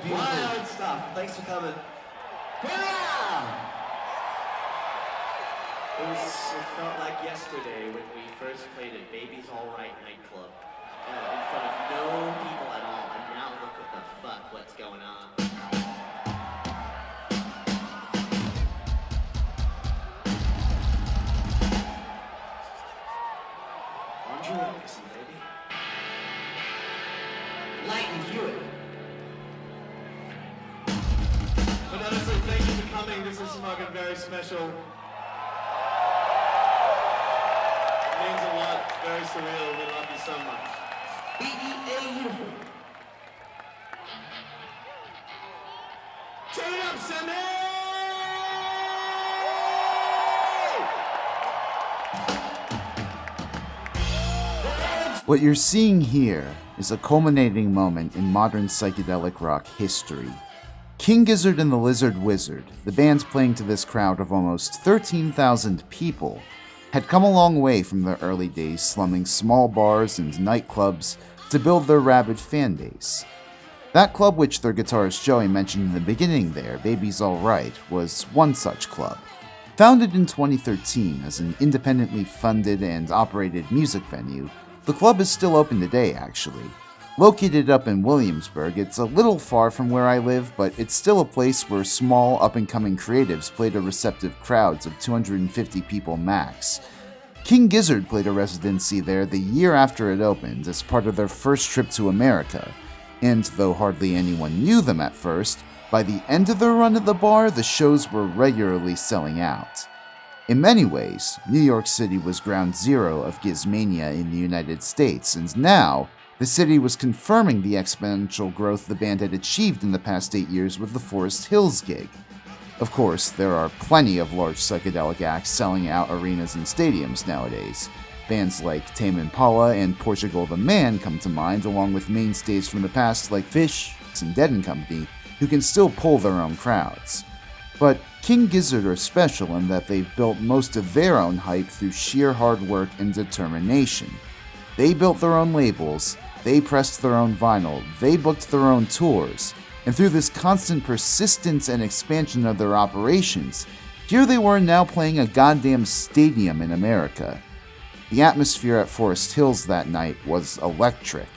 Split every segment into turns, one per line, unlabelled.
Wild stuff. Thanks for coming. It felt like yesterday when we first played at Baby's Alright nightclub in front of no people at all, and now look what the fuck what's going on. Andre Legacy, baby. Light and Hewitt. But honestly, thank you for coming. This is fucking very special. It means a lot. It's very surreal. We love you so much. B-E-A-U. Turn it up, Sammy!
What you're seeing here is a culminating moment in modern psychedelic rock history. King Gizzard and the Lizard Wizard, the bands playing to this crowd of almost 13,000 people, had come a long way from their early days slumming small bars and nightclubs to build their rabid fan base. That club which their guitarist Joey mentioned in the beginning there, Baby's Alright, was one such club. Founded in 2013 as an independently funded and operated music venue, the club is still open today actually. Located up in Williamsburg, it's a little far from where I live, but it's still a place where small, up-and-coming creatives play to receptive crowds of 250 people max. King Gizzard played a residency there the year after it opened as part of their first trip to America, and though hardly anyone knew them at first, by the end of their run at the bar, the shows were regularly selling out. In many ways, New York City was ground zero of Gizmania in the United States, and now, the city was confirming the exponential growth the band had achieved in the past 8 years with the Forest Hills gig. Of course, there are plenty of large psychedelic acts selling out arenas and stadiums nowadays. Bands like Tame Impala and Portugal the Man come to mind, along with mainstays from the past like Fish and Dead & Company, who can still pull their own crowds. But King Gizzard are special in that they've built most of their own hype through sheer hard work and determination. They built their own labels, they pressed their own vinyl, they booked their own tours, and through this constant persistence and expansion of their operations, here they were now playing a goddamn stadium in America. The atmosphere at Forest Hills that night was electric.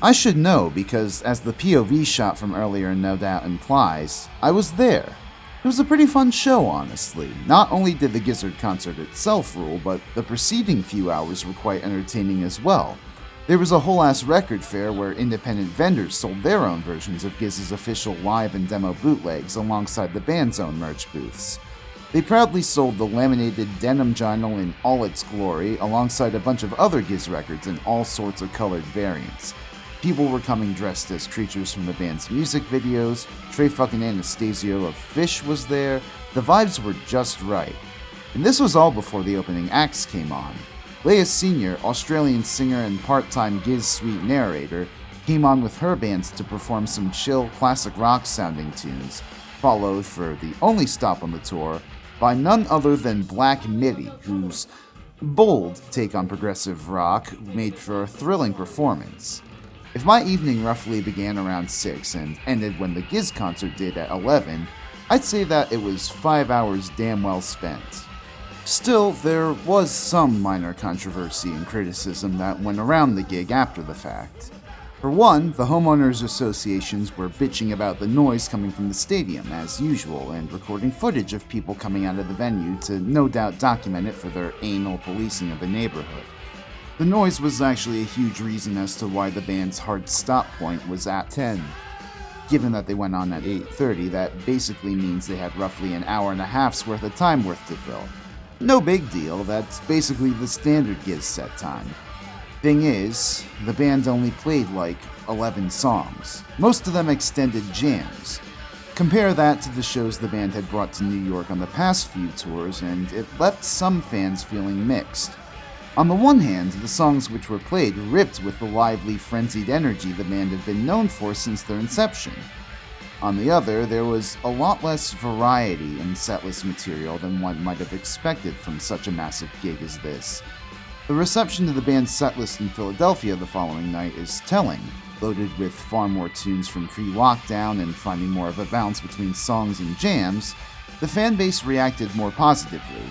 I should know because, as the POV shot from earlier no doubt implies, I was there. It was a pretty fun show, honestly. Not only did the Gizzard concert itself rule, but the preceding few hours were quite entertaining as well. There was a whole-ass record fair where independent vendors sold their own versions of Giz's official live and demo bootlegs alongside the band's own merch booths. They proudly sold the laminated denim vinyl in all its glory alongside a bunch of other Giz records in all sorts of colored variants. People were coming dressed as creatures from the band's music videos, Trey fucking Anastasio of Fish was there, the vibes were just right. And this was all before the opening acts came on. Leia Sr., Australian singer and part-time Giz Suite narrator, came on with her bands to perform some chill, classic rock-sounding tunes, followed, for the only stop on the tour, by none other than Black Midi, whose bold take on progressive rock made for a thrilling performance. If my evening roughly began around 6 and ended when the Giz concert did at 11, I'd say that it was 5 hours damn well spent. Still, there was some minor controversy and criticism that went around the gig after the fact. For one, the homeowners associations were bitching about the noise coming from the stadium, as usual, and recording footage of people coming out of the venue to no doubt document it for their anal policing of the neighborhood. The noise was actually a huge reason as to why the band's hard stop point was at 10. Given that they went on at 8:30, that basically means they had roughly an hour and a half's worth of time worth to fill. No big deal, that's basically the standard Giz set time. Thing is, the band only played like 11 songs, most of them extended jams. Compare that to the shows the band had brought to New York on the past few tours, and it left some fans feeling mixed. On the one hand, the songs which were played ripped with the lively, frenzied energy the band had been known for since their inception. On the other, there was a lot less variety in setlist material than one might have expected from such a massive gig as this. The reception to the band's setlist in Philadelphia the following night is telling. loaded with far more tunes from pre-lockdown and finding more of a balance between songs and jams, the fanbase reacted more positively.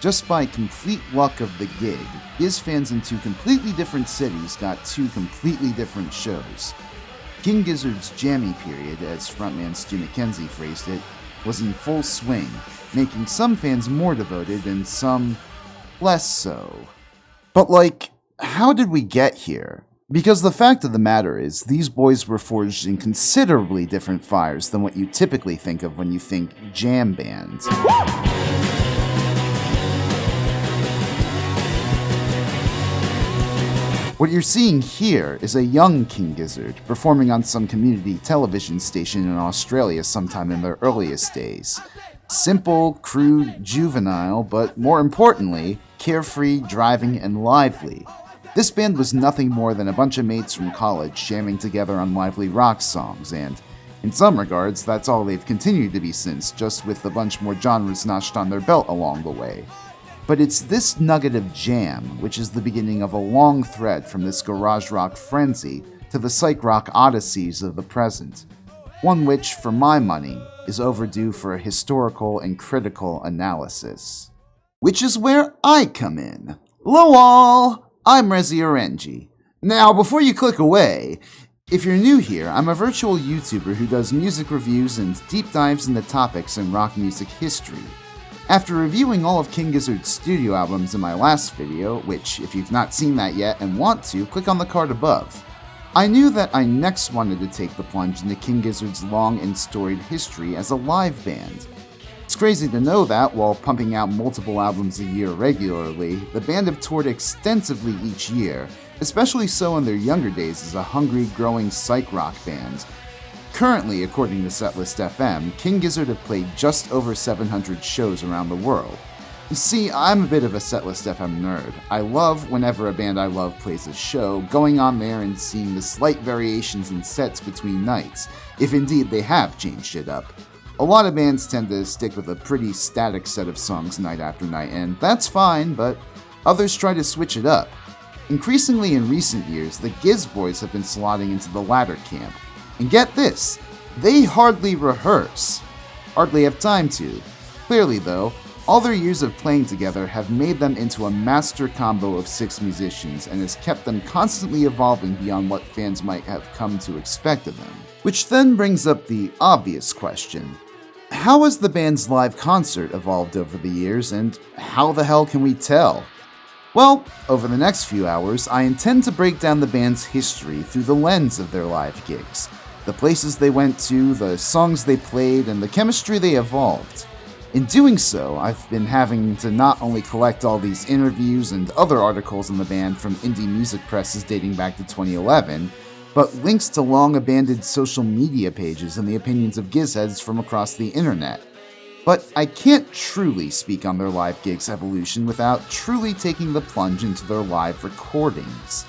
Just by complete luck of the gig, Giz fans in two completely different cities got two completely different shows. King Gizzard's jammy period, as frontman Stu MacKenzie phrased it, was in full swing, making some fans more devoted and some less so. But how did we get here? Because the fact of the matter is, these boys were forged in considerably different fires than what you typically think of when you think jam bands. What you're seeing here is a young King Gizzard performing on some community television station in Australia sometime in their earliest days. Simple, crude, juvenile, but more importantly, carefree, driving, and lively. This band was nothing more than a bunch of mates from college jamming together on lively rock songs, and in some regards, that's all they've continued to be since, just with a bunch more genres notched on their belt along the way. But it's this nugget of jam which is the beginning of a long thread from this garage rock frenzy to the psych rock odysseys of the present, one which, for my money, is overdue for a historical and critical analysis. Which is where I come in. Hello all! I'm Rezi Orenji. Now, before you click away, if you're new here, I'm a virtual YouTuber who does music reviews and deep dives into topics in rock music history. After reviewing all of King Gizzard's studio albums in my last video, which, if you've not seen that yet and want to, click on the card above, I knew that I next wanted to take the plunge into King Gizzard's long and storied history as a live band. It's crazy to know that, while pumping out multiple albums a year regularly, the band have toured extensively each year, especially so in their younger days as a hungry, growing psych rock band. Currently, according to Setlist FM, King Gizzard have played just over 700 shows around the world. You see, I'm a bit of a Setlist FM nerd. I love whenever a band I love plays a show, going on there and seeing the slight variations in sets between nights, if indeed they have changed it up. A lot of bands tend to stick with a pretty static set of songs night after night, and that's fine, but others try to switch it up. Increasingly in recent years, the Giz boys have been slotting into the latter camp. And get this, they hardly rehearse. Hardly have time to. Clearly though, all their years of playing together have made them into a master combo of 6 musicians and has kept them constantly evolving beyond what fans might have come to expect of them. Which then brings up the obvious question. How has the band's live concert evolved over the years, and how the hell can we tell? Well, over the next few hours, I intend to break down the band's history through the lens of their live gigs. The places they went to, the songs they played, and the chemistry they evolved. In doing so, I've been having to not only collect all these interviews and other articles on the band from indie music presses dating back to 2011, but links to long-abandoned social media pages and the opinions of gizheads from across the internet. But I can't truly speak on their live gigs' evolution without truly taking the plunge into their live recordings.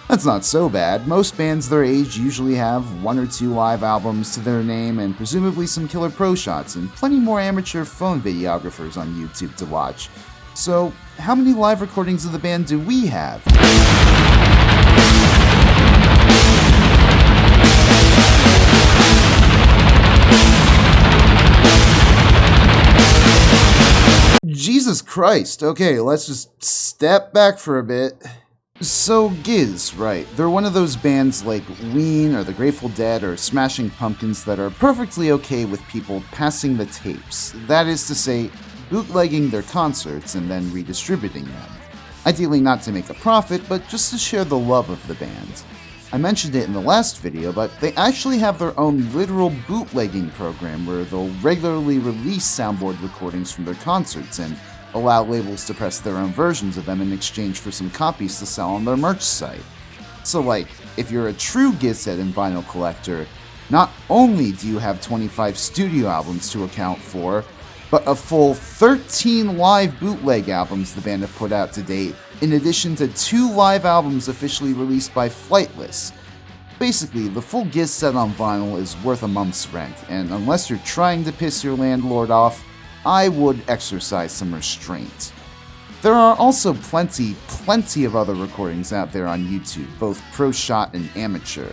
That's not so bad. Most bands their age usually have 1 or 2 live albums to their name and presumably some killer pro shots and plenty more amateur phone videographers on YouTube to watch. So, how many live recordings of the band do we have? Jesus Christ, okay, let's just step back for a bit. So Giz, right, they're one of those bands like Ween or the Grateful Dead or Smashing Pumpkins that are perfectly okay with people passing the tapes. That is to say, bootlegging their concerts and then redistributing them. Ideally not to make a profit, but just to share the love of the band. I mentioned it in the last video, but they actually have their own literal bootlegging program where they'll regularly release soundboard recordings from their concerts and allow labels to press their own versions of them in exchange for some copies to sell on their merch site. So if you're a true Gizhead and vinyl collector, not only do you have 25 studio albums to account for, but a full 13 live bootleg albums the band have put out to date, in addition to 2 live albums officially released by Flightless. Basically, the full Giz set on vinyl is worth a month's rent, and unless you're trying to piss your landlord off, I would exercise some restraint. There are also plenty of other recordings out there on YouTube, both pro shot and amateur.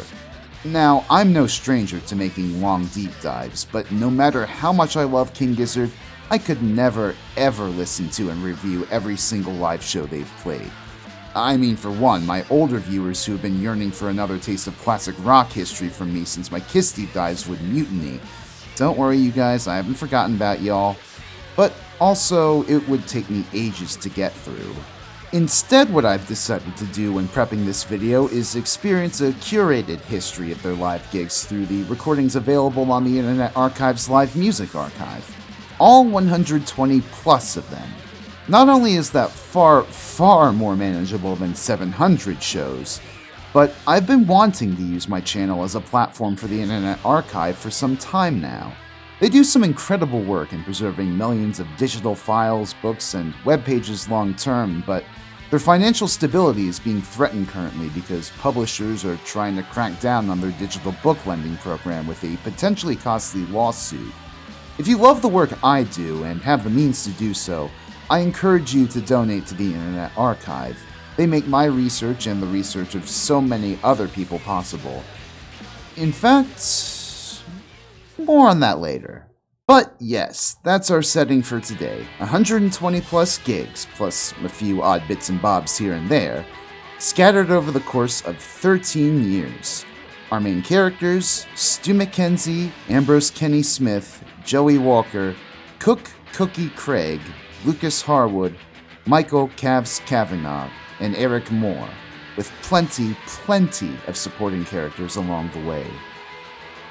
Now, I'm no stranger to making long deep dives, but no matter how much I love King Gizzard, I could never ever listen to and review every single live show they've played. I mean, for one, my older viewers who have been yearning for another taste of classic rock history from me since my Kiss deep dives would mutiny. Don't worry, you guys, I haven't forgotten about y'all. But also, it would take me ages to get through. Instead, what I've decided to do when prepping this video is experience a curated history of their live gigs through the recordings available on the Internet Archive's Live Music Archive. All 120 plus of them. Not only is that far, far more manageable than 700 shows, but I've been wanting to use my channel as a platform for the Internet Archive for some time now. They do some incredible work in preserving millions of digital files, books, and web pages long term, but their financial stability is being threatened currently because publishers are trying to crack down on their digital book lending program with a potentially costly lawsuit. If you love the work I do and have the means to do so, I encourage you to donate to the Internet Archive. They make my research and the research of so many other people possible. In fact, more on that later. But yes, that's our setting for today. 120 plus gigs, plus a few odd bits and bobs here and there, scattered over the course of 13 years. Our main characters, Stu MacKenzie, Ambrose Kenny Smith, Joey Walker, Cook Cookie Craig, Lucas Harwood, Michael Cavs Kavanagh, and Eric Moore, with plenty of supporting characters along the way.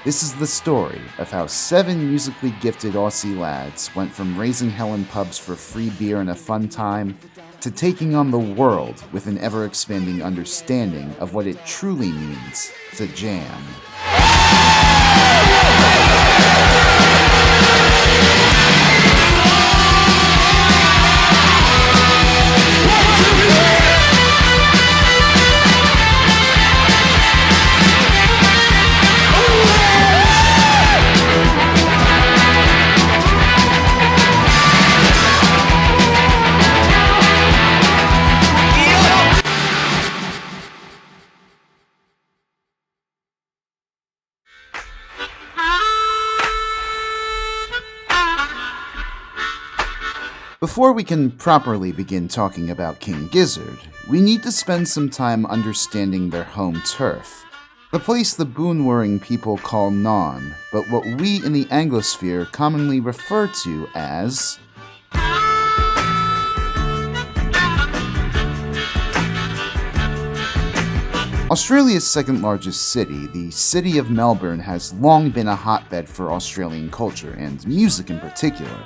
This is the story of how 7 musically gifted Aussie lads went from raising hell in pubs for free beer and a fun time to taking on the world with an ever-expanding understanding of what it truly means to jam. Before we can properly begin talking about King Gizzard, we need to spend some time understanding their home turf. The place the Boonwurring people call Non, but what we in the Anglosphere commonly refer to as Australia's second largest city, the city of Melbourne, has long been a hotbed for Australian culture, and music in particular.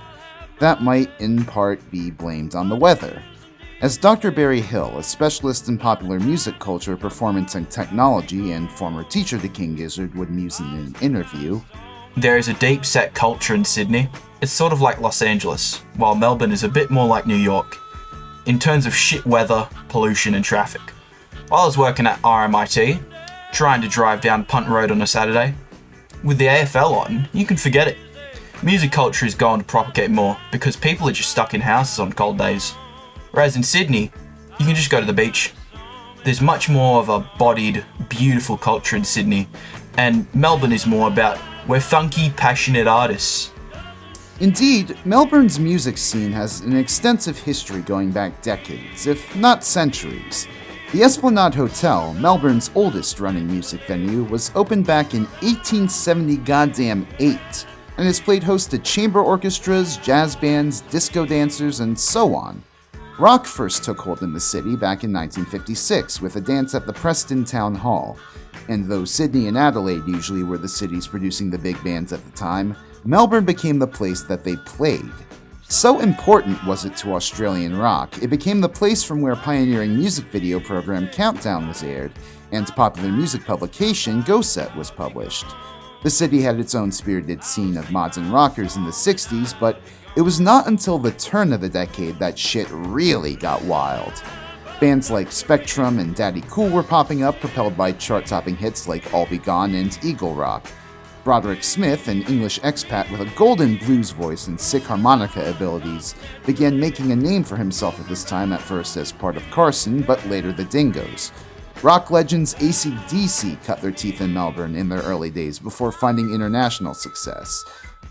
That might, in part, be blamed on the weather. As Dr. Barry Hill, a specialist in popular music culture, performance, and technology, and former teacher to King Gizzard, would muse in an interview,
there is a deep-set culture in Sydney. It's sort of like Los Angeles, while Melbourne is a bit more like New York, in terms of shit weather, pollution, and traffic. While I was working at RMIT, trying to drive down Punt Road on a Saturday, with the AFL on, you can forget it. Music culture is going to propagate more because people are just stuck in houses on cold days. Whereas in Sydney, you can just go to the beach. There's much more of a bodied, beautiful culture in Sydney, and Melbourne is more about we're funky, passionate artists.
Indeed, Melbourne's music scene has an extensive history going back decades, if not centuries. The Esplanade Hotel, Melbourne's oldest running music venue, was opened back in 1878 and has played host to chamber orchestras, jazz bands, disco dancers, and so on. Rock first took hold in the city back in 1956 with a dance at the Preston Town Hall, and though Sydney and Adelaide usually were the cities producing the big bands at the time, Melbourne became the place that they played. So important was it to Australian rock, it became the place from where pioneering music video program Countdown was aired, and popular music publication Go Set was published. The city had its own spirited scene of mods and rockers in the 60s, but it was not until the turn of the decade that shit really got wild. Bands like Spectrum and Daddy Cool were popping up, propelled by chart-topping hits like All Be Gone and Eagle Rock. Broderick Smith, an English expat with a golden blues voice and sick harmonica abilities, began making a name for himself at this time, at first as part of Carson, but later the Dingoes. Rock legends AC/DC cut their teeth in Melbourne in their early days before finding international success.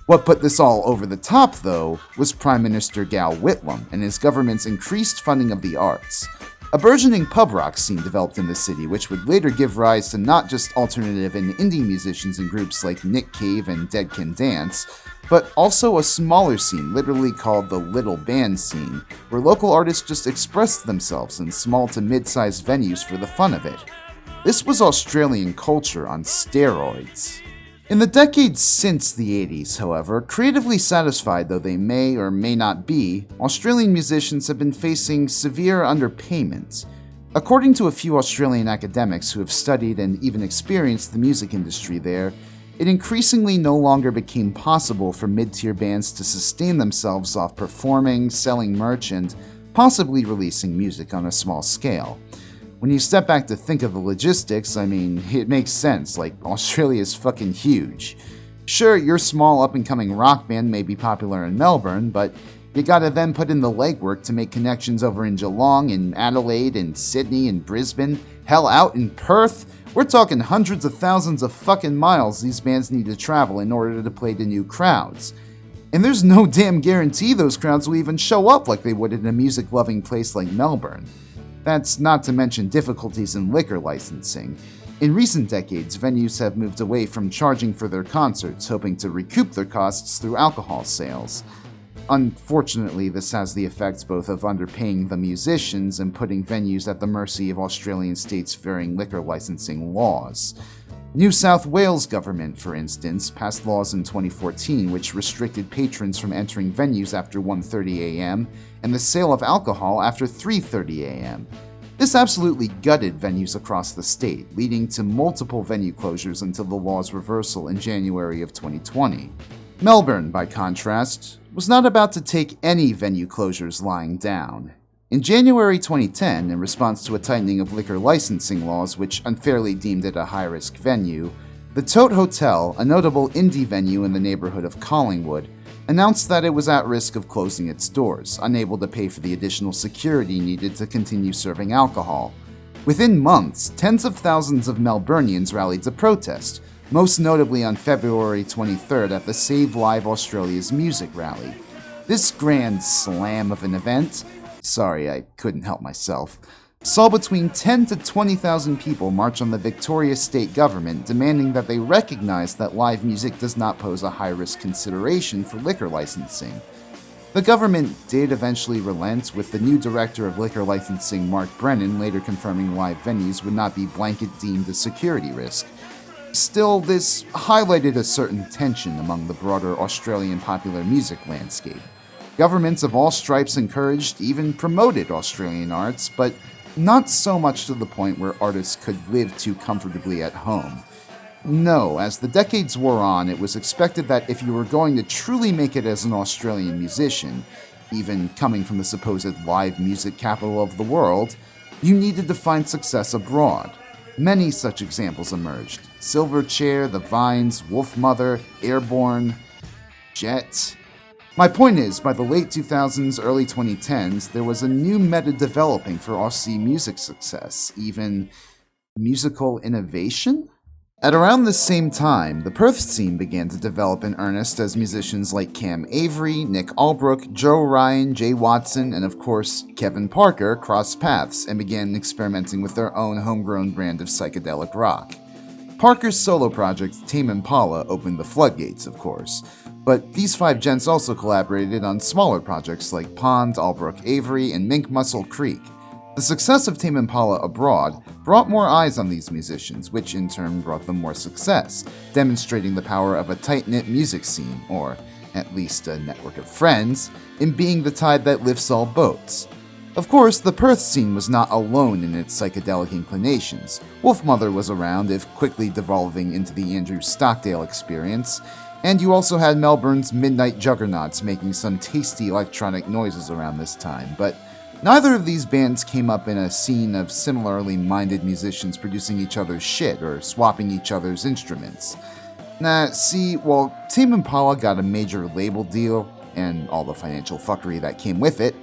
What put this all over the top, though, was Prime Minister Gal Whitlam and his government's increased funding of the arts. A burgeoning pub rock scene developed in the city, which would later give rise to not just alternative and indie musicians in groups like Nick Cave and Dead Can Dance, but also a smaller scene literally called the Little Band scene, where local artists just expressed themselves in small to mid-sized venues for the fun of it. This was Australian culture on steroids. In the decades since the 80s, however, creatively satisfied though they may or may not be, Australian musicians have been facing severe underpayment. According to a few Australian academics who have studied and even experienced the music industry there, it increasingly no longer became possible for mid-tier bands to sustain themselves off performing, selling merch, and possibly releasing music on a small scale. When you step back to think of the logistics, I mean, it makes sense, like, Australia's fucking huge. Sure, your small up-and-coming rock band may be popular in Melbourne, but you gotta then put in the legwork to make connections over in Geelong, and Adelaide, and Sydney, and Brisbane, hell, out in Perth. We're talking hundreds of thousands of fucking miles these bands need to travel in order to play to new crowds. And there's no damn guarantee those crowds will even show up like they would in a music-loving place like Melbourne. That's not to mention difficulties in liquor licensing. In recent decades, venues have moved away from charging for their concerts, hoping to recoup their costs through alcohol sales. Unfortunately, this has the effects both of underpaying the musicians and putting venues at the mercy of Australian states' varying liquor licensing laws. New South Wales government, for instance, passed laws in 2014 which restricted patrons from entering venues after 1:30 a.m. and the sale of alcohol after 3:30 a.m. This absolutely gutted venues across the state, leading to multiple venue closures until the law's reversal in January of 2020. Melbourne, by contrast, was not about to take any venue closures lying down. In January 2010, in response to a tightening of liquor licensing laws which unfairly deemed it a high-risk venue, the Tote Hotel, a notable indie venue in the neighborhood of Collingwood, announced that it was at risk of closing its doors, unable to pay for the additional security needed to continue serving alcohol. Within months, tens of thousands of Melburnians rallied to protest, most notably on February 23rd at the Save Live Australia's music rally. This grand slam of an event, sorry, I couldn't help myself, saw between 10 to 20,000 people march on the Victoria state government demanding that they recognize that live music does not pose a high-risk consideration for liquor licensing. The government did eventually relent, with the new director of liquor licensing, Mark Brennan, later confirming live venues would not be blanket deemed a security risk. Still, this highlighted a certain tension among the broader Australian popular music landscape. Governments of all stripes encouraged, even promoted Australian arts, but not so much to the point where artists could live too comfortably at home. No, as the decades wore on, it was expected that if you were going to truly make it as an Australian musician, even coming from the supposed live music capital of the world, you needed to find success abroad. Many such examples emerged: Silverchair, The Vines, Wolfmother, Airborne, Jet. My point is, by the late 2000s, early 2010s, there was a new meta developing for Aussie music success, even musical innovation? At around the same time, the Perth scene began to develop in earnest as musicians like Cam Avery, Nick Albrook, Joe Ryan, Jay Watson, and of course, Kevin Parker crossed paths and began experimenting with their own homegrown brand of psychedelic rock. Parker's solo project, Tame Impala, opened the floodgates, of course, but these five gents also collaborated on smaller projects like Pond, Albrook Avery, and Mink Muscle Creek. The success of Tame Impala abroad brought more eyes on these musicians, which in turn brought them more success, demonstrating the power of a tight-knit music scene, or at least a network of friends, in being the tide that lifts all boats. Of course, the Perth scene was not alone in its psychedelic inclinations. Wolfmother was around, if quickly devolving into the Andrew Stockdale experience, and you also had Melbourne's Midnight Juggernauts making some tasty electronic noises around this time, but neither of these bands came up in a scene of similarly minded musicians producing each other's shit or swapping each other's instruments. See, while Tame Impala got a major label deal, and all the financial fuckery that came with it,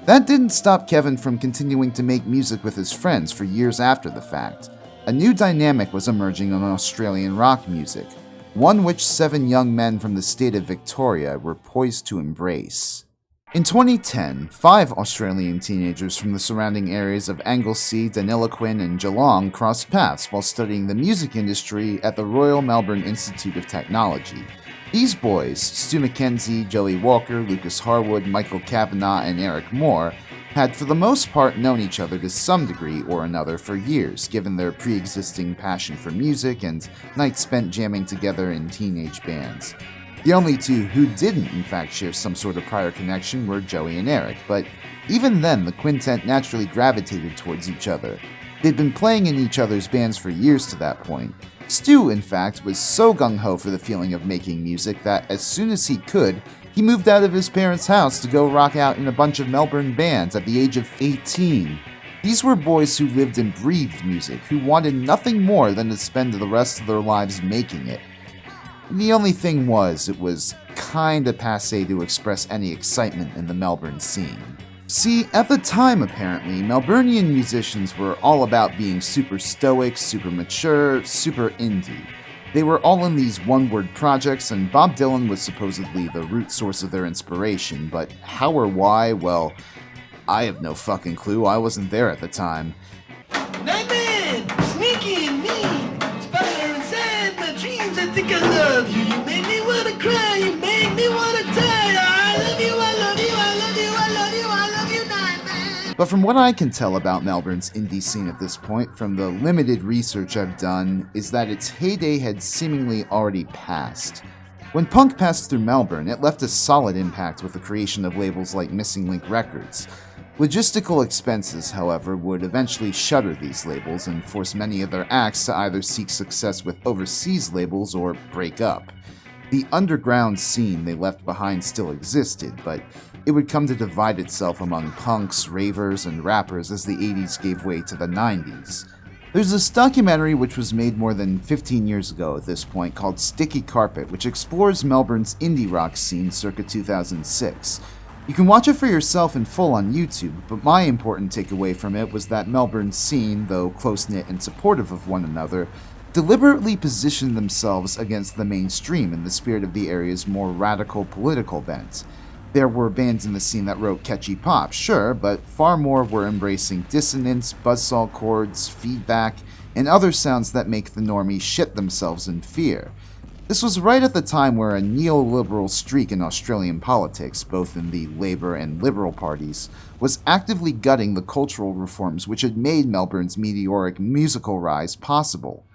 That didn't stop Kevin from continuing to make music with his friends for years after the fact. A new dynamic was emerging in Australian rock music, one which 7 young men from the state of Victoria were poised to embrace. In 2010, 5 Australian teenagers from the surrounding areas of Anglesea, Deniliquin, and Geelong crossed paths while studying the music industry at the Royal Melbourne Institute of Technology. These boys, Stu MacKenzie, Joey Walker, Lucas Harwood, Michael Kavanagh, and Eric Moore, had for the most part known each other to some degree or another for years, given their pre-existing passion for music and nights spent jamming together in teenage bands. The only 2 who didn't in fact share some sort of prior connection were Joey and Eric, but even then the quintet naturally gravitated towards each other. They'd been playing in each other's bands for years to that point. Stu, in fact, was so gung-ho for the feeling of making music that as soon as he could, he moved out of his parents' house to go rock out in a bunch of Melbourne bands at the age of 18. These were boys who lived and breathed music, who wanted nothing more than to spend the rest of their lives making it. The only thing was, it was kinda passé to express any excitement in the Melbourne scene. See, at the time apparently, Melburnian musicians were all about being super stoic, super mature, super indie. They were all in these one-word projects, and Bob Dylan was supposedly the root source of their inspiration, but how or why, well, I have no fucking clue, I wasn't there at the time.
Nightman! Sneaky and mean! Spider inside my dreams, I think I love you. You make me wanna cry, you make me wanna die. I love you, I love you, I love you, I love you, I love you, Nightman!
But from what I can tell about Melbourne's indie scene at this point, from the limited research I've done, is that its heyday had seemingly already passed. When punk passed through Melbourne, it left a solid impact with the creation of labels like Missing Link Records. Logistical expenses, however, would eventually shutter these labels and force many of their acts to either seek success with overseas labels or break up. The underground scene they left behind still existed, but it would come to divide itself among punks, ravers, and rappers as the 80s gave way to the 90s. There's this documentary which was made more than 15 years ago at this point called Sticky Carpet, which explores Melbourne's indie rock scene circa 2006. You can watch it for yourself in full on YouTube, but my important takeaway from it was that Melbourne's scene, though close-knit and supportive of one another, deliberately positioned themselves against the mainstream in the spirit of the area's more radical political bent. There were bands in the scene that wrote catchy pop, sure, but far more were embracing dissonance, buzzsaw chords, feedback, and other sounds that make the normies shit themselves in fear. This was right at the time where a neoliberal streak in Australian politics, both in the Labour and Liberal parties, was actively gutting the cultural reforms which had made Melbourne's meteoric musical rise possible.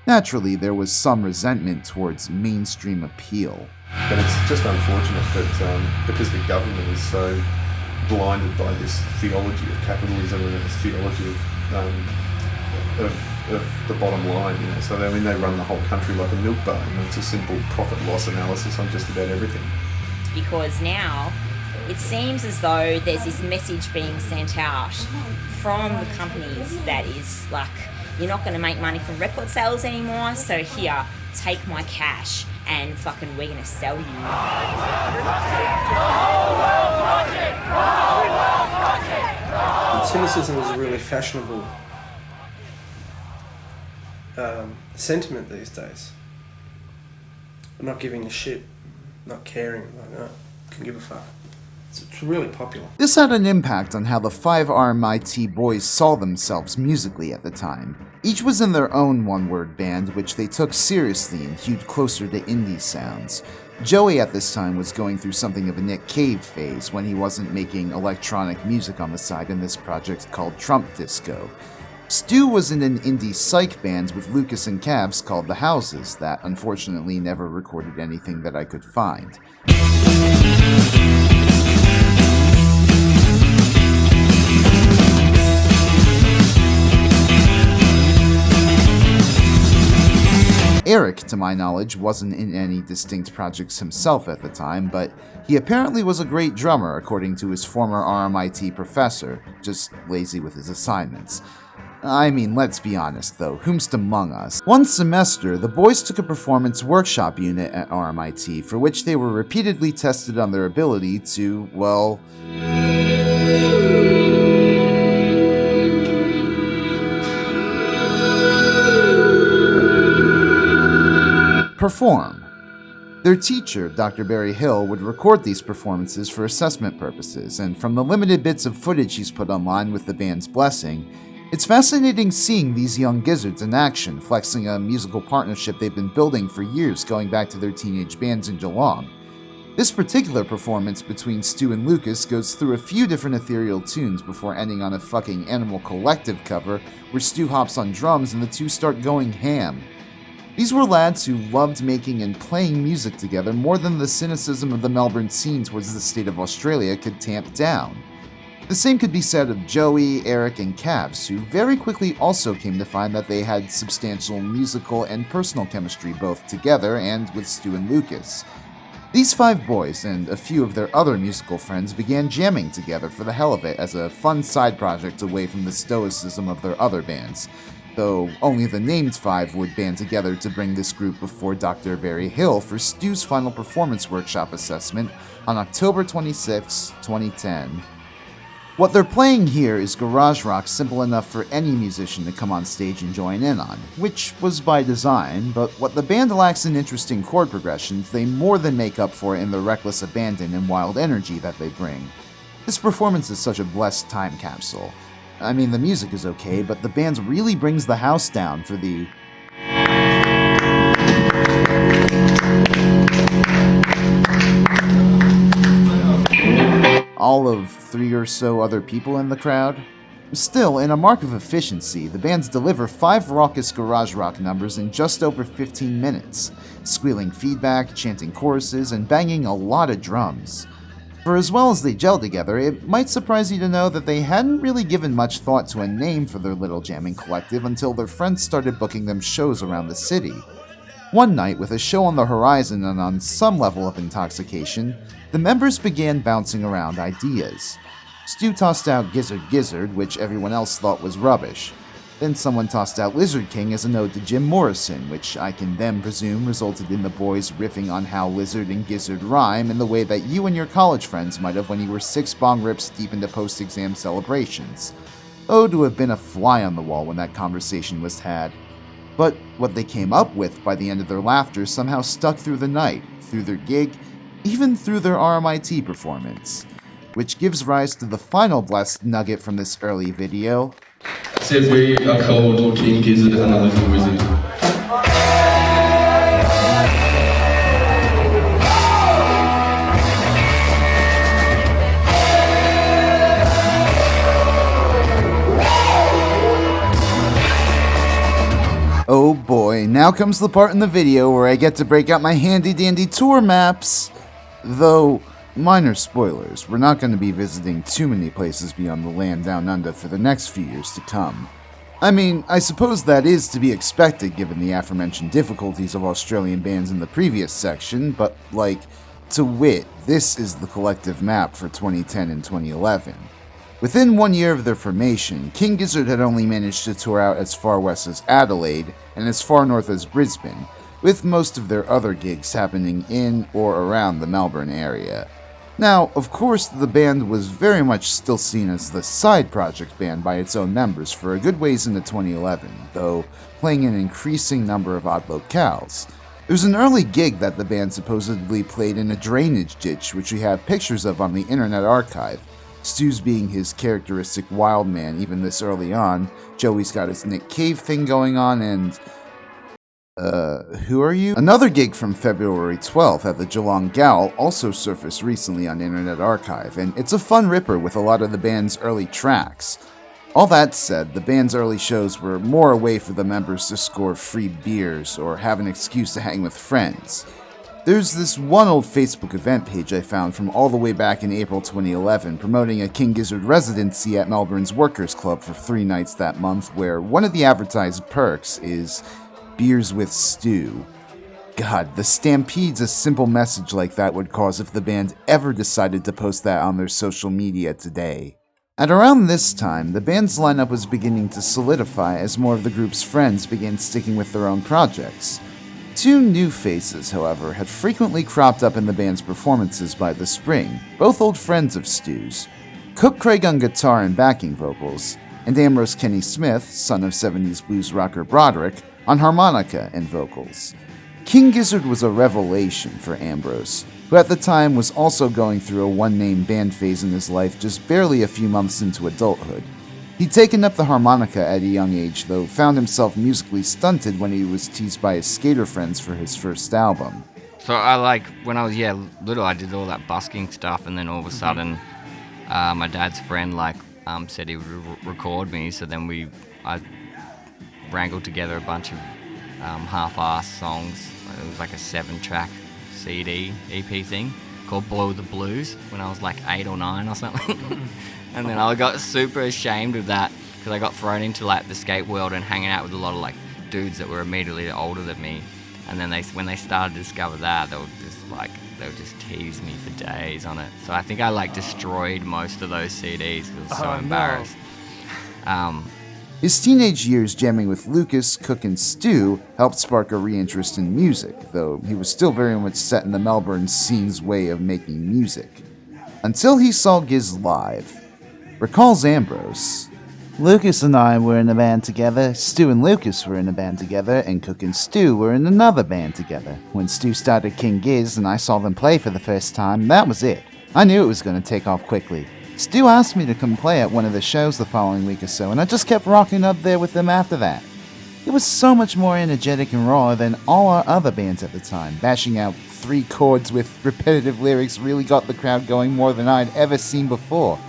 Naturally, there was some resentment towards mainstream appeal.
But it's just unfortunate that because the government is so blinded by this theology of capitalism and this theology of the bottom line, you know. So I mean, they run the whole country like a milk bar. You know, it's a simple profit loss analysis on just about everything.
Because now it seems as though there's this message being sent out from the companies that is like, you're not going to make money from record sales anymore, so here, take my cash and fucking we're going to sell you.
And cynicism is a really fashionable sentiment these days. Not giving a shit, not caring, like, no, can give a fuck. It's really popular.
This had an impact on how the 5 RMIT boys saw themselves musically at the time. Each was in their own one-word band, which they took seriously and hewed closer to indie sounds. Joey at this time was going through something of a Nick Cave phase when he wasn't making electronic music on the side in this project called Trump Disco. Stu was in an indie psych band with Lucas and Cavs called The Houses that unfortunately never recorded anything that I could find. Eric, to my knowledge, wasn't in any distinct projects himself at the time, but he apparently was a great drummer according to his former RMIT professor, just lazy with his assignments. I mean, let's be honest though, whomst among us? One semester, the boys took a performance workshop unit at RMIT, for which they were repeatedly tested on their ability to, well, perform. Their teacher, Dr. Barry Hill, would record these performances for assessment purposes, and from the limited bits of footage he's put online with the band's blessing, it's fascinating seeing these young gizzards in action, flexing a musical partnership they've been building for years going back to their teenage bands in Geelong. This particular performance between Stu and Lucas goes through a few different ethereal tunes before ending on a fucking Animal Collective cover where Stu hops on drums and the two start going ham. These were lads who loved making and playing music together more than the cynicism of the Melbourne scene towards the state of Australia could tamp down. The same could be said of Joey, Eric, and Cavs, who very quickly also came to find that they had substantial musical and personal chemistry both together and with Stu and Lucas. These 5 boys and a few of their other musical friends began jamming together for the hell of it as a fun side project away from the stoicism of their other bands, though only the named 5 would band together to bring this group before Dr. Barry Hill for Stu's final performance workshop assessment on October 26, 2010. What they're playing here is garage rock simple enough for any musician to come on stage and join in on, which was by design, but what the band lacks in interesting chord progressions, they more than make up for in the reckless abandon and wild energy that they bring. This performance is such a blessed time capsule. I mean, the music is okay, but the band really brings the house down for the all of 3 or so other people in the crowd. Still, in a mark of efficiency, the bands deliver 5 raucous garage rock numbers in just over 15 minutes, squealing feedback, chanting choruses, and banging a lot of drums. For as well as they gel together, it might surprise you to know that they hadn't really given much thought to a name for their little jamming collective until their friends started booking them shows around the city. One night, with a show on the horizon and on some level of intoxication, the members began bouncing around ideas. Stu tossed out Gizzard Gizzard, which everyone else thought was rubbish. Then someone tossed out Lizard King as a nod to Jim Morrison, which I can then presume resulted in the boys riffing on how lizard and gizzard rhyme in the way that you and your college friends might have when you were 6 bong rips deep into post-exam celebrations. Oh, to have been a fly on the wall when that conversation was had. But what they came up with by the end of their laughter somehow stuck through the night, through their gig, even through their RMIT performance, which gives rise to the final blessed nugget from this early video.
Said we are called King Gizzard and a little wizard.
Oh boy, now comes the part in the video where I get to break out my handy-dandy tour maps. Though, minor spoilers, we're not going to be visiting too many places beyond the land down under for the next few years to come. I mean, I suppose that is to be expected given the aforementioned difficulties of Australian bands in the previous section, but to wit, this is the collective map for 2010 and 2011. Within 1 year of their formation, King Gizzard had only managed to tour out as far west as Adelaide and as far north as Brisbane, with most of their other gigs happening in or around the Melbourne area. Now, of course, the band was very much still seen as the side project band by its own members for a good ways into 2011, though playing an increasing number of odd locales. There's an early gig that the band supposedly played in a drainage ditch, which we have pictures of on the Internet Archive, Stu's being his characteristic wild man even this early on, Joey's got his Nick Cave thing going on, and who are you? Another gig from February 12th at the Geelong Gal also surfaced recently on Internet Archive, and it's a fun ripper with a lot of the band's early tracks. All that said, the band's early shows were more a way for the members to score free beers or have an excuse to hang with friends. There's this one old Facebook event page I found from all the way back in April 2011 promoting a King Gizzard residency at Melbourne's Workers Club for 3 nights that month, where one of the advertised perks is beers with Stu. God, the stampedes a simple message like that would cause if the band ever decided to post that on their social media today. At around this time, the band's lineup was beginning to solidify as more of the group's friends began sticking with their own projects. 2 new faces, however, had frequently cropped up in the band's performances by the spring, both old friends of Stu's. Cook Craig on guitar and backing vocals, and Ambrose Kenny Smith, son of 70s blues rocker Broderick, on harmonica and vocals. King Gizzard was a revelation for Ambrose, who at the time was also going through a one-name band phase in his life just barely a few months into adulthood. He'd taken up the harmonica at a young age, though found himself musically stunted when he was teased by his skater friends for his first album.
So when I was little, I did all that busking stuff, and then all of a sudden, my dad's friend said he would record me. So then I wrangled together a bunch of half-assed songs. It was like a 7-track CD EP thing called Blow the Blues when I was like 8 or 9 or something. And then I got super ashamed of that because I got thrown into like the skate world and hanging out with a lot of like dudes that were immediately older than me. And then when they started to discover that, they would just tease me for days on it. So I think I like destroyed most of those CDs because I was so embarrassed.
His teenage years jamming with Lucas, Cook, and Stu helped spark a reinterest in music, though he was still very much set in the Melbourne scene's way of making music. Until he saw Giz live. Recalls Ambrose. Lucas and I were in a band together, Stu and Lucas were in a band together, and Cook and Stu were in another band together. When Stu started King Giz and I saw them play for the first time, that was it. I knew it was going to take off quickly. Stu asked me to come play at one of the shows the following week or so, and I just kept rocking up there with them after that. It was so much more energetic and raw than all our other bands at the time. Bashing out 3 chords with repetitive lyrics really got the crowd going more than I'd ever seen before.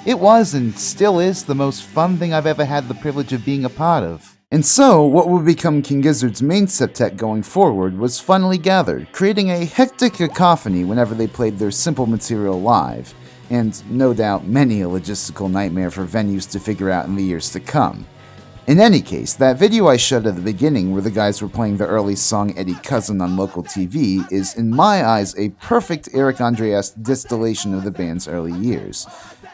It was, and still is, the most fun thing I've ever had the privilege of being a part of. And so, what would become King Gizzard's main septet going forward was finally gathered, creating a hectic cacophony whenever they played their simple material live, and no doubt many a logistical nightmare for venues to figure out in the years to come. In any case, that video I showed at the beginning where the guys were playing the early song Eddie Cousin on local TV is, in my eyes, a perfect Eric Andre-esque distillation of the band's early years.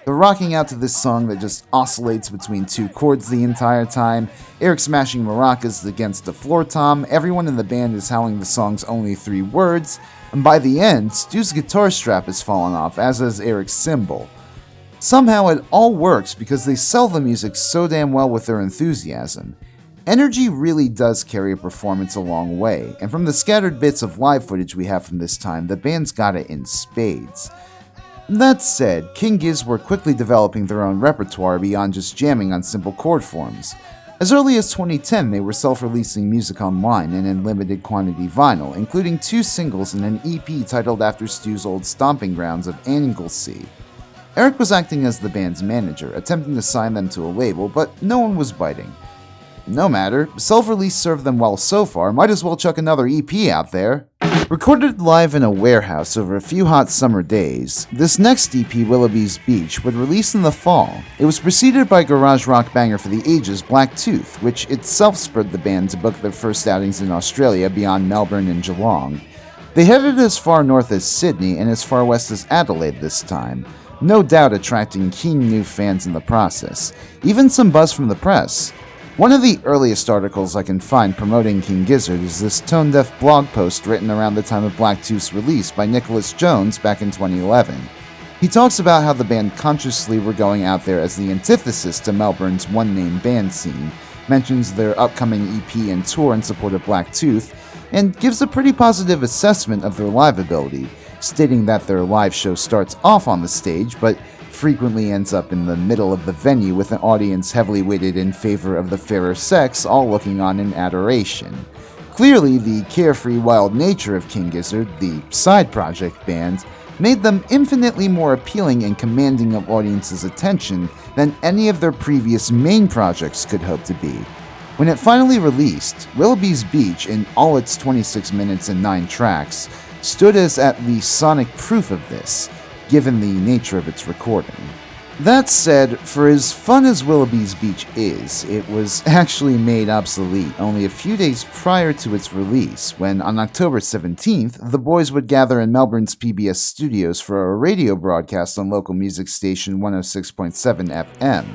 They're rocking out to this song that just oscillates between 2 chords the entire time, Eric smashing maracas against the floor tom, everyone in the band is howling the song's only 3 words, and by the end, Stu's guitar strap has fallen off, as has Eric's cymbal. Somehow it all works because they sell the music so damn well with their enthusiasm. Energy really does carry a performance a long way, and from the scattered bits of live footage we have from this time, the band's got it in spades. That said, King Giz were quickly developing their own repertoire beyond just jamming on simple chord forms. As early as 2010, they were self-releasing music online and in limited quantity vinyl, including 2 singles and an EP titled after Stu's old stomping grounds of Anglesey. Eric was acting as the band's manager, attempting to sign them to a label, but no one was biting. No matter, self-release served them well so far, might as well chuck another EP out there. Recorded live in a warehouse over a few hot summer days, this next EP, Willoughby's Beach, would release in the fall. It was preceded by garage rock banger for the ages Black Tooth, which itself spurred the band to book their first outings in Australia beyond Melbourne and Geelong. They headed as far north as Sydney and as far west as Adelaide this time, no doubt attracting keen new fans in the process, even some buzz from the press. One of the earliest articles I can find promoting King Gizzard is this tone-deaf blog post written around the time of Black Tooth's release by Nicholas Jones back in 2011. He talks about how the band consciously were going out there as the antithesis to Melbourne's one-name band scene, mentions their upcoming EP and tour in support of Black Tooth, and gives a pretty positive assessment of their live ability, stating that their live show starts off on the stage, but frequently ends up in the middle of the venue with an audience heavily weighted in favor of the fairer sex, all looking on in adoration. Clearly, the carefree wild nature of King Gizzard, the side project band, made them infinitely more appealing and commanding of audiences' attention than any of their previous main projects could hope to be. When it finally released, Willoughby's Beach, in all its 26 minutes and 9 tracks, stood as at least sonic proof of this, given the nature of its recording. That said, for as fun as Willoughby's Beach is, it was actually made obsolete only a few days prior to its release, when on October 17th, the boys would gather in Melbourne's PBS studios for a radio broadcast on local music station 106.7 FM.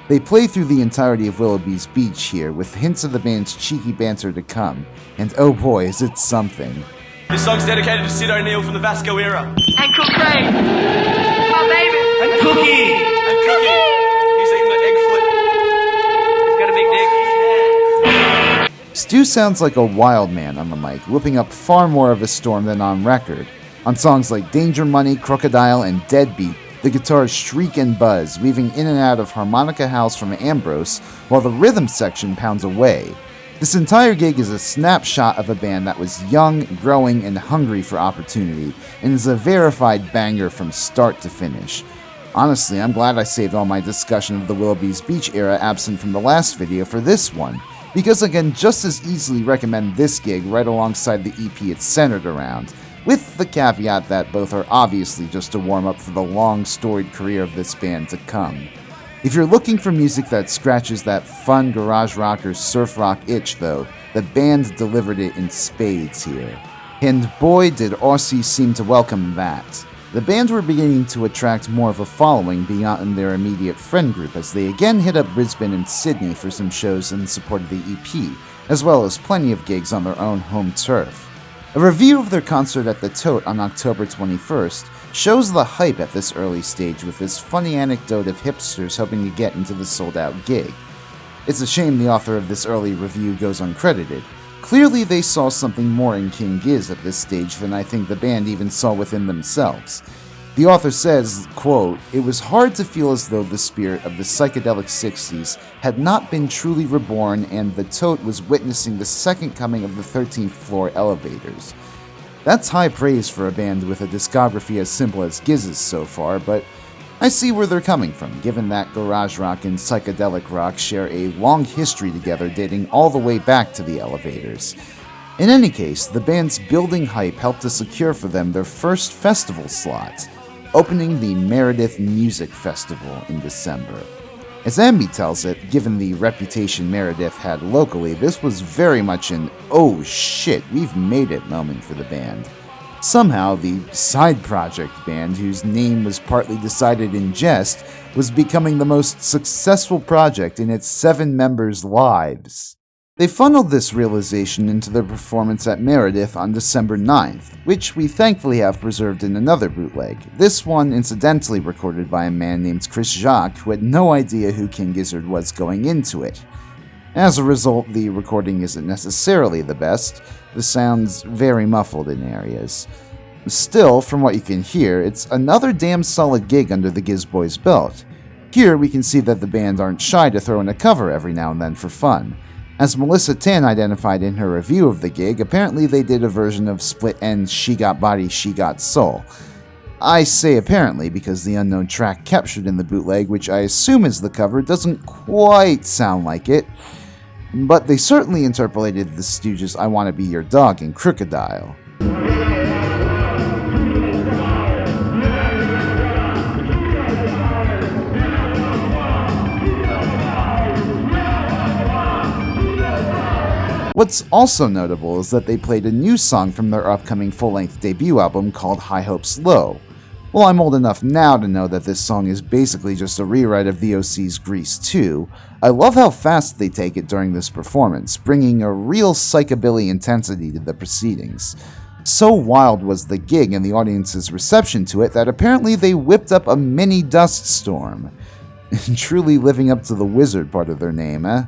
They play through the entirety of Willoughby's Beach here, with hints of the band's cheeky banter to come, and oh boy is it something.
This song's dedicated to Sid O'Neill from the Vasco era.
And Cocaine. My baby.
And Cookie. And Cookie. He's eating the egg flip. He's got a big dick.
Stu sounds like a wild man on the mic, whipping up far more of a storm than on record. On songs like Danger Money, Crocodile, and Deadbeat, the guitars shriek and buzz, weaving in and out of harmonica howls from Ambrose, while the rhythm section pounds away. This entire gig is a snapshot of a band that was young, growing, and hungry for opportunity, and is a verified banger from start to finish. Honestly, I'm glad I saved all my discussion of the Willoughby's Beach era absent from the last video for this one, because I can just as easily recommend this gig right alongside the EP it's centered around, with the caveat that both are obviously just a warm-up for the long, storied career of this band to come. If you're looking for music that scratches that fun garage rock or surf rock itch, though, the band delivered it in spades here. And boy did Aussie seem to welcome that. The band were beginning to attract more of a following beyond their immediate friend group as they again hit up Brisbane and Sydney for some shows in support of the EP, as well as plenty of gigs on their own home turf. A review of their concert at the Tote on October 21st shows the hype at this early stage with this funny anecdote of hipsters hoping to get into the sold-out gig. It's a shame the author of this early review goes uncredited. Clearly they saw something more in King Giz at this stage than I think the band even saw within themselves. The author says, quote, "It was hard to feel as though the spirit of the psychedelic 60s had not been truly reborn and the Tote was witnessing the second coming of the 13th floor elevators." That's high praise for a band with a discography as simple as Giz's so far, but I see where they're coming from, given that garage rock and psychedelic rock share a long history together dating all the way back to the elevators. In any case, the band's building hype helped to secure for them their first festival slot, opening the Meredith Music Festival in December. As Ambi tells it, given the reputation Meredith had locally, this was very much an "oh shit, we've made it" moment for the band. Somehow, the side project band, whose name was partly decided in jest, was becoming the most successful project in its 7 members' lives. They funneled this realization into their performance at Meredith on December 9th, which we thankfully have preserved in another bootleg, this one incidentally recorded by a man named Chris Jacques who had no idea who King Gizzard was going into it. As a result, the recording isn't necessarily the best, the sound's very muffled in areas. Still, from what you can hear, it's another damn solid gig under the Giz Boys' belt. Here we can see that the band aren't shy to throw in a cover every now and then for fun. As Melissa Tan identified in her review of the gig, apparently they did a version of Split End's She Got Body, She Got Soul. I say apparently because the unknown track captured in the bootleg, which I assume is the cover, doesn't quite sound like it, but they certainly interpolated the Stooges' I Wanna Be Your Dog in Crocodile. What's also notable is that they played a new song from their upcoming full-length debut album called High Hopes Low. Well, I'm old enough now to know that this song is basically just a rewrite of the OC's Grease 2. I love how fast they take it during this performance, bringing a real psychobilly intensity to the proceedings. So wild was the gig and the audience's reception to it that apparently they whipped up a mini dust storm. Truly living up to the Wizard part of their name, eh?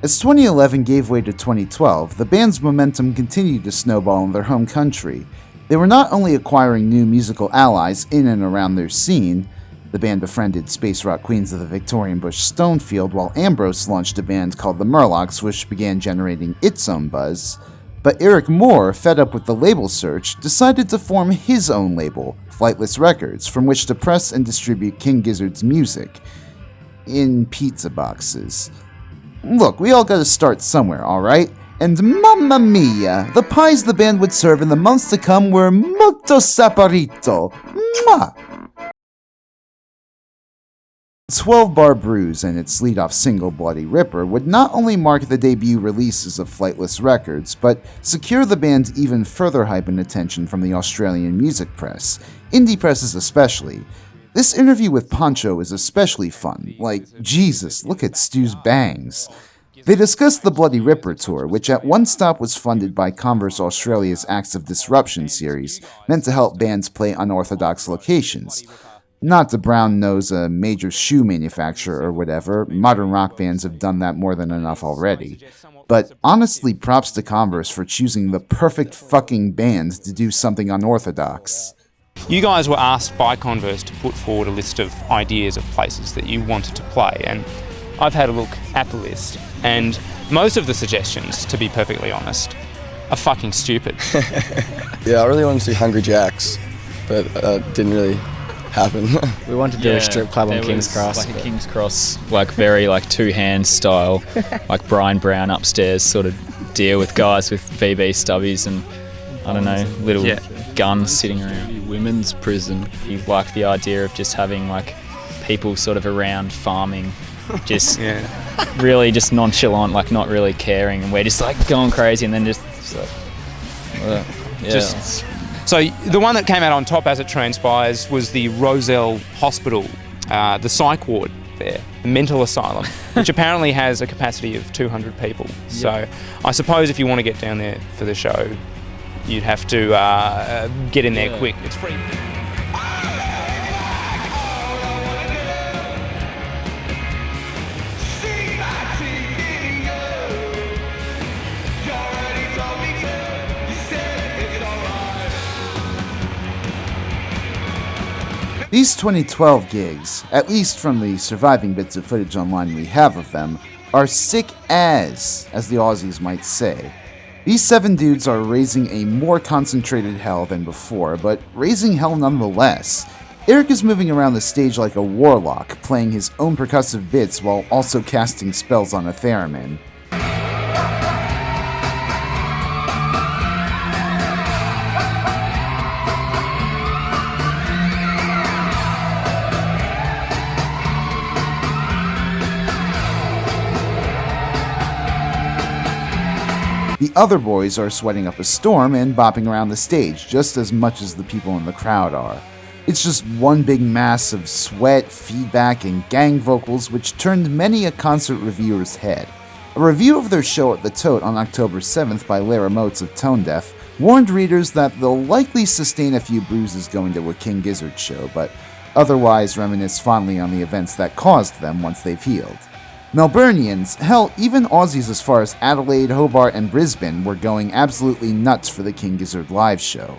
As 2011 gave way to 2012, the band's momentum continued to snowball in their home country. They were not only acquiring new musical allies in and around their scene, the band befriended space rock queens of the Victorian Bush Stonefield, while Ambrose launched a band called the Murlocs, which began generating its own buzz, but Eric Moore, fed up with the label search, decided to form his own label, Flightless Records, from which to press and distribute King Gizzard's music. In pizza boxes. Look, we all gotta start somewhere, alright? And mamma mia, the pies the band would serve in the months to come were molto saporito. Mwah! 12 Bar Brews and its lead-off single Bloody Ripper would not only mark the debut releases of Flightless Records, but secure the band even further hype and attention from the Australian music press, indie presses especially. This interview with Poncho is especially fun. Like, Jesus, look at Stu's bangs. They discussed the Bloody Ripper tour, which at one stop was funded by Converse Australia's Acts of Disruption series, meant to help bands play unorthodox locations. Not to brown nose a major shoe manufacturer or whatever, modern rock bands have done that more than enough already. But honestly, props to Converse for choosing the perfect fucking band to do something unorthodox.
You guys were asked by Converse to put forward a list of ideas of places that you wanted to play, and I've had a look at the list, and most of the suggestions, to be perfectly honest, are fucking stupid.
Yeah, I really wanted to see Hungry Jack's, but didn't really happen.
We wanted to do a strip club on King's Cross. Like a King's Cross, like very like two-hand style, like Brian Brown upstairs sort of deal with guys with VB stubbies and, I don't know, little guns sitting around.
Women's prison.
You like the idea of just having like people sort of around farming, just really just nonchalant, like not really caring, and we're just like going crazy, and then just like,
So the one that came out on top, as it transpires, was the Roselle Hospital, the psych ward there, the mental asylum, which apparently has a capacity of 200 people. So I suppose if you want to get down there for the show, you'd have to get in there quick. It's free.
These 2012 gigs, at least from the surviving bits of footage online we have of them, are sick as the Aussies might say. These 7 dudes are raising a more concentrated hell than before, but raising hell nonetheless. Eric is moving around the stage like a warlock, playing his own percussive bits while also casting spells on a theremin. The other boys are sweating up a storm and bopping around the stage just as much as the people in the crowd are. It's just one big mass of sweat, feedback, and gang vocals which turned many a concert reviewer's head. A review of their show at the Tote on October 7th by Lara Motes of Tone Deaf warned readers that they'll likely sustain a few bruises going to a King Gizzard show, but otherwise reminisce fondly on the events that caused them once they've healed. Melburnians, hell, even Aussies as far as Adelaide, Hobart, and Brisbane were going absolutely nuts for the King Gizzard live show.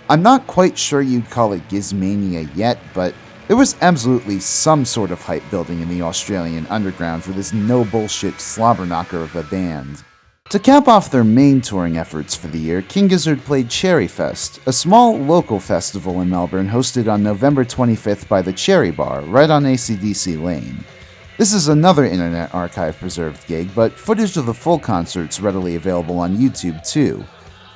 I'm not quite sure you'd call it Gizmania yet, but there was absolutely some sort of hype building in the Australian underground for this no-bullshit slobberknocker of a band. To cap off their main touring efforts for the year, King Gizzard played Cherry Fest, a small local festival in Melbourne hosted on November 25th by the Cherry Bar, right on AC/DC Lane. This is another Internet Archive preserved gig, but footage of the full concert's readily available on YouTube too.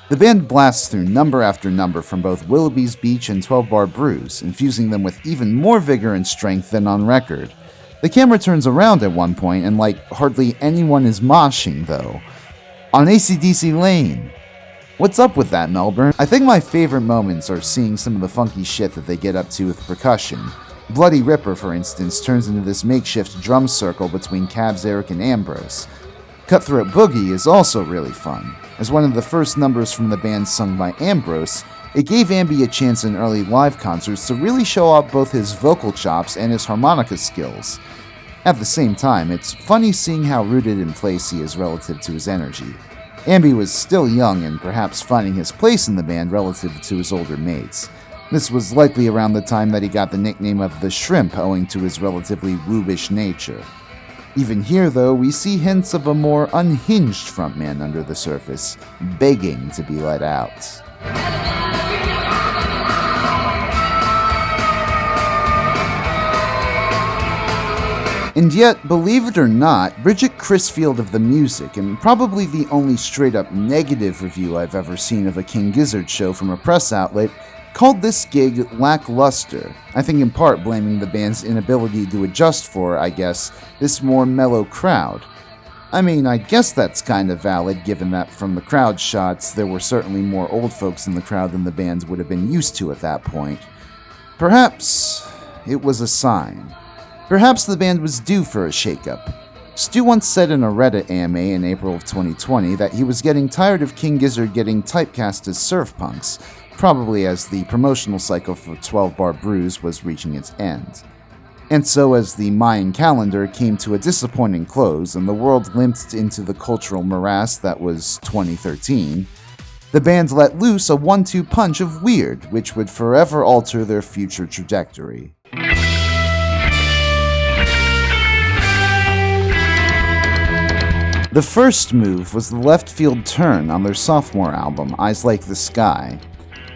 The band blasts through number after number from both Willoughby's Beach and 12 Bar Brews, infusing them with even more vigor and strength than on record. The camera turns around at one point and hardly anyone is moshing though. On AC/DC Lane. What's up with that, Melbourne? I think my favorite moments are seeing some of the funky shit that they get up to with percussion. Bloody Ripper, for instance, turns into this makeshift drum circle between Cavs, Eric, and Ambrose. Cutthroat Boogie is also really fun. As one of the first numbers from the band sung by Ambrose, it gave Amby a chance in early live concerts to really show off both his vocal chops and his harmonica skills. At the same time, it's funny seeing how rooted in place he is relative to his energy. Amby was still young and perhaps finding his place in the band relative to his older mates. This was likely around the time that he got the nickname of the Shrimp owing to his relatively woobish nature. Even here, though, we see hints of a more unhinged frontman under the surface, begging to be let out. And yet, believe it or not, Bridget Crisfield of The Music, and probably the only straight-up negative review I've ever seen of a King Gizzard show from a press outlet, called this gig lackluster, I think in part blaming the band's inability to adjust for, I guess, this more mellow crowd. I mean, I guess that's kind of valid given that from the crowd shots, there were certainly more old folks in the crowd than the band would have been used to at that point. Perhaps it was a sign. Perhaps the band was due for a shakeup. Stu once said in a Reddit AMA in April of 2020 that he was getting tired of King Gizzard getting typecast as surf punks, probably as the promotional cycle for 12 Bar Brews was reaching its end. And so as the Mayan calendar came to a disappointing close and the world limped into the cultural morass that was 2013, the band let loose a 1-2 punch of weird, which would forever alter their future trajectory. The first move was the left field turn on their sophomore album, Eyes Like the Sky.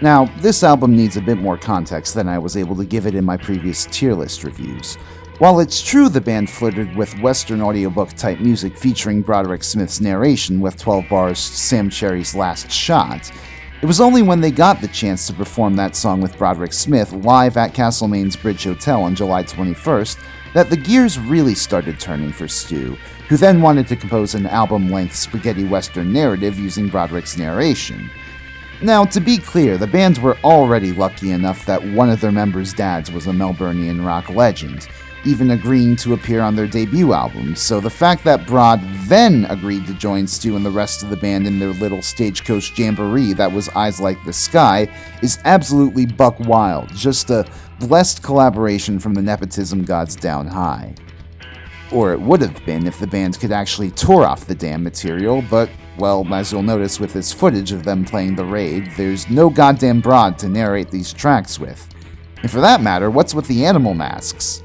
Now, this album needs a bit more context than I was able to give it in my previous tier list reviews. While it's true the band flirted with Western audiobook type music featuring Broderick Smith's narration with 12 bars Sam Cherry's Last Shot, it was only when they got the chance to perform that song with Broderick Smith live at Castlemaine's Bridge Hotel on July 21st that the gears really started turning for Stu, who then wanted to compose an album-length spaghetti western narrative using Broderick's narration. Now, to be clear, the band were already lucky enough that one of their members' dads was a Melburnian rock legend, even agreeing to appear on their debut album, so the fact that Brod then agreed to join Stu and the rest of the band in their little stagecoach jamboree that was Eyes Like the Sky is absolutely buck wild, just a blessed collaboration from the nepotism gods down high. Or it would have been if the band could actually tour off the damn material, but, well, as you'll notice with this footage of them playing The Raid, there's no goddamn Brod to narrate these tracks with. And for that matter, what's with the animal masks?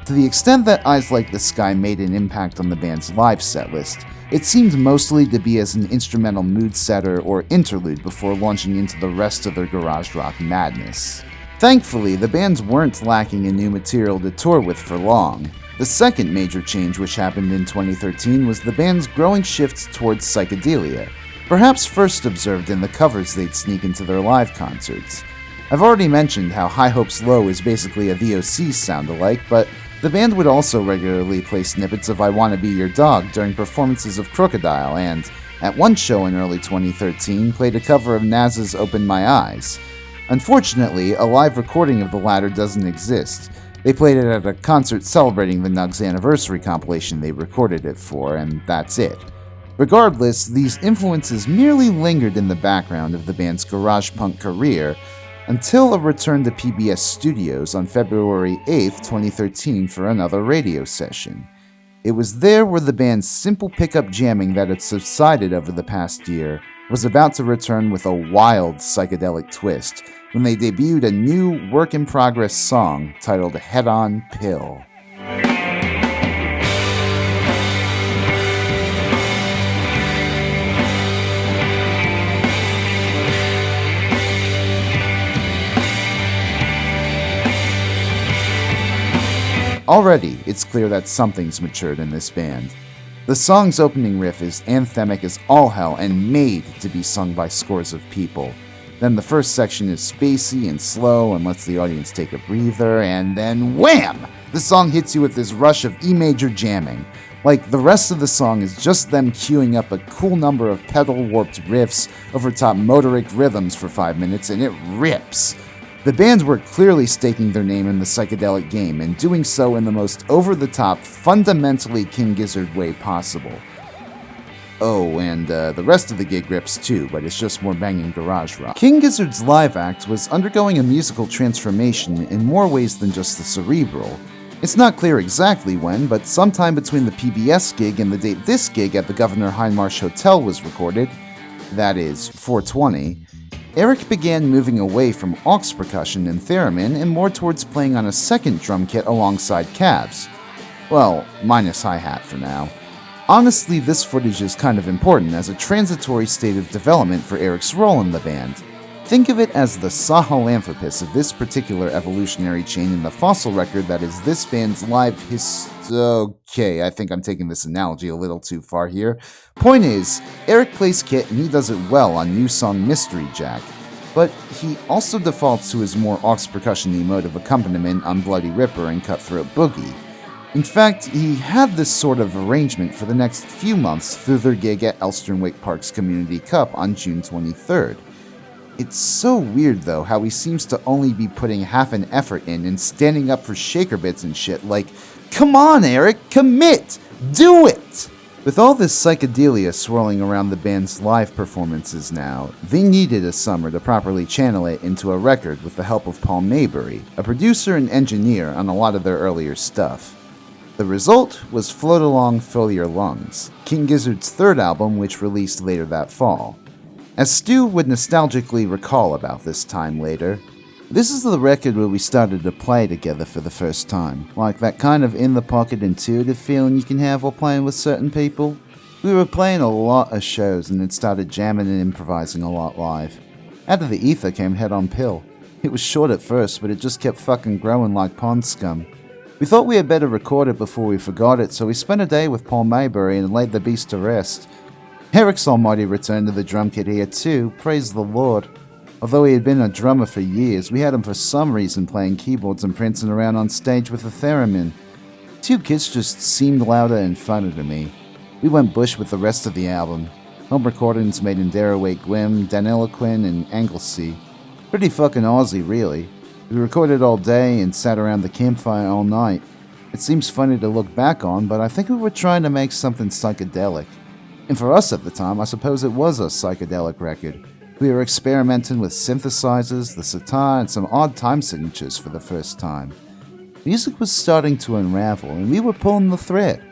To the extent that Eyes Like the Sky made an impact on the band's live setlist, it seemed mostly to be as an instrumental mood setter or interlude before launching into the rest of their garage rock madness. Thankfully, the bands weren't lacking in new material to tour with for long. The second major change which happened in 2013 was the band's growing shift towards psychedelia, perhaps first observed in the covers they'd sneak into their live concerts. I've already mentioned how High Hopes Low is basically a VOC sound-alike, but the band would also regularly play snippets of I Wanna Be Your Dog during performances of Crocodile, and, at one show in early 2013, played a cover of Naz's Open My Eyes. Unfortunately, a live recording of the latter doesn't exist. They played it at a concert celebrating the Nugs' anniversary compilation they recorded it for, and that's it. Regardless, these influences merely lingered in the background of the band's garage punk career until a return to PBS Studios on February 8, 2013 for another radio session. It was there where the band's simple pickup jamming that had subsided over the past year was about to return with a wild psychedelic twist when they debuted a new work-in-progress song titled Head On Pill. Already, it's clear that something's matured in this band. The song's opening riff is anthemic as all hell and made to be sung by scores of people. Then the first section is spacey and slow and lets the audience take a breather, and then wham! The song hits you with this rush of E major jamming. Like, the rest of the song is just them queuing up a cool number of pedal-warped riffs over top motoric rhythms for 5 minutes, and it rips. The band were clearly staking their name in the psychedelic game, and doing so in the most over-the-top, fundamentally King Gizzard way possible. Oh, and the rest of the gig rips too, but it's just more banging garage rock. King Gizzard's live act was undergoing a musical transformation in more ways than just the cerebral. It's not clear exactly when, but sometime between the PBS gig and the date this gig at the Governor Hindmarsh Hotel was recorded, that is, 420, Eric began moving away from aux percussion and theremin and more towards playing on a second drum kit alongside cabs. Well, minus hi-hat for now. Honestly, this footage is kind of important as a transitory state of development for Eric's role in the band. Think of it as the Sahelanthropus of this particular evolutionary chain in the fossil record that is this band's live Okay, I think I'm taking this analogy a little too far here. Point is, Eric plays kit and he does it well on new song Mystery Jack, but he also defaults to his more aux percussion-y mode of accompaniment on Bloody Ripper and Cutthroat Boogie. In fact, he had this sort of arrangement for the next few months through their gig at Elsternwick Park's Community Cup on June 23rd. It's so weird though how he seems to only be putting half an effort in and standing up for shaker bits and shit like, come on Eric, commit! Do it! With all this psychedelia swirling around the band's live performances now, they needed a summer to properly channel it into a record with the help of Paul Maybury, a producer and engineer on a lot of their earlier stuff. The result was Float Along, Fill Your Lungs, King Gizzard's third album, which released later that fall. As Stu would nostalgically recall about this time later, this is the record where we started to play together for the first time, like that kind of in-the-pocket intuitive feeling you can have while playing with certain people. We were playing a lot of shows and had started jamming and improvising a lot live. Out of the ether came Head on Pill. It was short at first, but it just kept fucking growing like pond scum. We thought we had better record it before we forgot it, so we spent a day with Paul Maybury and laid the beast to rest. Eric's almighty return to the drum kit here too, praise the Lord. Although he had been a drummer for years, we had him for some reason playing keyboards and prancing around on stage with a theremin. Two kids just seemed louder and funner to me. We went bush with the rest of the album. Home recordings made in Daraway Gwym, Daniloquin, and Anglesey. Pretty fucking Aussie, really. We recorded all day and sat around the campfire all night. It seems funny to look back on, but I think we were trying to make something psychedelic. And for us at the time, I suppose it was a psychedelic record. We were experimenting with synthesizers, the sitar, and some odd time signatures for the first time. Music was starting to unravel, and we were pulling the thread.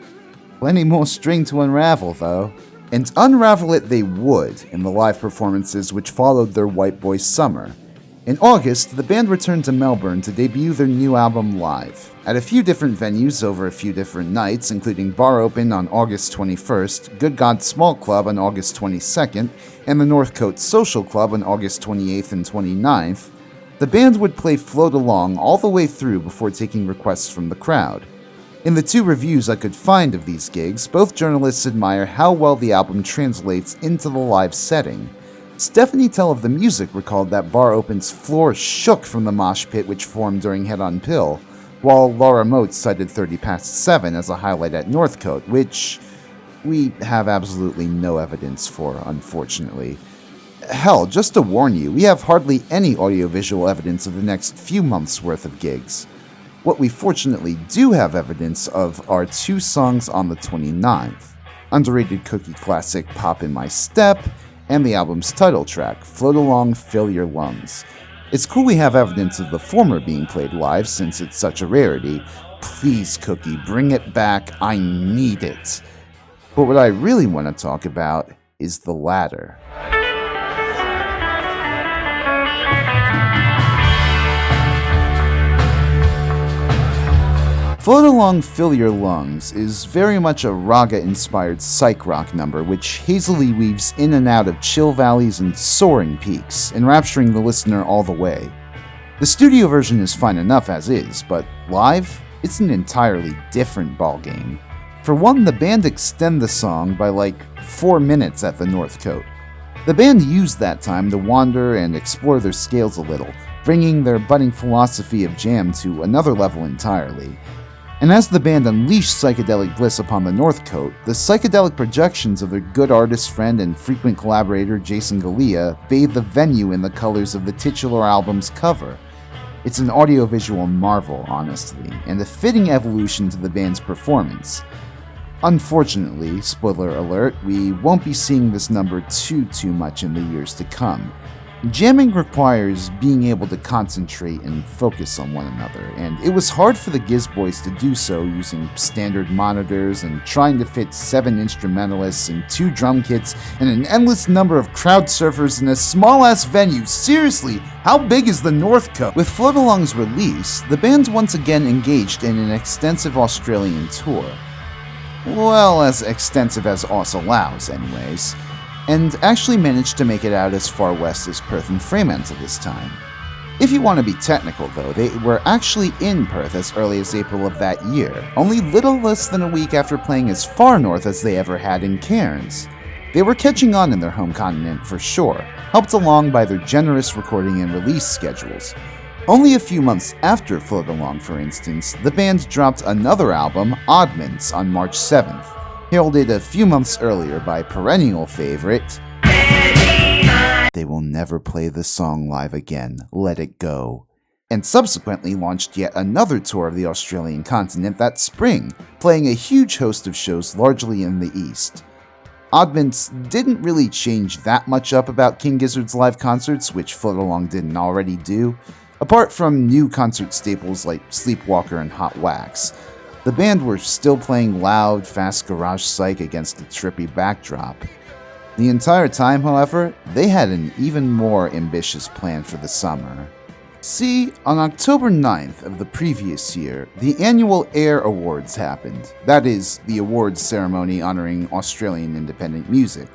Plenty more string to unravel, though. And unravel it they would in the live performances which followed their White Boy Summer. In August, the band returned to Melbourne to debut their new album live, at a few different venues over a few different nights, including Bar Open on August 21st, Good God Small Club on August 22nd, and the Northcote Social Club on August 28th and 29th. The band would play Float Along all the way through before taking requests from the crowd. In the two reviews I could find of these gigs, both journalists admire how well the album translates into the live setting. Stephanie Tell of The Music recalled that Bar Open's floor shook from the mosh pit which formed during Head on Pill, while Laura Motes cited 30 Past 7 as a highlight at Northcote, which we have absolutely no evidence for, unfortunately. Hell, just to warn you, we have hardly any audiovisual evidence of the next few months' worth of gigs. What we fortunately do have evidence of are two songs on the 29th, underrated cookie classic Pop in My Step, and the album's title track, Float Along, Fill Your Lungs. It's cool we have evidence of the former being played live since it's such a rarity. Please, Cookie, bring it back, I need it. But what I really want to talk about is the latter. Float Along, Fill Your Lungs is very much a raga-inspired psych rock number which hazily weaves in and out of chill valleys and soaring peaks, enrapturing the listener all the way. The studio version is fine enough as is, but live, it's an entirely different ballgame. For one, the band extend the song by like 4 minutes at the Northcote. The band used that time to wander and explore their scales a little, bringing their budding philosophy of jam to another level entirely. And as the band unleashed psychedelic bliss upon the Northcote, the psychedelic projections of their good artist friend and frequent collaborator Jason Galea bathed the venue in the colors of the titular album's cover. It's an audiovisual marvel, honestly, and a fitting evolution to the band's performance. Unfortunately, spoiler alert, we won't be seeing this number too much in the years to come. Jamming requires being able to concentrate and focus on one another, and it was hard for the Giz Boys to do so using standard monitors and trying to fit 7 instrumentalists and 2 drum kits and an endless number of crowd surfers in a small-ass venue. Seriously, how big is the Northcote? With Float Along's release, the band once again engaged in an extensive Australian tour. Well, as extensive as Aus allows, anyways. And actually managed to make it out as far west as Perth and Fremantle this time. If you want to be technical though, they were actually in Perth as early as April of that year, only little less than a week after playing as far north as they ever had in Cairns. They were catching on in their home continent for sure, helped along by their generous recording and release schedules. Only a few months after Float Along, for instance, the band dropped another album, Oddments, on March 7th. Heralded a few months earlier by perennial favorite, They Will Never Play the Song Live Again, Let It Go. and subsequently launched yet another tour of the Australian continent that spring, playing a huge host of shows largely in the east. Oddments didn't really change that much up about King Gizzard's live concerts, which Float Along didn't already do, apart from new concert staples like Sleepwalker and Hot Wax. The band were still playing loud, fast garage psych against a trippy backdrop. The entire time, however, they had an even more ambitious plan for the summer. See, on October 9th of the previous year, the annual AIR Awards happened. That is, the awards ceremony honoring Australian independent music.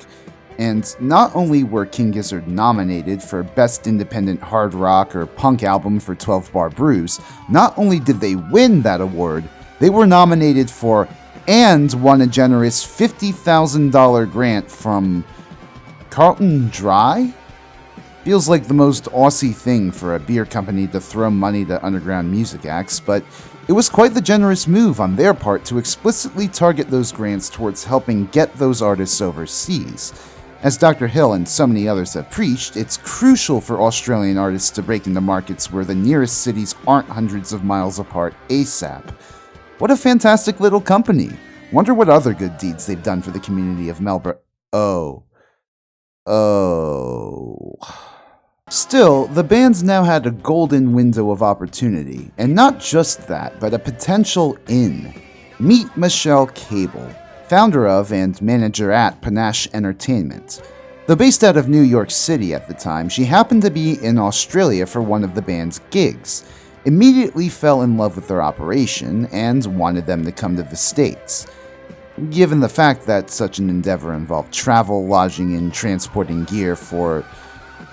And not only were King Gizzard nominated for Best Independent Hard Rock or Punk Album for 12 Bar Brews, not only did they win that award, they were nominated for and won a generous $50,000 grant from Carlton Dry? Feels like the most Aussie thing for a beer company to throw money to underground music acts, but it was quite the generous move on their part to explicitly target those grants towards helping get those artists overseas. As Dr. Hill and so many others have preached, it's crucial for Australian artists to break into markets where the nearest cities aren't hundreds of miles apart ASAP. What a fantastic little company. Wonder what other good deeds they've done for the community of Melbourne. Still, the bands now had a golden window of opportunity, and not just that, but a potential in. Meet Michelle Cable, founder of and manager at Panache Entertainment. Though based out of New York City at the time, she happened to be in Australia for one of the band's gigs, immediately fell in love with their operation, and wanted them to come to the States. Given the fact that such an endeavor involved travel, lodging, and transporting gear for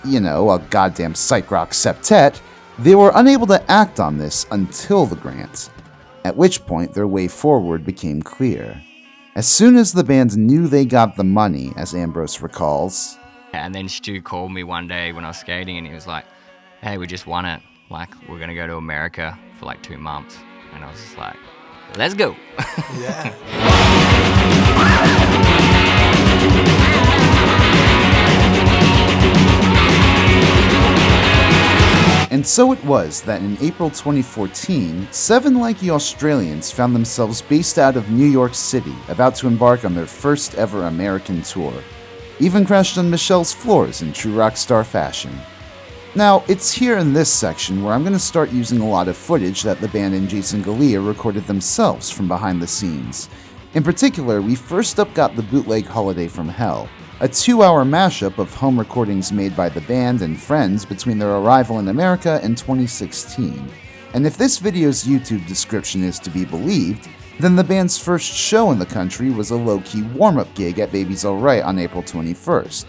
a goddamn psych rock septet, they were unable to act on this until the grant, at which point their way forward became clear. As soon as the band knew they got the money, as Ambrose recalls.
And then Stu called me one day when I was skating and he was like, hey, we just won it. Like, we're going to go to America for like 2 months. And I was just like, let's go.
Yeah.
And so it was that in April 2014, 7 lanky Australians found themselves based out of New York City, about to embark on their first ever American tour. Even crashed on Michelle's floors in true rock star fashion. Now, it's here in this section where I'm going to start using a lot of footage that the band and Jason Galea recorded themselves from behind the scenes. In particular, we first up got the bootleg Holiday from Hell, a 2-hour mashup of home recordings made by the band and friends between their arrival in America in 2016. And if this video's YouTube description is to be believed, then the band's first show in the country was a low-key warm-up gig at Baby's Alright on April 21st.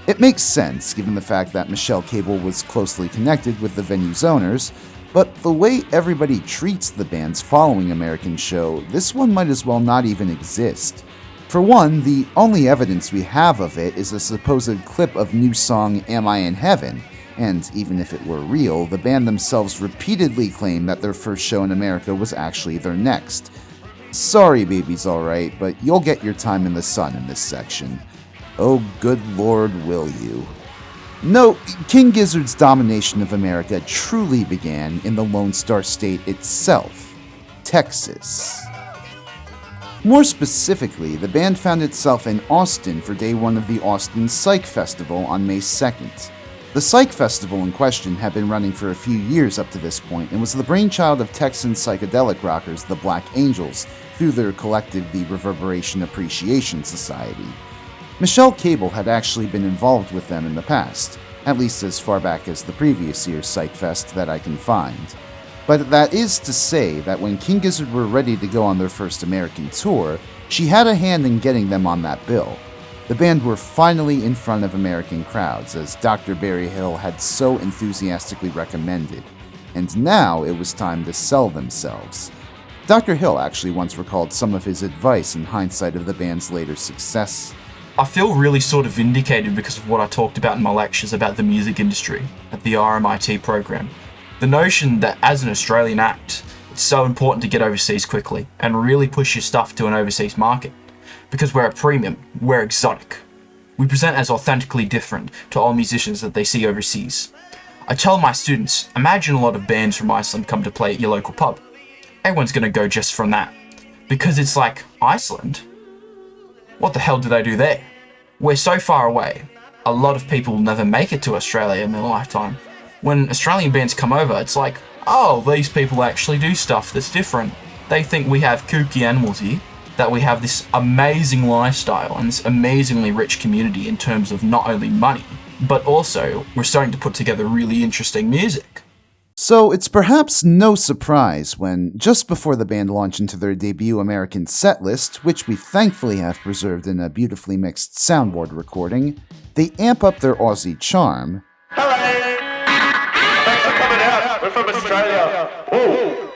It makes sense, given the fact that Michelle Cable was closely connected with the venue's owners, but the way everybody treats the band's following American show, this one might as well not even exist. For one, the only evidence we have of it is a supposed clip of new song Am I in Heaven, and even if it were real, the band themselves repeatedly claim that their first show in America was actually their next. Sorry, Baby's Alright, but you'll get your time in the sun in this section. Oh, good lord, will you. No, King Gizzard's domination of America truly began in the Lone Star State itself, Texas. More specifically, the band found itself in Austin for day one of the Austin Psych Festival on May 2nd. The Psych Festival in question had been running for a few years up to this point and was the brainchild of Texan psychedelic rockers the Black Angels through their collective the Reverberation Appreciation Society. Michelle Cable had actually been involved with them in the past, at least as far back as the previous year's Psych Fest that I can find. But that is to say that when King Gizzard were ready to go on their first American tour, she had a hand in getting them on that bill. The band were finally in front of American crowds, as Dr. Barry Hill had so enthusiastically recommended, and now it was time to sell themselves. Dr. Hill actually once recalled some of his advice in hindsight of the band's later success.
I feel really sort of vindicated because of what I talked about in my lectures about the music industry at the RMIT program. The notion that as an Australian act, it's so important to get overseas quickly and really push your stuff to an overseas market. Because we're a premium, we're exotic. We present as authentically different to all musicians that they see overseas. I tell my students, imagine a lot of bands from Iceland come to play at your local pub. Everyone's gonna go just from that. Because it's like, Iceland? What the hell do they do there? We're so far away. A lot of people will never make it to Australia in their lifetime. When Australian bands come over, it's like, oh, these people actually do stuff that's different. They think we have kooky animals here, that we have this amazing lifestyle and this amazingly rich community in terms of not only money, but also we're starting to put together really interesting music.
So it's perhaps no surprise when, just before the band launch into their debut American setlist, which we thankfully have preserved in a beautifully mixed soundboard recording, they amp up their Aussie charm.
Hello! Thanks for coming out. We're from Australia. Ooh.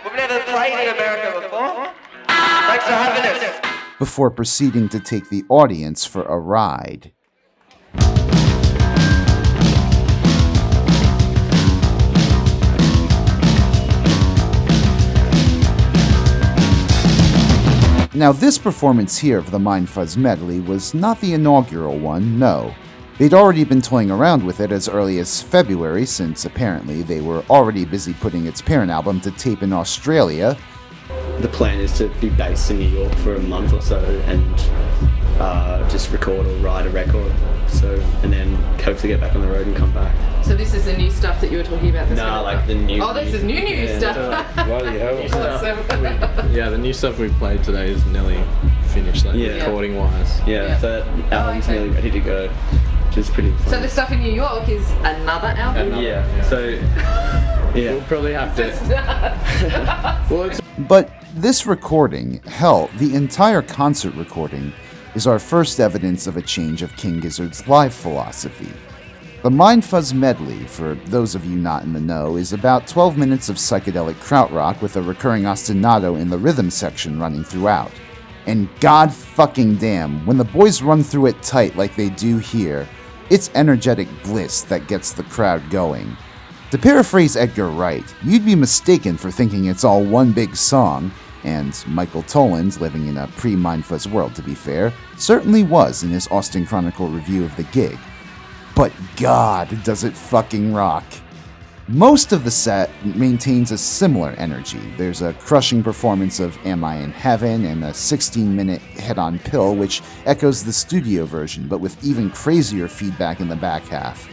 We've never played in America before. Thanks for having us.
Before proceeding to take the audience for a ride. Now, this performance here of the Mindfuzz medley was not the inaugural one, no. They'd already been toying around with it as early as February, since apparently they were already busy putting its parent album to tape in Australia.
The plan is to be based in New York for a month or so and just record or write a record. And then hopefully get back on the road and come back.
So this is the new stuff that you were talking about?
No, like the new...
Oh, this is new stuff.
Bloody hell.
Awesome.
Yeah, the new stuff we played today is nearly finished, like recording-wise.
Yeah, so that album's nearly ready to go, which is pretty fun.
So the stuff in New York is another album?
So...
We'll probably have to...
But this recording, hell, the entire concert recording, is our first evidence of a change of King Gizzard's live philosophy. The Mindfuzz medley, for those of you not in the know, is about 12 minutes of psychedelic krautrock with a recurring ostinato in the rhythm section running throughout. And god fucking damn, when the boys run through it tight like they do here, it's energetic bliss that gets the crowd going. To paraphrase Edgar Wright, you'd be mistaken for thinking it's all one big song, and Michael Toland, living in a pre-Mindfuzz world to be fair, certainly was in his Austin Chronicle review of the gig. But god, does it fucking rock. Most of the set maintains a similar energy. There's a crushing performance of Am I in Heaven and a 16-minute Head-On Pill which echoes the studio version, but with even crazier feedback in the back half.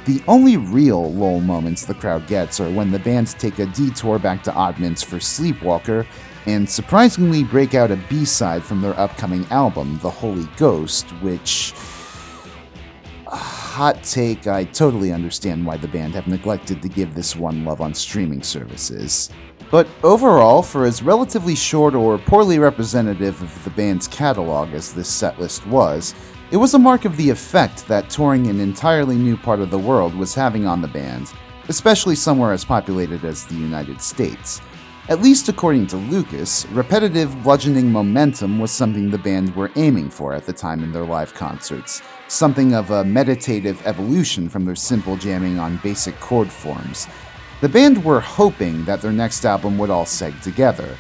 The only real lull moments the crowd gets are when the band take a detour back to Oddments for Sleepwalker and surprisingly break out a B-side from their upcoming album, The Holy Ghost, which... Hot take, I totally understand why the band have neglected to give this one love on streaming services. But overall, for as relatively short or poorly representative of the band's catalog as this setlist was, it was a mark of the effect that touring an entirely new part of the world was having on the band, especially somewhere as populated as the United States. At least according to Lucas, repetitive, bludgeoning momentum was something the band were aiming for at the time in their live concerts, something of a meditative evolution from their simple jamming on basic chord forms. The band were hoping that their next album would all seg together,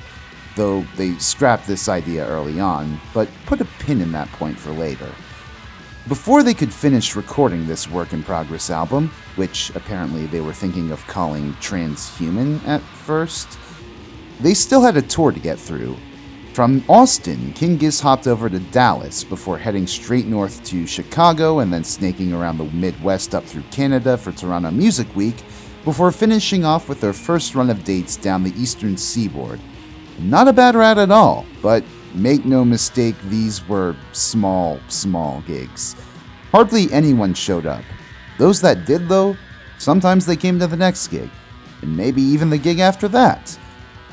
though they scrapped this idea early on, but put a pin in that point for later. Before they could finish recording this work-in-progress album, which apparently they were thinking of calling Transhuman at first, they still had a tour to get through. From Austin, King Giz hopped over to Dallas before heading straight north to Chicago and then snaking around the Midwest up through Canada for Toronto Music Week, before finishing off with their first run of dates down the eastern seaboard. Not a bad route at all, but make no mistake, these were small gigs. Hardly anyone showed up. Those that did, though, sometimes they came to the next gig, and maybe even the gig after that.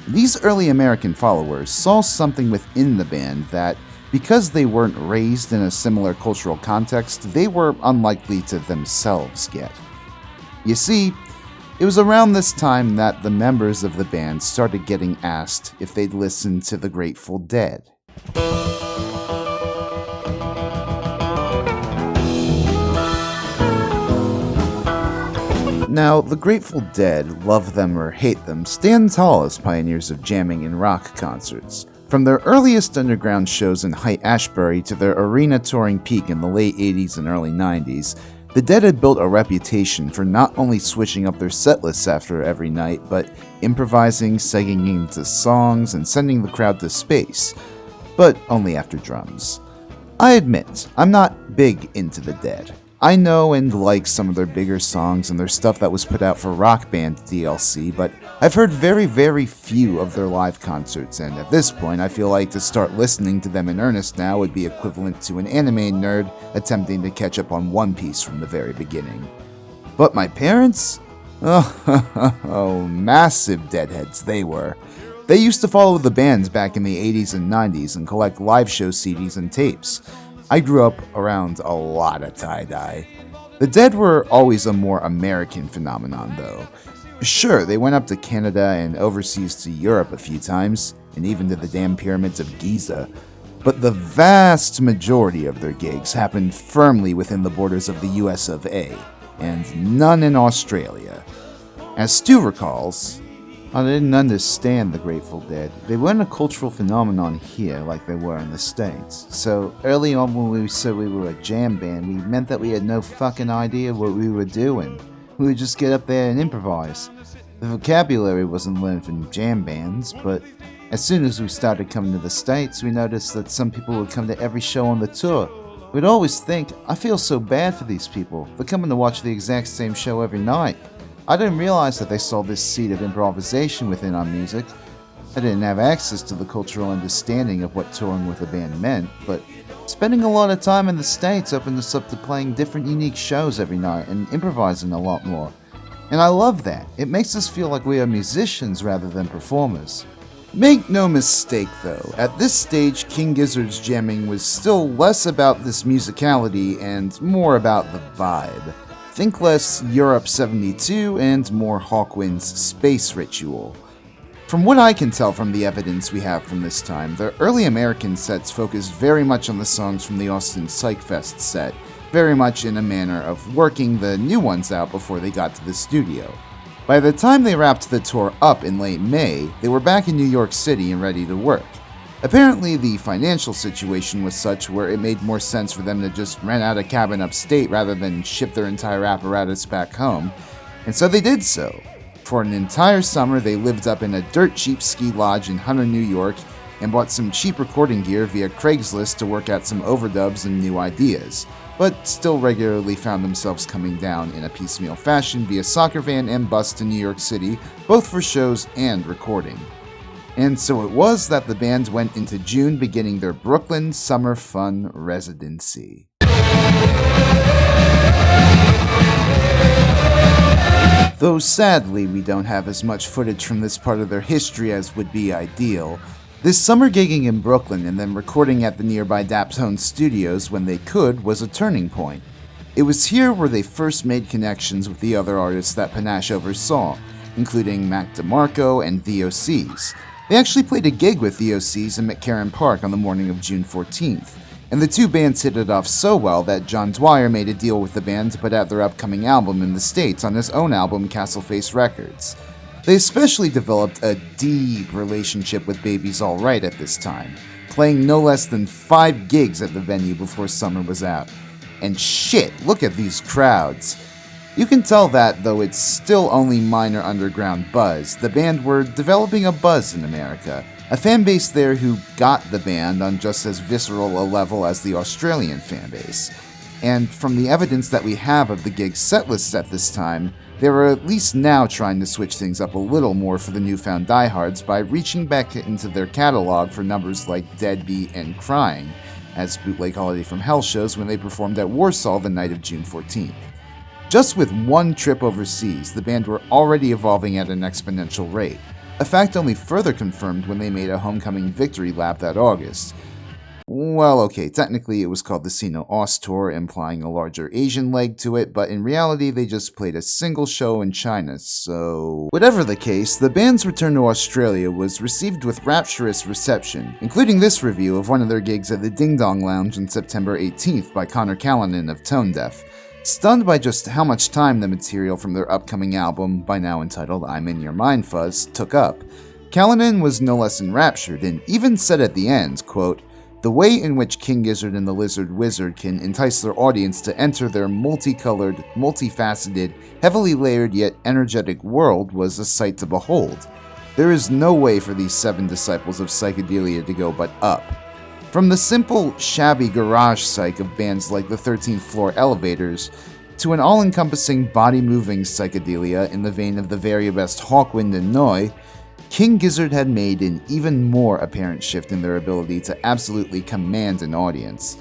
These early American followers saw something within the band that, because they weren't raised in a similar cultural context, they were unlikely to themselves get. You see, it was around this time that the members of the band started getting asked if they'd listen to the Grateful Dead. Now, the Grateful Dead, love them or hate them, stand tall as pioneers of jamming and rock concerts. From their earliest underground shows in Haight-Ashbury to their arena touring peak in the late 80s and early 90s, The Dead had built a reputation for not only switching up their set lists after every night, but improvising, segueing into songs, and sending the crowd to space, but only after drums. I admit, I'm not big into the Dead. I know and like some of their bigger songs and their stuff that was put out for Rock Band DLC, but I've heard very, very few of their live concerts, and at this point I feel like to start listening to them in earnest now would be equivalent to an anime nerd attempting to catch up on One Piece from the very beginning. But my parents? Oh, massive Deadheads they were. They used to follow the bands back in the 80s and 90s and collect live show CDs and tapes. I grew up around a lot of tie-dye. The Dead were always a more American phenomenon, though. Sure, they went up to Canada and overseas to Europe a few times, and even to the damn pyramids of Giza, but the vast majority of their gigs happened firmly within the borders of the US of A, and none in Australia. As Stu recalls, I didn't understand the Grateful Dead. They weren't a cultural phenomenon here like they were in the States. So early on when we said we were a jam band, we meant that we had no fucking idea what we were doing. We would just get up there and improvise. The vocabulary wasn't learned from jam bands, but as soon as we started coming to the States, we noticed that some people would come to every show on the tour. We'd always think, I feel so bad for these people. They're coming to watch the exact same show every night. I didn't realize that they saw this seed of improvisation within our music. I didn't have access to the cultural understanding of what touring with a band meant, but spending a lot of time in the States opened us up to playing different unique shows every night and improvising a lot more. And I love that. It makes us feel like we are musicians rather than performers. Make no mistake though, at this stage King Gizzard's jamming was still less about this musicality and more about the vibe. Think less Europe 72 and more Hawkwind's Space Ritual. From what I can tell from the evidence we have from this time, the early American sets focused very much on the songs from the Austin Psychfest set, very much in a manner of working the new ones out before they got to the studio. By the time they wrapped the tour up in late May, they were back in New York City and ready to work. Apparently, the financial situation was such where it made more sense for them to just rent out a cabin upstate rather than ship their entire apparatus back home, and so they did so. For an entire summer, they lived up in a dirt cheap ski lodge in Hunter, New York, and bought some cheap recording gear via Craigslist to work out some overdubs and new ideas, but still regularly found themselves coming down in a piecemeal fashion via soccer van and bus to New York City, both for shows and recording. And so it was that the band went into June beginning their Brooklyn Summer Fun residency. Though sadly we don't have as much footage from this part of their history as would be ideal, this summer gigging in Brooklyn and then recording at the nearby Daptone Studios when they could was a turning point. It was here where they first made connections with the other artists that Panache oversaw, including Mac DeMarco and The OCs. They actually played a gig with The OCs in McCarran Park on the morning of June 14th, and the two bands hit it off so well that John Dwyer made a deal with the band to put out their upcoming album in the States on his own album Castleface Records. They especially developed a deep relationship with Baby's Alright at this time, playing no less than 5 gigs at the venue before summer was out. And shit, look at these crowds. You can tell that, though it's still only minor underground buzz, the band were developing a buzz in America, a fanbase there who got the band on just as visceral a level as the Australian fanbase. And from the evidence that we have of the gig setlists at this time, they were at least now trying to switch things up a little more for the newfound diehards by reaching back into their catalog for numbers like Deadbeat and Crying, as Bootleg Holiday from Hell shows when they performed at Warsaw the night of June 14th. Just with one trip overseas, the band were already evolving at an exponential rate, a fact only further confirmed when they made a homecoming victory lap that August. Well, okay, technically it was called the Sino Ost Tour, implying a larger Asian leg to it, but in reality they just played a single show in China, so... Whatever the case, the band's return to Australia was received with rapturous reception, including this review of one of their gigs at the Ding Dong Lounge on September 18th by Connor Callanan of Tone Deaf. Stunned by just how much time the material from their upcoming album, by now entitled I'm In Your Mind Fuzz, took up, Callanan was no less enraptured and even said at the end, quote, The way in which King Gizzard and the Lizard Wizard can entice their audience to enter their multicolored, multifaceted, heavily layered yet energetic world was a sight to behold. There is no way for these 7 disciples of psychedelia to go but up. From the simple, shabby garage psych of bands like the 13th Floor Elevators, to an all-encompassing body-moving psychedelia in the vein of the very best Hawkwind and Noi, King Gizzard had made an even more apparent shift in their ability to absolutely command an audience.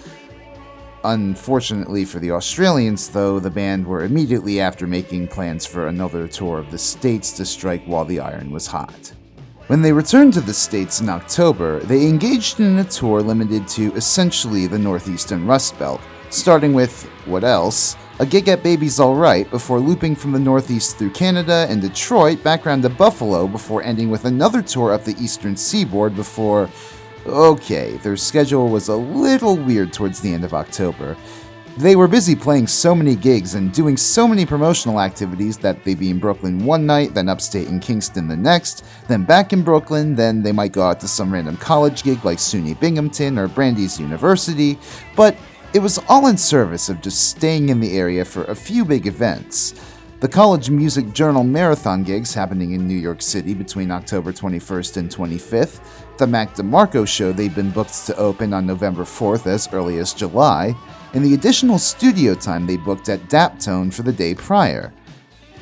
Unfortunately for the Australians, though, the band were immediately after making plans for another tour of the States to strike while the iron was hot. When they returned to the States in October, they engaged in a tour limited to essentially the Northeastern Rust Belt, starting with, what else, a gig at Baby's Alright before looping from the Northeast through Canada and Detroit back round to Buffalo before ending with another tour up the Eastern Seaboard before... Okay, their schedule was a little weird towards the end of October. They were busy playing so many gigs and doing so many promotional activities that they'd be in Brooklyn one night, then upstate in Kingston the next, then back in Brooklyn, then they might go out to some random college gig like SUNY Binghamton or Brandeis University, but it was all in service of just staying in the area for a few big events. The College Music Journal marathon gigs happening in New York City between October 21st and 25th, the Mac DeMarco show they'd been booked to open on November 4th as early as July, and the additional studio time they booked at Daptone for the day prior.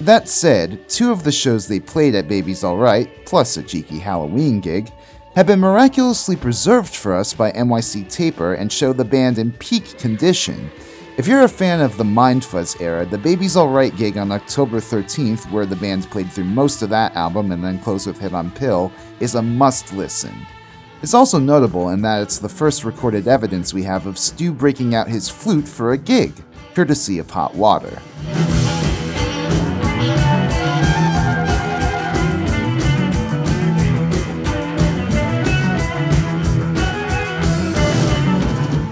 That said, 2 of the shows they played at Baby's Alright, plus a cheeky Halloween gig, had been miraculously preserved for us by NYC Taper and show the band in peak condition. If you're a fan of the Mindfuzz era, the Baby's Alright gig on October 13th, where the band played through most of that album and then closed with Hit on Pill, is a must-listen. It's also notable in that it's the first recorded evidence we have of Stu breaking out his flute for a gig, courtesy of Hot Water.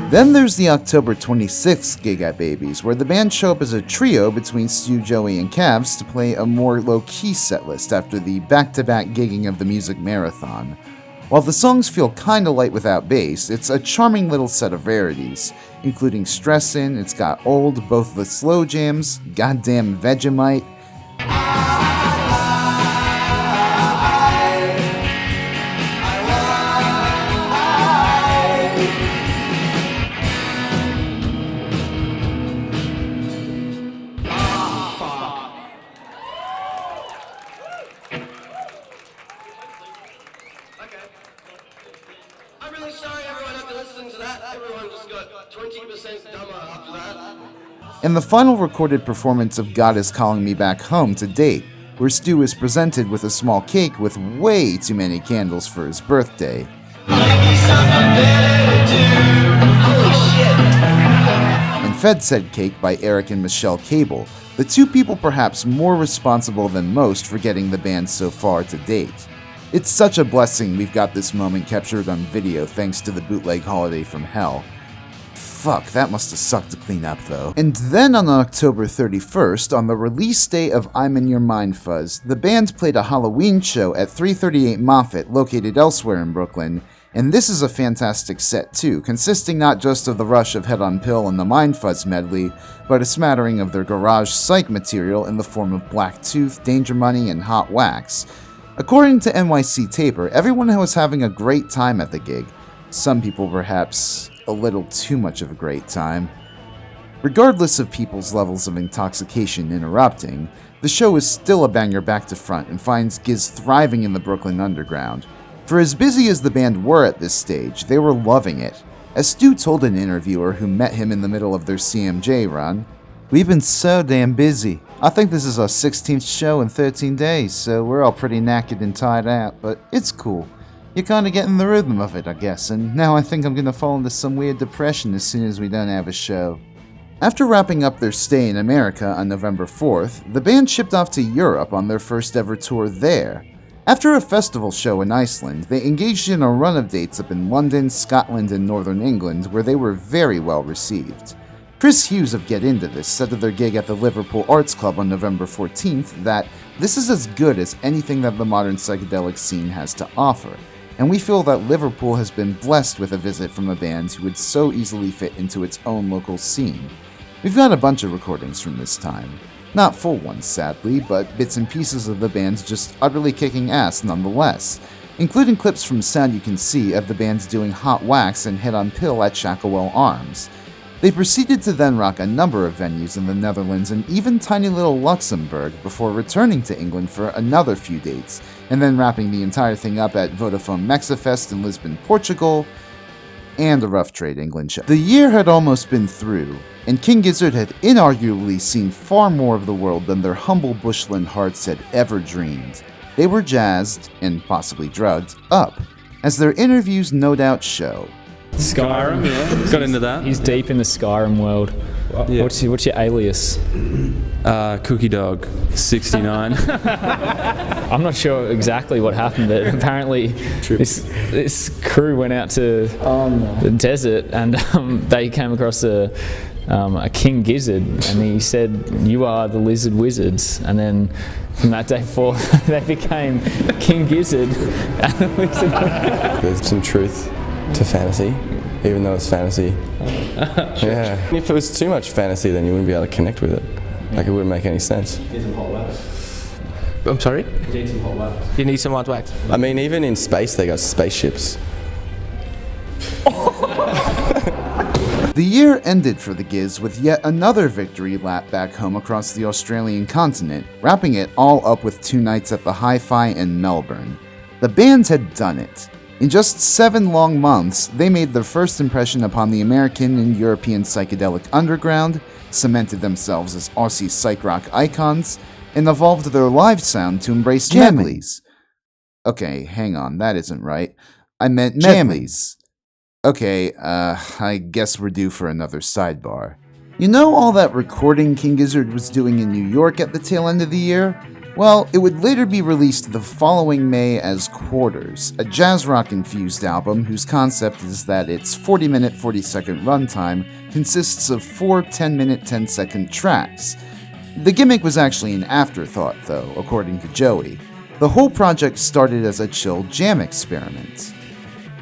Then there's the October 26th gig at Baby's, where the band show up as a trio between Stu, Joey, and Cavs to play a more low-key setlist after the back-to-back gigging of the music marathon. While the songs feel kinda light without bass, it's a charming little set of rarities, including Stressin', It's Got Old, both the slow jams, Goddamn Vegemite,
I'm really sorry everyone had to listen to that. Everyone just got 20% dumber after that.
and the final recorded performance of God Is Calling Me Back Home to date, where Stu is presented with a small cake with way too many candles for his birthday. And fed said cake by Eric and Michelle Cable, the 2 people perhaps more responsible than most for getting the band so far to date. It's such a blessing we've got this moment captured on video thanks to the bootleg Holiday from Hell. Fuck, that must have sucked to clean up though. And then on October 31st, on the release day of I'm in Your Mind Fuzz, the band played a Halloween show at 338 Moffett, located elsewhere in Brooklyn, and this is a fantastic set too, consisting not just of the rush of Head on Pill and the Mind Fuzz medley, but a smattering of their garage psych material in the form of Black Tooth, Danger Money, and Hot Wax. According to NYC Taper, everyone was having a great time at the gig. Some people perhaps a little too much of a great time. Regardless of people's levels of intoxication interrupting, the show is still a banger back to front and finds Giz thriving in the Brooklyn underground. For as busy as the band were at this stage, they were loving it. As Stu told an interviewer who met him in the middle of their CMJ run, "We've been so damn busy. I think this is our 16th show in 13 days, so we're all pretty knackered and tired out, but it's cool. You kinda get in the rhythm of it, I guess, and now I think I'm gonna fall into some weird depression as soon as we don't have a show." After wrapping up their stay in America on November 4th, the band shipped off to Europe on their first ever tour there. After a festival show in Iceland, they engaged in a run of dates up in London, Scotland, and Northern England, where they were very well received. Chris Hughes of Get Into This said of their gig at the Liverpool Arts Club on November 14th that this is as good as anything that the modern psychedelic scene has to offer. and we feel that Liverpool has been blessed with a visit from a band who would so easily fit into its own local scene. We've got a bunch of recordings from this time. Not full ones, sadly, but bits and pieces of the band just utterly kicking ass nonetheless, including clips from Sound You Can See of the band doing Hot Wax and Head on Pill at Shacklewell Arms. They proceeded to then rock a number of venues in the Netherlands and even tiny little Luxembourg before returning to England for another few dates, and then wrapping the entire thing up at Vodafone Mexifest in Lisbon, Portugal, and a Rough Trade England show. The year had almost been through, and King Gizzard had inarguably seen far more of the world than their humble bushland hearts had ever dreamed. They were jazzed, and possibly drugged, up, as their interviews no doubt show.
Skyrim, yeah.
Got into that.
He's deep in the Skyrim world.
Yeah.
What's your alias?
Cookie Dog 69.
I'm not sure exactly what happened, but apparently this crew went out to the desert and they came across a King Gizzard, and he said, "You are the Lizard Wizards." And then from that day forth, they became King Gizzard and the Lizard Wizards.
There's some truth to fantasy, even though it's fantasy. Yeah. If it was too much fantasy, then you wouldn't be able to connect with it. Like, it wouldn't make any sense.
I'm sorry?
You need some hot wax.
You need some hot wax.
I mean, even in space, they got spaceships.
The year ended for the Giz with yet another victory lap back home across the Australian continent, wrapping it all up with 2 nights at the Hi-Fi in Melbourne. The band had done it. In just 7 long months, they made their first impression upon the American and European psychedelic underground, cemented themselves as Aussie psych rock icons, and evolved their live sound to embrace Medleys. Okay, hang on, that isn't right. I meant Medleys. Okay, I guess we're due for another sidebar. You know all that recording King Gizzard was doing in New York at the tail end of the year? Well, it would later be released the following May as Quarters, a jazz rock-infused album whose concept is that its 40-minute, 40-second runtime consists of 4 10-minute, 10-second tracks. The gimmick was actually an afterthought, though, according to Joey. The whole project started as a chill jam experiment.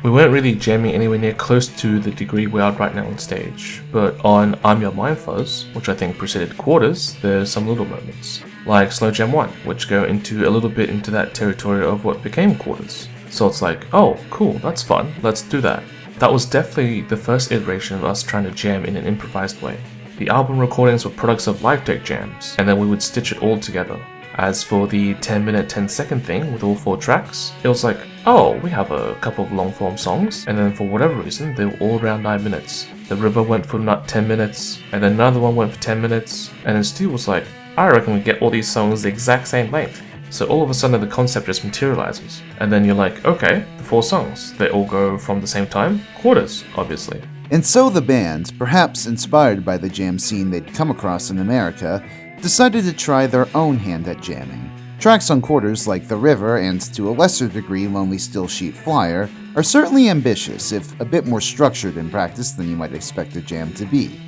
We weren't really jamming anywhere near close to the degree we are right now on stage, but on I'm Your Mind Fuzz, which I think preceded Quarters, there's some little moments, like Slow Jam 1, which go into a little bit into that territory of what became Quarters. So it's like, oh, cool, that's fun, let's do that. That was definitely the first iteration of us trying to jam in an improvised way. The album recordings were products of live take jams, and then we would stitch it all together. As for the 10-minute, 10-second thing with all 4 tracks, it was like, oh, we have a couple of long-form songs, and then for whatever reason, they were all around 9 minutes. The River went for 10 minutes, and then another one went for 10 minutes, and then Stu was like, I reckon we get all these songs the exact same length. So all of a sudden the concept just materializes, and then you're like, okay, the 4 songs, they all go from the same time, Quarters, obviously.
And so the band, perhaps inspired by the jam scene they'd come across in America, decided to try their own hand at jamming. Tracks on Quarters like The River and, to a lesser degree, Lonely Still Sheet Flyer are certainly ambitious, if a bit more structured in practice than you might expect a jam to be.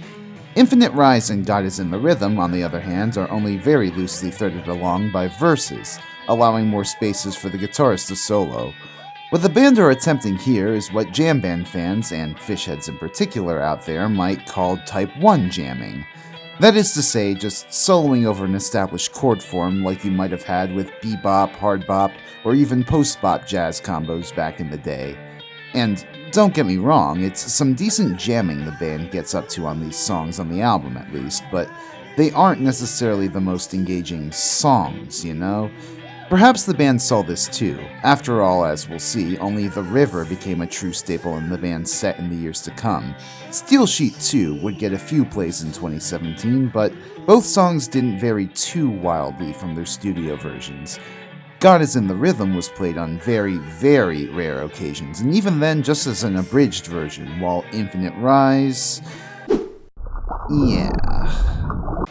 Infinite Rise and God Is in the Rhythm, on the other hand, are only very loosely threaded along by verses, allowing more spaces for the guitarist to solo. What the band are attempting here is what jam band fans, and fishheads in particular out there, might call Type 1 jamming. That is to say, just soloing over an established chord form like you might have had with bebop, hard bop, or even post-bop jazz combos back in the day. And don't get me wrong, it's some decent jamming the band gets up to on these songs, on the album at least, but they aren't necessarily the most engaging songs, you know? Perhaps the band saw this too. After all, as we'll see, only The River became a true staple in the band's set in the years to come. Steel Sheet 2 would get a few plays in 2017, but both songs didn't vary too wildly from their studio versions. God Is in the Rhythm was played on very, very rare occasions, and even then just as an abridged version, while Infinite Rise... yeah.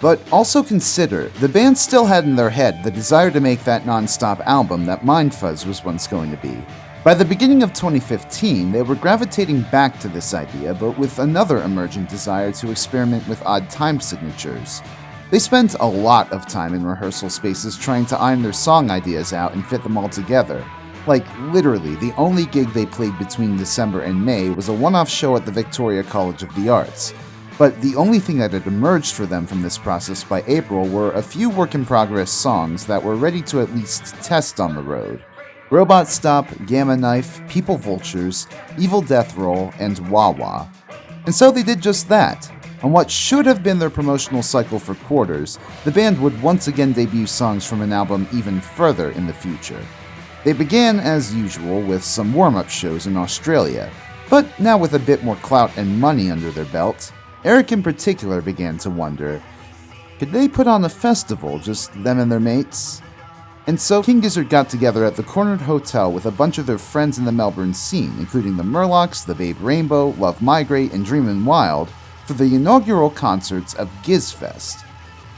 But also consider, the band still had in their head the desire to make that non-stop album that Mindfuzz was once going to be. By the beginning of 2015, they were gravitating back to this idea, but with another emerging desire to experiment with odd time signatures. They spent a lot of time in rehearsal spaces trying to iron their song ideas out and fit them all together. Like, literally, the only gig they played between December and May was a one-off show at the Victoria College of the Arts. But the only thing that had emerged for them from this process by April were a few work-in-progress songs that were ready to at least test on the road. Robot Stop, Gamma Knife, People Vultures, Evil Death Roll, and Wah Wah. And so they did just that. On what should have been their promotional cycle for Quarters, the band would once again debut songs from an album even further in the future. They began, as usual, with some warm-up shows in Australia, but now with a bit more clout and money under their belt, Eric in particular began to wonder, could they put on a festival, just them and their mates? And so King Gizzard got together at the Cornered Hotel with a bunch of their friends in the Melbourne scene, including the Murlocs, the Babe Rainbow, Love Migrate, and Dreamin' Wild, for the inaugural concerts of GizFest.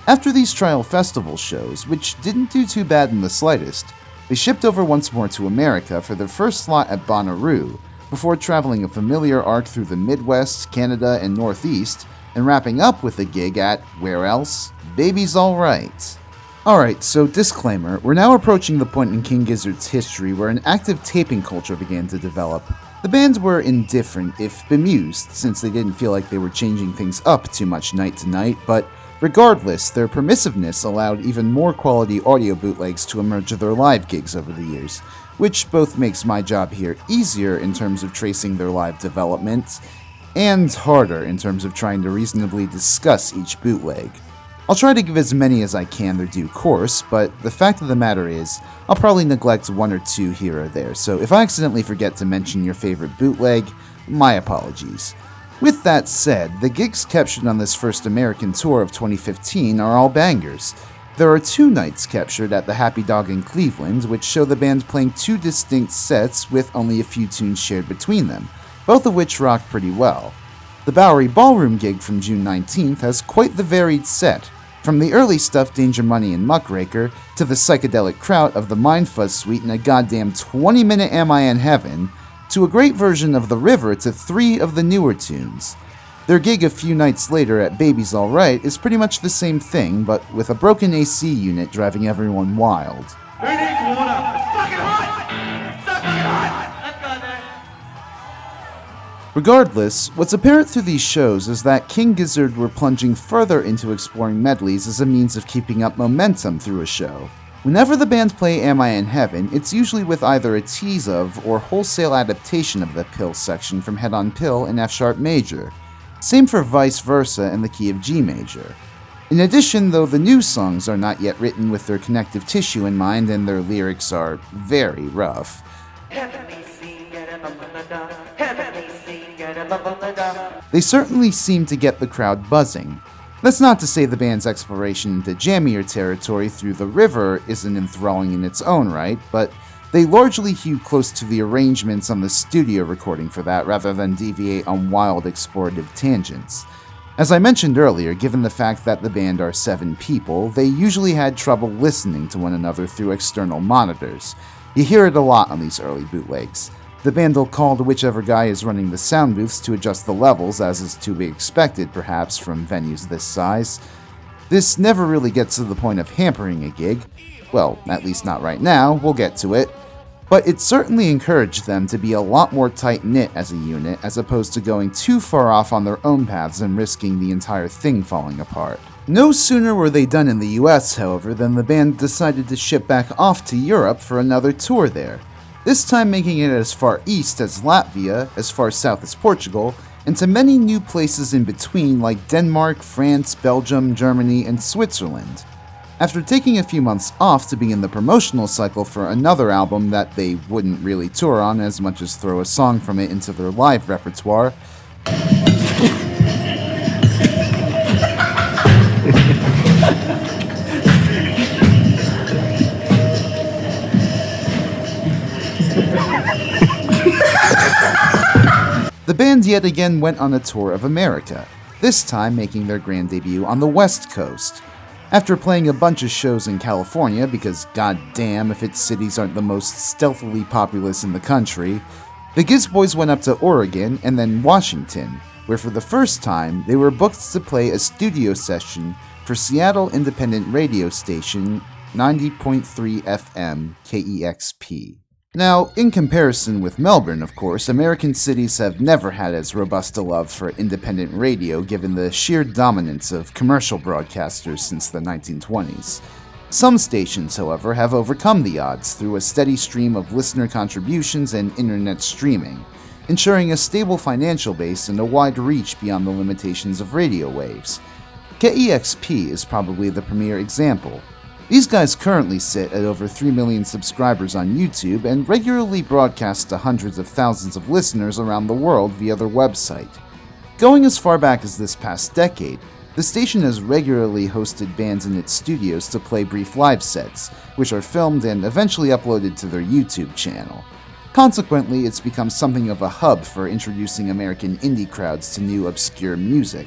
After these trial festival shows, which didn't do too bad in the slightest, they shipped over once more to America for their first slot at Bonnaroo, before traveling a familiar arc through the Midwest, Canada, and Northeast, and wrapping up with a gig at, where else? Baby's Alright. Alright, so disclaimer, we're now approaching the point in King Gizzard's history where an active taping culture began to develop. The bands were indifferent, if bemused, since they didn't feel like they were changing things up too much night to night, but regardless, their permissiveness allowed even more quality audio bootlegs to emerge of their live gigs over the years, which both makes my job here easier in terms of tracing their live development, and harder in terms of trying to reasonably discuss each bootleg. I'll try to give as many as I can their due course, but the fact of the matter is, I'll probably neglect one or two here or there, so if I accidentally forget to mention your favorite bootleg, my apologies. With that said, the gigs captured on this first American tour of 2015 are all bangers. There are 2 nights captured at the Happy Dog in Cleveland, which show the band playing 2 distinct sets with only a few tunes shared between them, both of which rock pretty well. The Bowery Ballroom gig from June 19th has quite the varied set, from the early stuff Danger Money and Muckraker, to the psychedelic kraut of the Mindfuzz suite in a goddamn 20-minute Am I in Heaven, to a great version of The River to 3 of the newer tunes. Their gig a few nights later at Baby's Alright is pretty much the same thing, but with a broken AC unit driving everyone wild.
Who needs water? It's fucking hot! It's so fucking hot! Let's go, man.
Regardless, what's apparent through these shows is that King Gizzard were plunging further into exploring medleys as a means of keeping up momentum through a show. Whenever the band play Am I in Heaven, it's usually with either a tease of or wholesale adaptation of the Pill section from Head on Pill in F-sharp major. Same for Vice Versa in the key of G major. In addition, though, the new songs are not yet written with their connective tissue in mind and their lyrics are very rough. They certainly seem to get the crowd buzzing. That's not to say the band's exploration into jammier territory through The River isn't enthralling in its own right, but they largely hew close to the arrangements on the studio recording for that rather than deviate on wild explorative tangents. As I mentioned earlier, given the fact that the band are 7 people, they usually had trouble listening to one another through external monitors. You hear it a lot on these early bootlegs. The band will call to whichever guy is running the sound booths to adjust the levels, as is to be expected perhaps from venues this size. This never really gets to the point of hampering a gig. Well, at least not right now, we'll get to it. But it certainly encouraged them to be a lot more tight-knit as a unit, as opposed to going too far off on their own paths and risking the entire thing falling apart. No sooner were they done in the US, however, than the band decided to ship back off to Europe for another tour there. This time making it as far east as Latvia, as far south as Portugal, and to many new places in between like Denmark, France, Belgium, Germany, and Switzerland. After taking a few months off to begin the promotional cycle for another album that they wouldn't really tour on as much as throw a song from it into their live repertoire, the band yet again went on a tour of America, this time making their grand debut on the West Coast. After playing a bunch of shows in California, because goddamn if its cities aren't the most stealthily populous in the country, the Giz Boys went up to Oregon and then Washington, where for the first time they were booked to play a studio session for Seattle independent radio station 90.3 FM KEXP. Now, in comparison with Melbourne, of course, American cities have never had as robust a love for independent radio given the sheer dominance of commercial broadcasters since the 1920s. Some stations, however, have overcome the odds through a steady stream of listener contributions and internet streaming, ensuring a stable financial base and a wide reach beyond the limitations of radio waves. KEXP is probably the premier example. These guys currently sit at over 3 million subscribers on YouTube and regularly broadcast to hundreds of thousands of listeners around the world via their website. Going as far back as this past decade, the station has regularly hosted bands in its studios to play brief live sets, which are filmed and eventually uploaded to their YouTube channel. Consequently, it's become something of a hub for introducing American indie crowds to new obscure music.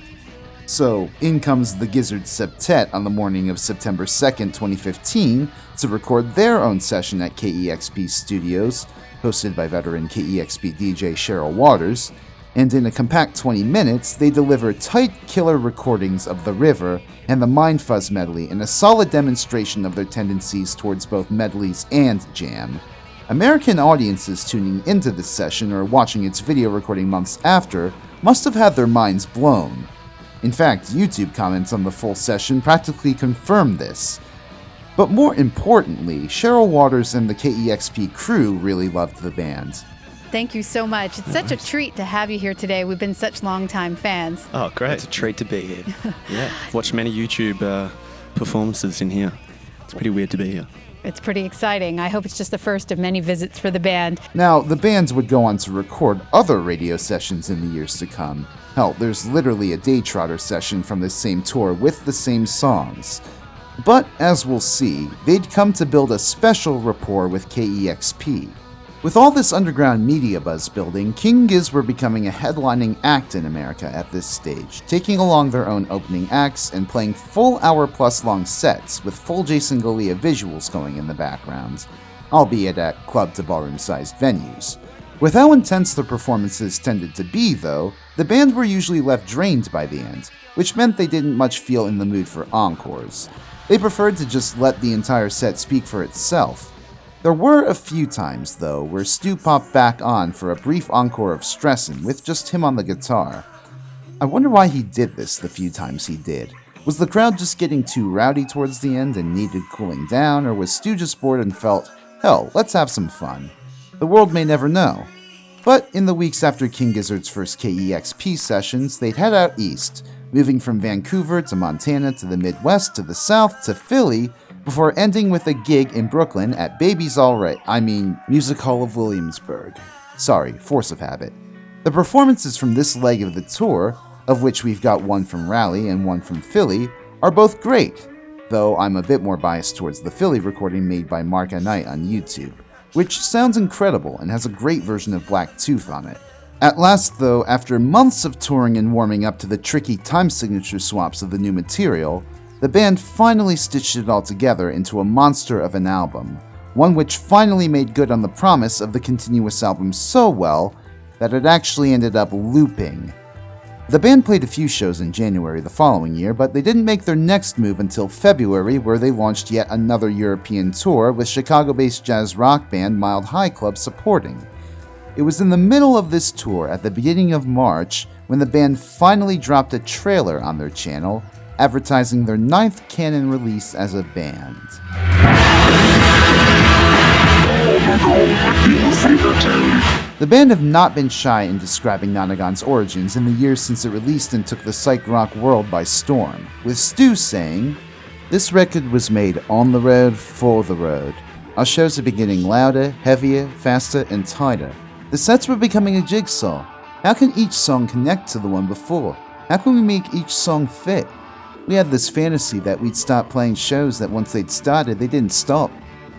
So, in comes the Gizzard Septet on the morning of September 2nd, 2015, to record their own session at KEXP Studios, hosted by veteran KEXP DJ Cheryl Waters, and in a compact 20 minutes, they deliver tight, killer recordings of The River and the Mindfuzz medley in a solid demonstration of their tendencies towards both medleys and jam. American audiences tuning into this session or watching its video recording months after must have had their minds blown. In fact, YouTube comments on the full session practically confirm this. But more importantly, Cheryl Waters and the KEXP crew really loved the band.
Thank you so much. It's such a treat to have you here today. We've been such longtime fans.
Oh, great. It's a treat to be here. Yeah. Watched many YouTube performances in here. It's pretty weird to be here.
It's pretty exciting. I hope it's just the first of many visits for the band.
Now, the band would go on to record other radio sessions in the years to come. Hell, there's literally a Daytrotter session from this same tour with the same songs. But, as we'll see, they'd come to build a special rapport with KEXP. With all this underground media buzz building, King Giz were becoming a headlining act in America at this stage, taking along their own opening acts and playing full hour-plus long sets with full Jason Galea visuals going in the background, albeit at club-to-ballroom-sized venues. With how intense their performances tended to be, though, the band were usually left drained by the end, which meant they didn't much feel in the mood for encores. They preferred to just let the entire set speak for itself. There were a few times, though, where Stu popped back on for a brief encore of Stressin' with just him on the guitar. I wonder why he did this the few times he did. Was the crowd just getting too rowdy towards the end and needed cooling down, or was Stu just bored and felt, hell, let's have some fun? The world may never know. But in the weeks after King Gizzard's first KEXP sessions, they'd head out east, moving from Vancouver to Montana to the Midwest to the South to Philly, before ending with a gig in Brooklyn at Music Hall of Williamsburg. Sorry, force of habit. The performances from this leg of the tour, of which we've got one from Raleigh and one from Philly, are both great, though I'm a bit more biased towards the Philly recording made by Mark Knight on YouTube, which sounds incredible and has a great version of Black Tooth on it. At last, though, after months of touring and warming up to the tricky time signature swaps of the new material, the band finally stitched it all together into a monster of an album, one which finally made good on the promise of the continuous album so well that it actually ended up looping. The band played a few shows in January the following year, but they didn't make their next move until February, where they launched yet another European tour with Chicago-based jazz rock band Mild High Club supporting. It was in the middle of this tour, at the beginning of March, when the band finally dropped a trailer on their channel, advertising their 9th canon release as a band. The band have not been shy in describing Nonagon's origins in the years since it released and took the psych rock world by storm, with Stu saying, "This record was made on the road for the road. Our shows are getting louder, heavier, faster, and tighter. The sets were becoming a jigsaw. How can each song connect to the one before? How can we make each song fit? We had this fantasy that we'd start playing shows that once they'd started, they didn't stop.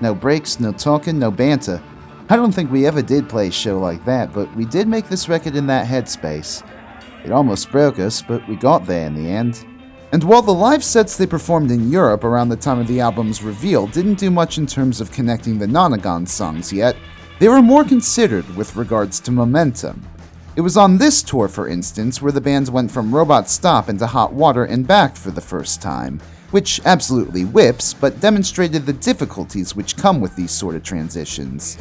No breaks, no talking, no banter. I don't think we ever did play a show like that, but we did make this record in that headspace. It almost broke us, but we got there in the end." And while the live sets they performed in Europe around the time of the album's reveal didn't do much in terms of connecting the Nonagon songs yet, they were more considered with regards to momentum. It was on this tour, for instance, where the band went from Robot Stop into Hot Water and back for the first time, which absolutely whips, but demonstrated the difficulties which come with these sort of transitions.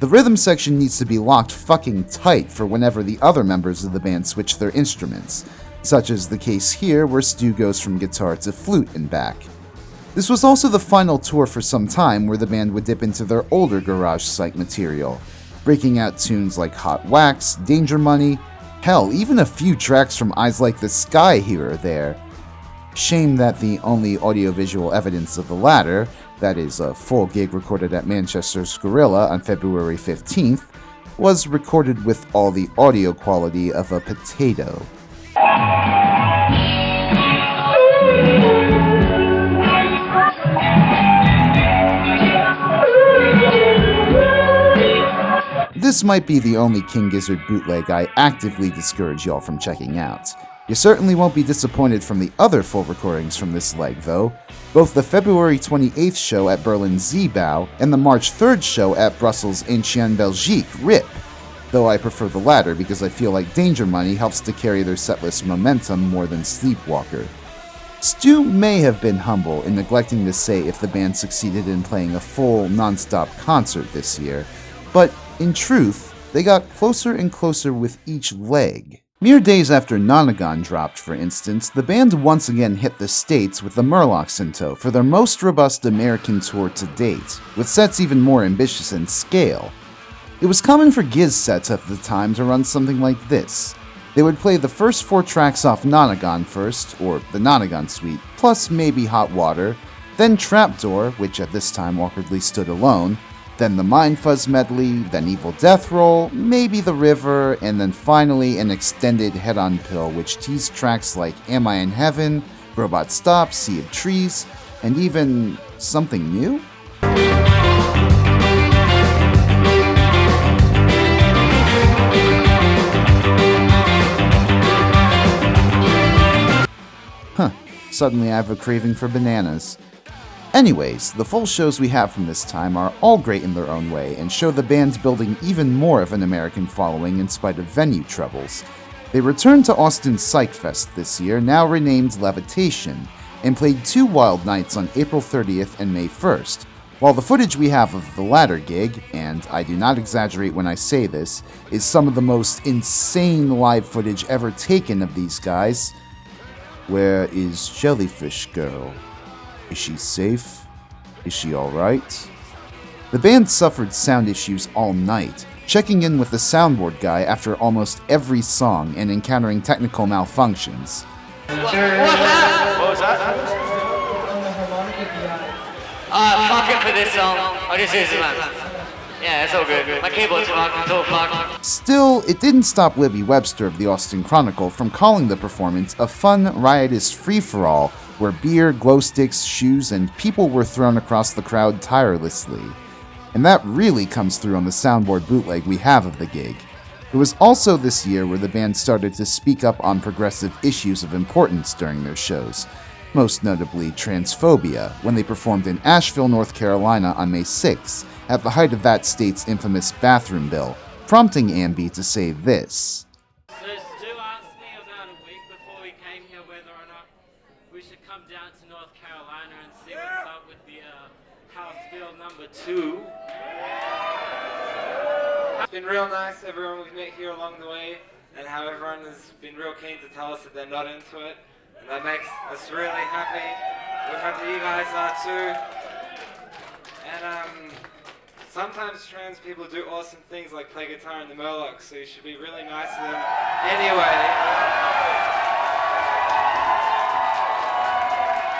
The rhythm section needs to be locked fucking tight for whenever the other members of the band switch their instruments, such as the case here where Stu goes from guitar to flute and back. This was also the final tour for some time where the band would dip into their older garage psych material, breaking out tunes like Hot Wax, Danger Money, hell, even a few tracks from Eyes Like the Sky here or there. Shame that the only audiovisual evidence of the latter, that is a full gig recorded at Manchester's Gorilla on February 15th, was recorded with all the audio quality of a potato. This might be the only King Gizzard bootleg I actively discourage y'all from checking out. You certainly won't be disappointed from the other full recordings from this leg, though. Both the February 28th show at Berlin Ziebau and the March 3rd show at Brussels Ancien Belgique rip, though I prefer the latter because I feel like Danger Money helps to carry their setlist momentum more than Sleepwalker. Stu may have been humble in neglecting to say if the band succeeded in playing a full, non-stop concert this year, but in truth, they got closer and closer with each leg. Mere days after Nonagon dropped, for instance, the band once again hit the States with the Murlocs in tow for their most robust American tour to date, with sets even more ambitious in scale. It was common for Giz sets at the time to run something like this. They would play the first 4 tracks off Nonagon first, or the Nonagon Suite, plus maybe Hot Water, then Trapdoor, which at this time awkwardly stood alone, then the Mind Fuzz medley, then Evil Death Roll, maybe The River, and then finally an extended head-on pill which teased tracks like Am I in Heaven, Robot Stop, Sea of Trees, and even something new? Huh, suddenly I have a craving for bananas. Anyways, the full shows we have from this time are all great in their own way and show the band building even more of an American following in spite of venue troubles. They returned to Austin's Psychfest this year, now renamed Levitation, and played 2 wild nights on April 30th and May 1st. While the footage we have of the latter gig, and I do not exaggerate when I say this, is some of the most insane live footage ever taken of these guys. Where is Jellyfish Girl? Is she safe? Is she alright? The band suffered sound issues all night, checking in with the soundboard guy after almost every song and encountering technical malfunctions.
What was that? Fuck it for this song. I'll just use it, man. Yeah, it's all good. My keyboard's fucked, it's all fucked.
Still, it didn't stop Libby Webster of the Austin Chronicle from calling the performance a fun, riotous free-for-all where beer, glow sticks, shoes, and people were thrown across the crowd tirelessly. And that really comes through on the soundboard bootleg we have of the gig. It was also this year where the band started to speak up on progressive issues of importance during their shows, most notably transphobia, when they performed in Asheville, North Carolina on May 6th, at the height of that state's infamous bathroom bill, prompting Ambi to say this.
It's been real nice, everyone we've met here along the way, and how everyone has been real keen to tell us that they're not into it, and that makes us really happy. We hope that you guys are too. And sometimes trans people do awesome things like play guitar in the Murlocs, so you should be really nice to them anyway.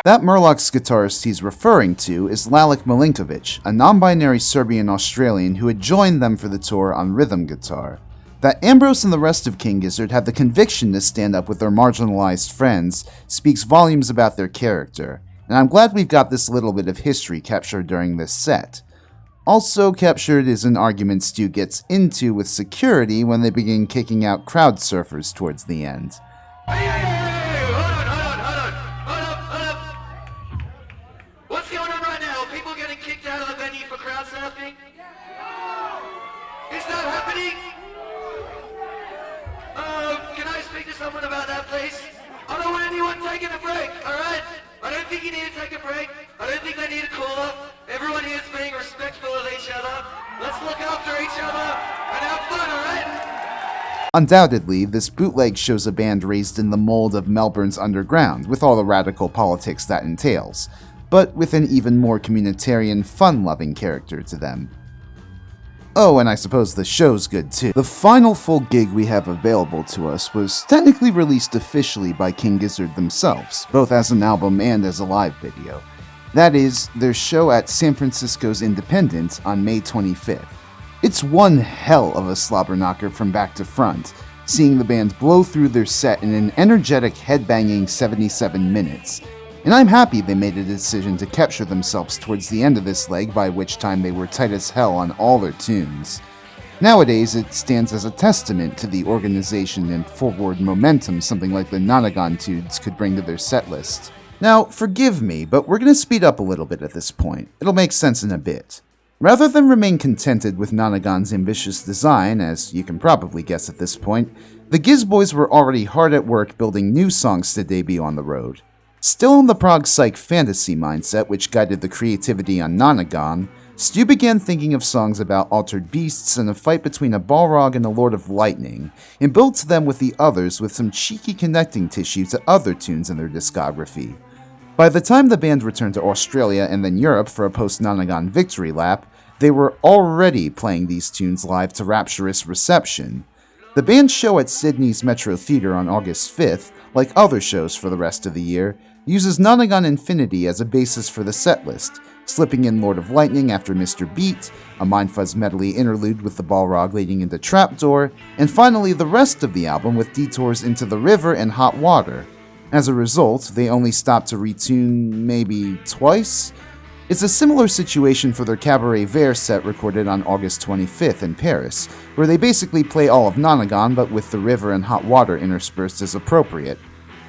That Murlocs guitarist he's referring to is Lalik Milinkovic, a non-binary Serbian-Australian who had joined them for the tour on rhythm guitar. That Ambrose and the rest of King Gizzard had the conviction to stand up with their marginalized friends speaks volumes about their character, and I'm glad we've got this little bit of history captured during this set. Also captured is an argument Stu gets into with security when they begin kicking out crowd surfers towards the end.
Someone about that, please. I don't want anyone taking a break, alright? I don't think you need to take a break. I don't think they need to call up. Everyone here is being respectful of each other.
Let's look after each other and have fun, alright?
Undoubtedly, this bootleg shows a band raised in the mold of Melbourne's underground, with all the radical politics that entails, but with an even more communitarian, fun-loving character to them. Oh, and I suppose the show's good too. The final full gig we have available to us was technically released officially by King Gizzard themselves, both as an album and as a live video. That is, their show at San Francisco's Independent on May 25th. It's one hell of a slobber knocker from back to front, seeing the band blow through their set in an energetic, headbanging 77 minutes. And I'm happy they made a decision to capture themselves towards the end of this leg, by which time they were tight as hell on all their tunes. Nowadays, it stands as a testament to the organization and forward momentum something like the Nonagon tunes could bring to their setlist. Now, forgive me, but we're going to speed up a little bit at this point. It'll make sense in a bit. Rather than remain contented with Nonagon's ambitious design, as you can probably guess at this point, the Giz Boys were already hard at work building new songs to debut on the road. Still in the prog psych fantasy mindset which guided the creativity on Nonagon, Stu began thinking of songs about altered beasts and a fight between a Balrog and a Lord of Lightning, and built them with the others with some cheeky connecting tissue to other tunes in their discography. By the time the band returned to Australia and then Europe for a post-Nonagon victory lap, they were already playing these tunes live to rapturous reception. The band's show at Sydney's Metro Theatre on August 5th, like other shows for the rest of the year, uses Nonagon Infinity as a basis for the setlist, slipping in Lord of Lightning after Mr. Beat, a Mindfuzz medley interlude with the Balrog leading into Trapdoor, and finally the rest of the album with detours into The River and Hot Water. As a result, they only stopped to retune maybe twice? It's a similar situation for their Cabaret Vert set recorded on August 25th in Paris, where they basically play all of Nonagon but with The River and Hot Water interspersed as appropriate.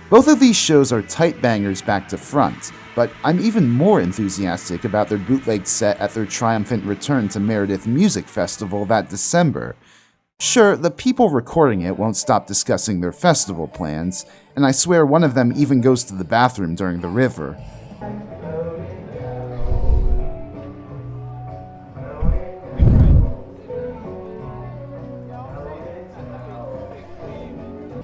Both of these shows are tight bangers back to front, but I'm even more enthusiastic about their bootleg set at their triumphant return to Meredith Music Festival that December. Sure, the people recording it won't stop discussing their festival plans, and I swear one of them even goes to the bathroom during The River.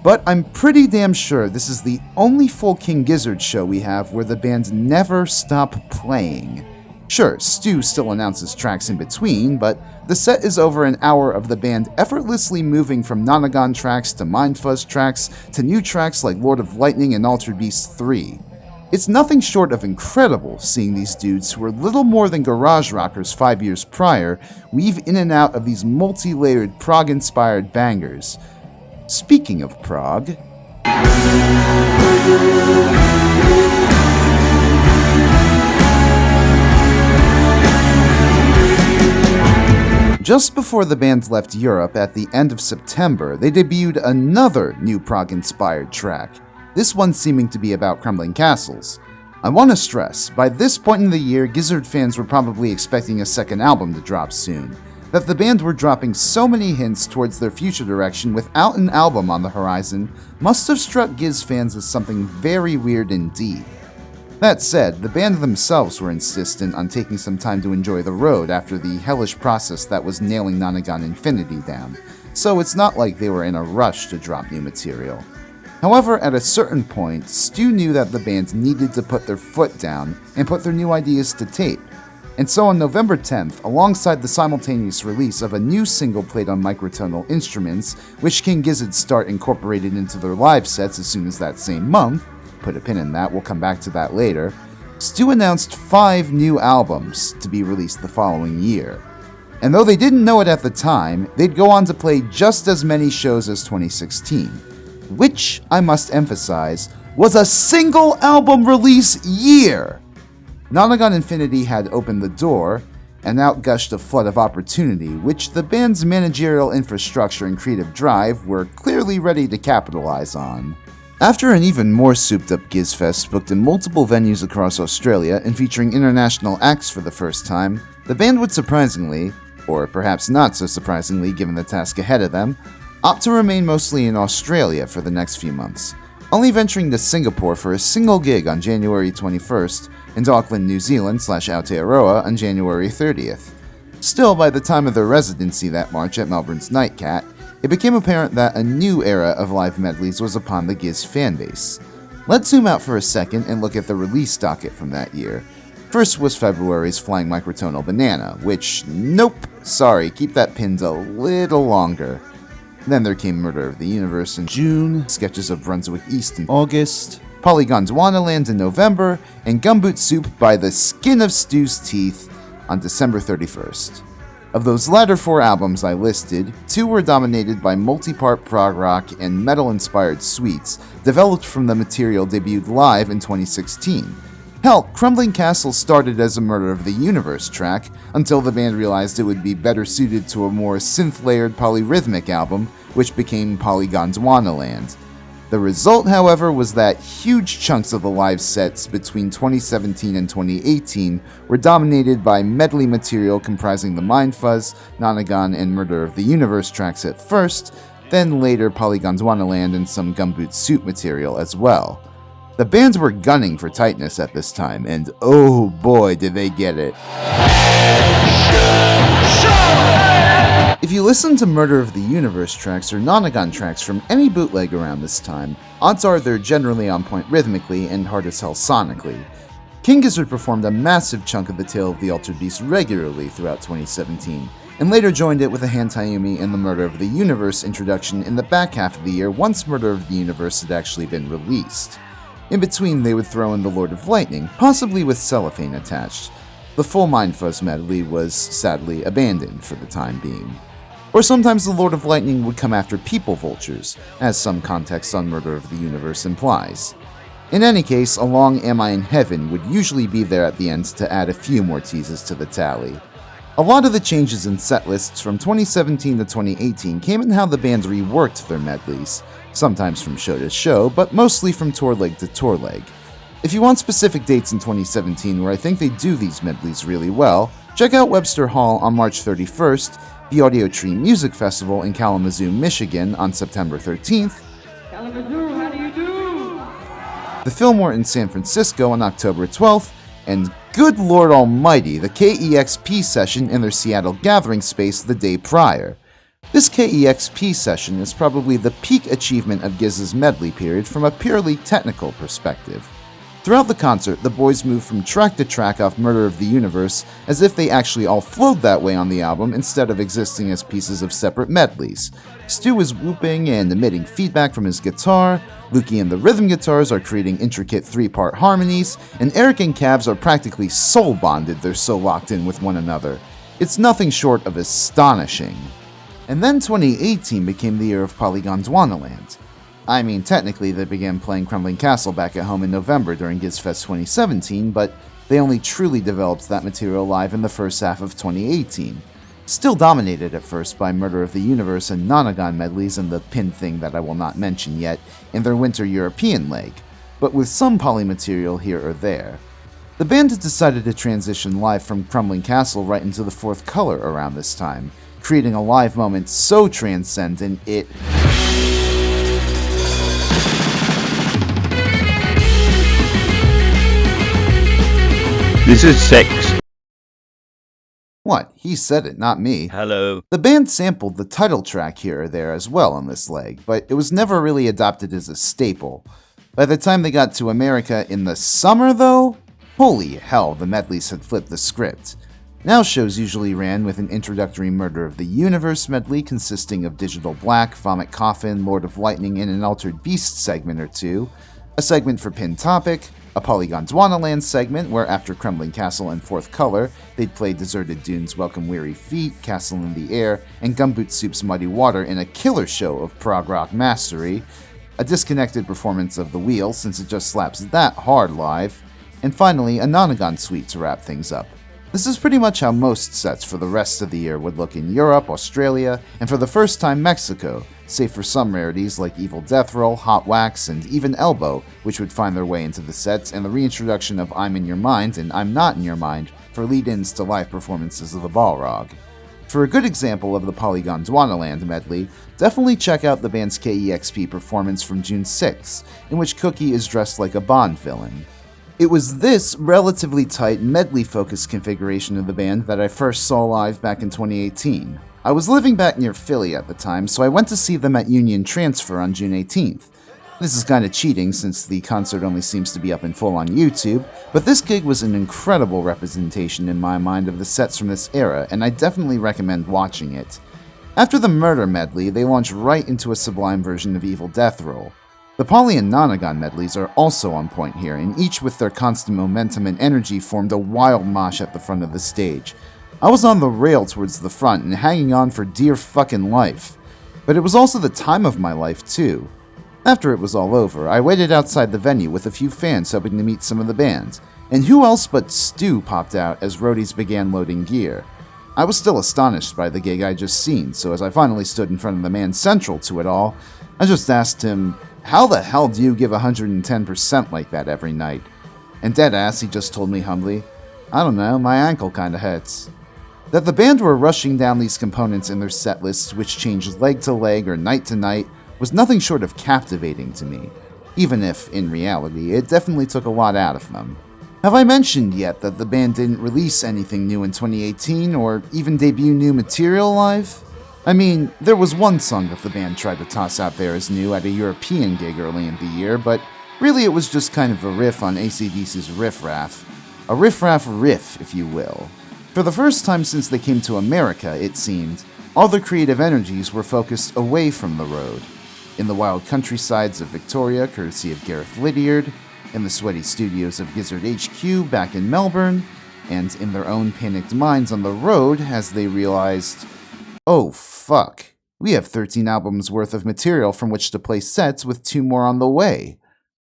But I'm pretty damn sure this is the only full King Gizzard show we have where the band never stop playing. Sure, Stu still announces tracks in between, but the set is over an hour of the band effortlessly moving from Nonagon tracks to Mindfuzz tracks to new tracks like Lord of Lightning and Altered Beast 3. It's nothing short of incredible seeing these dudes who were little more than garage rockers 5 years prior weave in and out of these multi-layered prog-inspired bangers. Speaking of prog, just before the band left Europe at the end of September, they debuted another new prog-inspired track, this one seeming to be about crumbling castles. I want to stress, by this point in the year, Gizzard fans were probably expecting a second album to drop soon. That the band were dropping so many hints towards their future direction without an album on the horizon must have struck Giz fans as something very weird indeed. That said, the band themselves were insistent on taking some time to enjoy the road after the hellish process that was nailing Nonagon Infinity down, so it's not like they were in a rush to drop new material. However, at a certain point, Stu knew that the band needed to put their foot down and put their new ideas to tape. And so on November 10th, alongside the simultaneous release of a new single played on microtonal instruments, which King Gizzard start incorporated into their live sets as soon as that same month, put a pin in that, we'll come back to that later, Stu announced 5 new albums to be released the following year. And though they didn't know it at the time, they'd go on to play just as many shows as 2016, which, I must emphasize, was a single album release year! Nonagon Infinity had opened the door, and out gushed a flood of opportunity, which the band's managerial infrastructure and creative drive were clearly ready to capitalize on. After an even more souped-up Gizfest booked in multiple venues across Australia and featuring international acts for the first time, the band would surprisingly, or perhaps not so surprisingly given the task ahead of them, opt to remain mostly in Australia for the next few months, only venturing to Singapore for a single gig on January 21st, and Auckland, New Zealand / Aotearoa on January 30th. Still, by the time of their residency that March at Melbourne's Nightcat, it became apparent that a new era of live medleys was upon the Giz fanbase. Let's zoom out for a second and look at the release docket from that year. First was February's Flying Microtonal Banana, which, nope, sorry, keep that pinned a little longer. Then there came Murder of the Universe in June, Sketches of Brunswick East in August, Polygon's Wannaland in November, and Gumboot Soup by the skin of Stu's teeth on December 31st. Of those latter 4 albums I listed, 2 were dominated by multi-part prog rock and metal-inspired suites developed from the material debuted live in 2016. Hell, Crumbling Castle started as a Murder of the Universe track until the band realized it would be better suited to a more synth-layered polyrhythmic album, which became Polygon's Wannaland. The result, however, was that huge chunks of the live sets between 2017 and 2018 were dominated by medley material comprising the Mindfuzz, Nonagon, and Murder of the Universe tracks at first, then later Polygon's Wannaland and some Gumboot Soup material as well. The bands were gunning for tightness at this time, and oh boy did they get it. If you listen to Murder of the Universe tracks or Nonagon tracks from any bootleg around this time, odds are they're generally on point rhythmically and hard as hell sonically. King Gizzard performed a massive chunk of the Tale of the Altered Beast regularly throughout 2017, and later joined it with a Hantayumi and the Murder of the Universe introduction in the back half of the year once Murder of the Universe had actually been released. In between, they would throw in the Lord of Lightning, possibly with cellophane attached. The full Mindfuzz medley was sadly abandoned for the time being. Or sometimes the Lord of Lightning would come after People Vultures, as some context on Murder of the Universe implies. In any case, Along Am I in Heaven would usually be there at the end to add a few more teases to the tally. A lot of the changes in setlists from 2017 to 2018 came in how the band reworked their medleys, sometimes from show to show, but mostly from tour leg to tour leg. If you want specific dates in 2017 where I think they do these medleys really well, check out Webster Hall on March 31st, the Audio Tree Music Festival in Kalamazoo, Michigan on September 13th,
Kalamazoo, how do you do?
the Fillmore in San Francisco on October 12th, and good Lord Almighty, the KEXP session in their Seattle gathering space the day prior. This KEXP session is probably the peak achievement of Giz's medley period from a purely technical perspective. Throughout the concert, the boys moved from track to track off Murder of the Universe as if they actually all flowed that way on the album instead of existing as pieces of separate medleys. Stu is whooping and emitting feedback from his guitar, Lukey and the rhythm guitars are creating intricate 3-part harmonies, and Eric and Cabs are practically soul bonded, they're so locked in with one another. It's nothing short of astonishing. And then 2018 became the year of Polygon's Wannaland. I mean, technically they began playing Crumbling Castle back at home in November during GizFest 2017, but they only truly developed that material live in the first half of 2018. Still dominated at first by Murder of the Universe and Nonagon medleys and the pin thing that I will not mention yet in their winter European leg, but with some poly material here or there. The band had decided to transition live from Crumbling Castle right into the Fourth Color around this time, creating a live moment so transcendent it...
This is sex.
What? He said it, not me.
Hello.
The band sampled the title track here or there as well on this leg, but it was never really adopted as a staple. By the time they got to America in the summer, though, holy hell, the medleys had flipped the script. Now shows usually ran with an introductory Murder of the Universe medley consisting of Digital Black, Vomit Coffin, Lord of Lightning, and an Altered Beast segment or two, a segment for Pin Topic, a Polygon's Wannaland segment where after Crumbling Castle and Fourth Color, they'd play Deserted Dunes' Welcome Weary Feet, Castle in the Air, and Gumboot Soup's Muddy Water in a killer show of prog rock mastery, a disconnected performance of The Wheel since it just slaps that hard live, and finally a Nonagon suite to wrap things up. This is pretty much how most sets for the rest of the year would look in Europe, Australia, and for the first time Mexico, save for some rarities like Evil Death Roll, Hot Wax, and even Elbow, which would find their way into the sets, and the reintroduction of I'm in Your Mind and I'm Not in Your Mind for lead-ins to live performances of the Balrog. For a good example of the Polygon's Wannaland medley, definitely check out the band's KEXP performance from June 6th, in which Cookie is dressed like a Bond villain. It was this relatively tight medley-focused configuration of the band that I first saw live back in 2018. I was living back near Philly at the time, so I went to see them at Union Transfer on June 18th. This is kinda cheating since the concert only seems to be up in full on YouTube, but this gig was an incredible representation in my mind of the sets from this era, and I definitely recommend watching it. After the Murder medley, they launched right into a sublime version of Evil Death Roll. The Polly and Nonagon medleys are also on point here, and each with their constant momentum and energy formed a wild mosh at the front of the stage. I was on the rail towards the front and hanging on for dear fucking life. But it was also the time of my life too. After it was all over, I waited outside the venue with a few fans hoping to meet some of the bands, and who else but Stu popped out as roadies began loading gear. I was still astonished by the gig I'd just seen, so as I finally stood in front of the man central to it all, I just asked him, "How the hell do you give 110% like that every night?" And deadass, he just told me humbly, "I don't know, my ankle kinda hurts." That the band were rushing down these components in their set lists, which changed leg to leg or night to night, was nothing short of captivating to me, even if, in reality, it definitely took a lot out of them. Have I mentioned yet that the band didn't release anything new in 2018 or even debut new material live? I mean, there was one song that the band tried to toss out there as new at a European gig early in the year, but really it was just kind of a riff on AC/DC's Riff Raff. A Riff Raff riff, if you will. For the first time since they came to America, it seemed, all their creative energies were focused away from the road. In the wild countrysides of Victoria, courtesy of Gareth Lydiard, in the sweaty studios of Gizzard HQ back in Melbourne, and in their own panicked minds on the road as they realized, oh fuck, we have 13 albums worth of material from which to play sets with 2 more on the way.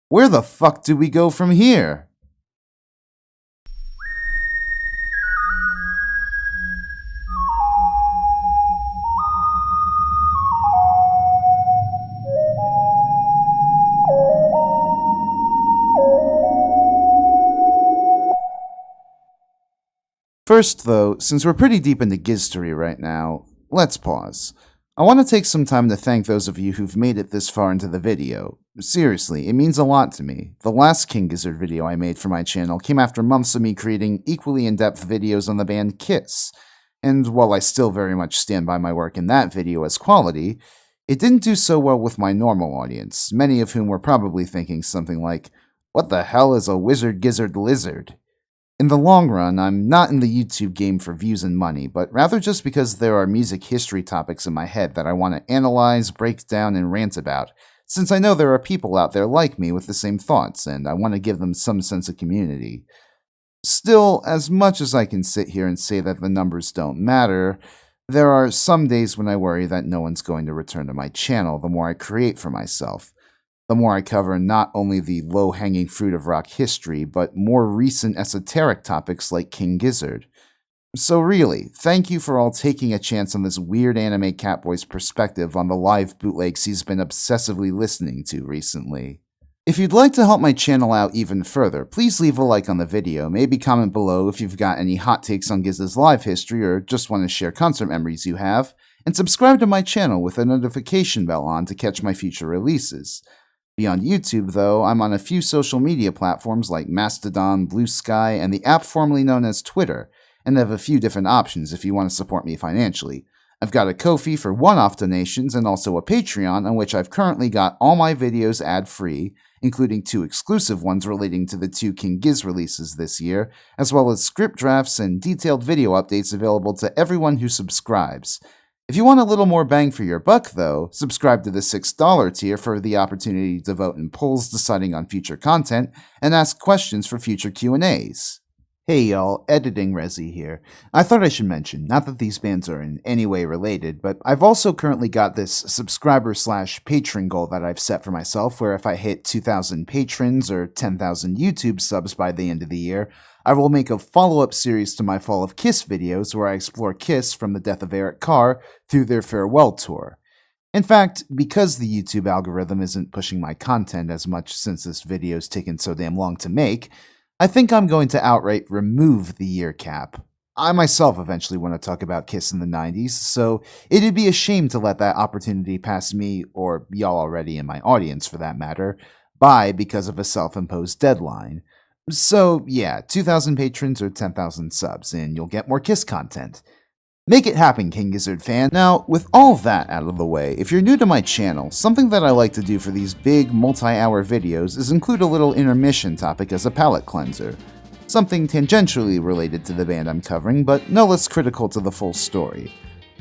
Where the fuck do we go from here? First, though, since we're pretty deep into Giztory right now, let's pause. I want to take some time to thank those of you who've made it this far into the video. Seriously, it means a lot to me. The last King Gizzard video I made for my channel came after months of me creating equally in-depth videos on the band Kiss, and while I still very much stand by my work in that video as quality, it didn't do so well with my normal audience, many of whom were probably thinking something like, what the hell is a wizard gizzard lizard? In the long run, I'm not in the YouTube game for views and money, but rather just because there are music history topics in my head that I want to analyze, break down, and rant about, since I know there are people out there like me with the same thoughts, and I want to give them some sense of community. Still, as much as I can sit here and say that the numbers don't matter, there are some days when I worry that no one's going to return to my channel the more I create for myself. The more I cover not only the low-hanging fruit of rock history, but more recent esoteric topics like King Gizzard. So really, thank you for all taking a chance on this weird anime catboy's perspective on the live bootlegs he's been obsessively listening to recently. If you'd like to help my channel out even further, please leave a like on the video, maybe comment below if you've got any hot takes on Gizzard's live history or just want to share concert memories you have, and subscribe to my channel with a notification bell on to catch my future releases. Beyond YouTube, though, I'm on a few social media platforms like Mastodon, Blue Sky, and the app formerly known as Twitter, and have a few different options if you want to support me financially. I've got a Ko-fi for one-off donations and also a Patreon on which I've currently got all my videos ad-free, including 2 exclusive ones relating to the 2 King Giz releases this year, as well as script drafts and detailed video updates available to everyone who subscribes. If you want a little more bang for your buck, though, subscribe to the $6 tier for the opportunity to vote in polls deciding on future content and ask questions for future Q&As. Hey y'all, Editing Resi here. I thought I should mention, not that these bands are in any way related, but I've also currently got this subscriber/patron goal that I've set for myself, where if I hit 2,000 patrons or 10,000 YouTube subs by the end of the year, I will make a follow-up series to my Fall of Kiss videos where I explore Kiss from the death of Eric Carr through their farewell tour. In fact, because the YouTube algorithm isn't pushing my content as much since this video's taken so damn long to make, I think I'm going to outright remove the year cap. I myself eventually want to talk about Kiss in the 90s, so it'd be a shame to let that opportunity pass me, or y'all already in my audience for that matter, by because of a self-imposed deadline. So yeah, 2,000 patrons or 10,000 subs, and you'll get more Kiss content. Make it happen, King Gizzard fan. Now, with all that out of the way, if you're new to my channel, something that I like to do for these big, multi-hour videos is include a little intermission topic as a palate cleanser. Something tangentially related to the band I'm covering, but no less critical to the full story.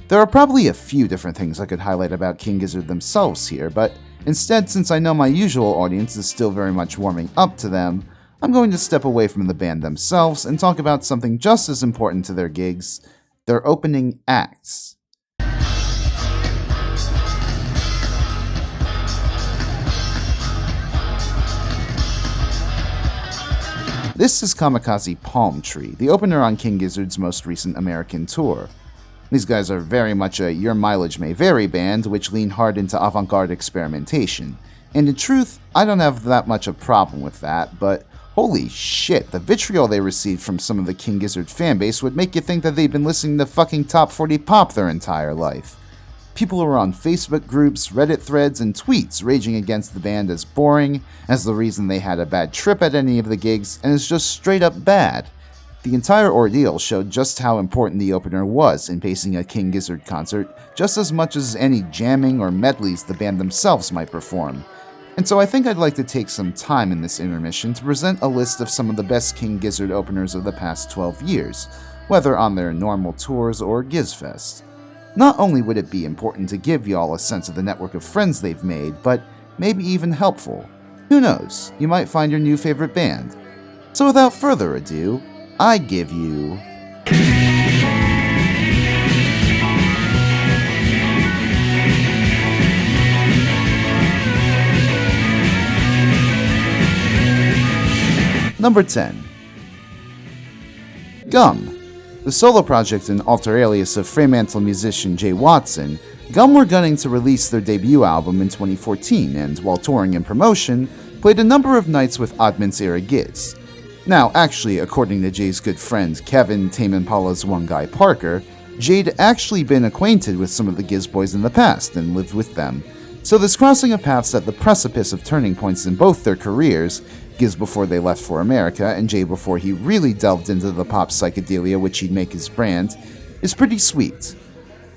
There are probably a few different things I could highlight about King Gizzard themselves here, but instead, since I know my usual audience is still very much warming up to them, I'm going to step away from the band themselves and talk about something just as important to their gigs, their opening acts. This is Kamikaze Palm Tree, the opener on King Gizzard's most recent American tour. These guys are very much a Your Mileage May Vary band, which lean hard into avant-garde experimentation. And in truth, I don't have that much a problem with that, but holy shit, the vitriol they received from some of the King Gizzard fanbase would make you think that they've been listening to fucking Top 40 pop their entire life. People were on Facebook groups, Reddit threads, and tweets raging against the band as boring, as the reason they had a bad trip at any of the gigs, and as just straight up bad. The entire ordeal showed just how important the opener was in pacing a King Gizzard concert, just as much as any jamming or medleys the band themselves might perform. And so I think I'd like to take some time in this intermission to present a list of some of the best King Gizzard openers of the past 12 years, whether on their normal tours or GizFest. Not only would it be important to give y'all a sense of the network of friends they've made, but maybe even helpful. Who knows, you might find your new favorite band. So without further ado, I give you... Number 10. Gum. The solo project and alter alias of Fremantle musician Jay Watson, Gum were gunning to release their debut album in 2014 and, while touring and promotion, played a number of nights with Oddment's era Giz. Now, actually, according to Jay's good friend Kevin, Tame Impala's one guy Parker, Jay'd actually been acquainted with some of the Giz boys in the past and lived with them. So this crossing of paths at the precipice of turning points in both their careers, Giz before they left for America and Jay before he really delved into the pop psychedelia which he'd make his brand, is pretty sweet.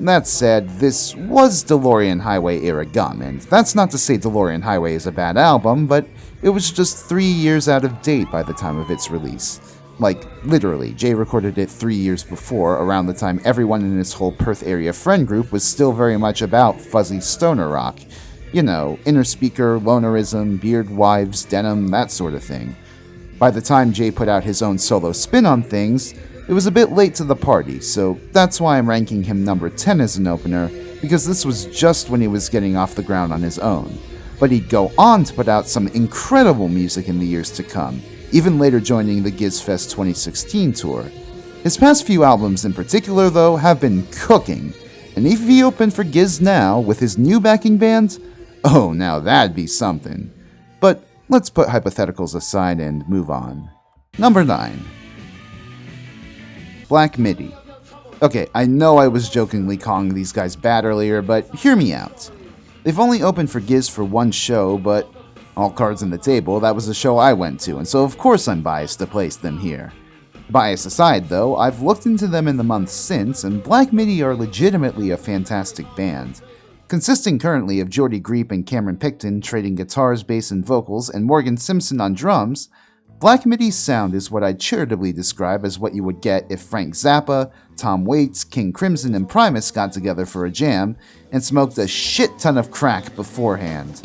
That said, this was DeLorean Highway era Gum, and that's not to say DeLorean Highway is a bad album, but it was just 3 years out of date by the time of its release. Like, literally, Jay recorded it 3 years before, around the time everyone in his whole Perth area friend group was still very much about fuzzy stoner rock. You know, inner speaker, lonerism, beard wives, denim, that sort of thing. By the time Jay put out his own solo spin on things, it was a bit late to the party, so that's why I'm ranking him number 10 as an opener, because this was just when he was getting off the ground on his own. But he'd go on to put out some incredible music in the years to come, even later joining the GizFest 2016 tour. His past few albums in particular, though, have been cooking, and if he opened for Giz now with his new backing band, oh, now that'd be something. But let's put hypotheticals aside and move on. Number 9. Black Midi. Okay, I know I was jokingly calling these guys bad earlier, but hear me out. They've only opened for Giz for one show, but all cards on the table, that was the show I went to, and so of course I'm biased to place them here. Bias aside, though, I've looked into them in the months since, and Black Midi are legitimately a fantastic band. Consisting currently of Jordy Greep and Cameron Picton trading guitars, bass, and vocals, and Morgan Simpson on drums, Black Midi's sound is what I'd charitably describe as what you would get if Frank Zappa, Tom Waits, King Crimson, and Primus got together for a jam and smoked a shit ton of crack beforehand.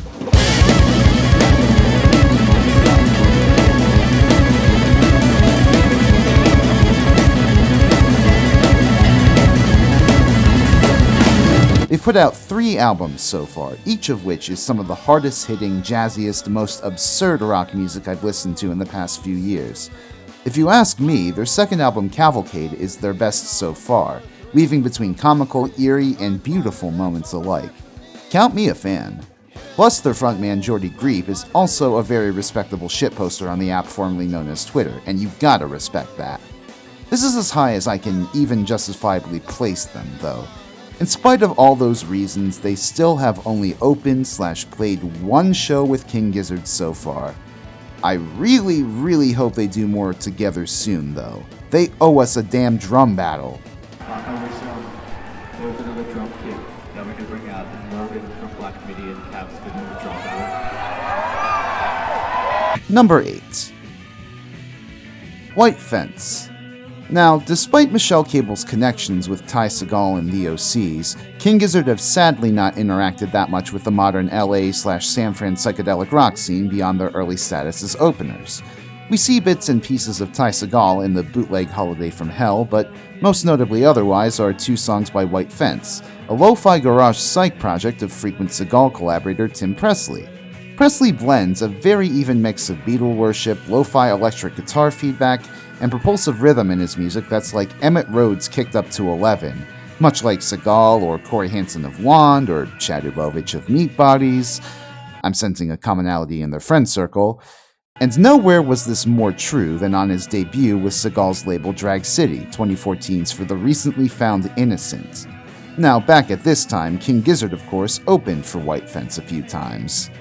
They've put out 3 albums so far, each of which is some of the hardest hitting, jazziest, most absurd rock music I've listened to in the past few years. If you ask me, their second album, Cavalcade, is their best so far, weaving between comical, eerie, and beautiful moments alike. Count me a fan. Plus, their frontman Jordy Greep is also a very respectable shitposter on the app formerly known as Twitter, and you've gotta respect that. This is as high as I can even justifiably place them, though. In spite of all those reasons, they still have only opened/played one show with King Gizzard so far. I really, really hope they do more together soon, though. They owe us a damn drum battle.
There's another drum kit that we can bring out in Morgan from Black Midi and Caps with another drum battle.
Number 8. White Fence. Now, despite Michelle Cable's connections with Ty Segall and the OCs, King Gizzard have sadly not interacted that much with the modern LA/San Fran psychedelic rock scene beyond their early status as openers. We see bits and pieces of Ty Segall in the bootleg Holiday from Hell, but most notably otherwise are 2 songs by White Fence, a lo-fi garage psych project of frequent Segall collaborator Tim Presley. Presley blends a very even mix of Beatle worship, lo-fi electric guitar feedback, and propulsive rhythm in his music that's like Emmett Rhodes kicked up to 11, much like Segall or Corey Hansen of Wand or Chad Ubovich of Meat Bodies. I'm sensing a commonality in their friend circle. And nowhere was this more true than on his debut with Segall's label Drag City, 2014's For the Recently Found Innocent. Now, back at this time, King Gizzard, of course, opened for White Fence a few times.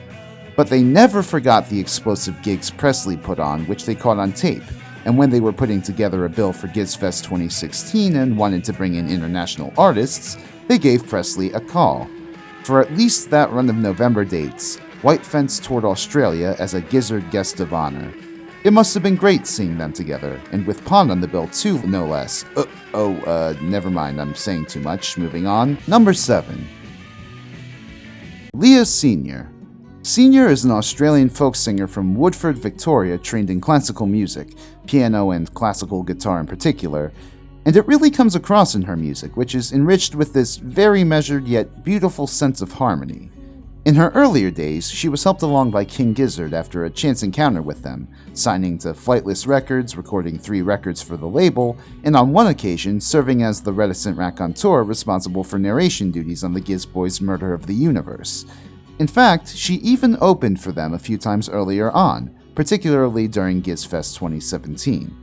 But they never forgot the explosive gigs Presley put on, which they caught on tape, and when they were putting together a bill for GizFest 2016 and wanted to bring in international artists, they gave Presley a call. For at least that run of November dates, White Fence toured Australia as a Gizzard guest of honor. It must have been great seeing them together, and with Pond on the bill too, no less. Never mind, I'm saying too much. Moving on. Number 7. Leah Senior. Senior is an Australian folk singer from Woodford, Victoria, trained in classical music, piano and classical guitar in particular, and it really comes across in her music, which is enriched with this very measured yet beautiful sense of harmony. In her earlier days, she was helped along by King Gizzard after a chance encounter with them, signing to Flightless Records, recording 3 records for the label, and on one occasion serving as the reticent raconteur responsible for narration duties on the Giz Boys' Murder of the Universe. In fact, she even opened for them a few times earlier on, particularly during GizFest 2017.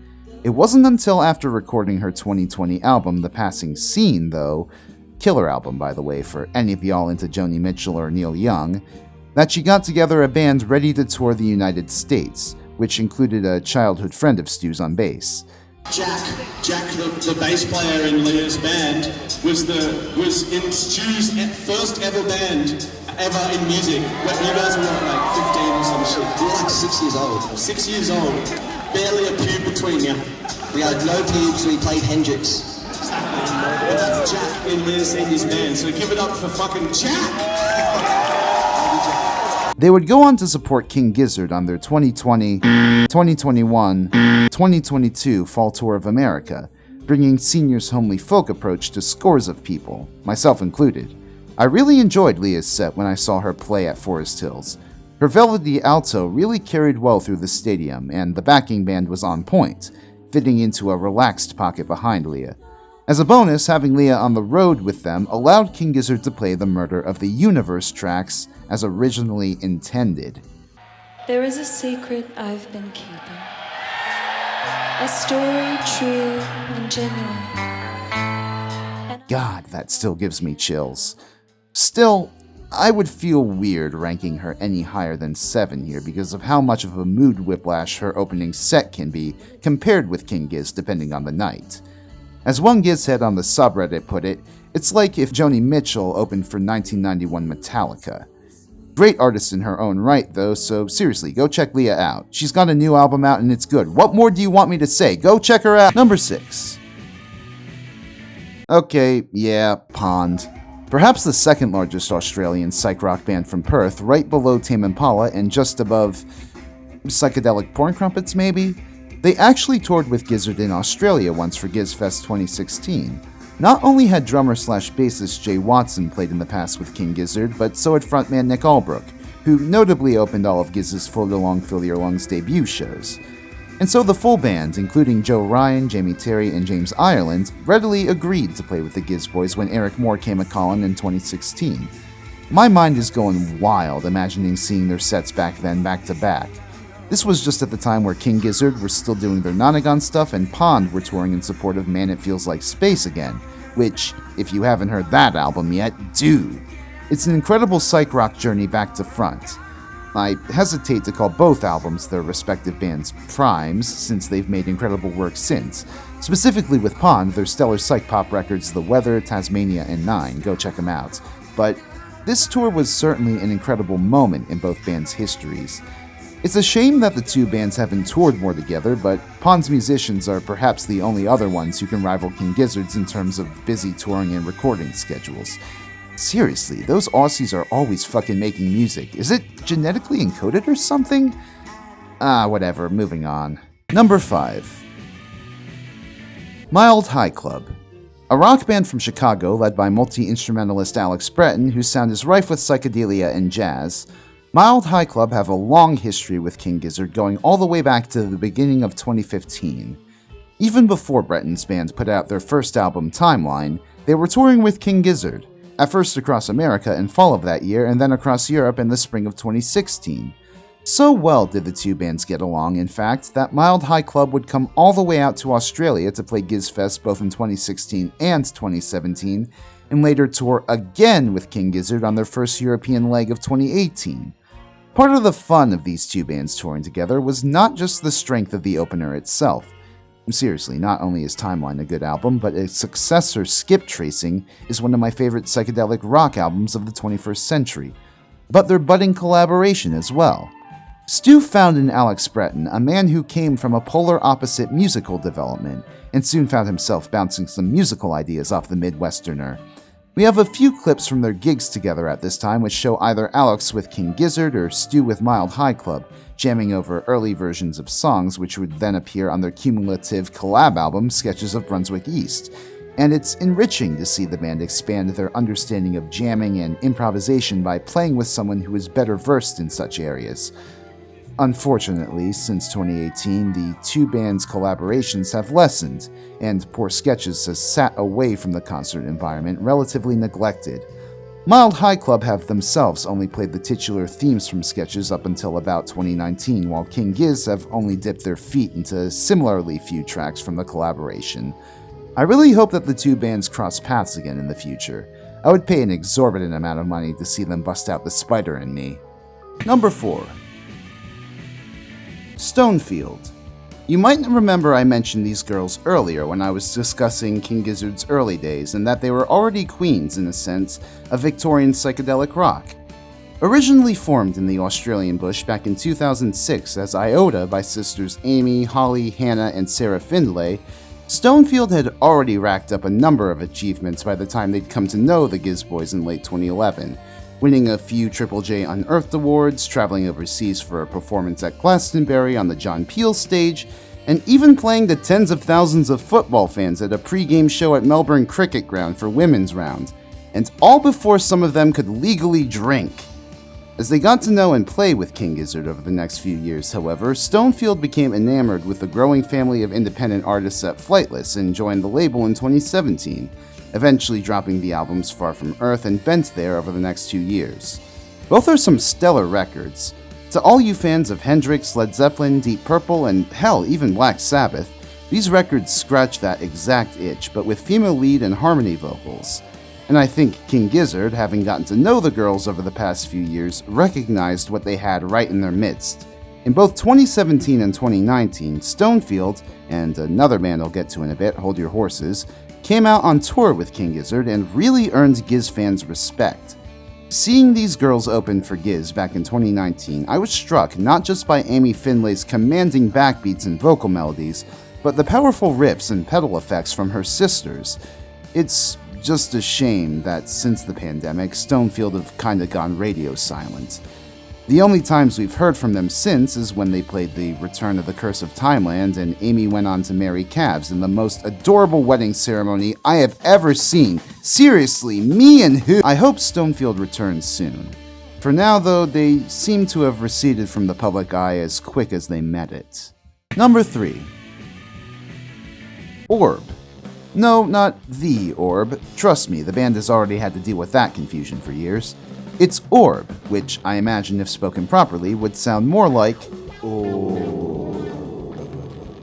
It wasn't until after recording her 2020 album, The Passing Scene, though, killer album by the way for any of y'all into Joni Mitchell or Neil Young, that she got together a band ready to tour the United States, which included a childhood friend of Stu's on bass.
Jack, the bass player in Leah's band, was in Stu's first ever band ever in music. When you guys were like 15 or some shit. We were like 6 years old. 6 years old. Barely a pube between you. We had no pubes, we played Hendrix. Exactly. But that's Jack in Leah Senior's band, so give it up for fucking Jack!
They would go on to support King Gizzard on their 2020, 2021, 2022 Fall Tour of America, bringing Senior's homely folk approach to scores of people, myself included. I really enjoyed Leah's set when I saw her play at Forest Hills. Her velvety alto really carried well through the stadium, and the backing band was on point, fitting into a relaxed pocket behind Leah. As a bonus, having Leah on the road with them allowed King Gizzard to play the Murder of the Universe tracks as originally intended.
There is a secret I've been keeping, a story true and genuine.
God, that still gives me chills. Still, I would feel weird ranking her any higher than 7 here because of how much of a mood whiplash her opening set can be compared with King Giz depending on the night. As one Gizhead on the subreddit put it, it's like if Joni Mitchell opened for 1991 Metallica. Great artist in her own right though, so seriously, go check Leah out. She's got a new album out and it's good. What more do you want me to say? Go check her out. Number 6. Okay, yeah, Pond. Perhaps the second largest Australian psych rock band from Perth, right below Tame Impala and just above Psychedelic Porn Crumpets maybe? They actually toured with Gizzard in Australia once for GizFest 2016. Not only had drummer/bassist Jay Watson played in the past with King Gizzard, but so had frontman Nick Albrook, who notably opened all of Giz's Float Along Fill Your Lungs debut shows. And so the full band, including Joe Ryan, Jamie Terry, and James Ireland, readily agreed to play with the Giz Boys when Eric Moore came a-callin' in 2016. My mind is going wild imagining seeing their sets back then back to back. This was just at the time where King Gizzard were still doing their Nonagon stuff and Pond were touring in support of Man It Feels Like Space again, which, if you haven't heard that album yet, do. It's an incredible psych rock journey back to front. I hesitate to call both albums their respective bands' primes, since they've made incredible work since. Specifically with Pond, their stellar psych pop records The Weather, Tasmania, and 9, go check them out. But this tour was certainly an incredible moment in both bands' histories. It's a shame that the two bands haven't toured more together, but Pond's musicians are perhaps the only other ones who can rival King Gizzard's in terms of busy touring and recording schedules. Seriously, those Aussies are always fucking making music. Is it genetically encoded or something? Whatever, moving on. Number 5. Mild High Club. A rock band from Chicago led by multi-instrumentalist Alex Breton, whose sound is rife with psychedelia and jazz. Mild High Club have a long history with King Gizzard, going all the way back to the beginning of 2015. Even before Breton's band put out their first album, Timeline, they were touring with King Gizzard, at first across America in fall of that year, and then across Europe in the spring of 2016. So well did the two bands get along, in fact, that Mild High Club would come all the way out to Australia to play GizFest both in 2016 and 2017, and later tour again with King Gizzard on their first European leg of 2018. Part of the fun of these two bands touring together was not just the strength of the opener itself. Seriously, not only is Timeline a good album, but its successor, Skip Tracing, is one of my favorite psychedelic rock albums of the 21st century. But their budding collaboration as well. Stu found in Alex Breton a man who came from a polar opposite musical development, and soon found himself bouncing some musical ideas off the Midwesterner. We have a few clips from their gigs together at this time which show either Alex with King Gizzard or Stu with Mild High Club, jamming over early versions of songs which would then appear on their cumulative collab album, Sketches of Brunswick East. And it's enriching to see the band expand their understanding of jamming and improvisation by playing with someone who is better versed in such areas. Unfortunately, since 2018, the two bands' collaborations have lessened, and Poor Sketches has sat away from the concert environment, relatively neglected. Mild High Club have themselves only played the titular themes from Sketches up until about 2019, while King Giz have only dipped their feet into similarly few tracks from the collaboration. I really hope that the two bands cross paths again in the future. I would pay an exorbitant amount of money to see them bust out the spider in me. Number 4. Stonefield. You might remember I mentioned these girls earlier when I was discussing King Gizzard's early days, and that they were already queens, in a sense, of Victorian psychedelic rock. Originally formed in the Australian bush back in 2006 as Iota by sisters Amy, Holly, Hannah, and Sarah Findlay, Stonefield had already racked up a number of achievements by the time they'd come to know the Giz Boys in late 2011. Winning a few Triple J Unearthed awards, traveling overseas for a performance at Glastonbury on the John Peel stage, and even playing to tens of thousands of football fans at a pre-game show at Melbourne Cricket Ground for Women's Round, and all before some of them could legally drink. As they got to know and play with King Gizzard over the next few years, however, Stonefield became enamored with the growing family of independent artists at Flightless and joined the label in 2017. Eventually dropping the albums Far From Earth and Bent There over the next 2 years. Both are some stellar records. To all you fans of Hendrix, Led Zeppelin, Deep Purple, and hell, even Black Sabbath, these records scratch that exact itch, but with female lead and harmony vocals. And I think King Gizzard, having gotten to know the girls over the past few years, recognized what they had right in their midst. In both 2017 and 2019, Stonefield, and another band I'll get to in a bit, Hold Your Horses, came out on tour with King Gizzard and really earned Giz fans' respect. Seeing these girls open for Giz back in 2019, I was struck not just by Amy Findlay's commanding backbeats and vocal melodies, but the powerful riffs and pedal effects from her sisters. It's just a shame that since the pandemic, Stonefield have kinda gone radio silent. The only times we've heard from them since is when they played the Return of the Curse of Timeland and Amy went on to marry Cavs in the most adorable wedding ceremony I have ever seen. Seriously, me and who? I hope Stonefield returns soon. For now though, they seem to have receded from the public eye as quick as they met it. Number 3. Orb. No, not the Orb. Trust me, the band has already had to deal with that confusion for years. It's Orb, which I imagine if spoken properly would sound more like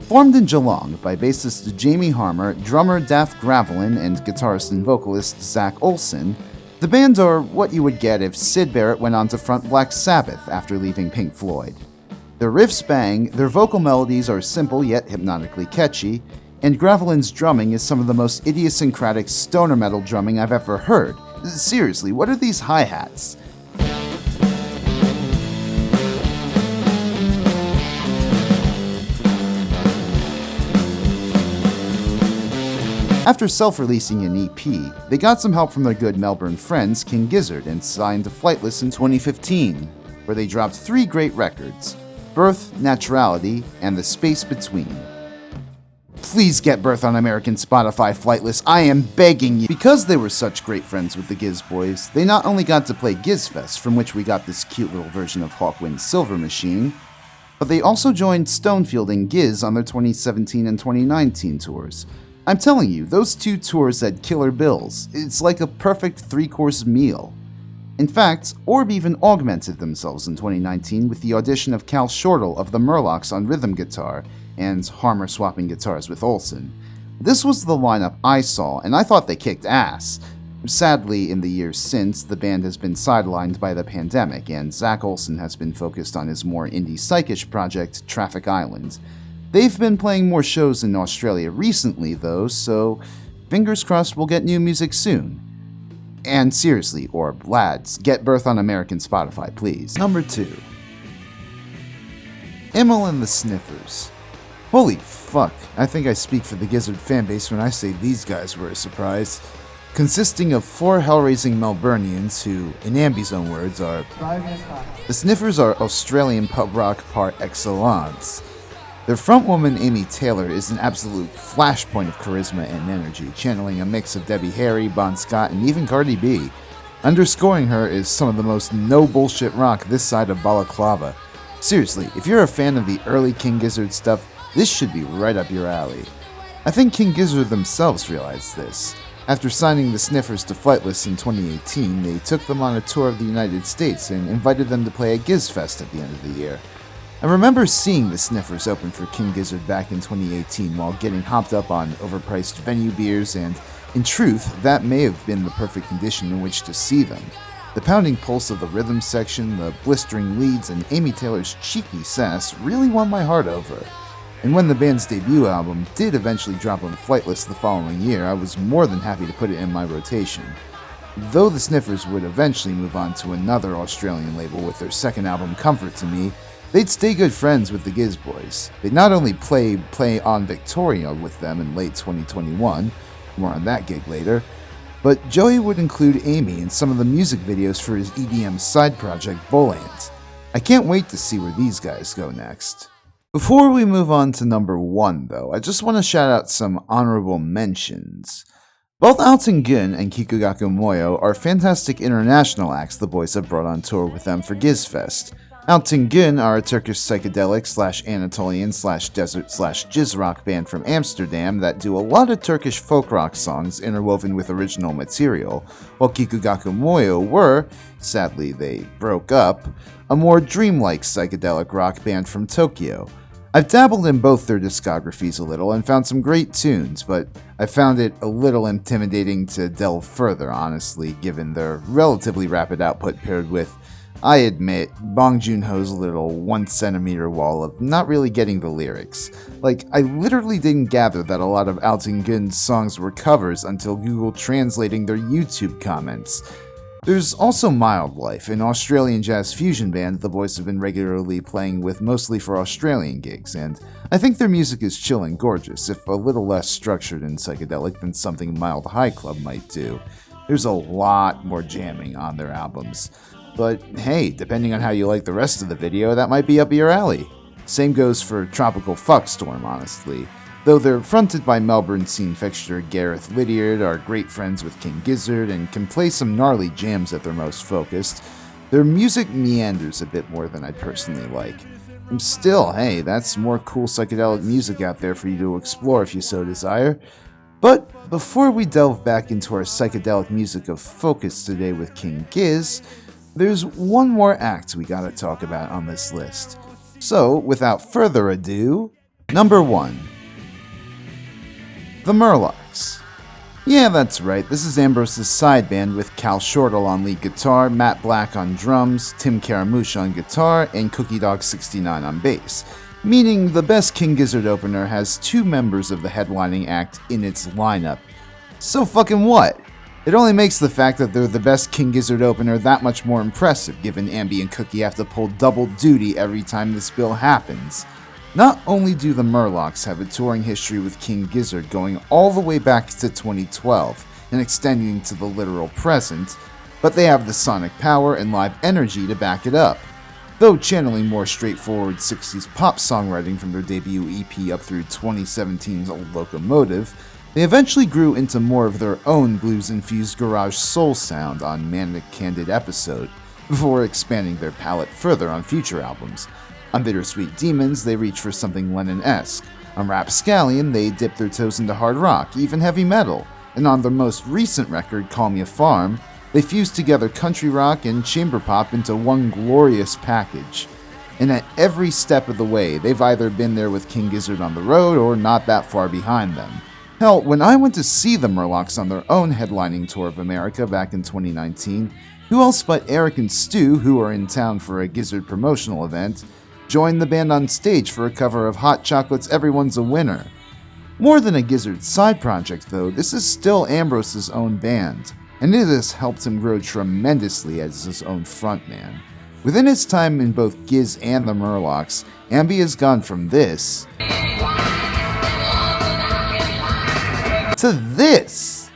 Formed in Geelong by bassist Jamie Harmer, drummer Daft Gravelin, and guitarist and vocalist Zach Olson, The band are what you would get if Syd Barrett went on to front Black Sabbath after leaving Pink Floyd. Their riffs bang, their vocal melodies are simple yet hypnotically catchy, and Gravelin's drumming is some of the most idiosyncratic stoner metal drumming I've ever heard. Seriously, what are these hi-hats? After self-releasing an EP, they got some help from their good Melbourne friends King Gizzard and signed to Flightless in 2015, where they dropped 3 great records: Birth, Naturality, and The Space Between. Please get Birth on American Spotify, Flightless, I am begging you! Because they were such great friends with the Giz Boys, they not only got to play Gizfest, from which we got this cute little version of Hawkwind's Silver Machine, but they also joined Stonefield and Giz on their 2017 and 2019 tours. I'm telling you, those 2 tours had killer bills. It's like a perfect 3-course meal. In fact, Orb even augmented themselves in 2019 with the audition of Cal Shortall of the Murlocs on rhythm guitar, and Harmer swapping guitars with Olsen. This was the lineup I saw, and I thought they kicked ass. Sadly, in the years since, the band has been sidelined by the pandemic, and Zach Olsen has been focused on his more indie psychish project, Traffic Island. They've been playing more shows in Australia recently, though, so fingers crossed we'll get new music soon. And seriously, Orb, lads, get Birth on American Spotify, please. Number 2. Immel and the Sniffers. Holy fuck, I think I speak for the Gizzard fanbase when I say these guys were a surprise. Consisting of 4 hell-raising Melburnians who, in Ambi's own words, are... The Sniffers are Australian pub rock par excellence. Their frontwoman Amy Taylor is an absolute flashpoint of charisma and energy, channeling a mix of Debbie Harry, Bon Scott, and even Cardi B. Underscoring her is some of the most no-bullshit rock this side of Balaclava. Seriously, if you're a fan of the early King Gizzard stuff, this should be right up your alley. I think King Gizzard themselves realized this. After signing the Sniffers to Flightless in 2018, they took them on a tour of the United States and invited them to play at Gizfest at the end of the year. I remember seeing the Sniffers open for King Gizzard back in 2018 while getting hopped up on overpriced venue beers, and in truth, that may have been the perfect condition in which to see them. The pounding pulse of the rhythm section, the blistering leads, and Amy Taylor's cheeky sass really won my heart over. And when the band's debut album did eventually drop on Flightless the following year, I was more than happy to put it in my rotation. Though the Sniffers would eventually move on to another Australian label with their second album Comfort to Me, they'd stay good friends with the Giz Boys. They'd not only play on Victoria with them in late 2021, more on that gig later, but Joey would include Amy in some of the music videos for his EDM side project Volant. I can't wait to see where these guys go next. Before we move on to number 1 though, I just want to shout out some honorable mentions. Both Alton Gun and Kikugaku Moyo are fantastic international acts the boys have brought on tour with them for Gizfest. Alton Gun are a Turkish psychedelic / Anatolian / desert / jizz rock band from Amsterdam that do a lot of Turkish folk rock songs interwoven with original material, while Kikugaku Moyo were, sadly they broke up, a more dreamlike psychedelic rock band from Tokyo. I've dabbled in both their discographies a little and found some great tunes, but I found it a little intimidating to delve further, honestly, given their relatively rapid output paired with, I admit, Bong Joon-ho's little 1 centimeter wall of not really getting the lyrics. Like, I literally didn't gather that a lot of Alton Gun's songs were covers until Google translating their YouTube comments. There's also Mild Life, an Australian jazz fusion band the boys have been regularly playing with mostly for Australian gigs, and I think their music is chill and gorgeous, if a little less structured and psychedelic than something Mild High Club might do. There's a lot more jamming on their albums. But hey, depending on how you like the rest of the video, that might be up your alley. Same goes for Tropical Fuckstorm, honestly. Though they're fronted by Melbourne scene fixture Gareth Lydiard, are great friends with King Gizzard, and can play some gnarly jams at their most focused, their music meanders a bit more than I'd personally like. And still, hey, that's more cool psychedelic music out there for you to explore if you so desire. But before we delve back into our psychedelic music of focus today with King Giz, there's one more act we gotta talk about on this list. So, without further ado, number 1. The Murlocs. Yeah, that's right, this is Ambrose's side band with Cal Shortall on lead guitar, Matt Black on drums, Tim Caramouche on guitar, and Cookie Dog 69 on bass. Meaning the best King Gizzard opener has two members of the headlining act in its lineup. So fucking what? It only makes the fact that they're the best King Gizzard opener that much more impressive, given Ambi and Cookie have to pull double duty every time this bill happens. Not only do the Murlocs have a touring history with King Gizzard going all the way back to 2012 and extending to the literal present, but they have the sonic power and live energy to back it up. Though channeling more straightforward 60s pop songwriting from their debut EP up through 2017's Locomotive, they eventually grew into more of their own blues-infused garage soul sound on Manic Candid Episode, before expanding their palette further on future albums. On Bittersweet Demons, they reach for something Lennon-esque. On Rapscallion, they dip their toes into hard rock, even heavy metal. And on their most recent record, Call Me a Farm, they fuse together country rock and chamber pop into one glorious package. And at every step of the way, they've either been there with King Gizzard on the road or not that far behind them. Hell, when I went to see the Murlocs on their own headlining tour of America back in 2019, who else but Eric and Stu, who are in town for a Gizzard promotional event, joined the band on stage for a cover of Hot Chocolate's Everyone's a Winner. More than a Gizzard side project though, this is still Ambrose's own band, and it has helped him grow tremendously as his own frontman. Within his time in both Giz and the Murlocs, Ambi has gone from this to this.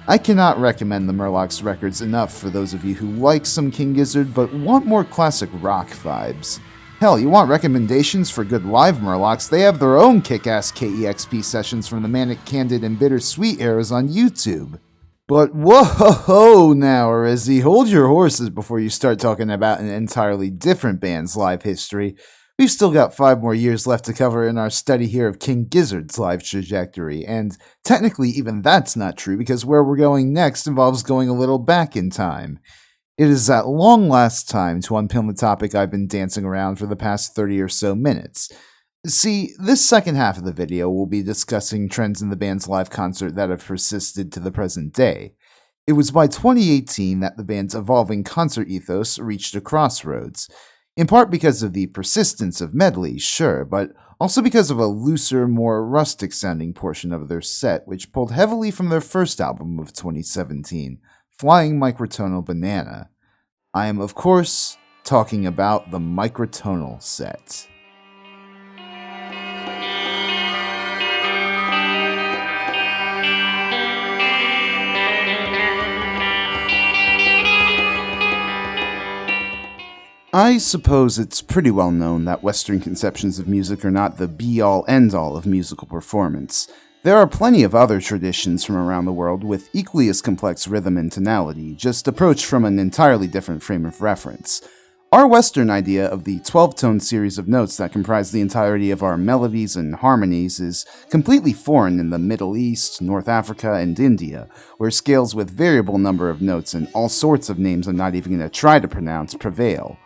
I cannot recommend the Murlocs records enough for those of you who like some King Gizzard but want more classic rock vibes. Hell, you want recommendations for good live Murlocs? They have their own kick-ass KEXP sessions from the Manic Candid and Bittersweet eras on YouTube. But whoa now, Arizzi, hold your horses before you start talking about an entirely different band's live history. We've still got 5 more years left to cover in our study here of King Gizzard's live trajectory, and technically even that's not true because where we're going next involves going a little back in time. It is at long last time to unpin the topic I've been dancing around for the past 30 or so minutes. See, this second half of the video will be discussing trends in the band's live concert that have persisted to the present day. It was by 2018 that the band's evolving concert ethos reached a crossroads. In part because of the persistence of Medleys, sure, but also because of a looser, more rustic-sounding portion of their set, which pulled heavily from their first album of 2017, Flying Microtonal Banana. I am, of course, talking about the microtonal set. I suppose it's pretty well known that Western conceptions of music are not the be-all, end-all of musical performance. There are plenty of other traditions from around the world with equally as complex rhythm and tonality, just approached from an entirely different frame of reference. Our Western idea of the 12-tone series of notes that comprise the entirety of our melodies and harmonies is completely foreign in the Middle East, North Africa, and India, where scales with variable number of notes and all sorts of names I'm not even going to try to pronounce prevail.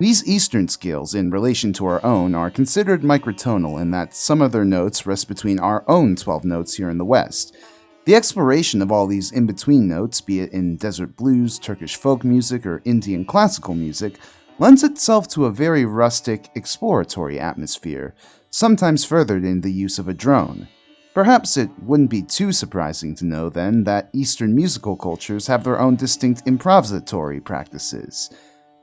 These Eastern scales, in relation to our own, are considered microtonal in that some of their notes rest between our own 12 notes here in the West. The exploration of all these in-between notes, be it in desert blues, Turkish folk music, or Indian classical music, lends itself to a very rustic, exploratory atmosphere, sometimes furthered in the use of a drone. Perhaps it wouldn't be too surprising to know, then, that Eastern musical cultures have their own distinct improvisatory practices.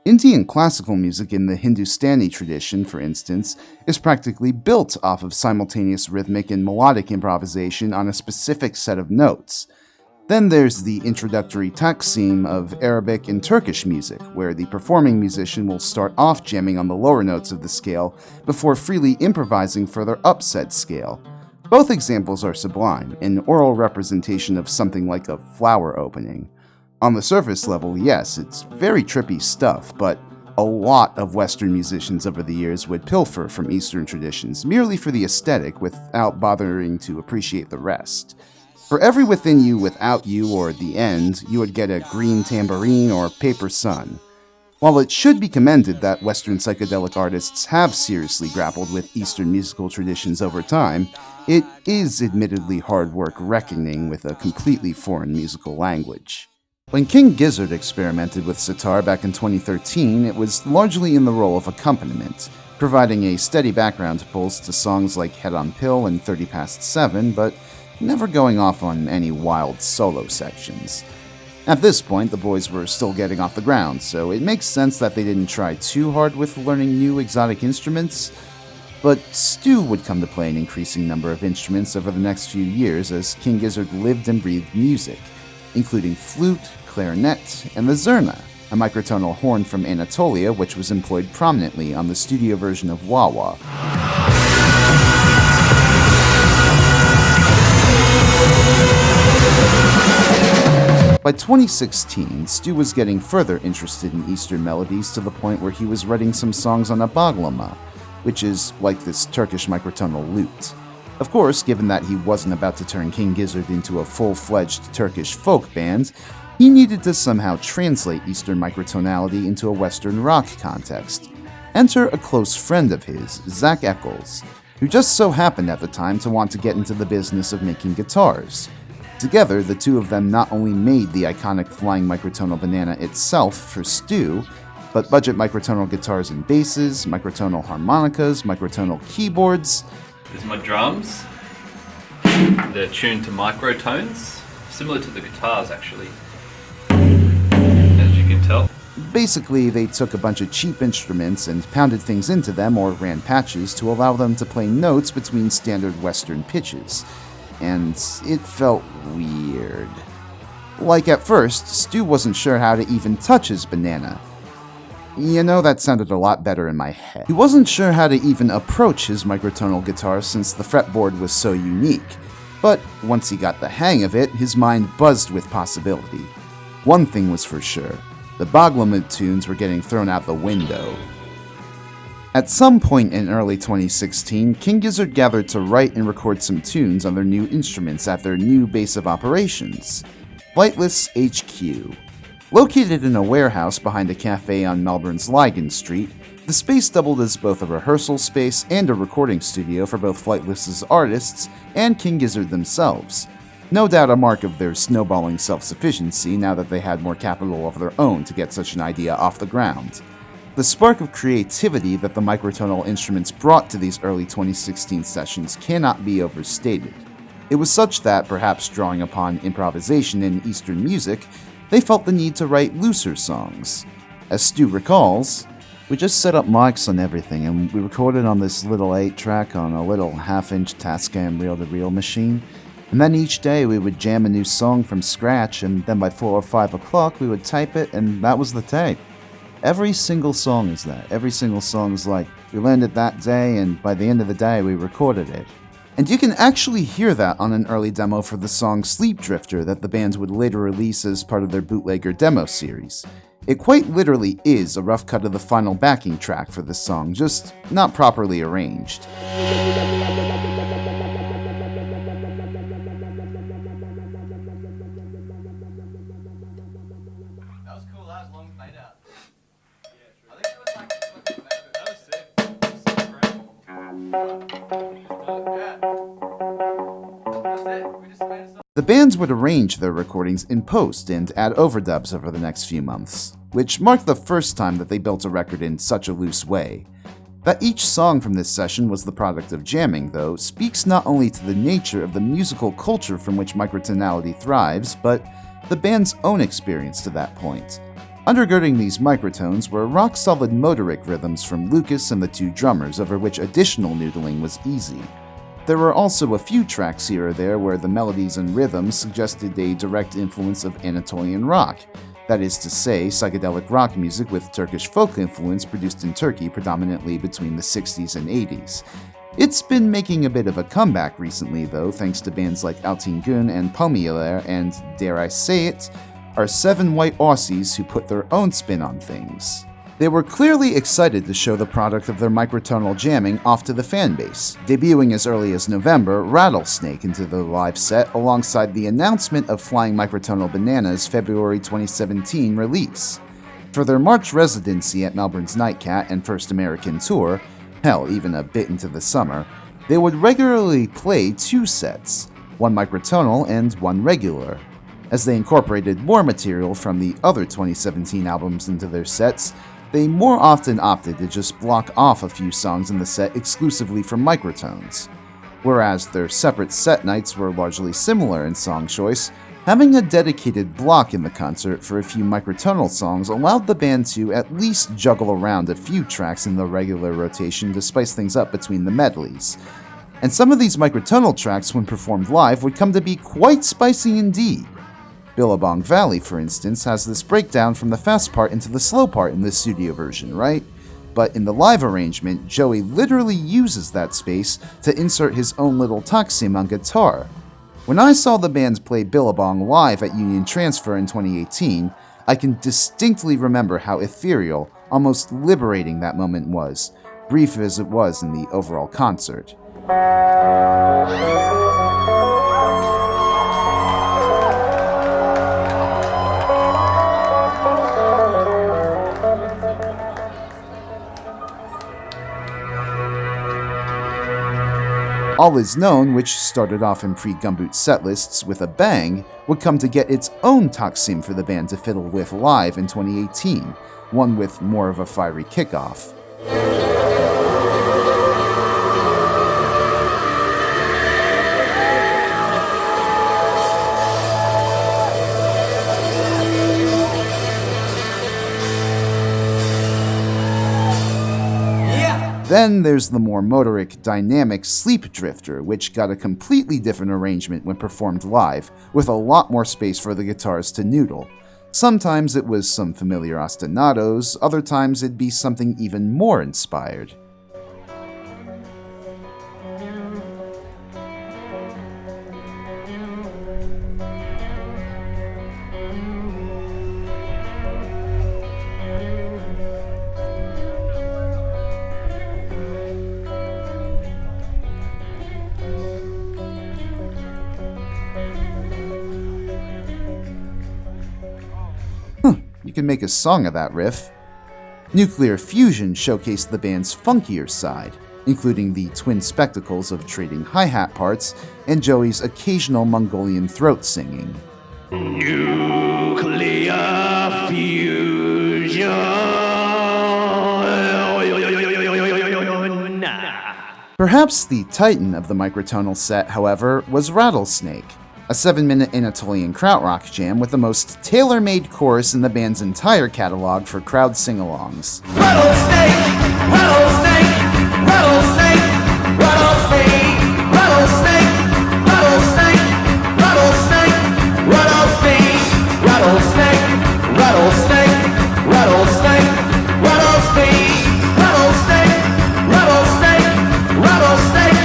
Indian classical music in the Hindustani tradition, for instance, is practically built off of simultaneous rhythmic and melodic improvisation on a specific set of notes. Then there's the introductory taksim of Arabic and Turkish music, where the performing musician will start off jamming on the lower notes of the scale before freely improvising further up said scale. Both examples are sublime, an oral representation of something like a flower opening. On the surface level, yes, it's very trippy stuff, but a lot of Western musicians over the years would pilfer from Eastern traditions merely for the aesthetic without bothering to appreciate the rest. For every Within You Without You or The End, you would get a Green Tambourine or Paper Sun. While it should be commended that Western psychedelic artists have seriously grappled with Eastern musical traditions over time, it is admittedly hard work reckoning with a completely foreign musical language. When King Gizzard experimented with sitar back in 2013, it was largely in the role of accompaniment, providing a steady background pulse to songs like Head on Pill and 30 Past 7, but never going off on any wild solo sections. At this point, the boys were still getting off the ground, so it makes sense that they didn't try too hard with learning new exotic instruments. But Stu would come to play an increasing number of instruments over the next few years as King Gizzard lived and breathed music, including flute, clarinet, and the zurna, a microtonal horn from Anatolia which was employed prominently on the studio version of Wah Wah. By 2016, Stu was getting further interested in Eastern melodies to the point where he was writing some songs on a baglama, which is like this Turkish microtonal lute. Of course, given that he wasn't about to turn King Gizzard into a full-fledged Turkish folk band, he needed to somehow translate Eastern microtonality into a Western rock context. Enter a close friend of his, Zach Eccles, who just so happened at the time to want to get into the business of making guitars. Together, the two of them not only made the iconic flying microtonal banana itself for Stu, but budget microtonal guitars and basses, microtonal harmonicas, microtonal keyboards.
There's my drums. They're tuned to microtones, similar to the guitars actually, as you can tell.
Basically, they took a bunch of cheap instruments and pounded things into them or ran patches to allow them to play notes between standard Western pitches. And it felt weird. Like at first, Stu wasn't sure how to even touch his banana. You know, that sounded a lot better in my head. He wasn't sure how to even approach his microtonal guitar since the fretboard was so unique. But once he got the hang of it, his mind buzzed with possibility. One thing was for sure, the baglama tunes were getting thrown out the window. At some point in early 2016, King Gizzard gathered to write and record some tunes on their new instruments at their new base of operations, Flightless HQ. Located in a warehouse behind a cafe on Melbourne's Lygon Street, the space doubled as both a rehearsal space and a recording studio for both Flightless's artists and King Gizzard themselves. No doubt a mark of their snowballing self-sufficiency now that they had more capital of their own to get such an idea off the ground. The spark of creativity that the microtonal instruments brought to these early 2016 sessions cannot be overstated. It was such that, perhaps drawing upon improvisation in Eastern music, they felt the need to write looser songs. As Stu recalls, we just set up mics on everything and we recorded on this little 8-track on a little half-inch Tascam reel-to-reel machine, and then each day we would jam a new song from scratch, and then by 4 or 5 o'clock we would type it, and that was the tape. Every single song is that. Every single song is like, we learned it that day, and by the end of the day, we recorded it. And you can actually hear that on an early demo for the song Sleep Drifter that the band would later release as part of their bootlegger demo series. It quite literally is a rough cut of the final backing track for this song, just not properly arranged. The bands would arrange their recordings in post and add overdubs over the next few months, which marked the first time that they built a record in such a loose way. That each song from this session was the product of jamming, though, speaks not only to the nature of the musical culture from which microtonality thrives, but the band's own experience to that point. Undergirding these microtones were rock-solid motoric rhythms from Lucas and the two drummers, over which additional noodling was easy. There were also a few tracks here or there where the melodies and rhythms suggested a direct influence of Anatolian rock, that is to say, psychedelic rock music with Turkish folk influence produced in Turkey predominantly between the 60s and 80s. It's been making a bit of a comeback recently though, thanks to bands like Altingun and Pomiler and, dare I say it, are 7 white Aussies who put their own spin on things. They were clearly excited to show the product of their microtonal jamming off to the fanbase, debuting as early as November Rattlesnake into the live set alongside the announcement of Flying Microtonal Banana's February 2017 release. For their March residency at Melbourne's Nightcat and First American tour, hell, even a bit into the summer, they would regularly play 2 sets, one microtonal and one regular. As they incorporated more material from the other 2017 albums into their sets, they more often opted to just block off a few songs in the set exclusively for microtones. Whereas their separate set nights were largely similar in song choice, having a dedicated block in the concert for a few microtonal songs allowed the band to at least juggle around a few tracks in the regular rotation to spice things up between the medleys. And some of these microtonal tracks, when performed live, would come to be quite spicy indeed. Billabong Valley, for instance, has this breakdown from the fast part into the slow part in the studio version, right? But in the live arrangement, Joey literally uses that space to insert his own little taksim on guitar. When I saw the band play Billabong live at Union Transfer in 2018, I can distinctly remember how ethereal, almost liberating that moment was, brief as it was in the overall concert. All Is Known, which started off in pre-Gumboot setlists with a bang, would come to get its own taksim for the band to fiddle with live in 2018, one with more of a fiery kickoff. Then there's the more motoric, dynamic Sleep Drifter, which got a completely different arrangement when performed live, with a lot more space for the guitars to noodle. Sometimes it was some familiar ostinatos, other times it'd be something even more inspired. You can make a song of that riff. Nuclear Fusion showcased the band's funkier side, including the twin spectacles of trading hi-hat parts and Joey's occasional Mongolian throat singing.
Nuclear fusion.
Perhaps the titan of the microtonal set, however, was Rattlesnake, a 7-minute Anatolian krautrock jam with the most tailor-made chorus in the band's entire catalog for crowd sing-alongs.
Rattlesnake, rattlesnake, rattlesnake, rattlesnake, rattlesnake, rattlesnake, rattlesnake, rattlesnake, rattlesnake, rattlesnake, rattlesnake, rattlesnake, rattlesnake, rattlesnake,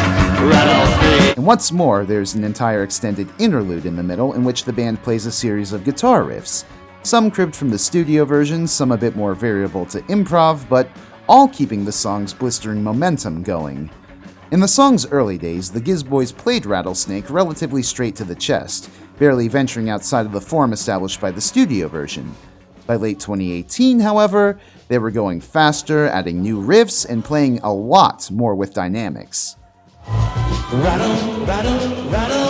rattlesnake.
And what's more, there's an entire extended interlude in the middle in which the band plays a series of guitar riffs, some cribbed from the studio version, some a bit more variable to improv, but all keeping the song's blistering momentum going. In the song's early days, the Giz Boys played Rattlesnake relatively straight to the chest, barely venturing outside of the form established by the studio version. By late 2018, however, they were going faster, adding new riffs, and playing a lot more with dynamics.
Rattle, rattle, rattle.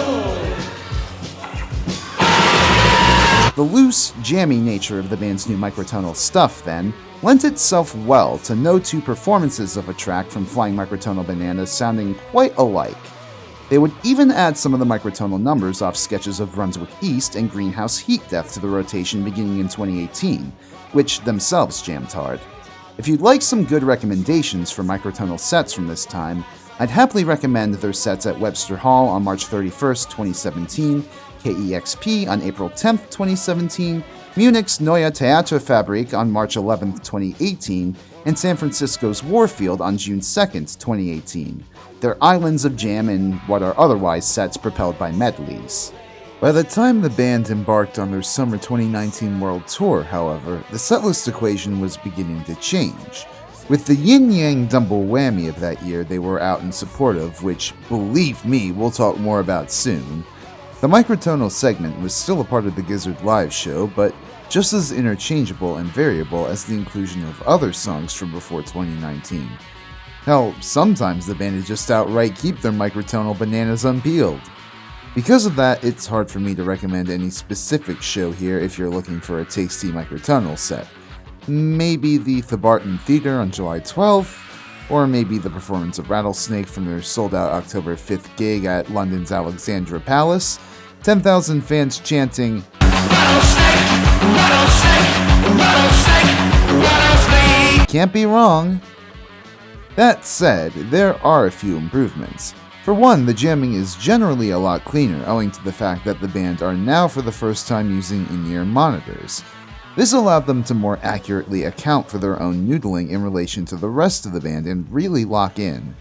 The loose, jammy nature of the band's new microtonal stuff, then, lent itself well to no two performances of a track from Flying Microtonal Bananas sounding quite alike. They would even add some of the microtonal numbers off sketches of Brunswick East and Greenhouse Heat Death to the rotation beginning in 2018, which themselves jammed hard. If you'd like some good recommendations for microtonal sets from this time, I'd happily recommend their sets at Webster Hall on March 31st, 2017, KEXP on April 10th, 2017, Munich's Neue Theaterfabrik on March 11th, 2018, and San Francisco's Warfield on June 2nd, 2018. They're islands of jam in what are otherwise sets propelled by medleys. By the time the band embarked on their summer 2019 world tour, however, the setlist equation was beginning to change. With the Yin-Yang double whammy of that year they were out in support of, which, believe me, we'll talk more about soon, the microtonal segment was still a part of the Gizzard live show, but just as interchangeable and variable as the inclusion of other songs from before 2019. Hell, sometimes the band would just outright keep their microtonal bananas unpeeled. Because of that, it's hard for me to recommend any specific show here if you're looking for a tasty microtonal set. Maybe the Thebarton Theatre on July 12th, or maybe the performance of Rattlesnake from their sold-out October 5th gig at London's Alexandra Palace, 10,000 fans chanting, "Can't be wrong." That said, there are a few improvements. For one, the jamming is generally a lot cleaner, owing to the fact that the band are now for the first time using in-ear monitors. This allowed them to more accurately account for their own noodling in relation to the rest of the band and really lock in.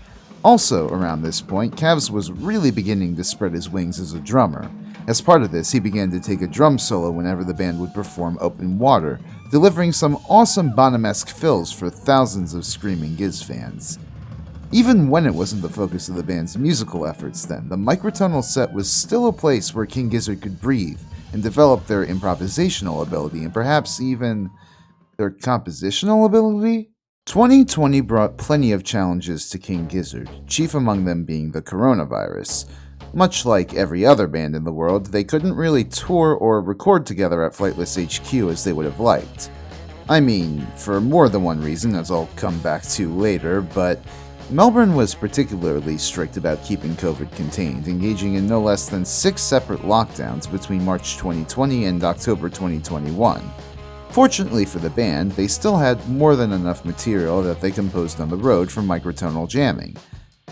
Also, around this point, Cavs was really beginning to spread his wings as a drummer. As part of this, he began to take a drum solo whenever the band would perform Open Water, delivering some awesome Bonham-esque fills for thousands of screaming Giz fans. Even when it wasn't the focus of the band's musical efforts then, the microtonal set was still a place where King Gizzard could breathe and develop their improvisational ability and perhaps even their compositional ability? 2020 brought plenty of challenges to King Gizzard, chief among them being the coronavirus. Much like every other band in the world, they couldn't really tour or record together at Flightless HQ as they would have liked. I mean, for more than one reason, as I'll come back to later, but Melbourne was particularly strict about keeping COVID contained, engaging in no less than 6 separate lockdowns between March 2020 and October 2021. Fortunately for the band, they still had more than enough material that they composed on the road for microtonal jamming.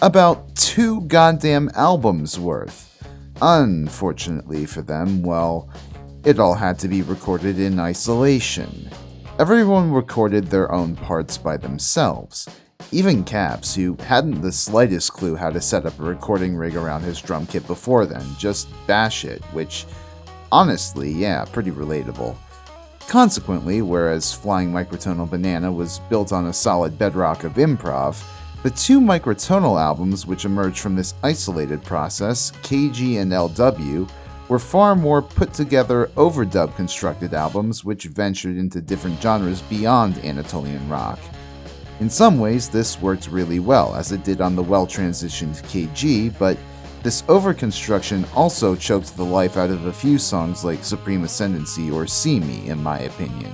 About 2 goddamn albums worth. Unfortunately for them, well, it all had to be recorded in isolation. Everyone recorded their own parts by themselves. Even Caps, who hadn't the slightest clue how to set up a recording rig around his drum kit before then, just bash it, which, honestly, yeah, pretty relatable. Consequently, whereas Flying Microtonal Banana was built on a solid bedrock of improv, the 2 microtonal albums which emerged from this isolated process, KG and LW, were far more put-together overdub constructed albums which ventured into different genres beyond Anatolian rock. In some ways, this worked really well, as it did on the well-transitioned KG, but this overconstruction also choked the life out of a few songs like Supreme Ascendancy or See Me, in my opinion.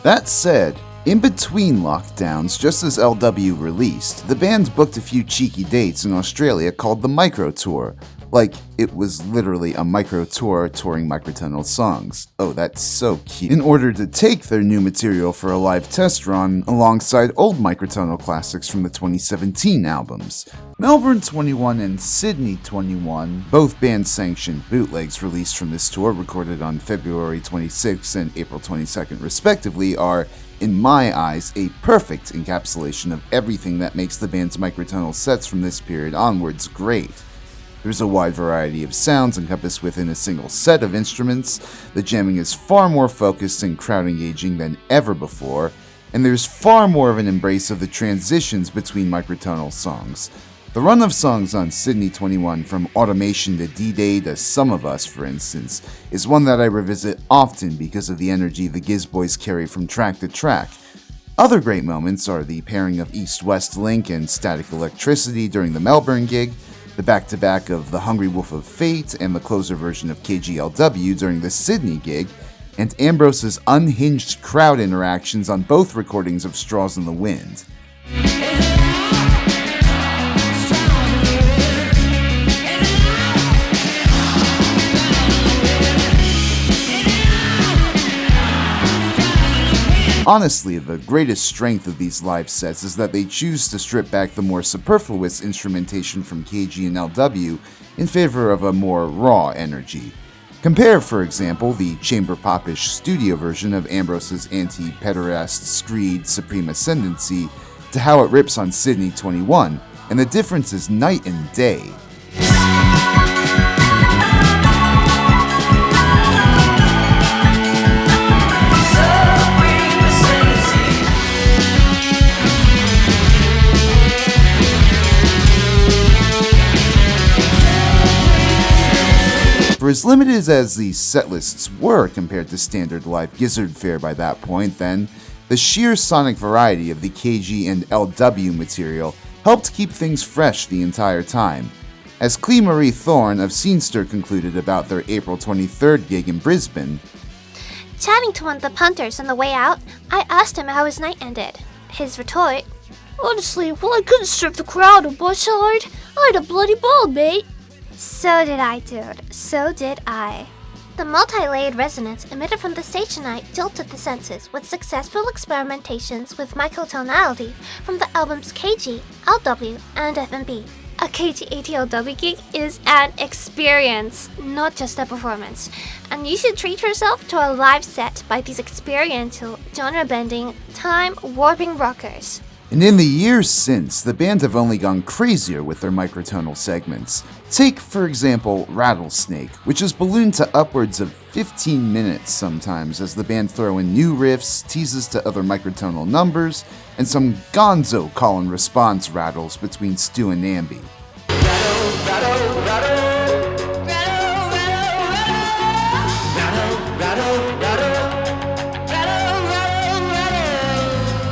That said, in between lockdowns, just as LW released, the band booked a few cheeky dates in Australia called the Micro Tour. Like, it was literally a micro tour touring microtonal songs. Oh, that's so cute. In order to take their new material for a live test run alongside old microtonal classics from the 2017 albums. Melbourne 21 and Sydney 21, both band-sanctioned bootlegs released from this tour recorded on February 26th and April 22nd respectively, are, in my eyes, a perfect encapsulation of everything that makes the band's microtonal sets from this period onwards great. There's a wide variety of sounds encompassed within a single set of instruments, the jamming is far more focused and crowd-engaging than ever before, and there's far more of an embrace of the transitions between microtonal songs. The run of songs on Sydney 21, from Automation to D-Day to Some of Us, for instance, is one that I revisit often because of the energy the Giz Boys carry from track to track. Other great moments are the pairing of East-West Link and Static Electricity during the Melbourne gig, the back-to-back of The Hungry Wolf of Fate and the closer version of KGLW during the Sydney gig, and Ambrose's unhinged crowd interactions on both recordings of Straws in the Wind. Honestly, the greatest strength of these live sets is that they choose to strip back the more superfluous instrumentation from KG and LW in favor of a more raw energy. Compare, for example, the chamber popish studio version of Ambrose's anti-pederast screed Supreme Ascendancy to how it rips on Sydney 21, and the difference is night and day. For as limited as these setlists were compared to standard live Gizzard fare by that point, then, the sheer sonic variety of the KG and LW material helped keep things fresh the entire time. As Clee Marie Thorne of Scenester concluded about their April 23rd gig in Brisbane,
chatting to one of the punters on the way out, I asked him how his night ended. His retort, "Honestly, well, I couldn't strip the crowd on my side. I had a bloody ball, mate." So did I, dude. So did I. The multi-layered resonance emitted from the stage tonight jolted the senses with successful experimentations with microtonality from the albums KG, LW, and F&B. A KG ATLW gig is an experience, not just a performance. And you should treat yourself to a live set by these experiential, genre-bending, time-warping rockers.
And in the years since, the band have only gone crazier with their microtonal segments. Take, for example, Rattlesnake, which has ballooned to upwards of 15 minutes sometimes as the band throw in new riffs, teases to other microtonal numbers, and some gonzo call and response rattles between Stu and Namby.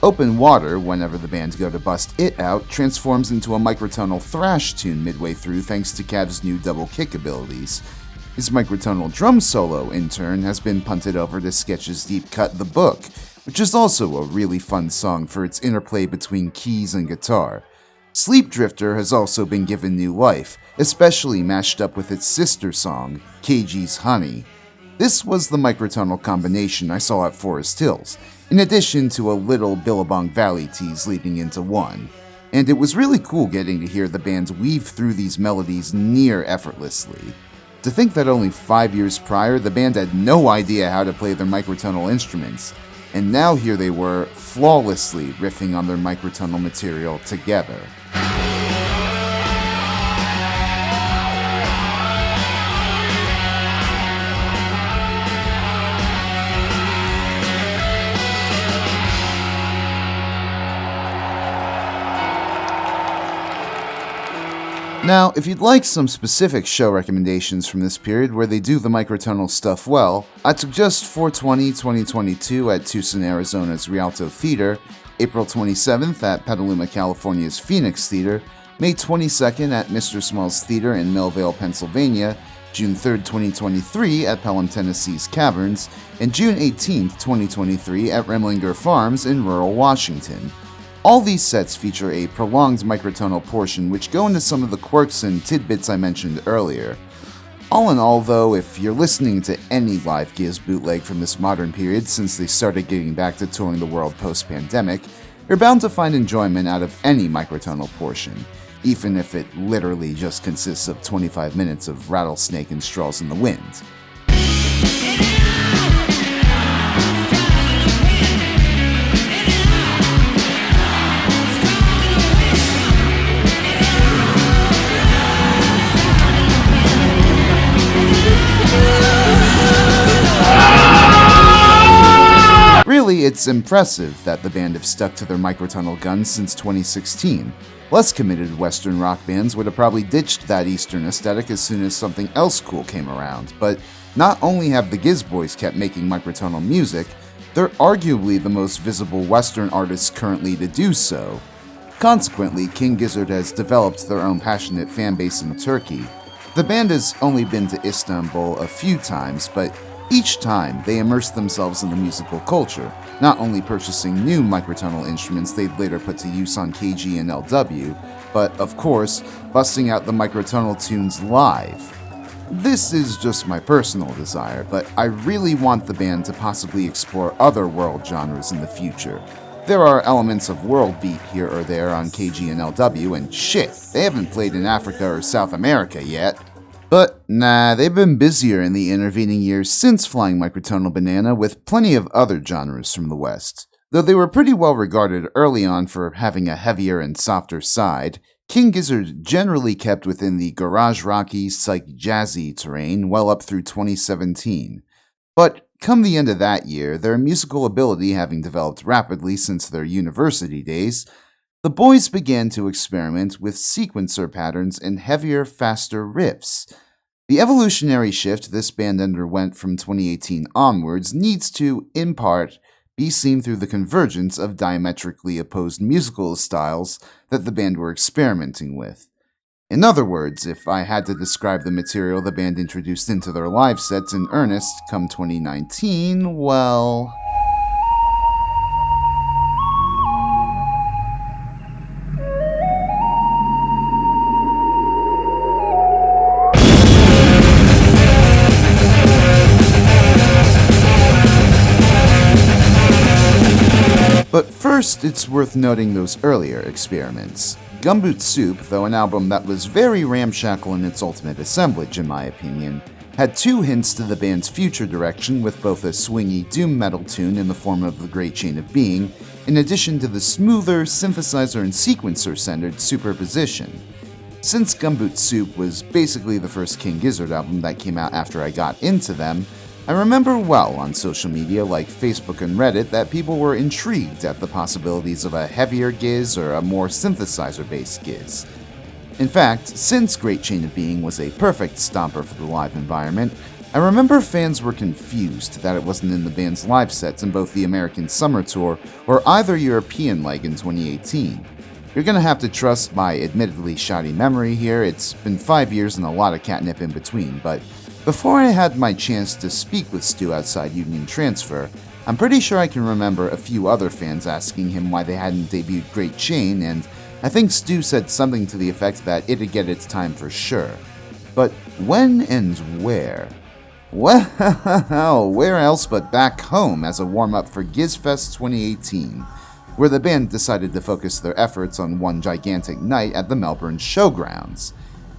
Open Water, whenever the band go to bust it out, transforms into a microtonal thrash tune midway through thanks to Cav's new double kick abilities. His microtonal drum solo, in turn, has been punted over to Sketch's deep cut The Book, which is also a really fun song for its interplay between keys and guitar. Sleep Drifter has also been given new life, especially mashed up with its sister song, KG's Honey. This was the microtonal combination I saw at Forest Hills, in addition to a little Billabong Valley tease leading into one. And it was really cool getting to hear the band weave through these melodies near effortlessly. To think that only 5 years prior, the band had no idea how to play their microtonal instruments, and now here they were, flawlessly riffing on their microtonal material together. Now, if you'd like some specific show recommendations from this period where they do the microtonal stuff well, I'd suggest 4/20/2022 at Tucson, Arizona's Rialto Theater, April 27th at Petaluma, California's Phoenix Theater, May 22nd at Mr. Small's Theater in Millvale, Pennsylvania, June 3rd, 2023 at Pelham, Tennessee's Caverns, and June 18th, 2023 at Remlinger Farms in rural Washington. All these sets feature a prolonged microtonal portion which go into some of the quirks and tidbits I mentioned earlier. All in all though, if you're listening to any live Giz bootleg from this modern period since they started getting back to touring the world post-pandemic, you're bound to find enjoyment out of any microtonal portion, even if it literally just consists of 25 minutes of Rattlesnake and Straws in the Wind. Really, it's impressive that the band have stuck to their microtonal guns since 2016. Less committed Western rock bands would have probably ditched that Eastern aesthetic as soon as something else cool came around, but not only have the Giz Boys kept making microtonal music, they're arguably the most visible Western artists currently to do so. Consequently, King Gizzard has developed their own passionate fanbase in Turkey. The band has only been to Istanbul a few times, but each time, they immerse themselves in the musical culture, not only purchasing new microtonal instruments they'd later put to use on KG and LW, but, of course, busting out the microtonal tunes live. This is just my personal desire, but I really want the band to possibly explore other world genres in the future. There are elements of world beat here or there on KG and LW, and shit, they haven't played in Africa or South America yet. But nah, they've been busier in the intervening years since Flying Microtonal Banana with plenty of other genres from the West. Though they were pretty well regarded early on for having a heavier and softer side, King Gizzard generally kept within the garage rocky, psych jazzy terrain well up through 2017. But come the end of that year, their musical ability having developed rapidly since their university days, the boys began to experiment with sequencer patterns and heavier, faster riffs. The evolutionary shift this band underwent from 2018 onwards needs to, in part, be seen through the convergence of diametrically opposed musical styles that the band were experimenting with. In other words, if I had to describe the material the band introduced into their live sets in earnest come 2019, well... But first, it's worth noting those earlier experiments. Gumboot Soup, though an album that was very ramshackle in its ultimate assemblage in my opinion, had two hints to the band's future direction with both a swingy doom metal tune in the form of The Great Chain of Being, in addition to the smoother synthesizer and sequencer-centered Superposition. Since Gumboot Soup was basically the first King Gizzard album that came out after I got into them, I remember well on social media like Facebook and Reddit that people were intrigued at the possibilities of a heavier Giz or a more synthesizer-based Giz. In fact, since Great Chain of Being was a perfect stomper for the live environment, I remember fans were confused that it wasn't in the band's live sets in both the American Summer Tour or either European leg in 2018. You're gonna have to trust my admittedly shoddy memory here. It's been 5 years and a lot of catnip in between, but before I had my chance to speak with Stu outside Union Transfer, I'm pretty sure I can remember a few other fans asking him why they hadn't debuted Great Chain, and I think Stu said something to the effect that it'd get its time for sure. But when and where? Well, where else but back home as a warm-up for GizFest 2018, where the band decided to focus their efforts on one gigantic night at the Melbourne Showgrounds.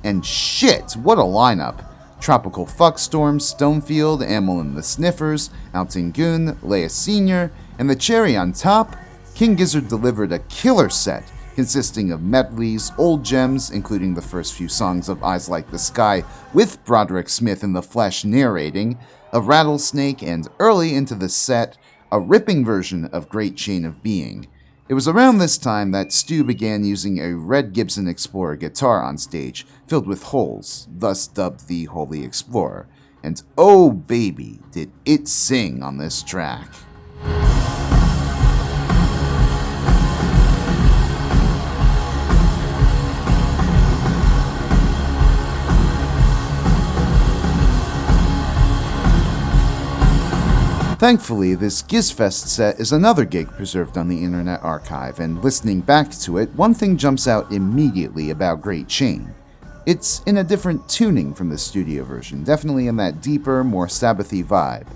And shit, what a lineup! Tropical Fuckstorm, Stonefield, Amel and the Sniffers, Altingun, Leia Sr., and the cherry on top, King Gizzard delivered a killer set consisting of medleys, old gems, including the first few songs of Eyes Like the Sky with Broderick Smith in the flesh narrating, a rattlesnake, and early into the set, a ripping version of Great Chain of Being. It was around this time that Stu began using a red Gibson Explorer guitar on stage, filled with holes, thus dubbed the Holy Explorer. And oh baby, did it sing on this track. Thankfully, this GizFest set is another gig preserved on the Internet Archive, and listening back to it, one thing jumps out immediately about Great Chain. It's in a different tuning from the studio version, definitely in that deeper, more Sabbathy vibe.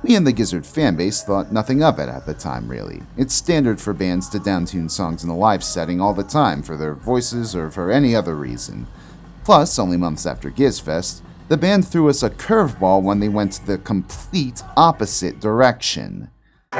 We in the Gizzard fanbase thought nothing of it at the time, really. It's standard for bands to downtune songs in a live setting all the time for their voices or for any other reason. Plus, only months after GizFest, the band threw us a curveball when they went the complete opposite direction. The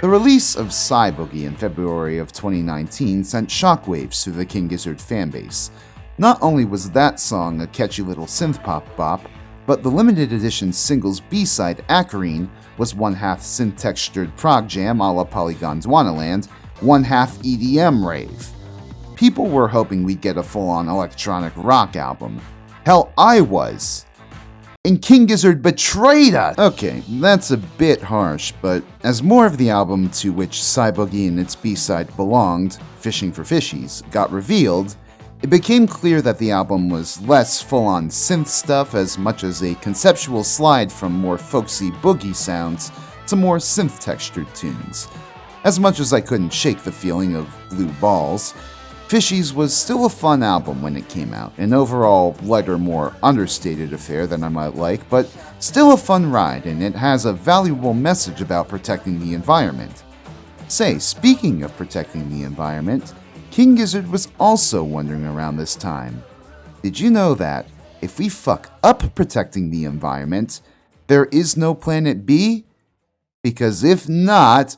release of Psy Boogie in February of 2019 sent shockwaves through the King Gizzard fanbase. Not only was that song a catchy little synth-pop bop, but the limited edition singles B-side Acarine was one-half synth-textured prog jam a la Polygon Dwanaland, one-half EDM rave. People were hoping we'd get a full-on electronic rock album. Hell, I was. And King Gizzard betrayed us! Okay, that's a bit harsh, but as more of the album to which Psy Boogie and its B-side belonged, Fishing for Fishies, got revealed, it became clear that the album was less full-on synth stuff as much as a conceptual slide from more folksy boogie sounds to more synth-textured tunes. As much as I couldn't shake the feeling of blue balls, Fishies was still a fun album when it came out, an overall lighter, more understated affair than I might like, but still a fun ride, and it has a valuable message about protecting the environment. Say, speaking of protecting the environment, King Gizzard was also wondering around this time. Did you know that if we fuck up protecting the environment, there is no Planet B? Because if not...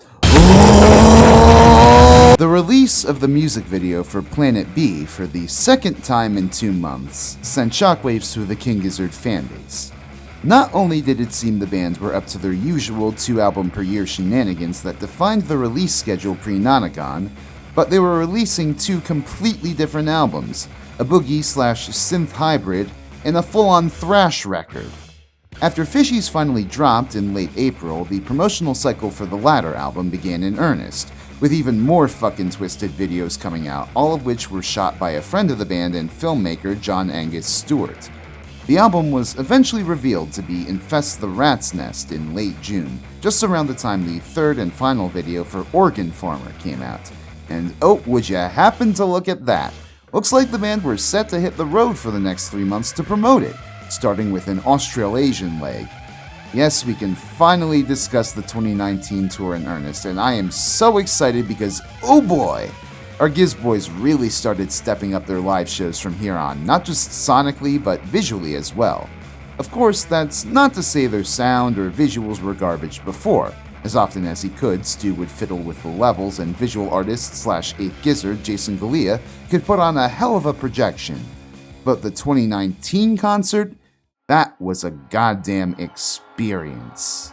The release of the music video for Planet B for the second time in 2 months sent shockwaves through the King Gizzard fanbase. Not only did it seem the band were up to their usual 2-album-per-year shenanigans that defined the release schedule pre-Nonagon, but they were releasing 2 completely different albums, a boogie/synth hybrid, and a full-on thrash record. After Fishies finally dropped in late April, the promotional cycle for the latter album began in earnest, with even more fucking twisted videos coming out, all of which were shot by a friend of the band and filmmaker John Angus Stewart. The album was eventually revealed to be Infest the Rat's Nest in late June, just around the time the third and final video for Organ Farmer came out. And oh, would you happen to look at that? Looks like the band were set to hit the road for the next 3 months to promote it, starting with an Australasian leg. Yes, we can finally discuss the 2019 tour in earnest, and I am so excited because, oh boy, our Giz Boys really started stepping up their live shows from here on, not just sonically, but visually as well. Of course, that's not to say their sound or visuals were garbage before. As often as he could, Stu would fiddle with the levels, and visual artist / 8th Gizzard, Jason Galea, could put on a hell of a projection. But the 2019 concert? That was a goddamn experience.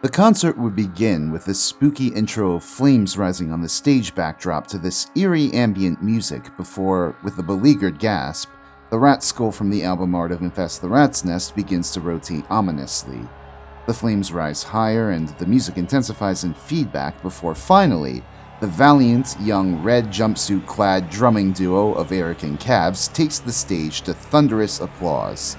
The concert would begin with the spooky intro of flames rising on the stage backdrop to this eerie ambient music before, with a beleaguered gasp, the rat skull from the album art of Infest the Rat's Nest begins to rotate ominously. The flames rise higher and the music intensifies in feedback before finally, the valiant, young, red jumpsuit-clad drumming duo of Eric and Cavs takes the stage to thunderous applause.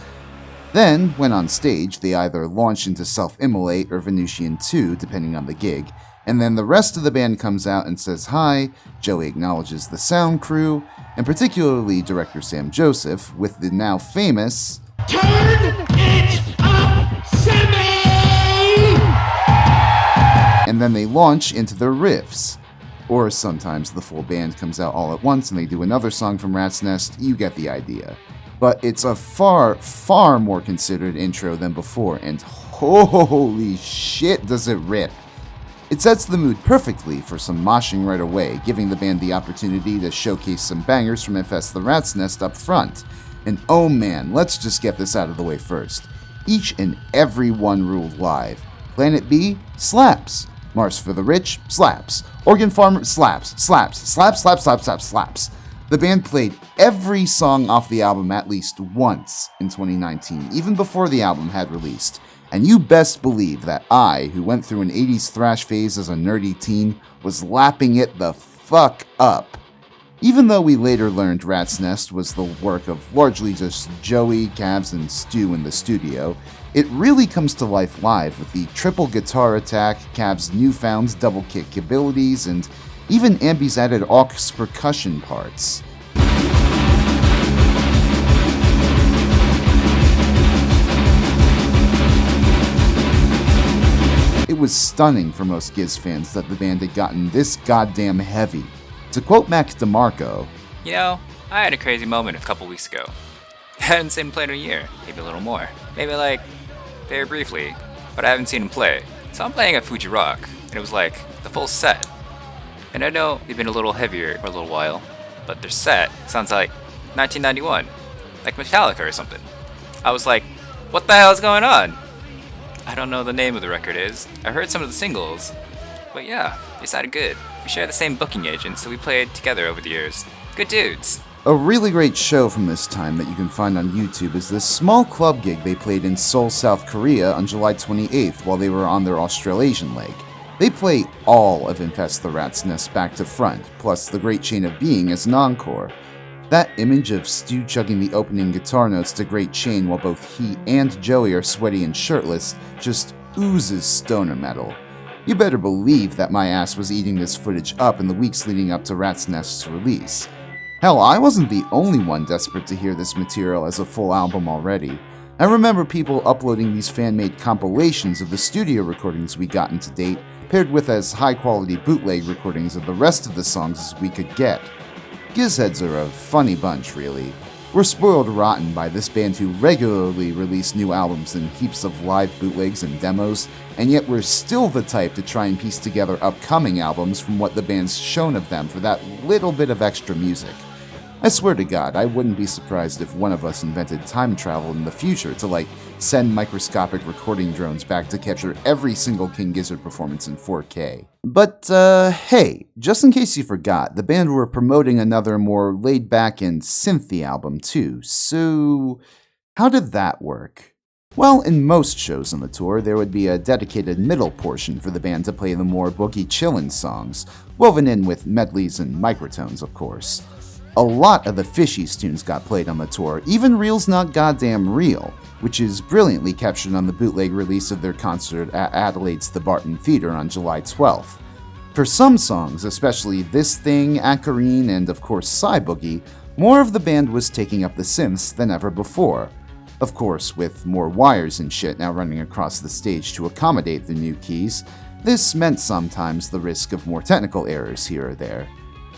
Then, when on stage, they either launch into Self-Immolate or Venusian 2, depending on the gig, and then the rest of the band comes out and says hi, Joey acknowledges the sound crew, and particularly director Sam Joseph, with the now famous
Turn it up, Sammy!
And then they launch into their riffs. Or sometimes the full band comes out all at once and they do another song from Rat's Nest, you get the idea. But it's a far, far more considered intro than before, and holy shit does it rip. It sets the mood perfectly for some moshing right away, giving the band the opportunity to showcase some bangers from Infest the Rat's Nest up front. And oh man, let's just get this out of the way first. Each and every one ruled live. Planet B slaps. Mars for the Rich slaps. Organ Farmer slaps. Slaps. The band played every song off the album at least once in 2019, even before the album had released. And you best believe that I, who went through an 80s thrash phase as a nerdy teen, was lapping it the fuck up. Even though we later learned Rat's Nest was the work of largely just Joey, Cavs, and Stu in the studio, it really comes to life live with the triple guitar attack, Cavs' newfound double kick abilities, and even Ambi's added aux percussion parts. It was stunning for most Giz fans that the band had gotten this goddamn heavy. To quote Mac DeMarco,
"You know, I had a crazy moment a couple weeks ago. I hadn't seen him play in a year, maybe a little more. Maybe like, very briefly, but I haven't seen him play. So I'm playing at Fuji Rock, and it was like, the full set. And I know they've been a little heavier for a little while, but their set sounds like 1991, like Metallica or something. I was like, what the hell is going on? I don't know the name of the record is. I heard some of the singles, but yeah, they sounded good. We share the same booking agent, so we played together over the years. Good dudes."
A really great show from this time that you can find on YouTube is this small club gig they played in Seoul, South Korea on July 28th while they were on their Australasian leg. They play all of Infest the Rat's Nest back to front, plus The Great Chain of Being as an encore. That image of Stu chugging the opening guitar notes to Great Chain while both he and Joey are sweaty and shirtless just oozes stoner metal. You better believe that my ass was eating this footage up in the weeks leading up to Rat's Nest's release. Hell, I wasn't the only one desperate to hear this material as a full album already. I remember people uploading these fan-made compilations of the studio recordings we gotten to date, paired with as high-quality bootleg recordings of the rest of the songs as we could get. Gizheads are a funny bunch, really. We're spoiled rotten by this band who regularly release new albums and heaps of live bootlegs and demos, and yet we're still the type to try and piece together upcoming albums from what the band's shown of them for that little bit of extra music. I swear to God, I wouldn't be surprised if one of us invented time travel in the future to send microscopic recording drones back to capture every single King Gizzard performance in 4K. But, hey, just in case you forgot, the band were promoting another more laid-back and synthy album too, so how did that work? Well, in most shows on the tour, there would be a dedicated middle portion for the band to play the more boogie chillin' songs, woven in with medleys and microtones, of course. A lot of the Fishies tunes got played on the tour, even Real's Not Goddamn Real, which is brilliantly captured on the bootleg release of their concert at Adelaide's The Barton Theatre on July 12th. For some songs, especially This Thing, Acarine, and of course Psy Boogie, more of the band was taking up the synths than ever before. Of course, with more wires and shit now running across the stage to accommodate the new keys, this meant sometimes the risk of more technical errors here or there.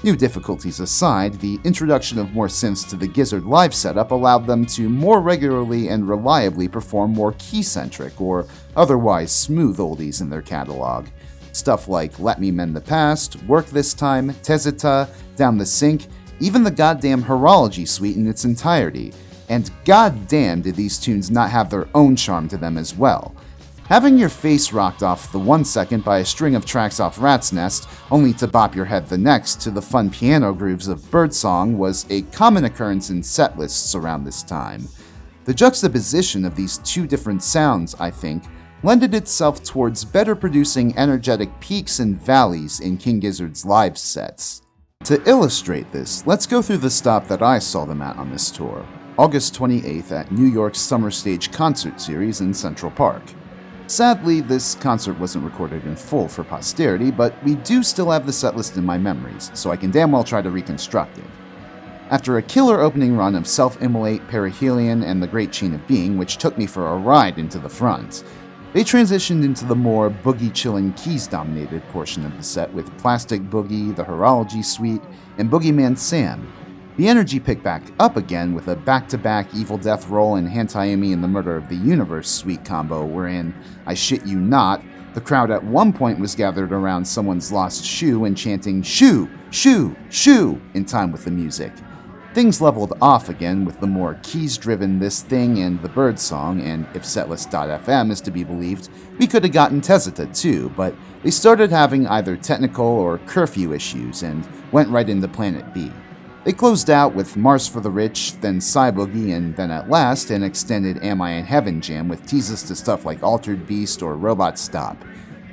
New difficulties aside, the introduction of more synths to the Gizzard live setup allowed them to more regularly and reliably perform more key-centric or otherwise smooth oldies in their catalog. Stuff like Let Me Mend the Past, Work This Time, Tezita, Down the Sink, even the goddamn Horology suite in its entirety. And goddamn did these tunes not have their own charm to them as well. Having your face rocked off the one second by a string of tracks off Rat's Nest, only to bop your head the next to the fun piano grooves of Birdsong, was a common occurrence in set lists around this time. The juxtaposition of these two different sounds, I think, lended itself towards better producing energetic peaks and valleys in King Gizzard's live sets. To illustrate this, let's go through the stop that I saw them at on this tour, August 28th at New York's Summer Stage Concert Series in Central Park. Sadly, this concert wasn't recorded in full for posterity, but we do still have the setlist in my memories, so I can damn well try to reconstruct it. After a killer opening run of Self-Immolate, Perihelion, and The Great Chain of Being, which took me for a ride into the front, they transitioned into the more boogie-chilling keys-dominated portion of the set with Plastic Boogie, the Horology Suite, and Boogeyman Sam. The energy picked back up again with a back-to-back Evil Death Roll and Hantayumi and the Murder of the Universe suite combo wherein, I shit you not, the crowd at one point was gathered around someone's lost shoe and chanting "Shoe! Shoe! Shoe!" in time with the music. Things leveled off again with the more keys-driven This Thing and the Bird Song, and if Setlist.fm is to be believed, we could have gotten Tezita too, but they started having either technical or curfew issues and went right into Planet B. They closed out with Mars for the Rich, then Psy Boogie, and then at last an extended Am I in Heaven jam with teases to stuff like Altered Beast or Robot Stop.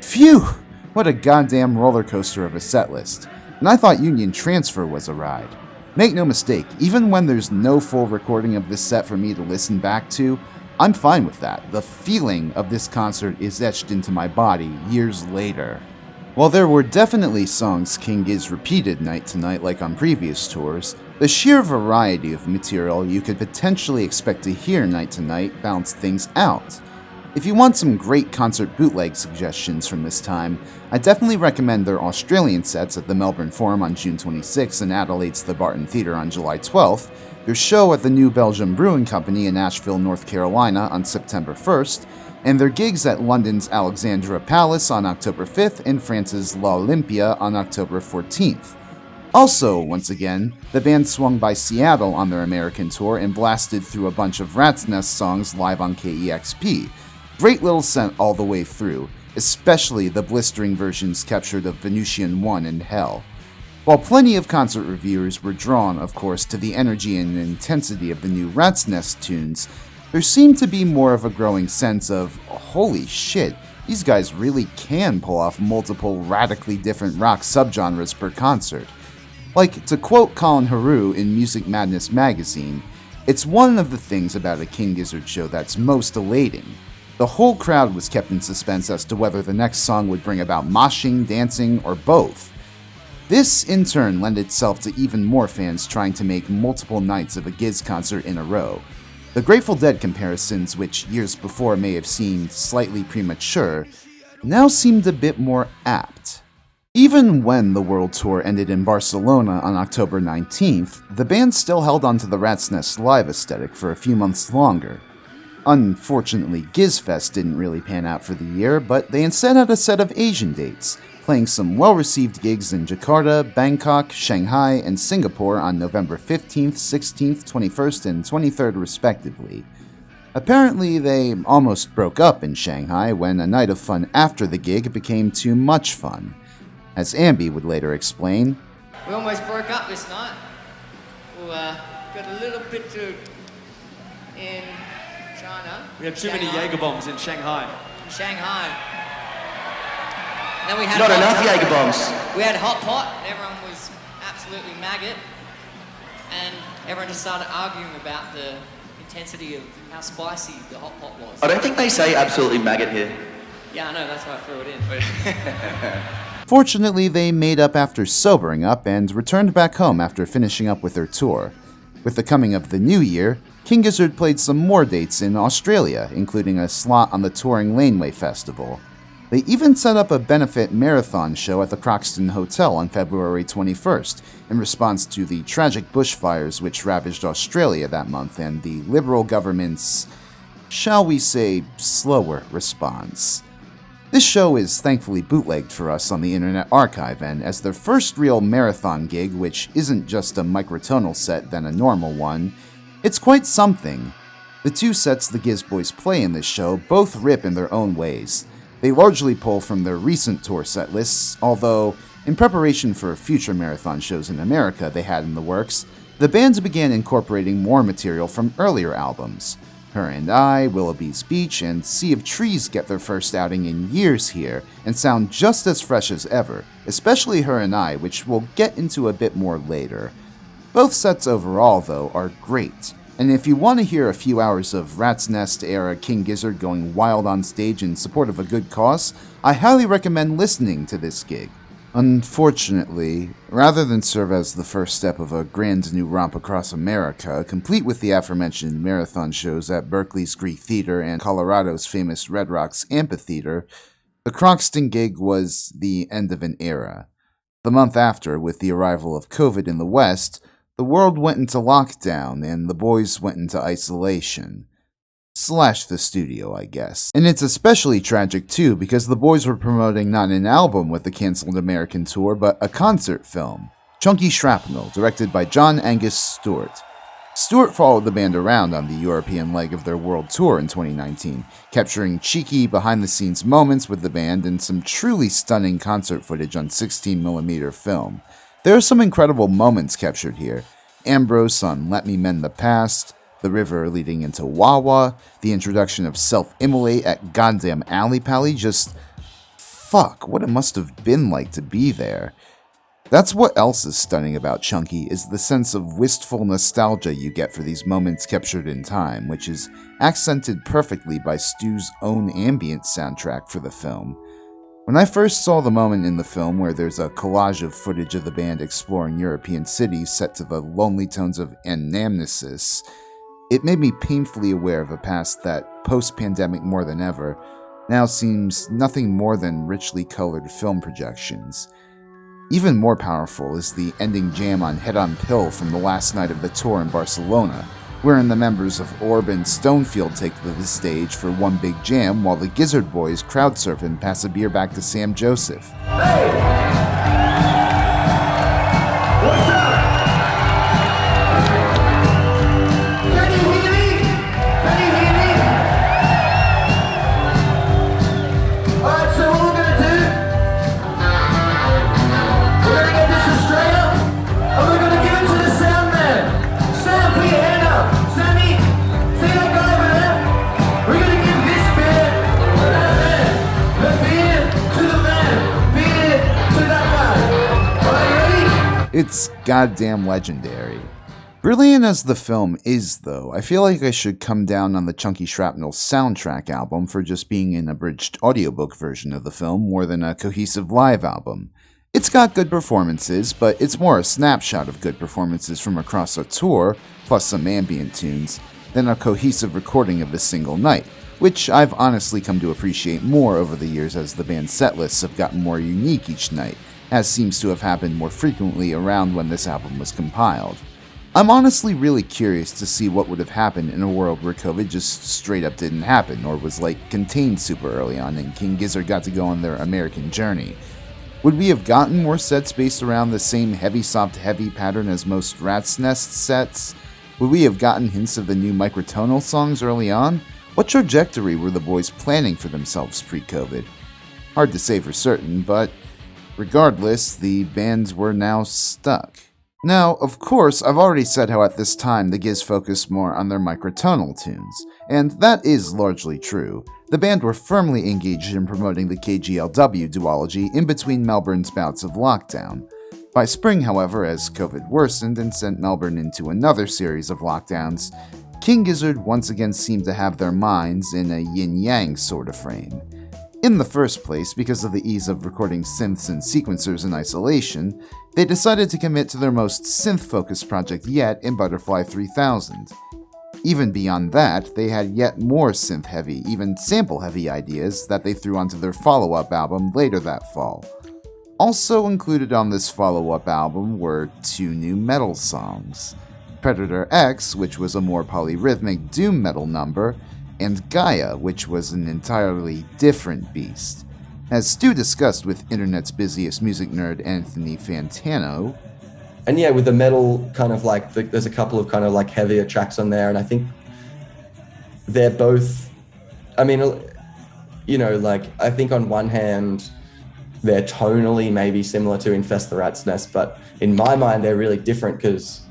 Phew! What a goddamn roller coaster of a setlist. And I thought Union Transfer was a ride. Make no mistake, even when there's no full recording of this set for me to listen back to, I'm fine with that. The feeling of this concert is etched into my body years later. While there were definitely songs King Giz repeated night to night like on previous tours, the sheer variety of material you could potentially expect to hear night to night balanced things out. If you want some great concert bootleg suggestions from this time, I definitely recommend their Australian sets at the Melbourne Forum on June 26th and Adelaide's The Barton Theatre on July 12th, their show at the New Belgium Brewing Company in Asheville, North Carolina on September 1st, and their gigs at London's Alexandra Palace on October 5th and France's La Olympia on October 14th. Also, once again, the band swung by Seattle on their American tour and blasted through a bunch of Rat's Nest songs live on KEXP. Great little scent all the way through, especially the blistering versions captured of Venusian 1 and Hell. While plenty of concert reviewers were drawn, of course, to the energy and intensity of the new Rat's Nest tunes, there seemed to be more of a growing sense of, holy shit, these guys really can pull off multiple radically different rock subgenres per concert. Like, to quote Colin Haru in Music Madness magazine, it's one of the things about a King Gizzard show that's most elating. The whole crowd was kept in suspense as to whether the next song would bring about moshing, dancing, or both. This, in turn, lent itself to even more fans trying to make multiple nights of a Giz concert in a row. The Grateful Dead comparisons, which years before may have seemed slightly premature, now seemed a bit more apt. Even when the world tour ended in Barcelona on October 19th, the band still held onto the Rat's Nest live aesthetic for a few months longer. Unfortunately, Gizfest didn't really pan out for the year, but they instead had a set of Asian dates, playing some well-received gigs in Jakarta, Bangkok, Shanghai, and Singapore on November 15th, 16th, 21st, and 23rd respectively. Apparently, they almost broke up in Shanghai when a night of fun after the gig became too much fun. As Ambi would later explain,
We almost broke up this night. We got a little picture in China.
We have too many Jaeger bombs in Shanghai.
Shanghai. Then we had
Not
hot
enough
pot.
Jaeger bombs.
We had hot pot, and everyone was absolutely maggot. And everyone just started arguing about the intensity of how spicy the hot pot was.
I don't think they say absolutely maggot here.
Yeah, I know, that's why I threw it in.
Fortunately, they made up after sobering up and returned back home after finishing up with their tour. With the coming of the new year, King Gizzard played some more dates in Australia, including a slot on the touring Laneway Festival. They even set up a benefit marathon show at the Croxton Hotel on February 21st, in response to the tragic bushfires which ravaged Australia that month and the Liberal government's, shall we say, slower response. This show is thankfully bootlegged for us on the Internet Archive, and as their first real marathon gig, which isn't just a microtonal set than a normal one, it's quite something. The two sets the Giz Boys play in this show both rip in their own ways. They largely pull from their recent tour set lists, although, in preparation for future marathon shows in America they had in the works, the band began incorporating more material from earlier albums. Her and I, Willoughby's Beach, and Sea of Trees get their first outing in years here and sound just as fresh as ever, especially Her and I, which we'll get into a bit more later. Both sets overall, though, are great, and if you want to hear a few hours of Rat's Nest era King Gizzard going wild on stage in support of a good cause, I highly recommend listening to this gig. Unfortunately, rather than serve as the first step of a grand new romp across America, complete with the aforementioned marathon shows at Berkeley's Greek Theater and Colorado's famous Red Rocks Amphitheater, the Croxton gig was the end of an era. The month after, with the arrival of COVID in the West, the world went into lockdown and the boys went into isolation. Slash the studio, I guess. And it's especially tragic too because the boys were promoting not an album with the cancelled American tour, but a concert film, Chunky Shrapnel, directed by John Angus Stewart. Stewart followed the band around on the European leg of their world tour in 2019, capturing cheeky, behind-the-scenes moments with the band and some truly stunning concert footage on 16mm film. There are some incredible moments captured here. Ambrose on Let Me Mend the Past, the river leading into Wawa, the introduction of Self-Immolate at goddamn Alley Pally, just fuck, what it must have been like to be there. That's what else is stunning about Chunky, is the sense of wistful nostalgia you get for these moments captured in time, which is accented perfectly by Stu's own ambient soundtrack for the film. When I first saw the moment in the film where there's a collage of footage of the band exploring European cities set to the lonely tones of Anamnesis, it made me painfully aware of a past that, post-pandemic more than ever, now seems nothing more than richly colored film projections. Even more powerful is the ending jam on Head on Pill from the last night of the tour in Barcelona, wherein the members of Orb and Stonefield take to the stage for one big jam while the Gizzard Boys crowd surf and pass a beer back to Sam Joseph. It's goddamn legendary. Brilliant as the film is, though, I feel like I should come down on the Chunky Shrapnel soundtrack album for just being an abridged audiobook version of the film more than a cohesive live album. It's got good performances, but it's more a snapshot of good performances from across a tour, plus some ambient tunes, than a cohesive recording of the single night, which I've honestly come to appreciate more over the years as the band's setlists have gotten more unique each night, as seems to have happened more frequently around when this album was compiled. I'm honestly really curious to see what would have happened in a world where COVID just straight up didn't happen, or was contained super early on and King Gizzard got to go on their American journey. Would we have gotten more sets based around the same heavy soft heavy pattern as most Rat's Nest sets? Would we have gotten hints of the new microtonal songs early on? What trajectory were the boys planning for themselves pre-COVID? Hard to say for certain, but regardless, the bands were now stuck. Now, of course, I've already said how at this time the Giz focused more on their microtonal tunes, and that is largely true. The band were firmly engaged in promoting the KGLW duology in between Melbourne's bouts of lockdown. By spring, however, as COVID worsened and sent Melbourne into another series of lockdowns, King Gizzard once again seemed to have their minds in a yin-yang sort of frame. In the first place, because of the ease of recording synths and sequencers in isolation, they decided to commit to their most synth-focused project yet in Butterfly 3000. Even beyond that, they had yet more synth-heavy, even sample-heavy ideas that they threw onto their follow-up album later that fall. Also included on this follow-up album were 2 new metal songs, Predator X, which was a more polyrhythmic doom metal number, and Gaia, which was an entirely different beast. As Stu discussed with internet's busiest music nerd Anthony Fantano.
And yeah, with the metal kind of like, there's a couple of kind of like heavier tracks on there, and I think they're both, I mean, you know, like, I think on one hand, they're tonally maybe similar to Infest the Rat's Nest, but in my mind, they're really different because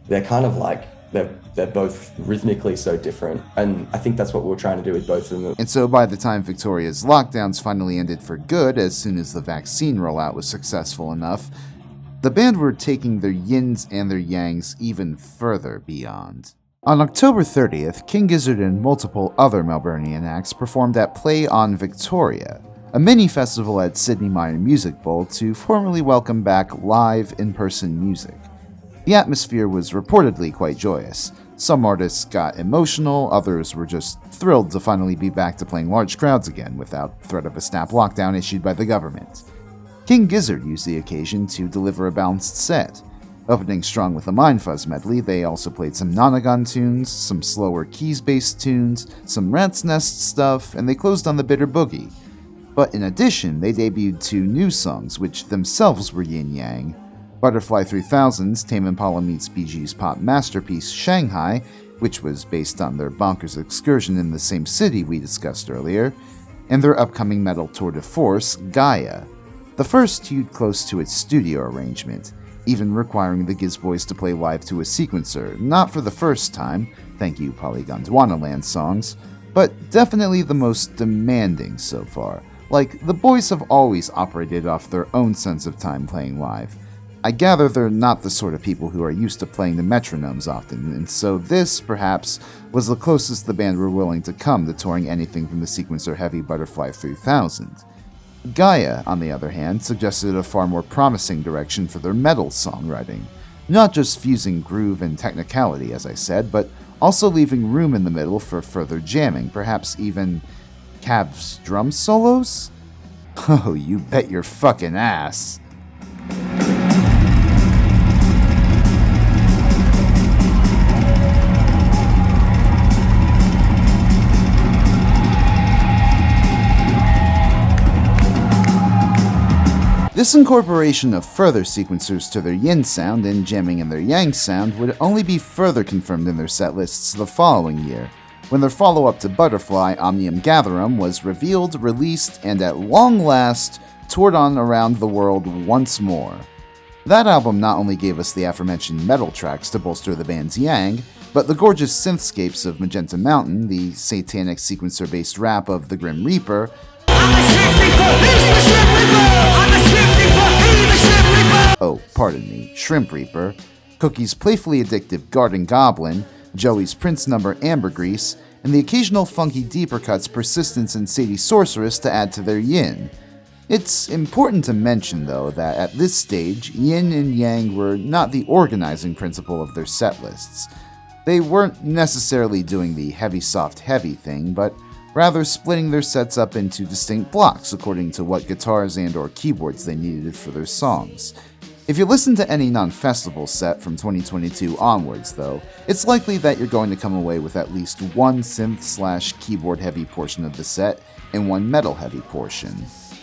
they're kind of like, they're both rhythmically so different, and I think that's what we're trying to do with both of them.
And so by the time Victoria's lockdowns finally ended for good, as soon as the vaccine rollout was successful enough, the band were taking their yins and their yangs even further beyond. On October 30th, King Gizzard and multiple other Melburnian acts performed at Play on Victoria, a mini-festival at Sydney Myer Music Bowl to formally welcome back live, in-person music. The atmosphere was reportedly quite joyous. Some artists got emotional, others were just thrilled to finally be back to playing large crowds again without threat of a snap lockdown issued by the government. King Gizzard used the occasion to deliver a balanced set. Opening strong with a Mindfuzz medley, they also played some Nonagon tunes, some slower keys-based tunes, some Rat's Nest stuff, and they closed on the Bitter Boogie. But in addition, they debuted 2 new songs, which themselves were yin-yang. Butterfly 3000's Tame Impala meets Bee Gees' pop masterpiece Shanghai, which was based on their bonkers excursion in the same city we discussed earlier, and their upcoming metal tour de force, Gaia. The first hewed close to its studio arrangement, even requiring the Giz Boys to play live to a sequencer, not for the first time, thank you Polygon Dwanaland songs, but definitely the most demanding so far. Like, the boys have always operated off their own sense of time playing live. I gather they're not the sort of people who are used to playing the metronomes often, and so this, perhaps, was the closest the band were willing to come to touring anything from the sequencer-heavy Butterfly 3000. Gaia, on the other hand, suggested a far more promising direction for their metal songwriting, not just fusing groove and technicality, as I said, but also leaving room in the middle for further jamming, perhaps even Cav's drum solos? Oh, you bet your fucking ass. This incorporation of further sequencers to their yin sound and jamming in their yang sound would only be further confirmed in their setlists the following year, when their follow-up to Butterfly, Omnium Gatherum, was revealed, released, and at long last, toured on around the world once more. That album not only gave us the aforementioned metal tracks to bolster the band's yang, but the gorgeous synthscapes of Magenta Mountain, the satanic sequencer-based rap of the Grim Reaper, Shrimp Reaper, Cookie's playfully addictive Garden Goblin, Joey's Prince number Ambergrease, and the occasional funky deeper cuts Persistence and Sadie Sorceress to add to their yin. It's important to mention, though, that at this stage, yin and yang were not the organizing principle of their set lists. They weren't necessarily doing the heavy soft heavy thing, but rather splitting their sets up into distinct blocks according to what guitars and or keyboards they needed for their songs. If you listen to any non-festival set from 2022 onwards, though, it's likely that you're going to come away with at least one synth/keyboard heavy portion of the set and one metal heavy portion.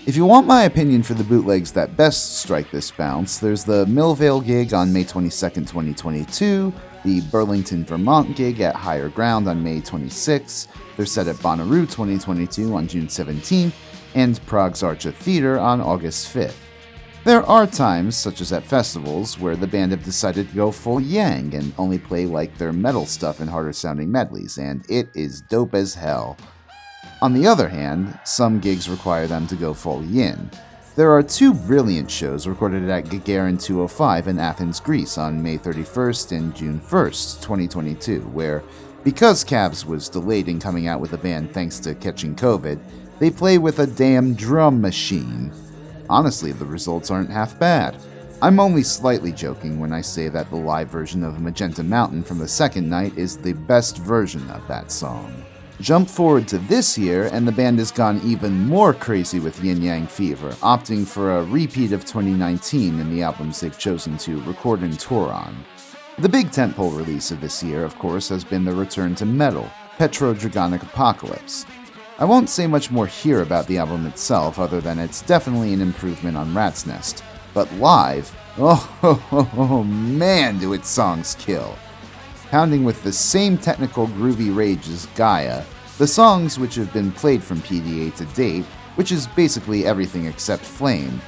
If you want my opinion for the bootlegs that best strike this bounce, there's the Millvale gig on May 22nd, 2022, the Burlington, Vermont gig at Higher Ground on May 26th, their set at Bonnaroo 2022 on June 17th, and Prague's Archa Theatre on August 5th. There are times, such as at festivals, where the band have decided to go full Yang and only play like their metal stuff in harder sounding medleys, and it is dope as hell. On the other hand, some gigs require them to go full Yin. There are two brilliant shows recorded at Gagarin 205 in Athens, Greece on May 31st and June 1st, 2022, where, because Cavs was delayed in coming out with the band thanks to catching COVID, they play with a damn drum machine. Honestly, the results aren't half bad. I'm only slightly joking when I say that the live version of Magenta Mountain from the second night is the best version of that song. Jump forward to this year, and the band has gone even more crazy with Yin-Yang Fever, opting for a repeat of 2019 in the albums they've chosen to record and tour on. The big tentpole release of this year, of course, has been the return to metal, Petrodragonic Apocalypse. I won't say much more here about the album itself, other than it's definitely an improvement on Rat's Nest. But live, oh man, do its songs kill. Pounding with the same technical groovy rage as Gaia, the songs which have been played from PDA to date, which is basically everything except Flame,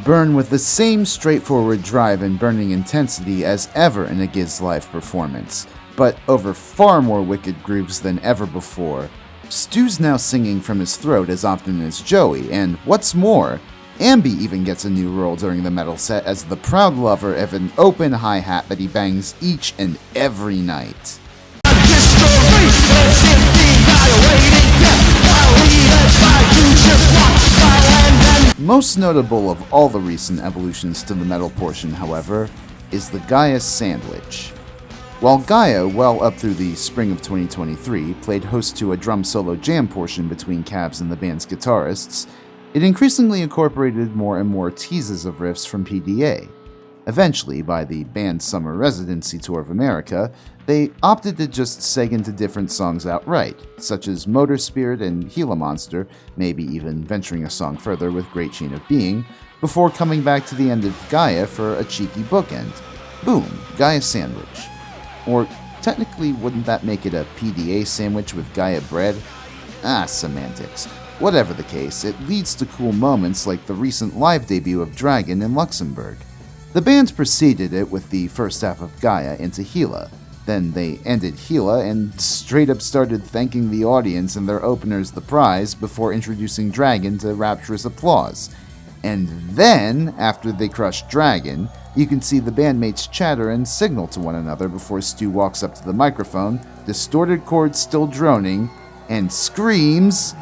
burn with the same straightforward drive and burning intensity as ever in a Giz live performance, but over far more wicked grooves than ever before. Stu's now singing from his throat as often as Joey, and what's more, Ambi even gets a new role during the metal set as the proud lover of an open hi-hat that he bangs each and every night. Most notable of all the recent evolutions to the metal portion, however, is the Gaia Sandwich. While Gaia, well up through the spring of 2023, played host to a drum solo jam portion between Cavs and the band's guitarists, it increasingly incorporated more and more teases of riffs from PDA. Eventually, by the band's summer residency tour of America, they opted to just seg into different songs outright, such as Motor Spirit and Gila Monster, maybe even venturing a song further with Great Chain of Being, before coming back to the end of Gaia for a cheeky bookend. Boom, Gaia Sandwich. Or technically, wouldn't that make it a PDA sandwich with Gaia bread? Semantics. Whatever the case, it leads to cool moments like the recent live debut of Dragon in Luxembourg. The band preceded it with the first half of Gaia into Gila. Then they ended Gila and straight up started thanking the audience and their openers the prize before introducing Dragon to rapturous applause. And then, after they crushed Dragon, you can see the bandmates chatter and signal to one another before Stu walks up to the microphone, distorted chords still droning, and screams,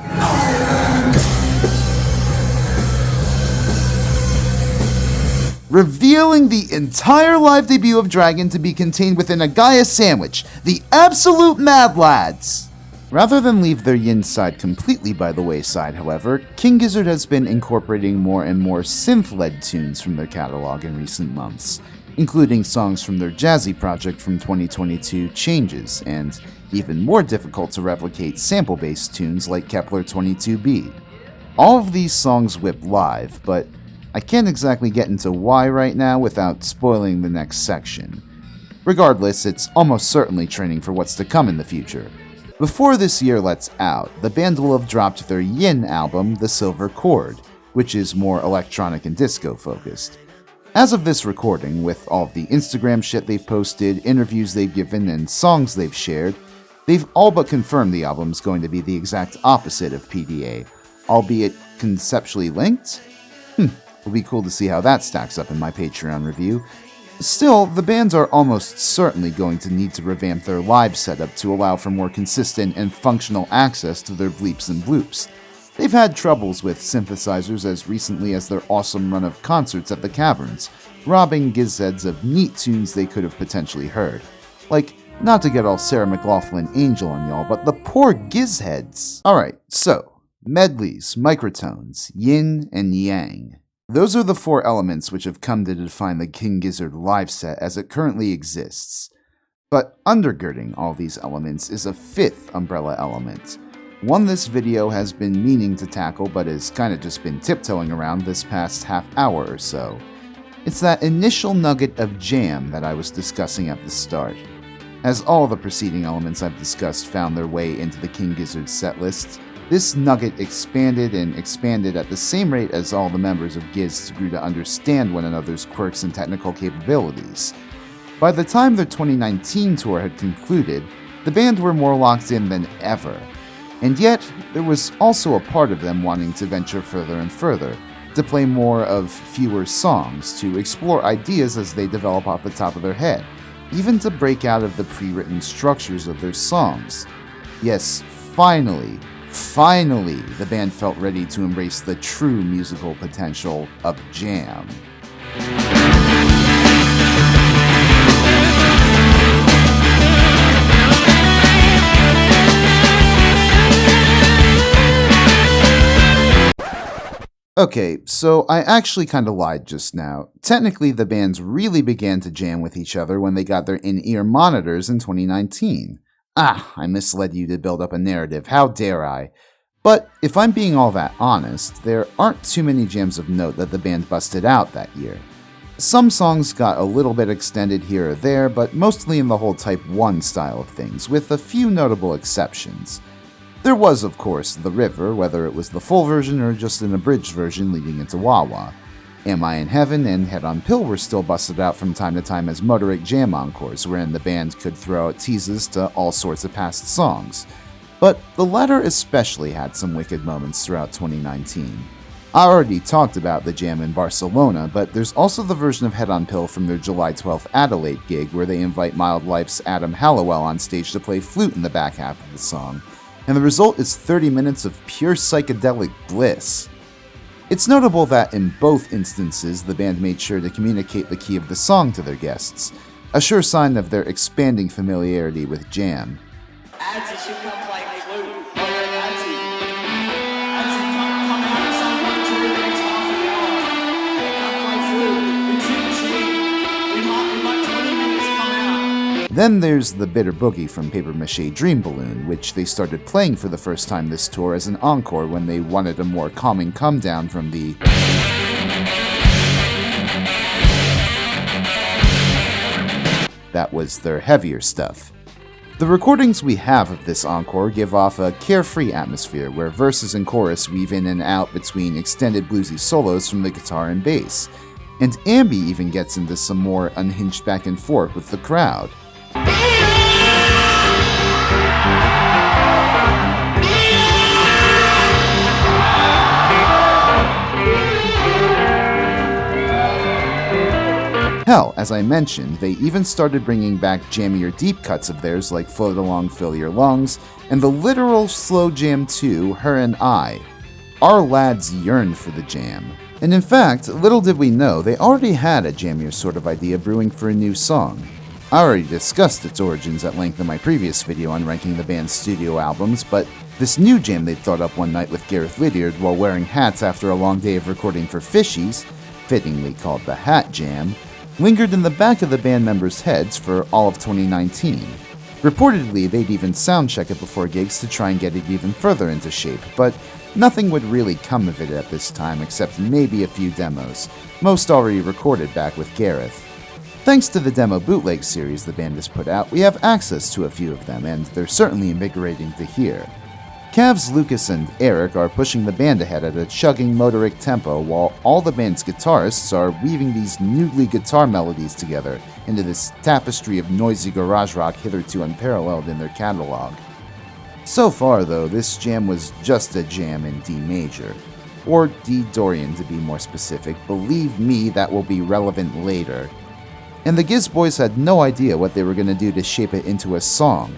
revealing the entire live debut of Dragon to be contained within a Gaia sandwich, the absolute Mad Lads! Rather than leave their Yin side completely by the wayside, however, King Gizzard has been incorporating more and more synth-led tunes from their catalog in recent months, including songs from their jazzy project from 2022, Changes, and even more difficult to replicate sample-based tunes like Kepler 22b. All of these songs whip live, but I can't exactly get into why right now without spoiling the next section. Regardless, it's almost certainly training for what's to come in the future. Before this year lets out, the band will have dropped their Yin album, The Silver Chord, which is more electronic and disco focused. As of this recording, with all of the Instagram shit they've posted, interviews they've given, and songs they've shared, they've all but confirmed the album's going to be the exact opposite of PDA, albeit conceptually linked? It'll be cool to see how that stacks up in my Patreon review. Still, the bands are almost certainly going to need to revamp their live setup to allow for more consistent and functional access to their bleeps and bloops. They've had troubles with synthesizers as recently as their awesome run of concerts at the Caverns, robbing Gizheads of neat tunes they could have potentially heard. Like, not to get all Sarah McLachlan Angel on y'all, but the poor Gizheads. Alright, so, medleys, microtones, yin and yang. Those are the four elements which have come to define the King Gizzard live set as it currently exists. But undergirding all these elements is a fifth umbrella element, one this video has been meaning to tackle but has kinda just been tiptoeing around this past half hour or so. It's that initial nugget of jam that I was discussing at the start. As all the preceding elements I've discussed found their way into the King Gizzard setlist, this nugget expanded and expanded at the same rate as all the members of Giz grew to understand one another's quirks and technical capabilities. By the time their 2019 tour had concluded, the band were more locked in than ever. And yet, there was also a part of them wanting to venture further and further, to play more of fewer songs, to explore ideas as they develop off the top of their head, even to break out of the pre-written structures of their songs. Yes, finally, the band felt ready to embrace the true musical potential of jam. Okay, so I actually kinda lied just now. Technically, the bands really began to jam with each other when they got their in-ear monitors in 2019. I misled you to build up a narrative, how dare I? But if I'm being all that honest, there aren't too many jams of note that the band busted out that year. Some songs got a little bit extended here or there, but mostly in the whole Type 1 style of things, with a few notable exceptions. There was, of course, The River, whether it was the full version or just an abridged version leading into Wawa. Am I in Heaven and Head on Pill were still busted out from time to time as motoric jam encores, wherein the band could throw out teases to all sorts of past songs. But the latter especially had some wicked moments throughout 2019. I already talked about the jam in Barcelona, but there's also the version of Head on Pill from their July 12th Adelaide gig where they invite Mild Life's Adam Hallowell on stage to play flute in the back half of the song. And the result is 30 minutes of pure psychedelic bliss. It's notable that in both instances, the band made sure to communicate the key of the song to their guests, a sure sign of their expanding familiarity with jam.
Auntie should come play flute. Auntie, come out at some point during the next half an hour. Come play flute. It's in the tree. In like 20 minutes, come out.
Then there's the Bitter Boogie from Paper Maché Dream Balloon, which they started playing for the first time this tour as an encore when they wanted a more calming come down from the that was their heavier stuff. The recordings we have of this encore give off a carefree atmosphere where verses and chorus weave in and out between extended bluesy solos from the guitar and bass, and Ambi even gets into some more unhinged back and forth with the crowd. Hell, as I mentioned, they even started bringing back jammier deep cuts of theirs like Float Along, Fill Your Lungs, and the literal slow jam 2, Her and I. Our lads yearned for the jam. And in fact, little did we know, they already had a jammier sort of idea brewing for a new song. I already discussed its origins at length in my previous video on ranking the band's studio albums, but this new jam they'd thought up one night with Gareth Lydiard while wearing hats after a long day of recording for Fishies, fittingly called the Hat Jam, lingered in the back of the band members' heads for all of 2019. Reportedly, they'd even soundcheck it before gigs to try and get it even further into shape, but nothing would really come of it at this time except maybe a few demos, most already recorded back with Gareth. Thanks to the demo bootleg series the band has put out, we have access to a few of them, and they're certainly invigorating to hear. Cavs, Lucas, and Eric are pushing the band ahead at a chugging motoric tempo, while all the band's guitarists are weaving these noodly guitar melodies together into this tapestry of noisy garage rock hitherto unparalleled in their catalog. So far, though, this jam was just a jam in D major, or D Dorian to be more specific. Believe me, that will be relevant later. And the Giz boys had no idea what they were going to do to shape it into a song.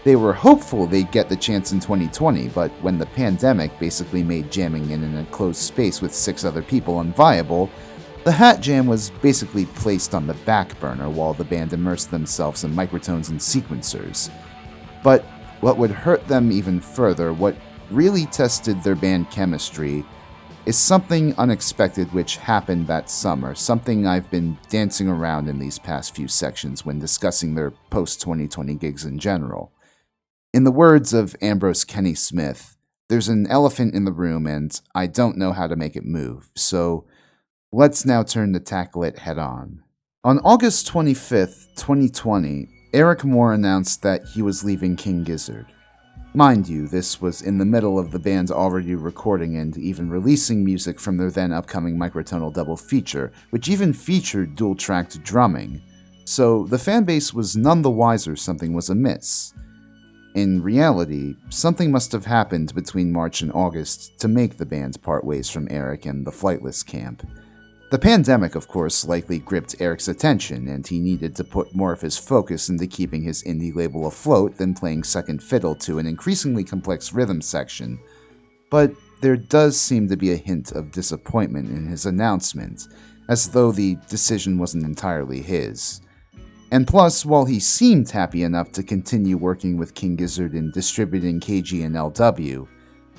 They were hopeful they'd get the chance in 2020, but when the pandemic basically made jamming in an enclosed space with 6 other people unviable, the Hat Jam was basically placed on the back burner while the band immersed themselves in microtones and sequencers. But what would hurt them even further, what really tested their band chemistry, is something unexpected which happened that summer, something I've been dancing around in these past few sections when discussing their post-2020 gigs in general. In the words of Ambrose Kenny Smith, there's an elephant in the room and I don't know how to make it move, so let's now turn to tackle it head on. On August 25th, 2020, Eric Moore announced that he was leaving King Gizzard. Mind you, this was in the middle of the band already recording and even releasing music from their then upcoming microtonal double feature, which even featured dual-tracked drumming, so the fanbase was none the wiser something was amiss. In reality, something must have happened between March and August to make the band part ways from Eric and the Flightless camp. The pandemic, of course, likely gripped Eric's attention, and he needed to put more of his focus into keeping his indie label afloat than playing second fiddle to an increasingly complex rhythm section. But there does seem to be a hint of disappointment in his announcement, as though the decision wasn't entirely his. And plus, while he seemed happy enough to continue working with King Gizzard in distributing KG and LW,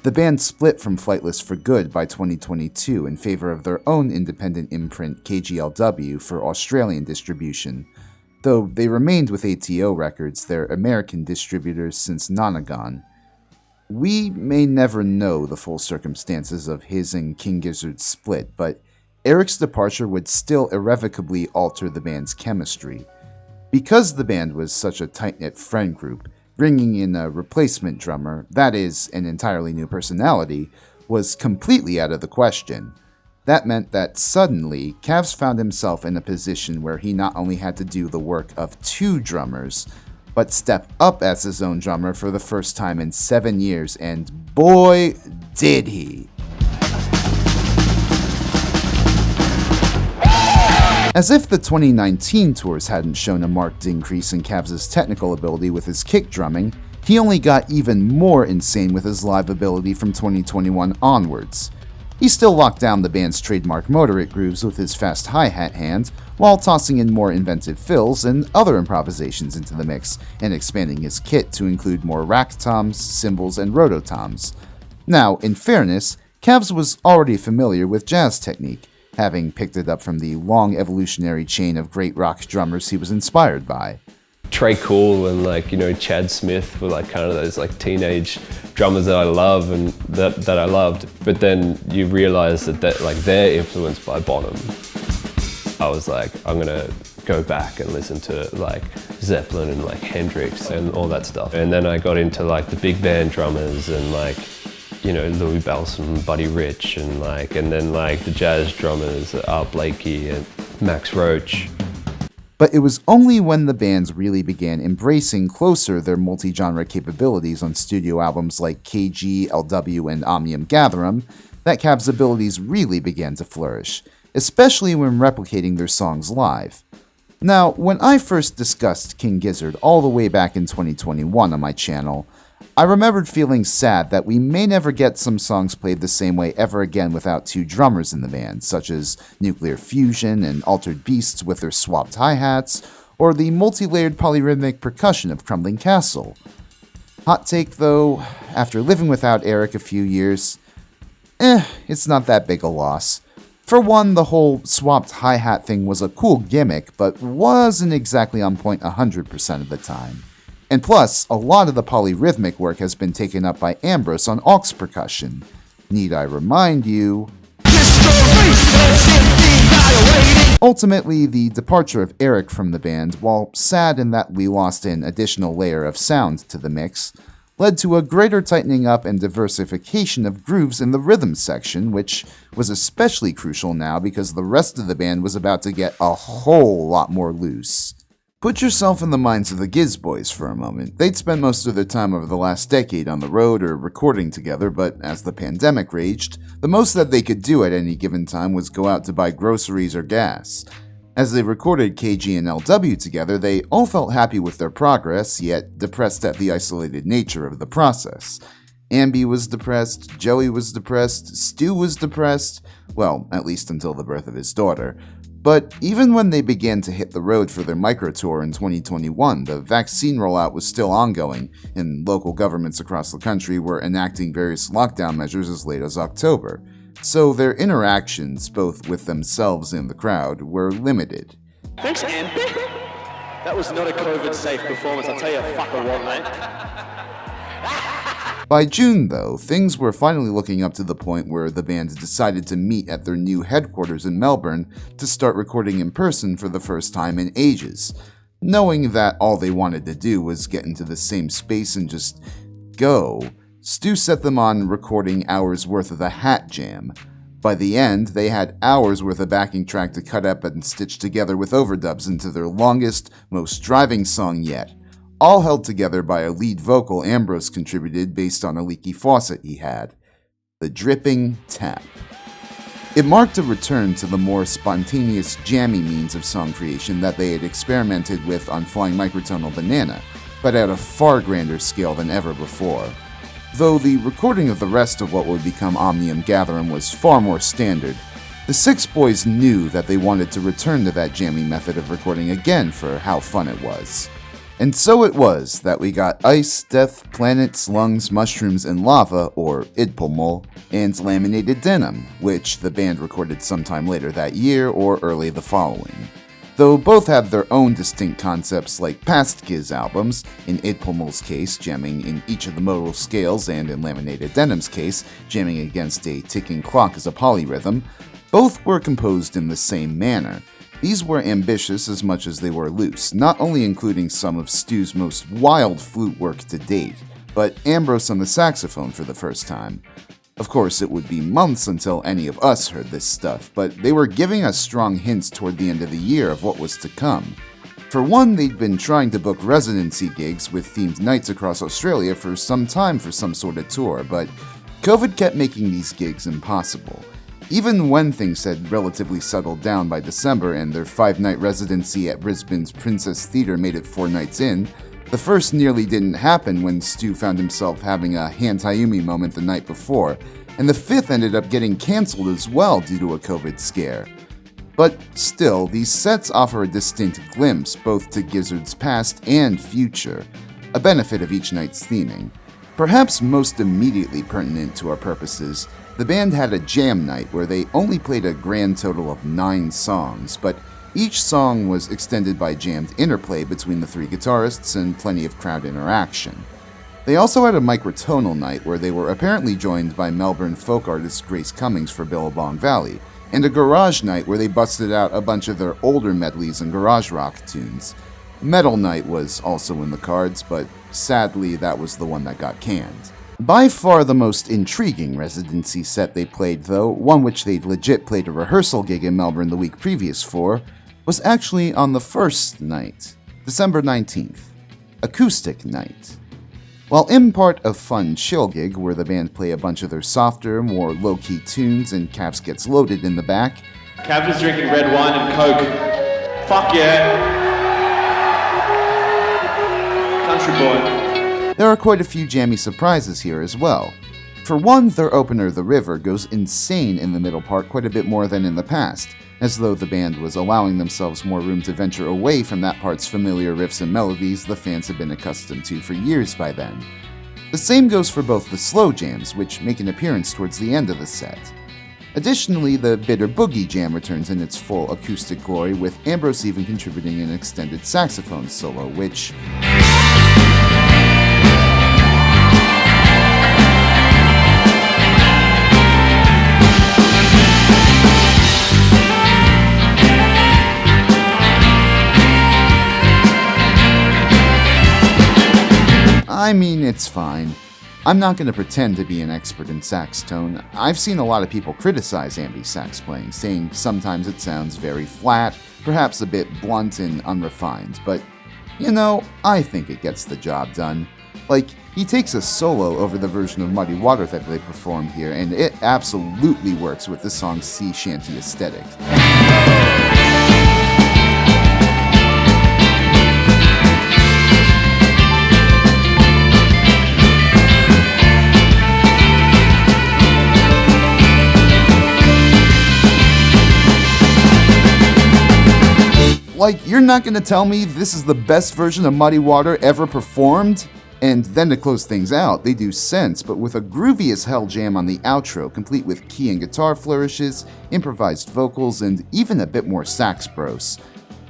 the band split from Flightless for good by 2022 in favor of their own independent imprint KGLW for Australian distribution, though they remained with ATO Records, their American distributors since Nonagon. We may never know the full circumstances of his and King Gizzard's split, but Eric's departure would still irrevocably alter the band's chemistry. Because the band was such a tight-knit friend group, bringing in a replacement drummer, that is, an entirely new personality, was completely out of the question. That meant that suddenly, Cavs found himself in a position where he not only had to do the work of two drummers, but step up as his own drummer for the first time in 7 years, and boy, did he! As if the 2019 tours hadn't shown a marked increase in Cavs' technical ability with his kick drumming, he only got even more insane with his live ability from 2021 onwards. He still locked down the band's trademark motorate grooves with his fast hi-hat hand, while tossing in more inventive fills and other improvisations into the mix, and expanding his kit to include more rack toms, cymbals, and rototoms. Now, in fairness, Cavs was already familiar with jazz technique, having picked it up from the long evolutionary chain of great rock drummers he was inspired by.
Trey Cool and Chad Smith were kind of those teenage drummers that I love and that I loved. But then you realize that they're influenced by Bonham. I was like, I'm gonna go back and listen to Zeppelin and Hendrix and all that stuff. And then I got into the big band drummers and Louis Balsam, Buddy Rich, and then the jazz drummers, Art Blakey and Max Roach.
But it was only when the bands really began embracing closer their multi-genre capabilities on studio albums like KG, LW, and Omnium Gatherum that Cavs' abilities really began to flourish, especially when replicating their songs live. Now, when I first discussed King Gizzard all the way back in 2021 on my channel, I remembered feeling sad that we may never get some songs played the same way ever again without two drummers in the band, such as Nuclear Fusion and Altered Beasts with their swapped hi-hats, or the multi-layered polyrhythmic percussion of Crumbling Castle. Hot take though, after living without Eric a few years, it's not that big a loss. For one, the whole swapped hi-hat thing was a cool gimmick, but wasn't exactly on point 100% of the time. And plus, a lot of the polyrhythmic work has been taken up by Ambrose on aux percussion. Need I remind you? Ultimately, the departure of Eric from the band, while sad in that we lost an additional layer of sound to the mix, led to a greater tightening up and diversification of grooves in the rhythm section, which was especially crucial now because the rest of the band was about to get a whole lot more loose. Put yourself in the minds of the Giz Boys for a moment. They'd spent most of their time over the last decade on the road or recording together, but as the pandemic raged, the most that they could do at any given time was go out to buy groceries or gas. As they recorded KG and LW together, they all felt happy with their progress, yet depressed at the isolated nature of the process. Ambi was depressed, Joey was depressed, Stu was depressed, well, at least until the birth of his daughter. But even when they began to hit the road for their micro tour in 2021, the vaccine rollout was still ongoing, and local governments across the country were enacting various lockdown measures as late as October. So their interactions, both with themselves and the crowd, were limited.
Thanks, Ambi. That was not a COVID-safe performance, I'll tell you fucker what, mate.
By June, though, things were finally looking up to the point where the band decided to meet at their new headquarters in Melbourne to start recording in person for the first time in ages, knowing that all they wanted to do was get into the same space and just go. Stu set them on recording hours worth of the Hat Jam. By the end, they had hours worth of backing track to cut up and stitch together with overdubs into their longest, most driving song yet, all held together by a lead vocal Ambrose contributed based on a leaky faucet he had. The dripping tap. It marked a return to the more spontaneous jammy means of song creation that they had experimented with on Flying Microtonal Banana, but at a far grander scale than ever before. Though the recording of the rest of what would become Omnium Gatherum was far more standard, the six boys knew that they wanted to return to that jammy method of recording again for how fun it was. And so it was that we got Ice, Death, Planets, Lungs, Mushrooms, and Lava, or Idpulmol, and Laminated Denim, which the band recorded sometime later that year or early the following. Though both had their own distinct concepts like past Giz albums, in Idpulmol's case jamming in each of the modal scales and in Laminated Denim's case jamming against a ticking clock as a polyrhythm, both were composed in the same manner. These were ambitious as much as they were loose, not only including some of Stu's most wild flute work to date, but Ambrose on the saxophone for the first time. Of course, it would be months until any of us heard this stuff, but they were giving us strong hints toward the end of the year of what was to come. For one, they'd been trying to book residency gigs with themed nights across Australia for some time for some sort of tour, but COVID kept making these gigs impossible. Even when things had relatively settled down by December and their 5-night residency at Brisbane's Princess Theatre made it 4 nights in, the first nearly didn't happen when Stu found himself having a Hantayumi moment the night before, and the 5th ended up getting cancelled as well due to a COVID scare. But still, these sets offer a distinct glimpse both to Gizzard's past and future, a benefit of each night's theming. Perhaps most immediately pertinent to our purposes, the band had a jam night where they only played a grand total of 9 songs, but each song was extended by jammed interplay between the 3 guitarists and plenty of crowd interaction. They also had a microtonal night where they were apparently joined by Melbourne folk artist Grace Cummings for Billabong Valley, and a garage night where they busted out a bunch of their older medleys and garage rock tunes. Metal night was also in the cards, but sadly that was the one that got canned. By far the most intriguing residency set they played, though, one which they'd legit played a rehearsal gig in Melbourne the week previous for, was actually on the first night, December 19th, Acoustic Night. While in part a fun chill gig where the band play a bunch of their softer, more low-key tunes and Cavs gets loaded in the back,
Cav is drinking red wine and Coke. Fuck yeah. Country boy.
There are quite a few jammy surprises here as well. For one, their opener, The River, goes insane in the middle part quite a bit more than in the past, as though the band was allowing themselves more room to venture away from that part's familiar riffs and melodies the fans have been accustomed to for years by then. The same goes for both the slow jams, which make an appearance towards the end of the set. Additionally, the Bitter Boogie jam returns in its full acoustic glory, with Ambrose even contributing an extended saxophone solo, which... I mean, it's fine. I'm not going to pretend to be an expert in sax tone. I've seen a lot of people criticize ambi sax playing, saying sometimes it sounds very flat, perhaps a bit blunt and unrefined, but, you know, I think it gets the job done. Like, he takes a solo over the version of Muddy Water that they performed here, and it absolutely works with the song's sea shanty aesthetic. Like, you're not gonna tell me this is the best version of Muddy Water ever performed? And then to close things out, they do Sense, but with a groovy as hell jam on the outro, complete with key and guitar flourishes, improvised vocals, and even a bit more sax bros.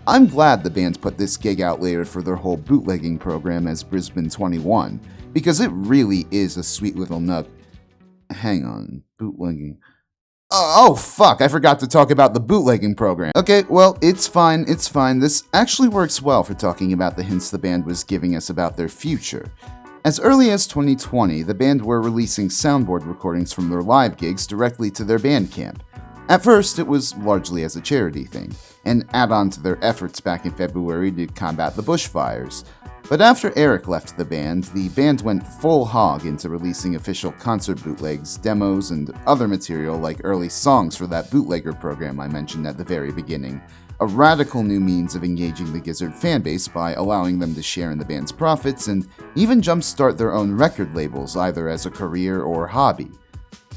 I'm glad the band put this gig out later for their whole bootlegging program as Brisbane 21, because it really is a sweet little nug. Hang on, bootlegging. Oh fuck, I forgot to talk about the bootlegging program. Okay, well, it's fine. This actually works well for talking about the hints the band was giving us about their future. As early as 2020, the band were releasing soundboard recordings from their live gigs directly to their Bandcamp. At first, it was largely as a charity thing, an add-on to their efforts back in February to combat the bushfires. But after Eric left the band went full hog into releasing official concert bootlegs, demos, and other material like early songs for that bootlegger program I mentioned at the very beginning. A radical new means of engaging the Gizzard fanbase by allowing them to share in the band's profits and even jumpstart their own record labels either as a career or hobby.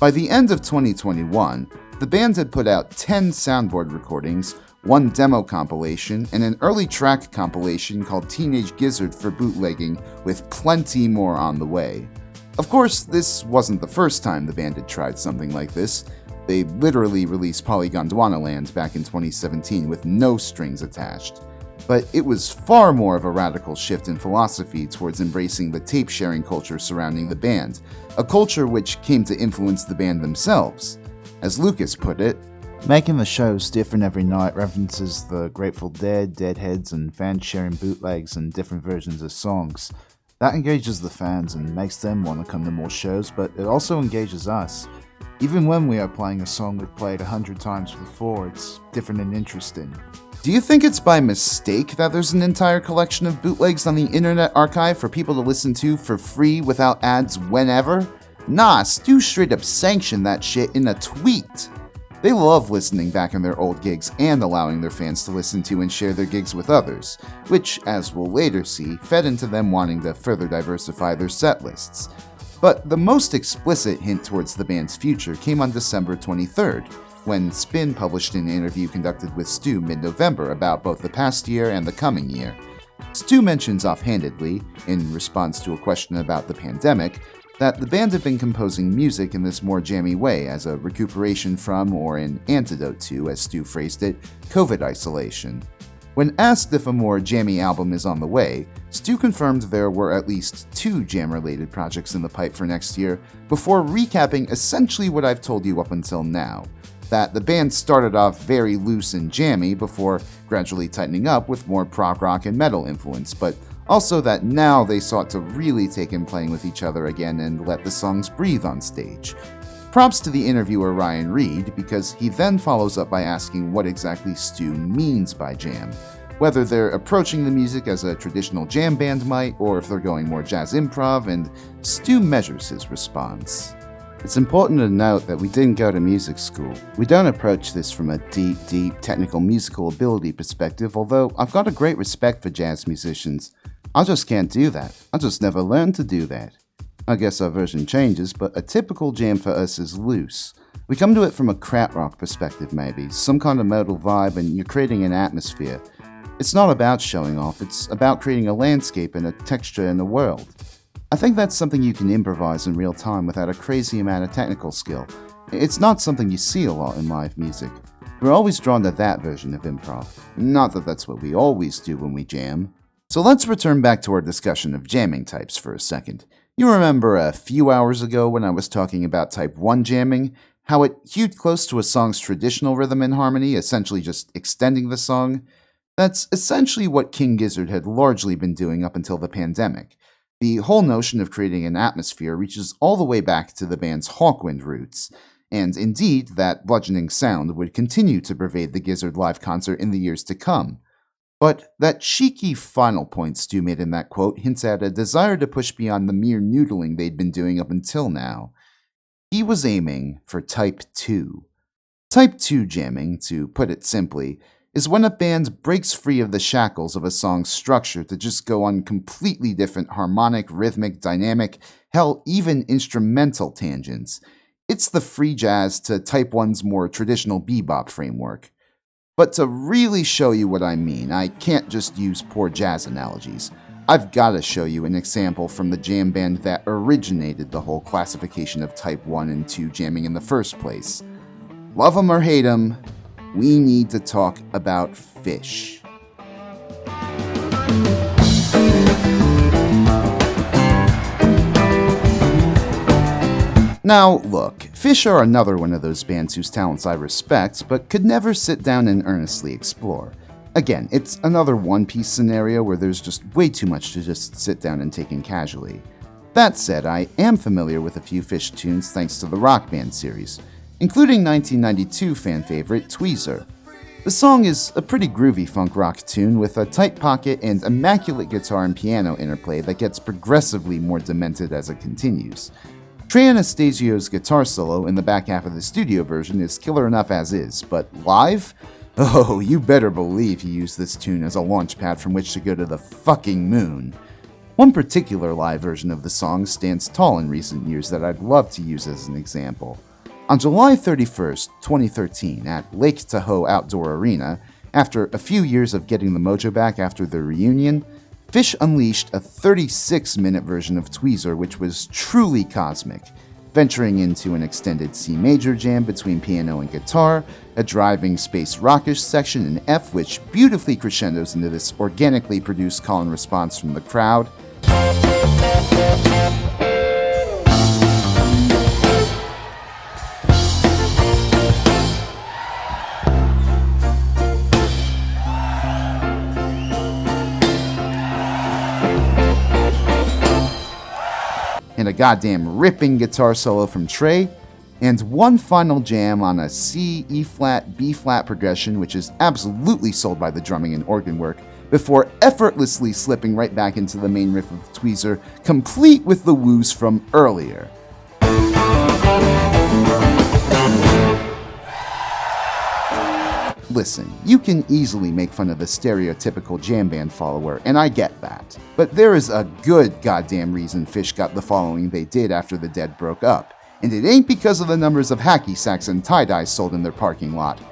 By the end of 2021, the band had put out 10 soundboard recordings, 1 demo compilation, and an early track compilation called Teenage Gizzard for bootlegging, with plenty more on the way. Of course, this wasn't the first time the band had tried something like this. They literally released Polygondwanaland back in 2017 with no strings attached. But it was far more of a radical shift in philosophy towards embracing the tape-sharing culture surrounding the band, a culture which came to influence the band themselves. As Lucas put it,
making the shows different every night references the Grateful Dead, Deadheads, and fans sharing bootlegs and different versions of songs. That engages the fans and makes them want to come to more shows, but it also engages us. Even when we are playing a song we've played 100 times before, it's different and interesting.
Do you think it's by mistake that there's an entire collection of bootlegs on the Internet Archive for people to listen to for free without ads whenever? Nah, Stu straight up sanctioned that shit in a tweet. They love listening back in their old gigs and allowing their fans to listen to and share their gigs with others, which, as we'll later see, fed into them wanting to further diversify their set lists. But the most explicit hint towards the band's future came on December 23rd, when Spin published an interview conducted with Stu mid-November about both the past year and the coming year. Stu mentions offhandedly, in response to a question about the pandemic, that the band had been composing music in this more jammy way as a recuperation from, or an antidote to, as Stu phrased it, COVID isolation. When asked if a more jammy album is on the way, Stu confirmed there were at least 2 jam-related projects in the pipe for next year, before recapping essentially what I've told you up until now, that the band started off very loose and jammy before gradually tightening up with more prog rock and metal influence, but also that now they sought to really take in playing with each other again and let the songs breathe on stage. Props to the interviewer Ryan Reed, because he then follows up by asking what exactly Stu means by jam, whether they're approaching the music as a traditional jam band might, or if they're going more jazz improv, and Stu measures his response.
It's important to note that we didn't go to music school. We don't approach this from a deep technical musical ability perspective, although I've got a great respect for jazz musicians. I just can't do that. I just never learned to do that. I guess our version changes, but a typical jam for us is loose. We come to it from a krautrock perspective maybe, some kind of modal vibe, and you're creating an atmosphere. It's not about showing off, it's about creating a landscape and a texture in the world. I think that's something you can improvise in real time without a crazy amount of technical skill. It's not something you see a lot in live music. We're always drawn to that version of improv. Not that that's what we always do when we jam.
So let's return back to our discussion of jamming types for a second. You remember a few hours ago when I was talking about type 1 jamming, how it hewed close to a song's traditional rhythm and harmony, essentially just extending the song? That's essentially what King Gizzard had largely been doing up until the pandemic. The whole notion of creating an atmosphere reaches all the way back to the band's Hawkwind roots, and indeed, that bludgeoning sound would continue to pervade the Gizzard live concert in the years to come. But that cheeky final point Stu made in that quote hints at a desire to push beyond the mere noodling they'd been doing up until now. He was aiming for Type 2. Type 2 jamming, to put it simply, is when a band breaks free of the shackles of a song's structure to just go on completely different harmonic, rhythmic, dynamic, hell, even instrumental tangents. It's the free jazz to Type 1's more traditional bebop framework. But to really show you what I mean, I can't just use poor jazz analogies. I've got to show you an example from the jam band that originated the whole classification of Type 1 and 2 jamming in the first place. Love 'em or hate 'em, we need to talk about Fish. Now, look, Fish are another one of those bands whose talents I respect, but could never sit down and earnestly explore. Again, it's another one-piece scenario where there's just way too much to just sit down and take in casually. That said, I am familiar with a few Fish tunes thanks to the Rock Band series, including 1992 fan favorite Tweezer. The song is a pretty groovy funk rock tune with a tight pocket and immaculate guitar and piano interplay that gets progressively more demented as it continues. Trey Anastasio's guitar solo in the back half of the studio version is killer enough as is, but live? Oh, you better believe he used this tune as a launch pad from which to go to the fucking moon. One particular live version of the song stands tall in recent years that I'd love to use as an example. On July 31st, 2013, at Lake Tahoe Outdoor Arena, after a few years of getting the mojo back after their reunion, Fish unleashed a 36-minute version of Tweezer which was truly cosmic, venturing into an extended C major jam between piano and guitar, a driving space rockish section in F which beautifully crescendos into this organically produced call and response from the crowd, and a goddamn ripping guitar solo from Trey, and one final jam on a C, E-flat, B-flat progression which is absolutely sold by the drumming and organ work, before effortlessly slipping right back into the main riff of Tweezer, complete with the woos from earlier. Listen, you can easily make fun of a stereotypical jam band follower, and I get that. But there is a good goddamn reason Fish got the following they did after the Dead broke up, and it ain't because of the numbers of hacky sacks and tie-dyes sold in their parking lot.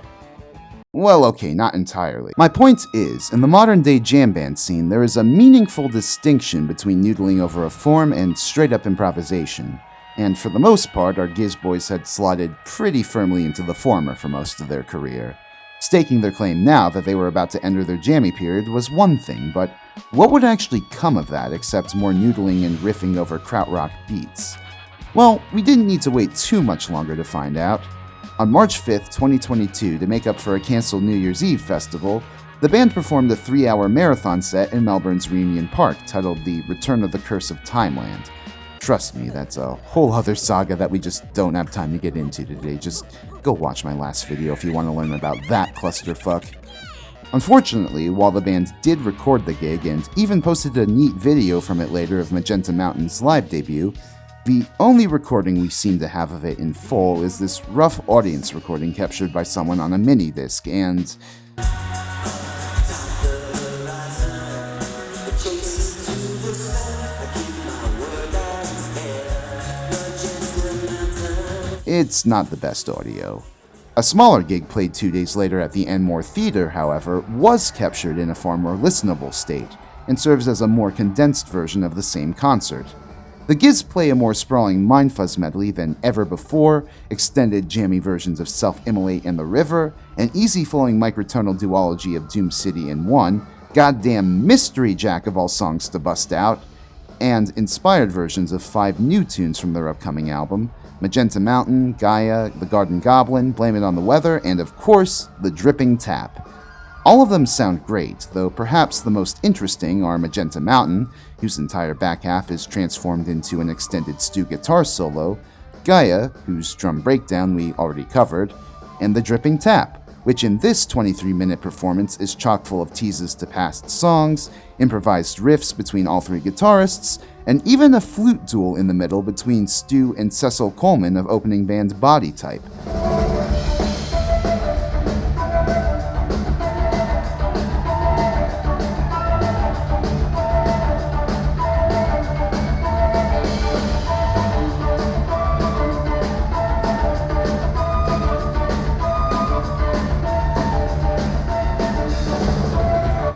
Well, okay, not entirely. My point is, in the modern-day jam band scene, there is a meaningful distinction between noodling over a form and straight-up improvisation. And for the most part, our Giz boys had slotted pretty firmly into the former for most of their career. Staking their claim now that they were about to enter their jammy period was one thing, but what would actually come of that except more noodling and riffing over krautrock beats? Well, we didn't need to wait too much longer to find out. On March 5th, 2022, to make up for a cancelled New Year's Eve festival, the band performed a 3-hour marathon set in Melbourne's Reunion Park titled The Return of the Curse of Timeland. Trust me, that's a whole other saga that we just don't have time to get into today. Just go watch my last video if you want to learn about that clusterfuck. Unfortunately, while the band did record the gig and even posted a neat video from it later of Magenta Mountain's live debut, the only recording we seem to have of it in full is this rough audience recording captured by someone on a mini disc, and it's not the best audio. A smaller gig played 2 days later at the Enmore Theatre, however, was captured in a far more listenable state, and serves as a more condensed version of the same concert. The Giz play a more sprawling Mindfuzz medley than ever before, extended jammy versions of Self-Immolate and The River, an easy-flowing microtonal duology of Doom City in one, goddamn mystery jack of all songs to bust out, and inspired versions of 5 new tunes from their upcoming album, Magenta Mountain, Gaia, The Garden Goblin, Blame It on the Weather, and of course, The Dripping Tap. All of them sound great, though perhaps the most interesting are Magenta Mountain, whose entire back half is transformed into an extended Stu guitar solo, Gaia, whose drum breakdown we already covered, and The Dripping Tap, which in this 23-minute performance is chock full of teases to past songs, improvised riffs between all 3 guitarists, and even a flute duel in the middle between Stu and Cecil Coleman of opening band Body Type.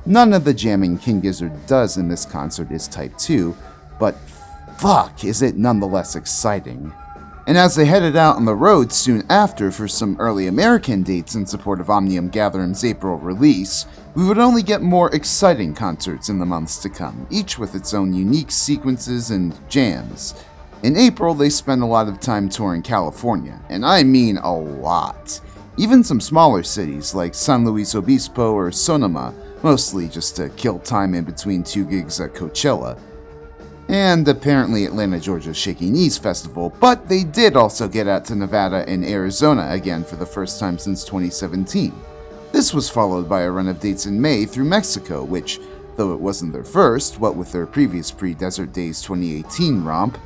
None of the jamming King Gizzard does in this concert is Type 2, but fuck, is it nonetheless exciting. And as they headed out on the road soon after for some early American dates in support of Omnium Gatherim's April release, we would only get more exciting concerts in the months to come, each with its own unique sequences and jams. In April, they spent a lot of time touring California, and I mean a lot. Even some smaller cities like San Luis Obispo or Sonoma, mostly just to kill time in between 2 gigs at Coachella. And apparently Atlanta, Georgia's Shaky Knees Festival, but they did also get out to Nevada and Arizona again for the first time since 2017. This was followed by a run of dates in May through Mexico, which, though it wasn't their first, what with their previous pre-Desert Days 2018 romp,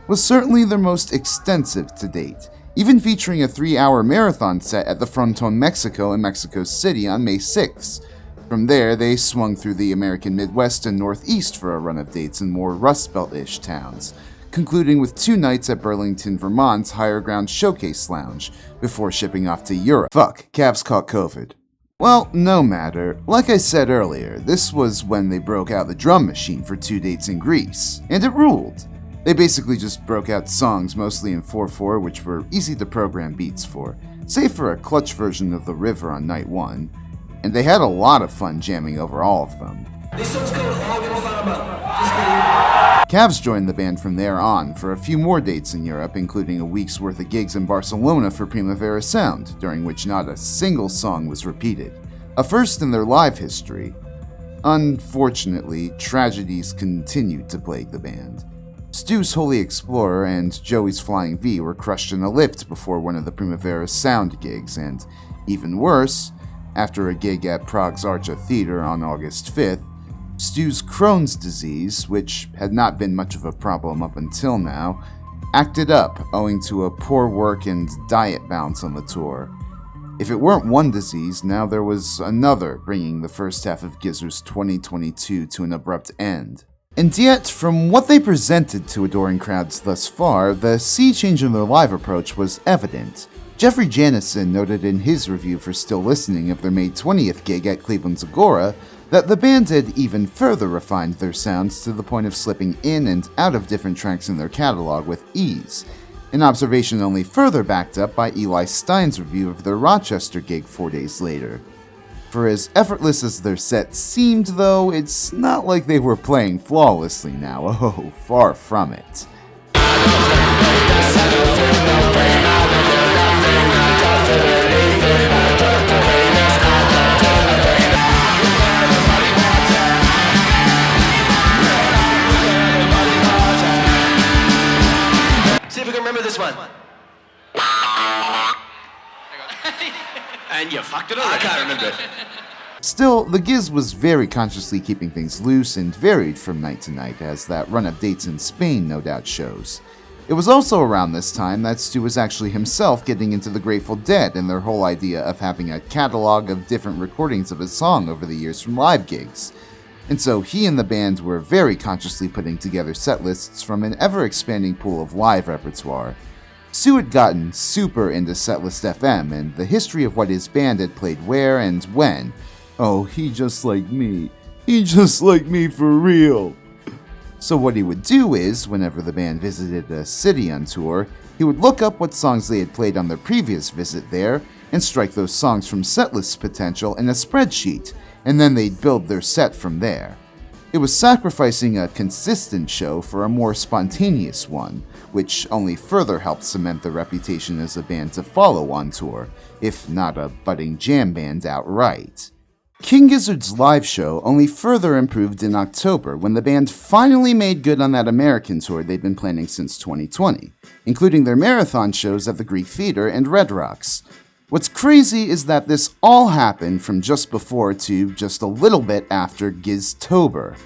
was certainly their most extensive to date, even featuring a 3-hour marathon set at the Frontman Mexico in Mexico City on May 6th. From there, they swung through the American Midwest and Northeast for a run of dates in more Rust Belt-ish towns, concluding with 2 nights at Burlington, Vermont's Higher Ground Showcase Lounge, before shipping off to Europe. Fuck, Cavs caught COVID. Well, no matter. Like I said earlier, this was when they broke out the drum machine for 2 dates in Greece, and it ruled. They basically just broke out songs mostly in 4/4, which were easy to program beats for, save for a clutch version of The River on night 1, and they had a lot of fun jamming over all of them.
This song's called All Your Farmer.
Cavs joined the band from there on for a few more dates in Europe, including a week's worth of gigs in Barcelona for Primavera Sound, during which not a single song was repeated, a first in their live history. Unfortunately, tragedies continued to plague the band. Stu's Holy Explorer and Joey's Flying V were crushed in a lift before one of the Primavera Sound gigs, and even worse, after a gig at Prague's Archa Theatre on August 5th, Stu's Crohn's disease, which had not been much of a problem up until now, acted up owing to a poor work and diet balance on the tour. If it weren't one disease, now there was another, bringing the first half of Gizzard's 2022 to an abrupt end. And yet, from what they presented to adoring crowds thus far, the sea change in their live approach was evident. Jeffrey Janison noted in his review for Still Listening of their May 20th gig at Cleveland's Agora that the band had even further refined their sounds to the point of slipping in and out of different tracks in their catalog with ease, an observation only further backed up by Eli Stein's review of their Rochester gig 4 days later. For as effortless as their set seemed, though, it's not like they were playing flawlessly now. Oh, far from it.
See if we can remember this one. And you fucked it up. I can't remember it.
Still, the Giz was very consciously keeping things loose and varied from night to night, as that run of dates in Spain no doubt shows. It was also around this time that Stu was actually himself getting into the Grateful Dead and their whole idea of having a catalog of different recordings of his song over the years from live gigs. And so he and the band were very consciously putting together set lists from an ever-expanding pool of live repertoire. Stu had gotten super into Setlist FM and the history of what his band had played where and when. Oh, he just like me. He just like me for real. So what he would do is, whenever the band visited a city on tour, he would look up what songs they had played on their previous visit there, and strike those songs from setlist potential in a spreadsheet, and then they'd build their set from there. It was sacrificing a consistent show for a more spontaneous one, which only further helped cement their reputation as a band to follow on tour, if not a budding jam band outright. King Gizzard's live show only further improved in October when the band finally made good on that American tour they'd been planning since 2020, including their marathon shows at the Greek Theatre and Red Rocks. What's crazy is that this all happened from just before to just a little bit after Giztober.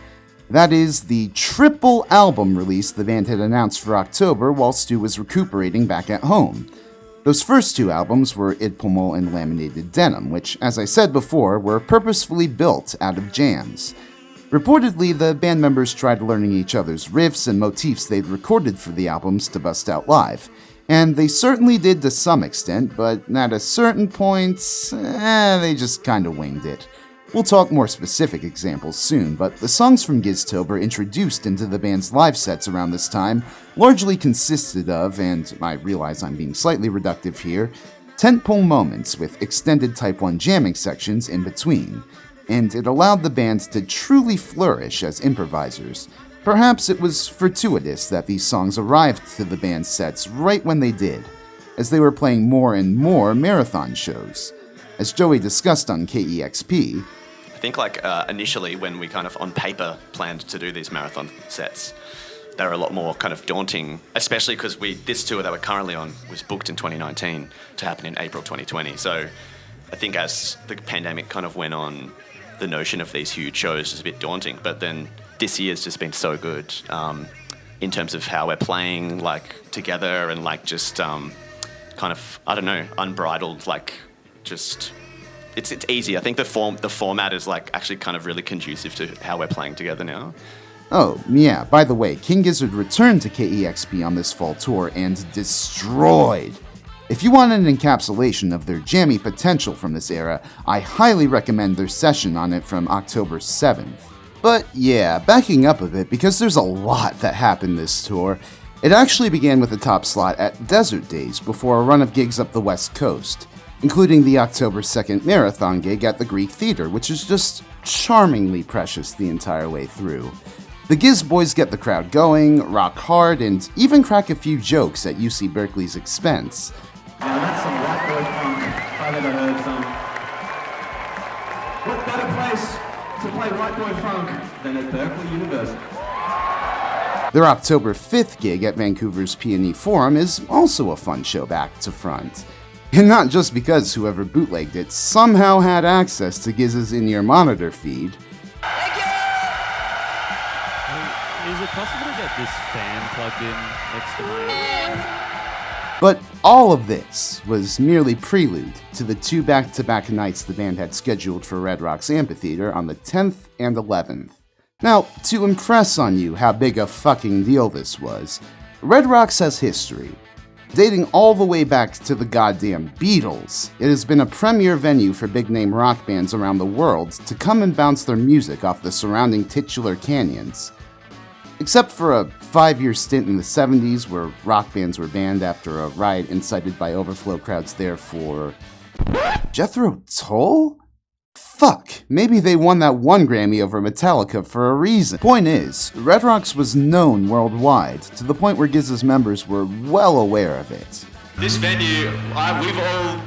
That is, the triple album release the band had announced for October while Stu was recuperating back at home. Those first 2 albums were Id Pommel and Laminated Denim, which, as I said before, were purposefully built out of jams. Reportedly, the band members tried learning each other's riffs and motifs they'd recorded for the albums to bust out live, and they certainly did to some extent, but at a certain point, they just kinda winged it. We'll talk more specific examples soon, but the songs from Giztober introduced into the band's live sets around this time largely consisted of, and I realize I'm being slightly reductive here, tentpole moments with extended Type 1 jamming sections in between, and it allowed the band to truly flourish as improvisers, Perhaps it was fortuitous that these songs arrived to the band's sets right when they did, as they were playing more and more marathon shows. As Joey discussed on KEXP,
I think initially when we kind of on paper planned to do these marathon sets, they were a lot more kind of daunting, especially because this tour that we're currently on was booked in 2019 to happen in April 2020. So I think as the pandemic kind of went on, the notion of these huge shows was a bit daunting. But then this year's just been so good in terms of how we're playing together and just kind of, I don't know, unbridled, just it's easy. I think the format is actually kind of really conducive to how we're playing together now.
Oh, yeah, by the way, King Gizzard returned to KEXP on this fall tour and destroyed. If you want an encapsulation of their jammy potential from this era, I highly recommend their session on it from October 7th. But yeah, backing up a bit, because there's a lot that happened this tour, it actually began with a top slot at Desert Days before a run of gigs up the West Coast, including the October 2nd marathon gig at the Greek Theater, which is just charmingly precious the entire way through. The Giz boys get the crowd going, rock hard, and even crack a few jokes at UC Berkeley's expense.
Now that's some white boy funk, if I've ever heard some. What better place to play white boy funk than at Berkeley University?
Their October 5th gig at Vancouver's P&E Forum is also a fun show back to front. And not just because whoever bootlegged it somehow had access to Giz's in-ear monitor feed.
Is it possible to get this fan plugged in next to my...
But all of this was merely prelude to the 2 back-to-back nights the band had scheduled for Red Rocks Amphitheater on the 10th and 11th. Now, to impress on you how big a fucking deal this was, Red Rocks has history. Dating all the way back to the goddamn Beatles, it has been a premier venue for big-name rock bands around the world to come and bounce their music off the surrounding titular canyons. Except for a 5-year stint in the 70s where rock bands were banned after a riot incited by overflow crowds there for... Jethro Tull? Fuck, maybe they won that one Grammy over Metallica for a reason. Point is, Red Rocks was known worldwide, to the point where Giz's members were well aware of it.
This venue, we've all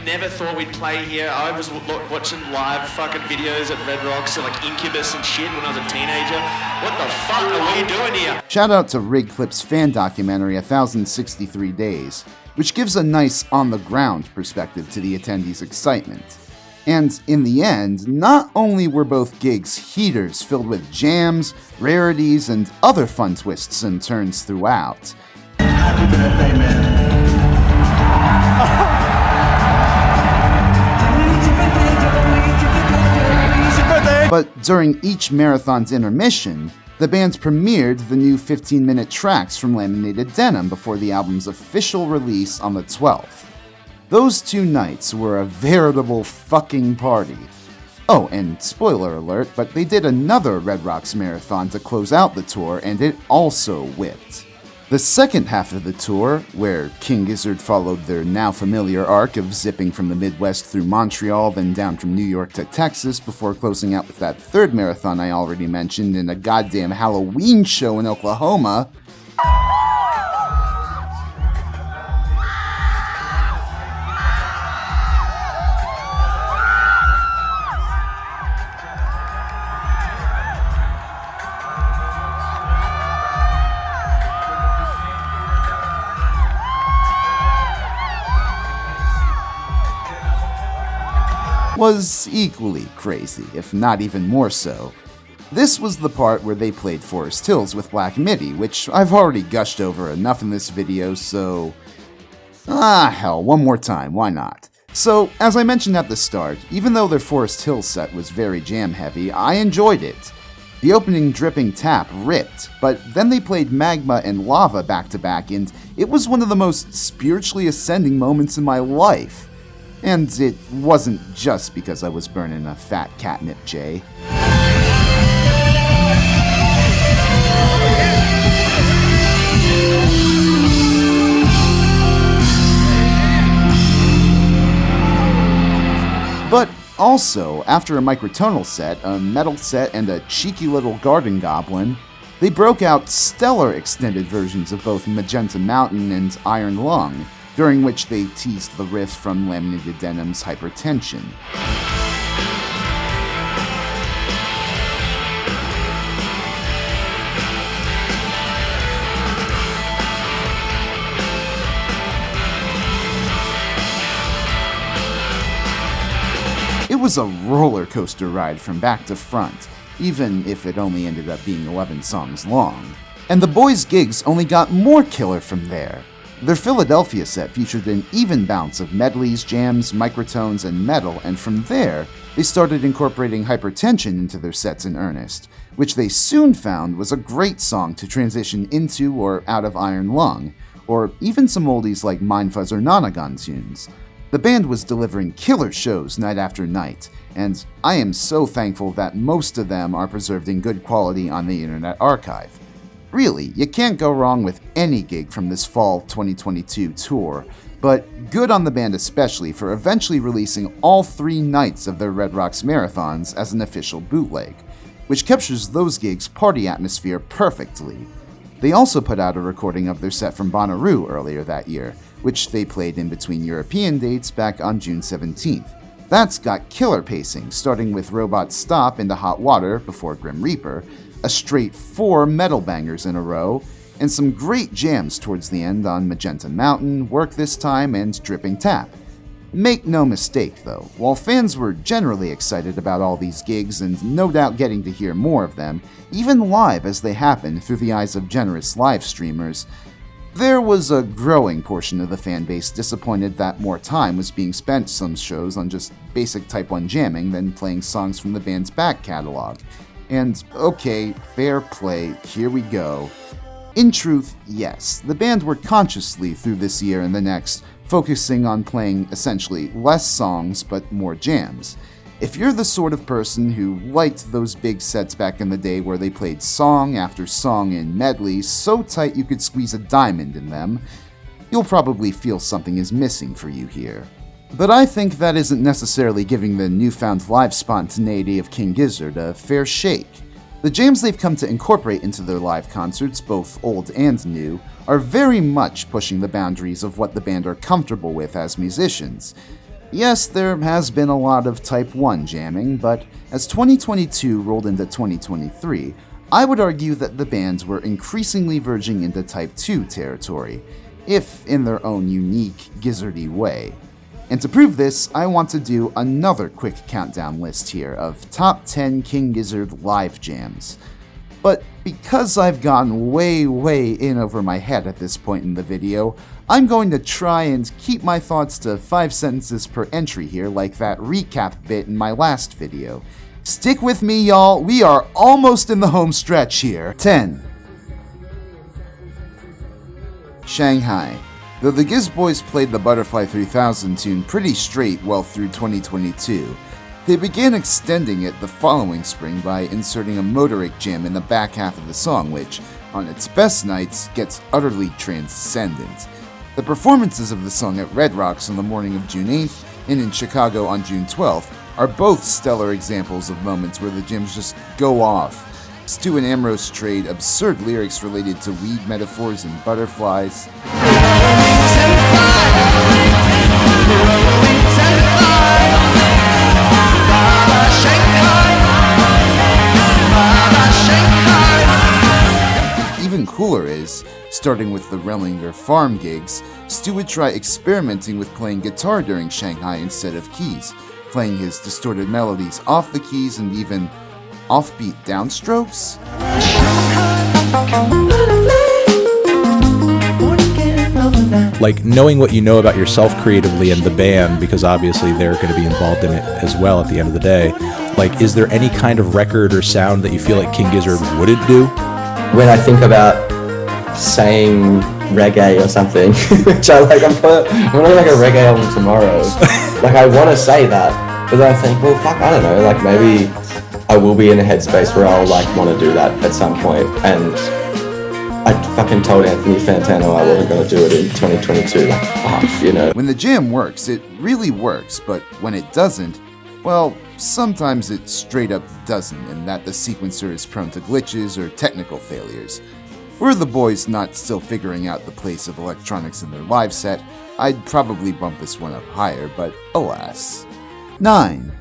never thought we'd play here. I was watching live fucking videos at Red Rocks and Incubus and shit when I was a teenager. What the fuck are we doing here?
Shout out to Rig Clip's fan documentary 1063 Days, which gives a nice on-the-ground perspective to the attendees' excitement. And in the end, not only were both gigs heaters filled with jams, rarities, and other fun twists and turns throughout.
Happy birthday, man.
But during each marathon's intermission, the band premiered the new 15-minute tracks from Laminated Denim before the album's official release on the 12th. Those 2 nights were a veritable fucking party. Oh, and spoiler alert, but they did another Red Rocks marathon to close out the tour, and it also whipped. The second half of the tour, where King Gizzard followed their now familiar arc of zipping from the Midwest through Montreal, then down from New York to Texas, before closing out with that third marathon I already mentioned in a goddamn Halloween show in Oklahoma, was equally crazy, if not even more so. This was the part where they played Forest Hills with Black Midi, which I've already gushed over enough in this video, so... hell, one more time, why not? So, as I mentioned at the start, even though their Forest Hills set was very jam-heavy, I enjoyed it. The opening Dripping Tap ripped, but then they played Magma and Lava back-to-back, and it was one of the most spiritually ascending moments in my life. And it wasn't just because I was burning a fat catnip J. But also, after a microtonal set, a metal set, and a cheeky little garden goblin, They broke out stellar extended versions of both Magenta Mountain and Iron Lung, during which they teased the riff from Laminated Denim's Hypertension. It was a roller coaster ride from back to front, even if it only ended up being 11 songs long. And the boys' gigs only got more killer from there. Their Philadelphia set featured an even bounce of medleys, jams, microtones, and metal, and from there, they started incorporating Hypertension into their sets in earnest, which they soon found was a great song to transition into or out of Iron Lung, or even some oldies like Mindfuzz or Nonagon tunes. The band was delivering killer shows night after night, and I am so thankful that most of them are preserved in good quality on the Internet Archive. Really, you can't go wrong with any gig from this fall 2022 tour, but good on the band especially for eventually releasing all 3 nights of their Red Rocks marathons as an official bootleg, which captures those gigs' party atmosphere perfectly. They also put out a recording of their set from Bonnaroo earlier that year, which they played in between European dates back on June 17th. That's got killer pacing, starting with Robot Stop into Hot Water before Grim Reaper, a straight 4 metal bangers in a row, and some great jams towards the end on Magenta Mountain, Work This Time, and Dripping Tap. Make no mistake though, while fans were generally excited about all these gigs and no doubt getting to hear more of them, even live as they happen through the eyes of generous live streamers, there was a growing portion of the fan base disappointed that more time was being spent some shows on just basic Type 1 jamming than playing songs from the band's back catalog. And okay, fair play, here we go. In truth, yes, the band were consciously through this year and the next focusing on playing essentially less songs but more jams. If you're the sort of person who liked those big sets back in the day where they played song after song in medleys so tight you could squeeze a diamond in them, you'll probably feel something is missing for you here. But I think that isn't necessarily giving the newfound live spontaneity of King Gizzard a fair shake. The jams they've come to incorporate into their live concerts, both old and new, are very much pushing the boundaries of what the band are comfortable with as musicians. Yes, there has been a lot of Type 1 jamming, but as 2022 rolled into 2023, I would argue that the bands were increasingly verging into Type 2 territory, if in their own unique, gizzardy way. And to prove this, I want to do another quick countdown list here of top 10 King Gizzard live jams. But because I've gone way in over my head at this point in the video, I'm going to try and keep my thoughts to 5 sentences per entry here like that recap bit in my last video. Stick with me, y'all, we are almost in the home stretch here. 10. Shanghai. Though the Giz Boys played the Butterfly 3000 tune pretty straight well through 2022, they began extending it the following spring by inserting a motoric jam in the back half of the song, which, on its best nights, gets utterly transcendent. The performances of the song at Red Rocks on the morning of June 8th and in Chicago on June 12th are both stellar examples of moments where the jams just go off. Stu and Ambrose trade absurd lyrics related to weed metaphors and butterflies. Even cooler is, starting with the Rellinger farm gigs, Stu would try experimenting with playing guitar during Shanghai instead of keys, playing his distorted melodies off the keys and even offbeat downstrokes.
Like, knowing what you know about yourself creatively and the band, because obviously they're going to be involved in it as well at the end of the day, like, is there any kind of record or sound that you feel like King Gizzard wouldn't do?
When I think about saying reggae or something, which I'm gonna make a reggae album tomorrow. Like, I want to say that, but then I think, well, fuck, I don't know. Like, maybe I will be in a headspace where I'll like want to do that at some point. And I fucking told Anthony Fantano I wasn't gonna do it in 2022. Like, fuck, you know.
When the jam works, it really works, but when it doesn't, well, sometimes it straight up doesn't, and that the sequencer is prone to glitches or technical failures. Were the boys not still figuring out the place of electronics in their live set, I'd probably bump this one up higher, but alas. 9.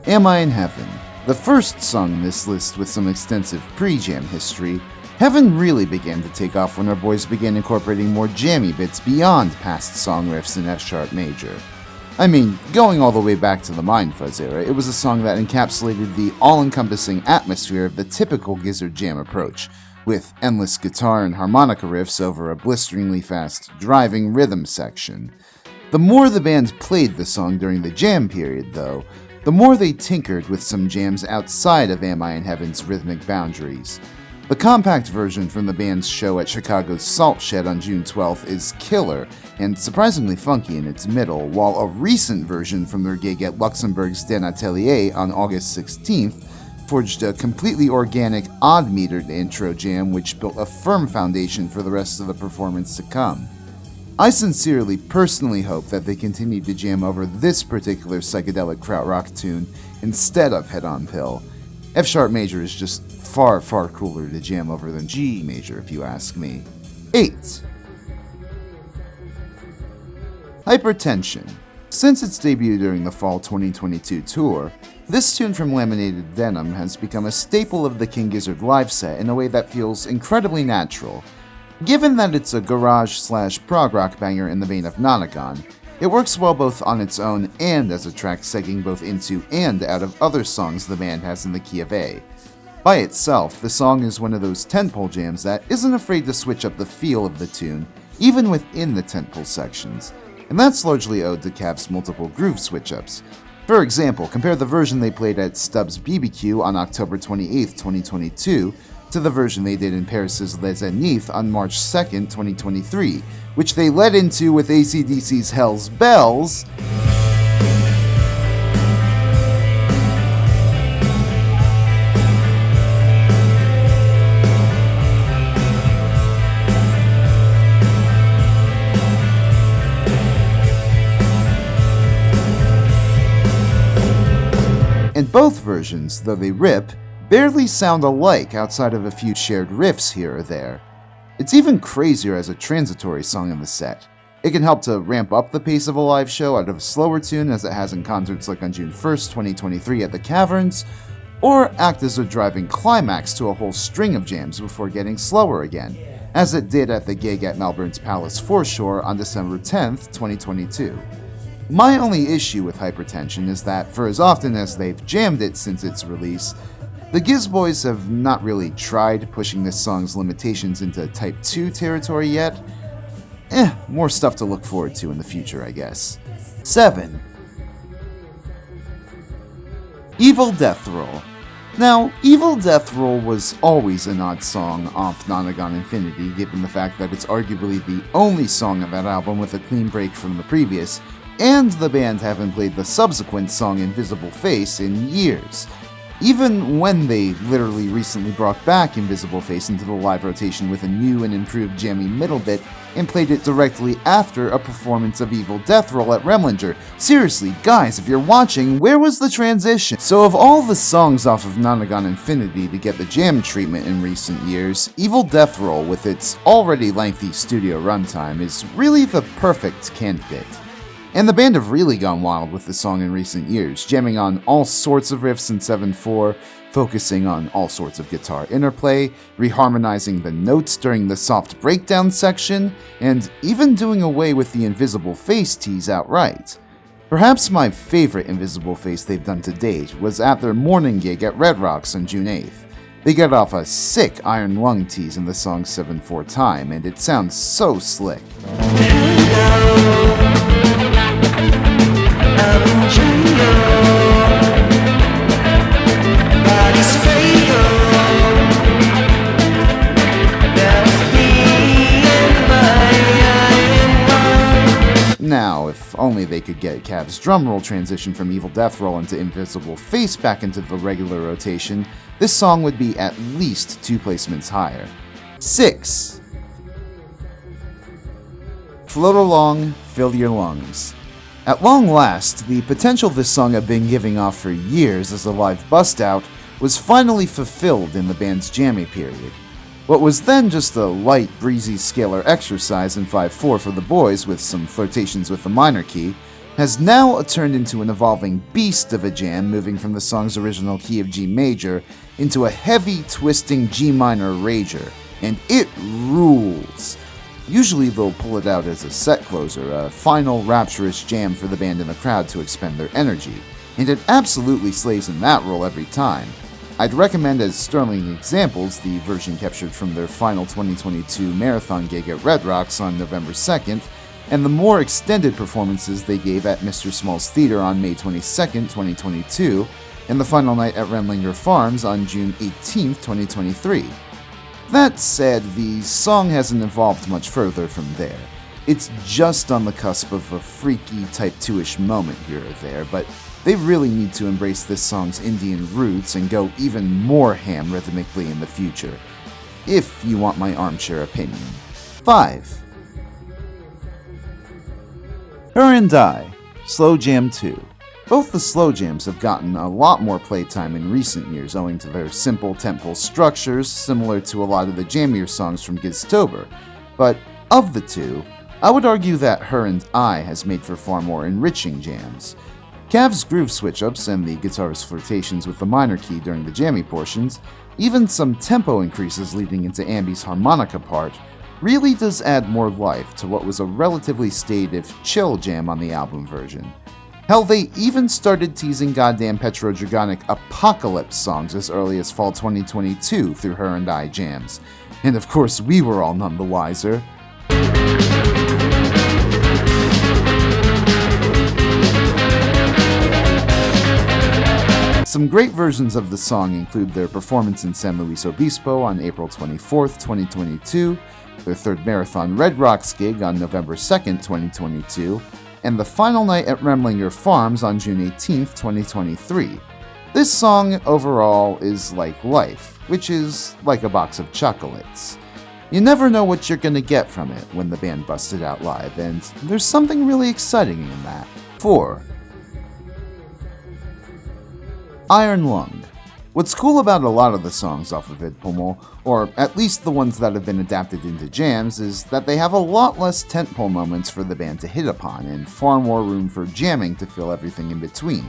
Am I in Heaven? The first song in this list with some extensive pre-jam history. Heaven really began to take off when our boys began incorporating more jammy bits beyond past song riffs in F-sharp major. I mean, going all the way back to the Mind Fuzz era, it was a song that encapsulated the all-encompassing atmosphere of the typical Gizzard jam approach, with endless guitar and harmonica riffs over a blisteringly fast, driving rhythm section. The more the band played the song during the jam period, though, the more they tinkered with some jams outside of Am I in Heaven's rhythmic boundaries. The compact version from the band's show at Chicago's Salt Shed on June 12th is killer and surprisingly funky in its middle, while a recent version from their gig at Luxembourg's Den Atelier on August 16th forged a completely organic, odd-metered intro jam which built a firm foundation for the rest of the performance to come. I sincerely, personally hope that they continue to jam over this particular psychedelic krautrock tune instead of Head on Pill. F-sharp major is just far, far cooler to jam over than G major, if you ask me. 8. Hypertension. Since its debut during the fall 2022 tour, this tune from Laminated Denim has become a staple of the King Gizzard live set in a way that feels incredibly natural. Given that it's a garage/prog rock banger in the vein of Nonagon, it works well both on its own and as a track segging both into and out of other songs the band has in the key of A. By itself, the song is one of those tentpole jams that isn't afraid to switch up the feel of the tune, even within the tentpole sections, and that's largely owed to Cav's multiple groove switch-ups. For example, compare the version they played at Stubbs BBQ on October 28, 2022, to the version they did in Paris's Les Zenith on March 2nd, 2023, which they led into with AC/DC's Hell's Bells, and both versions, though they rip, barely sound alike outside of a few shared riffs here or there. It's even crazier as a transitory song in the set. It can help to ramp up the pace of a live show out of a slower tune as it has in concerts like on June 1st, 2023 at the Caverns, or act as a driving climax to a whole string of jams before getting slower again, as it did at the gig at Melbourne's Palace Foreshore on December 10th, 2022. My only issue with Hypertension is that, for as often as they've jammed it since its release, the Giz Boys have not really tried pushing this song's limitations into Type 2 territory yet. More stuff to look forward to in the future, I guess. 7. Evil Death Roll. Now, Evil Death Roll was always an odd song off Nonagon Infinity, given the fact that it's arguably the only song of that album with a clean break from the previous, and the band haven't played the subsequent song Invisible Face in years. Even when they literally recently brought back Invisible Face into the live rotation with a new and improved jammy middle bit and played it directly after a performance of Evil Death Roll at Remlinger. Seriously, guys, if you're watching, where was the transition? So of all the songs off of Nonagon Infinity to get the jam treatment in recent years, Evil Death Roll, with its already lengthy studio runtime, is really the perfect candidate. And the band have really gone wild with the song in recent years, jamming on all sorts of riffs in 7/4, focusing on all sorts of guitar interplay, reharmonizing the notes during the soft breakdown section, and even doing away with the Invisible Face tease outright. Perhaps my favorite Invisible Face they've done to date was at their morning gig at Red Rocks on June 8th. They get off a sick Iron Lung tease in the song 7/4 Time, and it sounds so slick. Now, if only they could get Cav's drumroll transition from Evil Death Roll into Invisible Face back into the regular rotation, this song would be at least 2 placements higher. 6. Float Along, Fill Your Lungs. At long last, the potential this song had been giving off for years as a live bust-out was finally fulfilled in the band's jammy period. What was then just a light, breezy scalar exercise in 5/4 for the boys with some flirtations with the minor key, has now turned into an evolving beast of a jam, moving from the song's original key of G major into a heavy, twisting G minor rager, and it rules. Usually they'll pull it out as a set closer, a final rapturous jam for the band and the crowd to expend their energy, and it absolutely slays in that role every time. I'd recommend as sterling examples the version captured from their final 2022 marathon gig at Red Rocks on November 2nd, and the more extended performances they gave at Mr. Small's Theater on May 22nd, 2022, and the final night at Renlinger Farms on June 18th, 2023. That said, the song hasn't evolved much further from there. It's just on the cusp of a freaky Type 2-ish moment here or there, but they really need to embrace this song's Indian roots and go even more ham rhythmically in the future, if you want my armchair opinion. 5. Her and I, Slow Jam 2. Both the slow jams have gotten a lot more playtime in recent years owing to their simple tempo structures similar to a lot of the jammier songs from Giztober, but of the two, I would argue that Her and I has made for far more enriching jams. Cav's groove switch-ups and the guitarist's flirtations with the minor key during the jammy portions, even some tempo increases leading into Ambi's harmonica part, really does add more life to what was a relatively staid if chill jam on the album version. Hell, they even started teasing goddamn Petrodragonic apocalypse songs as early as fall 2022 through Her and I jams. And of course, we were all none the wiser. Some great versions of the song include their performance in San Luis Obispo on April 24th, 2022, their third Marathon Red Rocks gig on November 2nd, 2022, and the final night at Remlinger Farms on June 18th, 2023. This song, overall, is like life, which is like a box of chocolates. You never know what you're gonna get from it when the band busted out live, and there's something really exciting in that. 4. Iron Lung. What's cool about a lot of the songs off of Id Pummel, or at least the ones that have been adapted into jams, is that they have a lot less tentpole moments for the band to hit upon, and far more room for jamming to fill everything in between.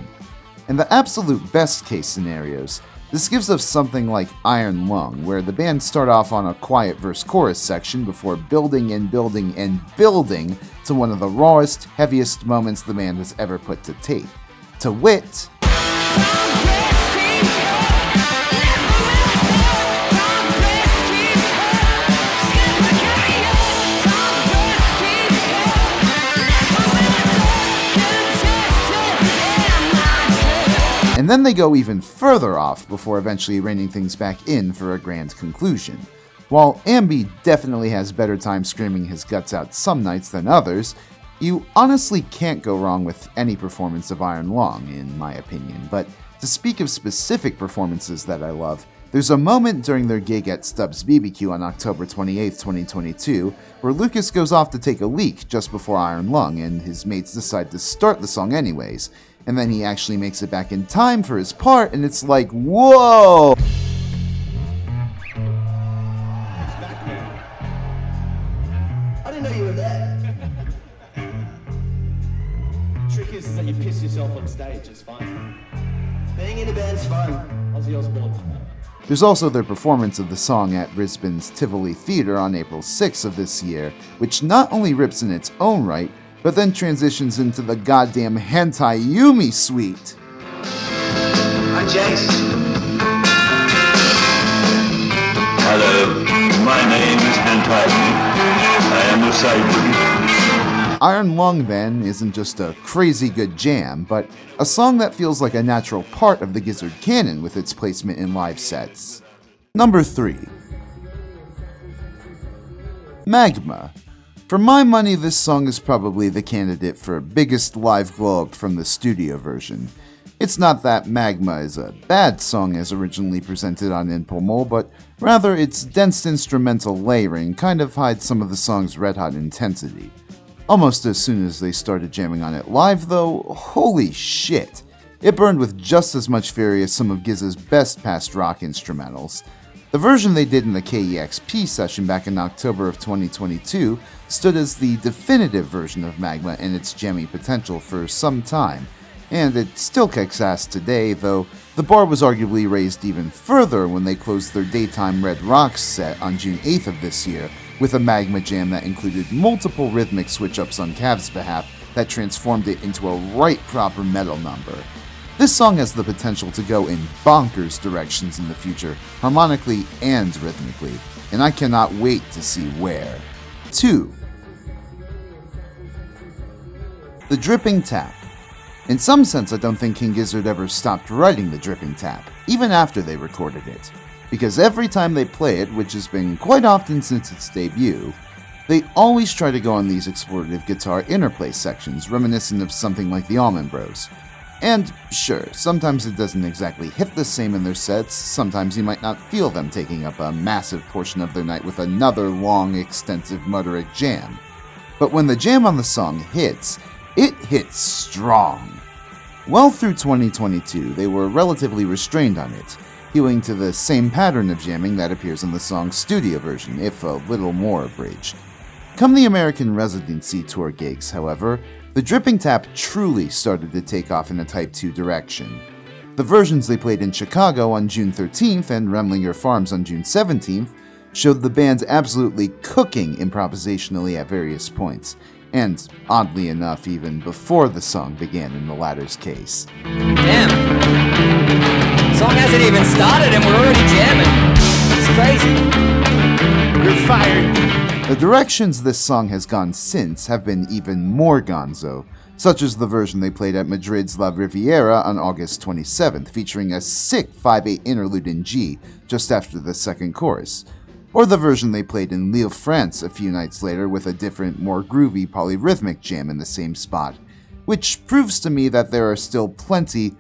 In the absolute best case scenarios, this gives us something like Iron Lung, where the band start off on a quiet verse-chorus section before building and building and building to one of the rawest, heaviest moments the band has ever put to tape. To wit, and then they go even further off before eventually reining things back in for a grand conclusion. While Ambi definitely has better time screaming his guts out some nights than others, you honestly can't go wrong with any performance of Iron Lung, in my opinion. But to speak of specific performances that I love, there's a moment during their gig at Stubbs BBQ on October 28, 2022, where Lucas goes off to take a leak just before Iron Lung, and his mates decide to start the song anyways. And then he actually makes it back in time for his part, and it's like, whoa!
I didn't know you were there. Trick is that you piss yourself on stage, it's fun. Being in a band's fun. Ozzy Osbourne.
There's also their performance of the song at Brisbane's Tivoli Theatre on April 6th of this year, which not only rips in its own right, but then transitions into the goddamn Hentai Yumi suite.
I'm Jace.
Hello, my name is Hentai. I am a cyborg.
Iron Lung, then, isn't just a crazy good jam, but a song that feels like a natural part of the Gizzard canon with its placement in live sets. Number 3. Magma. For my money, this song is probably the candidate for biggest live glow-up from the studio version. It's not that Magma is a bad song as originally presented on In Pummel, but rather its dense instrumental layering kind of hides some of the song's red-hot intensity. Almost as soon as they started jamming on it live though, holy shit! It burned with just as much fury as some of Giz's best past rock instrumentals. The version they did in the KEXP session back in October of 2022 stood as the definitive version of Magma and its jammy potential for some time, and it still kicks ass today, though the bar was arguably raised even further when they closed their daytime Red Rocks set on June 8th of this year with a Magma jam that included multiple rhythmic switch-ups on Cav's behalf that transformed it into a right proper metal number. This song has the potential to go in bonkers directions in the future, harmonically and rhythmically, and I cannot wait to see where. 2. The Dripping Tap. In some sense, I don't think King Gizzard ever stopped writing the Dripping Tap, even after they recorded it, because every time they play it, which has been quite often since its debut, they always try to go on these explorative guitar interplay sections reminiscent of something like the Allman Bros. And sure, sometimes it doesn't exactly hit the same in their sets, sometimes you might not feel them taking up a massive portion of their night with another long, extensive Murica jam. But when the jam on the song hits, it hits strong. Well through 2022, they were relatively restrained on it, hewing to the same pattern of jamming that appears in the song's studio version, if a little more abridged. Come the American residency tour gigs, however, the Dripping Tap truly started to take off in a Type 2 direction. The versions they played in Chicago on June 13th and Remlinger Farms on June 17th showed the band absolutely cooking improvisationally at various points, and oddly enough, even before the song began in the latter's case.
Damn. Song hasn't even started and we're already jamming. It's crazy. You're fired.
The directions this song has gone since have been even more gonzo, such as the version they played at Madrid's La Riviera on August 27th, featuring a sick 5/8 interlude in G just after the second chorus, or the version they played in Lille, France a few nights later with a different, more groovy polyrhythmic jam in the same spot, which proves to me that there are still plenty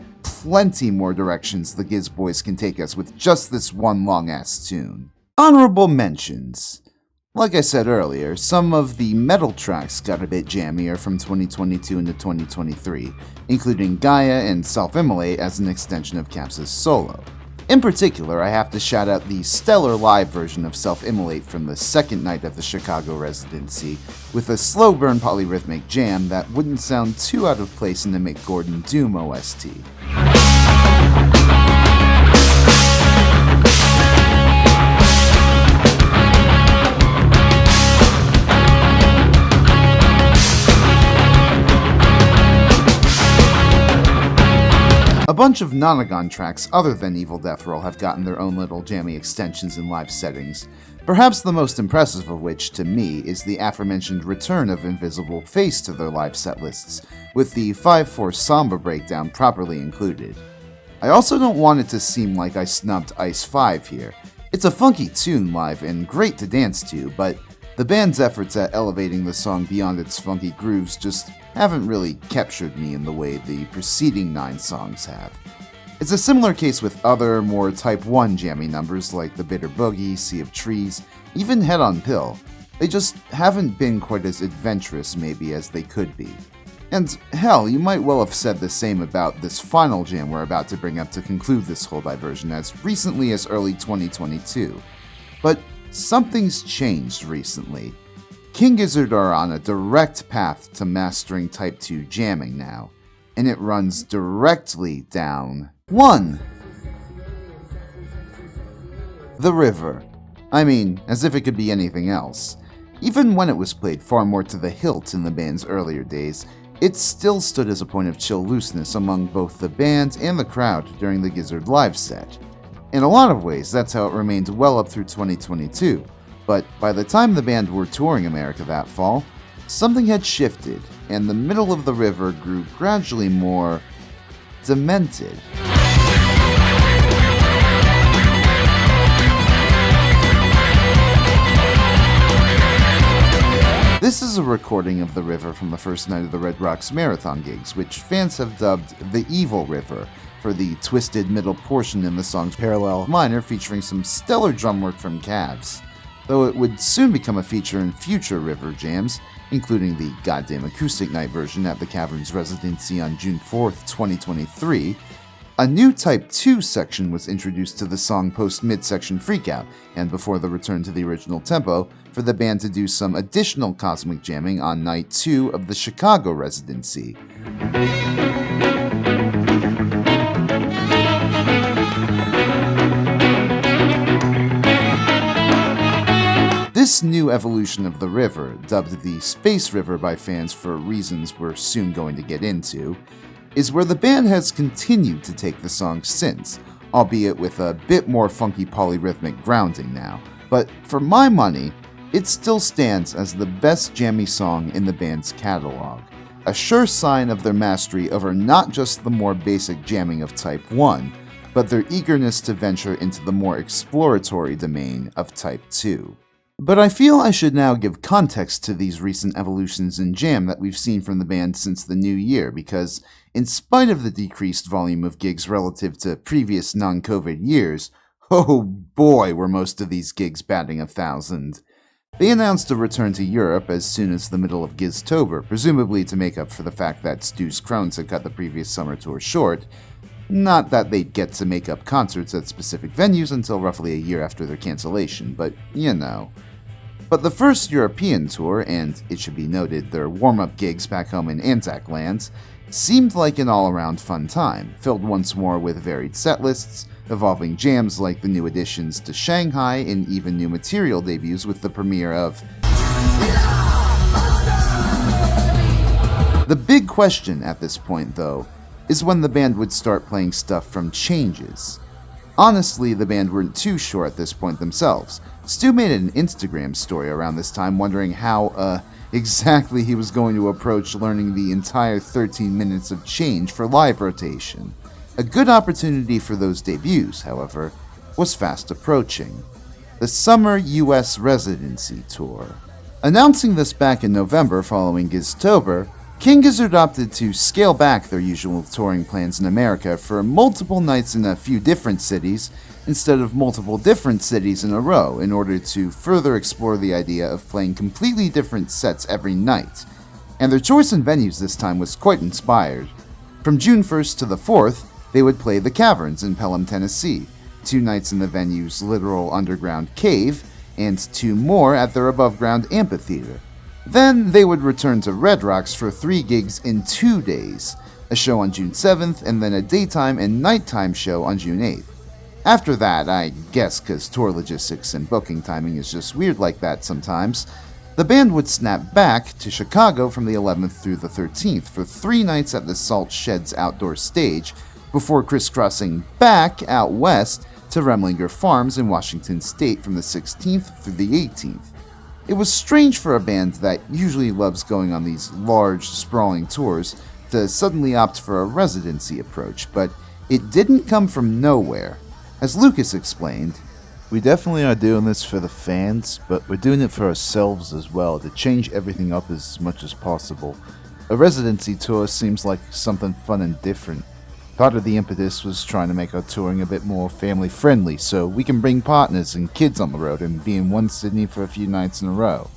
more directions the Giz Boys can take us with just this one long-ass tune. Honorable mentions. Like I said earlier, some of the metal tracks got a bit jammier from 2022 into 2023, including Gaia and Self-Immolate as an extension of Caps's solo. In particular, I have to shout out the stellar live version of Self-Immolate from the second night of the Chicago residency, with a slow burn polyrhythmic jam that wouldn't sound too out of place in the Mick Gordon Doom OST. A bunch of Nonagon tracks other than Evil Death Roll have gotten their own little jammy extensions in live settings, perhaps the most impressive of which, to me, is the aforementioned return of Invisible Face to their live set lists, with the 5/4 Samba breakdown properly included. I also don't want it to seem like I snubbed Ice 5 here. It's a funky tune live and great to dance to, but the band's efforts at elevating the song beyond its funky grooves just haven't really captured me in the way the preceding 9 songs have. It's a similar case with other, more Type 1 jammy numbers like The Bitter Boogie, Sea of Trees, even Head on Pill. They just haven't been quite as adventurous maybe as they could be. And hell, you might well have said the same about this final jam we're about to bring up to conclude this whole diversion as recently as early 2022. But something's changed recently. King Gizzard are on a direct path to mastering Type 2 jamming now, and it runs directly down 1. The River. I mean, as if it could be anything else. Even when it was played far more to the hilt in the band's earlier days, it still stood as a point of chill looseness among both the band and the crowd during the Gizzard live set. In a lot of ways, that's how it remained well up through 2022. But by the time the band were touring America that fall, something had shifted, and the middle of the river grew gradually more demented. This is a recording of the river from the first night of the Red Rocks Marathon gigs, which fans have dubbed the Evil River, for the twisted middle portion in the song's parallel minor featuring some stellar drum work from Cavs. Though it would soon become a feature in future river jams, including the goddamn acoustic night version at the Cavern's residency on June 4th, 2023, a new Type 2 section was introduced to the song post-midsection freakout, and before the return to the original tempo, for the band to do some additional cosmic jamming on night 2 of the Chicago residency. This new evolution of the river, dubbed the Space River by fans for reasons we're soon going to get into, is where the band has continued to take the song since, albeit with a bit more funky polyrhythmic grounding now. But for my money, it still stands as the best jammy song in the band's catalog, a sure sign of their mastery over not just the more basic jamming of Type 1, but their eagerness to venture into the more exploratory domain of Type 2. But I feel I should now give context to these recent evolutions in jam that we've seen from the band since the new year, because in spite of the decreased volume of gigs relative to previous non-COVID years, oh boy were most of these gigs batting 1,000. They announced a return to Europe as soon as the middle of Giztober, presumably to make up for the fact that Stu's Crones had cut the previous summer tour short. Not that they'd get to make up concerts at specific venues until roughly a year after their cancellation, but you know. But the first European tour, and it should be noted their warm-up gigs back home in Anzac lands, seemed like an all-around fun time, filled once more with varied set lists, evolving jams like the new additions to Shanghai and even new material debuts with the premiere of... The big question at this point, though, is when the band would start playing stuff from Changes. Honestly, the band weren't too sure at this point themselves. Stu made an Instagram story around this time wondering how, exactly he was going to approach learning the entire 13 minutes of Change for live rotation. A good opportunity for those debuts, however, was fast approaching. The Summer US Residency Tour. Announcing this back in November following Giztober, King Gizzard opted to scale back their usual touring plans in America for multiple nights in a few different cities instead of multiple different cities in a row in order to further explore the idea of playing completely different sets every night. And their choice in venues this time was quite inspired. From June 1st to the 4th, they would play the Caverns in Pelham, Tennessee, 2 nights in the venue's literal underground cave, and 2 more at their above-ground amphitheater. Then they would return to Red Rocks for 3 gigs in 2 days, a show on June 7th and then a daytime and nighttime show on June 8th. After that, I guess because tour logistics and booking timing is just weird like that sometimes, the band would snap back to Chicago from the 11th through the 13th for 3 nights at the Salt Sheds outdoor stage, before crisscrossing back out west to Remlinger Farms in Washington State from the 16th through the 18th. It was strange for a band that usually loves going on these large, sprawling tours to suddenly opt for a residency approach, but it didn't come from nowhere. As Lucas explained,
"We definitely are doing this for the fans, but we're doing it for ourselves as well, to change everything up as much as possible. A residency tour seems like something fun and different. Part of the impetus was trying to make our touring a bit more family-friendly, so we can bring partners and kids on the road and be in one Sydney for a few nights in a row.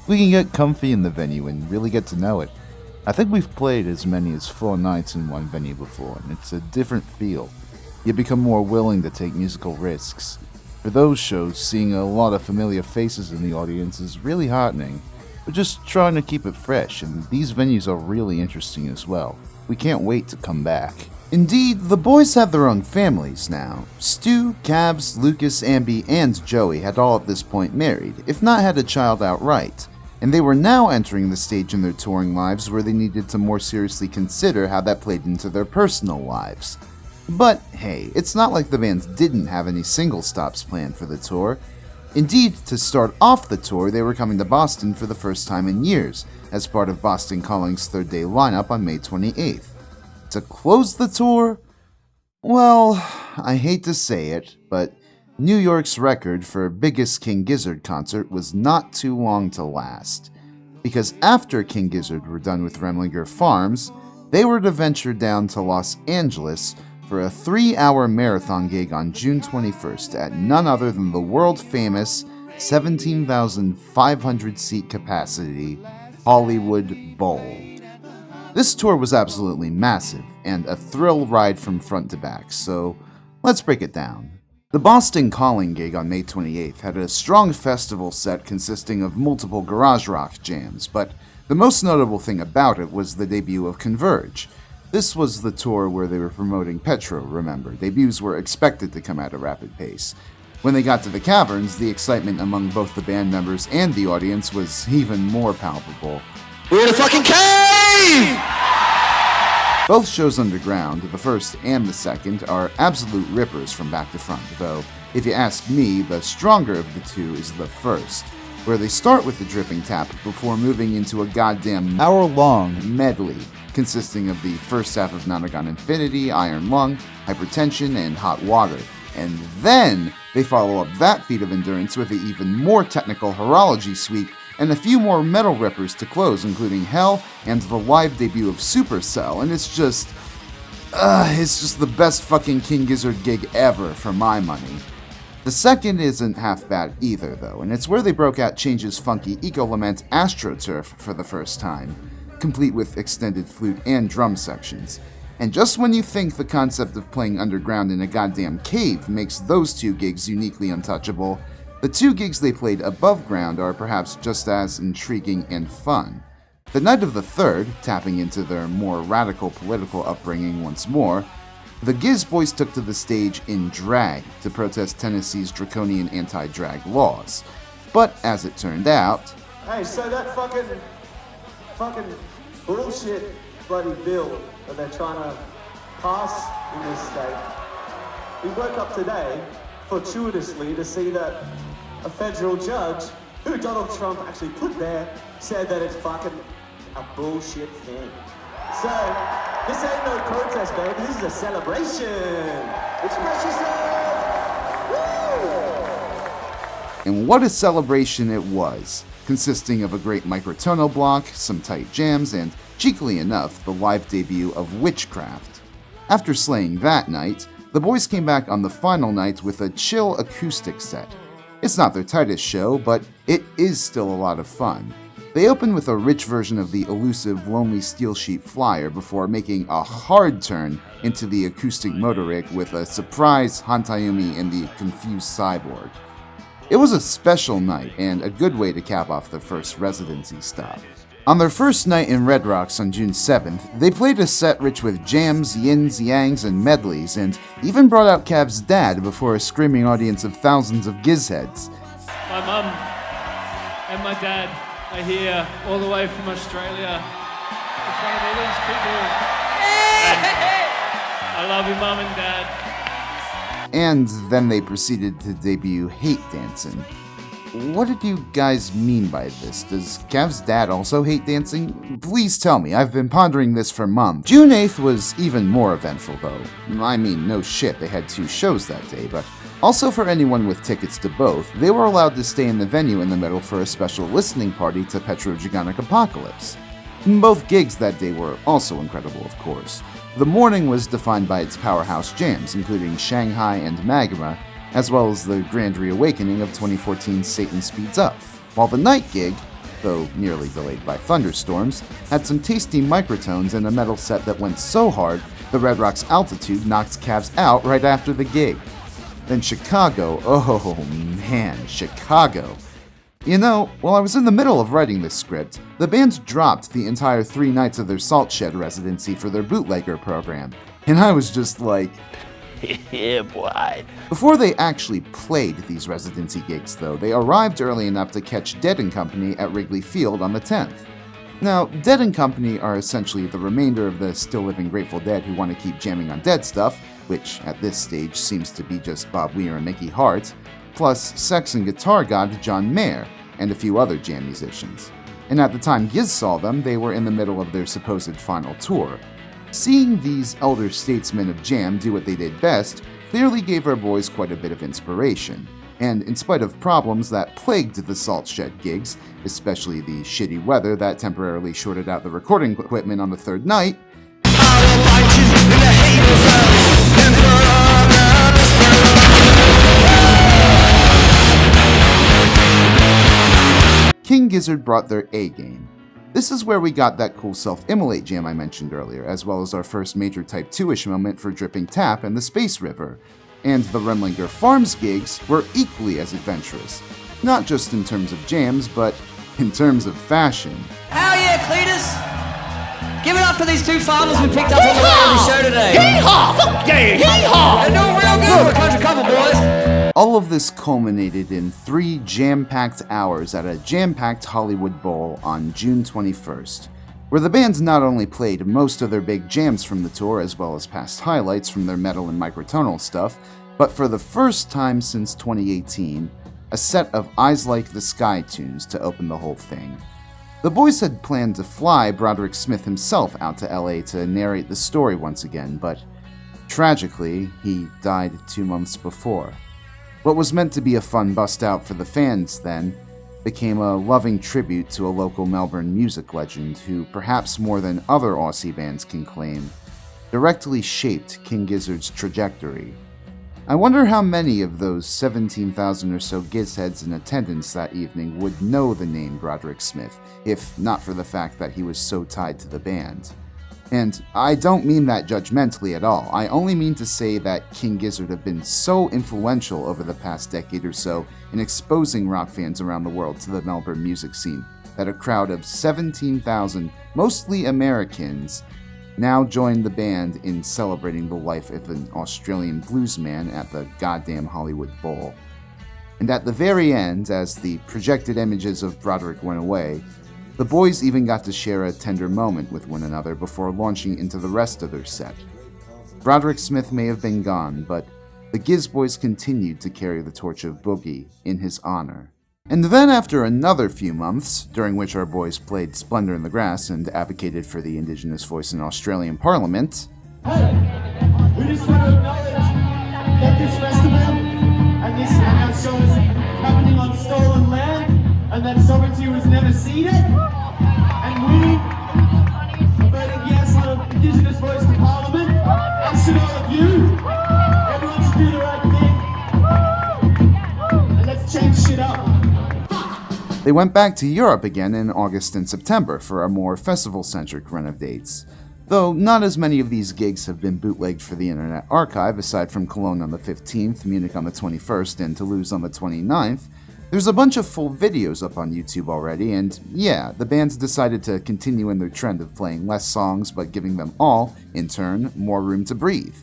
We can get comfy in the venue and really get to know it. I think we've played as many as 4 nights in one venue before, and it's a different feel. You become more willing to take musical risks. For those shows, seeing a lot of familiar faces in the audience is really heartening. We're just trying to keep it fresh, and these venues are really interesting as well. We can't wait to come back."
Indeed, the boys have their own families now. Stu, Cabs, Lucas, Amby, and Joey had all at this point married, if not had a child outright, and they were now entering the stage in their touring lives where they needed to more seriously consider how that played into their personal lives. But hey, it's not like the band didn't have any single stops planned for the tour. Indeed, to start off the tour, they were coming to Boston for the first time in years, as part of Boston Calling's 3rd day lineup on May 28th. To close the tour? Well, I hate to say it, but New York's record for biggest King Gizzard concert was not too long to last. Because after King Gizzard were done with Remlinger Farms, they were to venture down to Los Angeles for a 3-hour marathon gig on June 21st at none other than the world-famous 17,500 seat capacity Hollywood Bowl. This tour was absolutely massive, and a thrill ride from front to back, so let's break it down. The Boston Calling gig on May 28th had a strong festival set consisting of multiple garage rock jams, but the most notable thing about it was the debut of Converge. This was the tour where they were promoting Petro, remember. Debuts were expected to come at a rapid pace. When they got to the caverns, the excitement among both the band members and the audience was even more palpable.
We're in a fucking cave!
Both shows underground, the first and the second, are absolute rippers from back to front, though, if you ask me, the stronger of the two is the first, where they start with the dripping tap before moving into a goddamn hour-long medley, consisting of the first half of Nonagon Infinity, Iron Lung, Hypertension, and Hot Water. And then they follow up that feat of endurance with the even more technical Horology suite and a few more metal rippers to close, including Hell and the live debut of Supercell, and it's just the best fucking King Gizzard gig ever for my money. The second isn't half bad either, though, and it's where they broke out Change's funky eco-lament AstroTurf for the first time, complete with extended flute and drum sections. And just when you think the concept of playing underground in a goddamn cave makes those two gigs uniquely untouchable, the two gigs they played above ground are perhaps just as intriguing and fun. The night of the third, tapping into their more radical political upbringing once more, the Giz Boys took to the stage in drag to protest Tennessee's draconian anti-drag laws. But as it turned out...
Hey, so that fucking bullshit bloody bill that they're trying to pass in this state, we woke up today fortuitously to see that a federal judge, who Donald Trump actually put there, said that it's fucking a bullshit thing. So, this ain't no protest, baby. This is a celebration. Express yourself! Woo!
And what a celebration it was, consisting of a great microtonal block, some tight jams, and, cheekily enough, the live debut of Witchcraft. After slaying that night, the boys came back on the final night with a chill acoustic set. It's not their tightest show, but it is still a lot of fun. They open with a rich version of the elusive Lonely Steel Sheep Flyer before making a hard turn into the acoustic motor rig with a surprise Hantayumi and the Confused Cyborg. It was a special night and a good way to cap off their first residency stop. On their first night in Red Rocks on June 7th, they played a set rich with jams, yins, yangs, and medleys, and even brought out Cav's dad before a screaming audience of thousands of Gizheads.
My mum and my dad are here all the way from Australia in front of all these people. I love you, Mum and Dad.
And then they proceeded to debut Hate Dancing. What did you guys mean by this? Does Cav's dad also hate dancing? Please tell me, I've been pondering this for months. June 8th was even more eventful though. I mean, no shit, they had 2 shows that day, but also for anyone with tickets to both, they were allowed to stay in the venue in the middle for a special listening party to Petrogigantic Apocalypse. Both gigs that day were also incredible, of course. The morning was defined by its powerhouse jams, including Shanghai and Magma, as well as the grand reawakening of 2014's Satan Speeds Up, while the night gig, though nearly delayed by thunderstorms, had some tasty microtones and a metal set that went so hard the Red Rock's altitude knocked Cavs out right after the gig. Then Chicago, oh man, Chicago. You know, while I was in the middle of writing this script, the band dropped the entire 3 nights of their Salt Shed residency for their bootlegger program, and I was just like, yeah, boy. Before they actually played these residency gigs, though, they arrived early enough to catch Dead & Company at Wrigley Field on the 10th. Now, Dead & Company are essentially the remainder of the still-living Grateful Dead who want to keep jamming on Dead stuff, which at this stage seems to be just Bob Weir and Mickey Hart, plus sex and guitar god John Mayer, and a few other jam musicians. And at the time Giz saw them, they were in the middle of their supposed final tour. Seeing these elder statesmen of jam do what they did best clearly gave our boys quite a bit of inspiration, and in spite of problems that plagued the Salt Shed gigs, especially the shitty weather that temporarily shorted out the recording equipment on the 3rd night, King Gizzard brought their A game. This is where we got that cool self-immolate jam I mentioned earlier, as well as our first major Type 2-ish moment for Dripping Tap and the Space River. And the Remlinger Farms gigs were equally as adventurous, not just in terms of jams, but in terms of fashion.
Hell yeah, Cletus! Give it up for these two farmers we picked up on the way to the show today. Hee-haw! Fuck yeah! Hee-haw! They're doing real good for a country couple, boys.
All of this culminated in 3 jam-packed hours at a jam-packed Hollywood Bowl on June 21st, where the band not only played most of their big jams from the tour as well as past highlights from their metal and microtonal stuff, but for the first time since 2018, a set of Eyes Like the Sky tunes to open the whole thing. The boys had planned to fly Broderick Smith himself out to LA to narrate the story once again, but tragically, he died 2 months before. What was meant to be a fun bust-out for the fans then became a loving tribute to a local Melbourne music legend who, perhaps more than other Aussie bands can claim, directly shaped King Gizzard's trajectory. I wonder how many of those 17,000 or so Gizheads in attendance that evening would know the name Broderick Smith, if not for the fact that he was so tied to the band. And I don't mean that judgmentally at all. I only mean to say that King Gizzard have been so influential over the past decade or so in exposing rock fans around the world to the Melbourne music scene that a crowd of 17,000, mostly Americans, now join the band in celebrating the life of an Australian bluesman at the goddamn Hollywood Bowl. And at the very end, as the projected images of Broderick went away, the boys even got to share a tender moment with one another before launching into the rest of their set. Broderick Smith may have been gone, but the Giz Boys continued to carry the torch of Boogie in his honor. And then after another few months, during which our boys played Splendor in the Grass and advocated for the Indigenous voice in Australian Parliament,
We just want to acknowledge that this festival and this our show is happening on stolen land and that sovereignty was never ceded. And we are voting yes on an Indigenous voice to Parliament. And should all of you, everyone should do the right thing. And let's change shit up.
they went back to Europe again in August and September for a more festival-centric run of dates. Though not as many of these gigs have been bootlegged for the Internet Archive, aside from Cologne on the 15th, Munich on the 21st, and Toulouse on the 29th, there's a bunch of full videos up on YouTube already, and yeah, the bands decided to continue in their trend of playing less songs but giving them all, in turn, more room to breathe.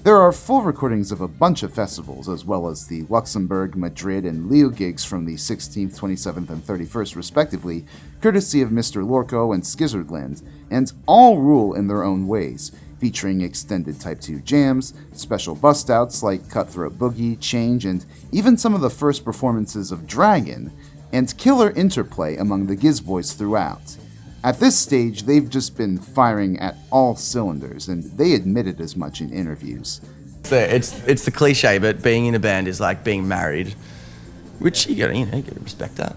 There are full recordings of a bunch of festivals, as well as the Luxembourg, Madrid, and Lille gigs from the 16th, 27th, and 31st respectively, courtesy of Mr. Lorco and Skizzardland, and all rule in their own ways, featuring extended Type 2 jams, special bust-outs like Cutthroat Boogie, Change, and even some of the first performances of Dragon, and killer interplay among the Giz Boys throughout. At this stage, they've just been firing at all cylinders, and they admitted as much in interviews.
It's the cliche, but being in a band is like being married, which you gotta respect that.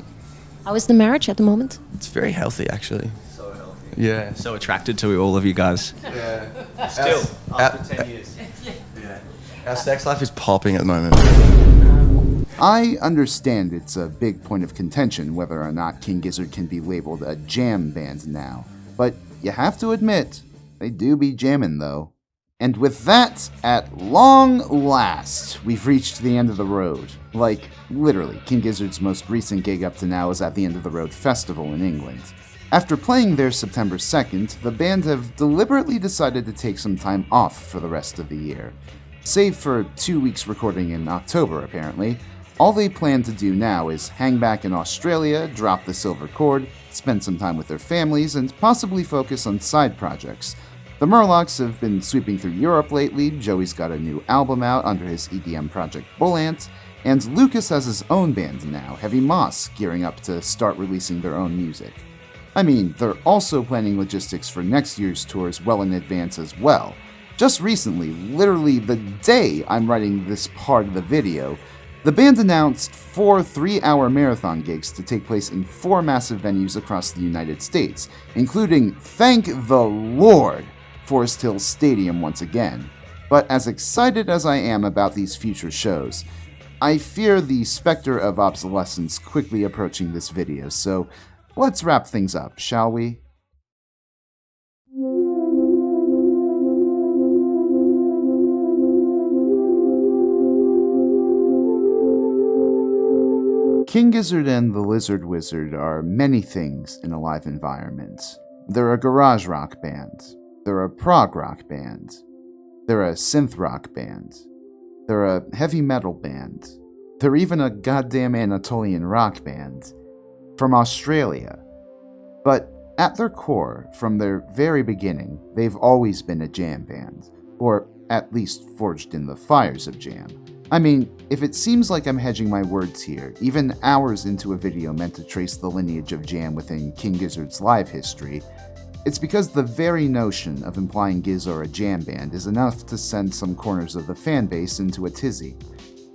How is the marriage at the moment?
It's very healthy, actually.
So healthy.
Yeah.
So attracted to all of you guys.
Yeah.
Still, after 10 years.
Yeah. Our sex life is popping at the moment.
I understand it's a big point of contention whether or not King Gizzard can be labeled a jam band now, but you have to admit, they do be jammin' though. And with that, at long last, we've reached the end of the road. Like, literally, King Gizzard's most recent gig up to now is at the End of the Road Festival in England. After playing there September 2nd, the band have deliberately decided to take some time off for the rest of the year. Save for 2 weeks recording in October, apparently, all they plan to do now is hang back in Australia, drop the silver cord, spend some time with their families, and possibly focus on side projects. The Murlocs have been sweeping through Europe lately, Joey's got a new album out under his EDM project Bullant, and Lucas has his own band now, Heavy Moss, gearing up to start releasing their own music. I mean, they're also planning logistics for next year's tours well in advance as well. Just recently, literally the day I'm writing this part of the video, the band announced 4 3-hour marathon gigs to take place in 4 massive venues across the United States, including, thank the Lord, Forest Hills Stadium once again. But as excited as I am about these future shows, I fear the specter of obsolescence quickly approaching this video, so let's wrap things up, shall we? King Gizzard and the Lizard Wizard are many things in a live environment. They're a garage rock band. They're a prog rock band. They're a synth rock band. They're a heavy metal band. They're even a goddamn Anatolian rock band. From Australia. But at their core, from their very beginning, they've always been a jam band. Or at least forged in the fires of jam. I mean, if it seems like I'm hedging my words here, even hours into a video meant to trace the lineage of jam within King Gizzard's live history, it's because the very notion of implying Giz are a jam band is enough to send some corners of the fanbase into a tizzy.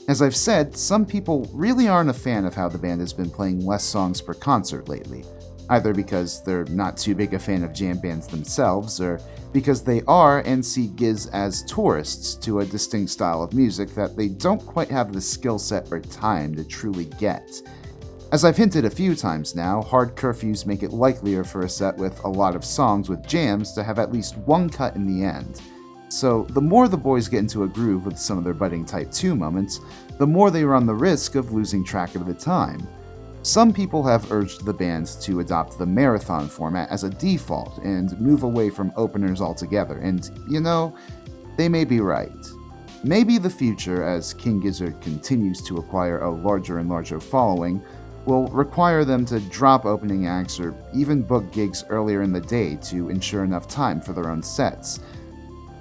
As I've said, some people really aren't a fan of how the band has been playing less songs per concert lately, either because they're not too big a fan of jam bands themselves, or because they are and see Giz as tourists to a distinct style of music that they don't quite have the skill set or time to truly get. As I've hinted a few times now, hard curfews make it likelier for a set with a lot of songs with jams to have at least one cut in the end. So the more the boys get into a groove with some of their budding Type 2 moments, the more they run the risk of losing track of the time. Some people have urged the band to adopt the marathon format as a default and move away from openers altogether, and, you know, they may be right. Maybe the future, as King Gizzard continues to acquire a larger and larger following, will require them to drop opening acts or even book gigs earlier in the day to ensure enough time for their own sets.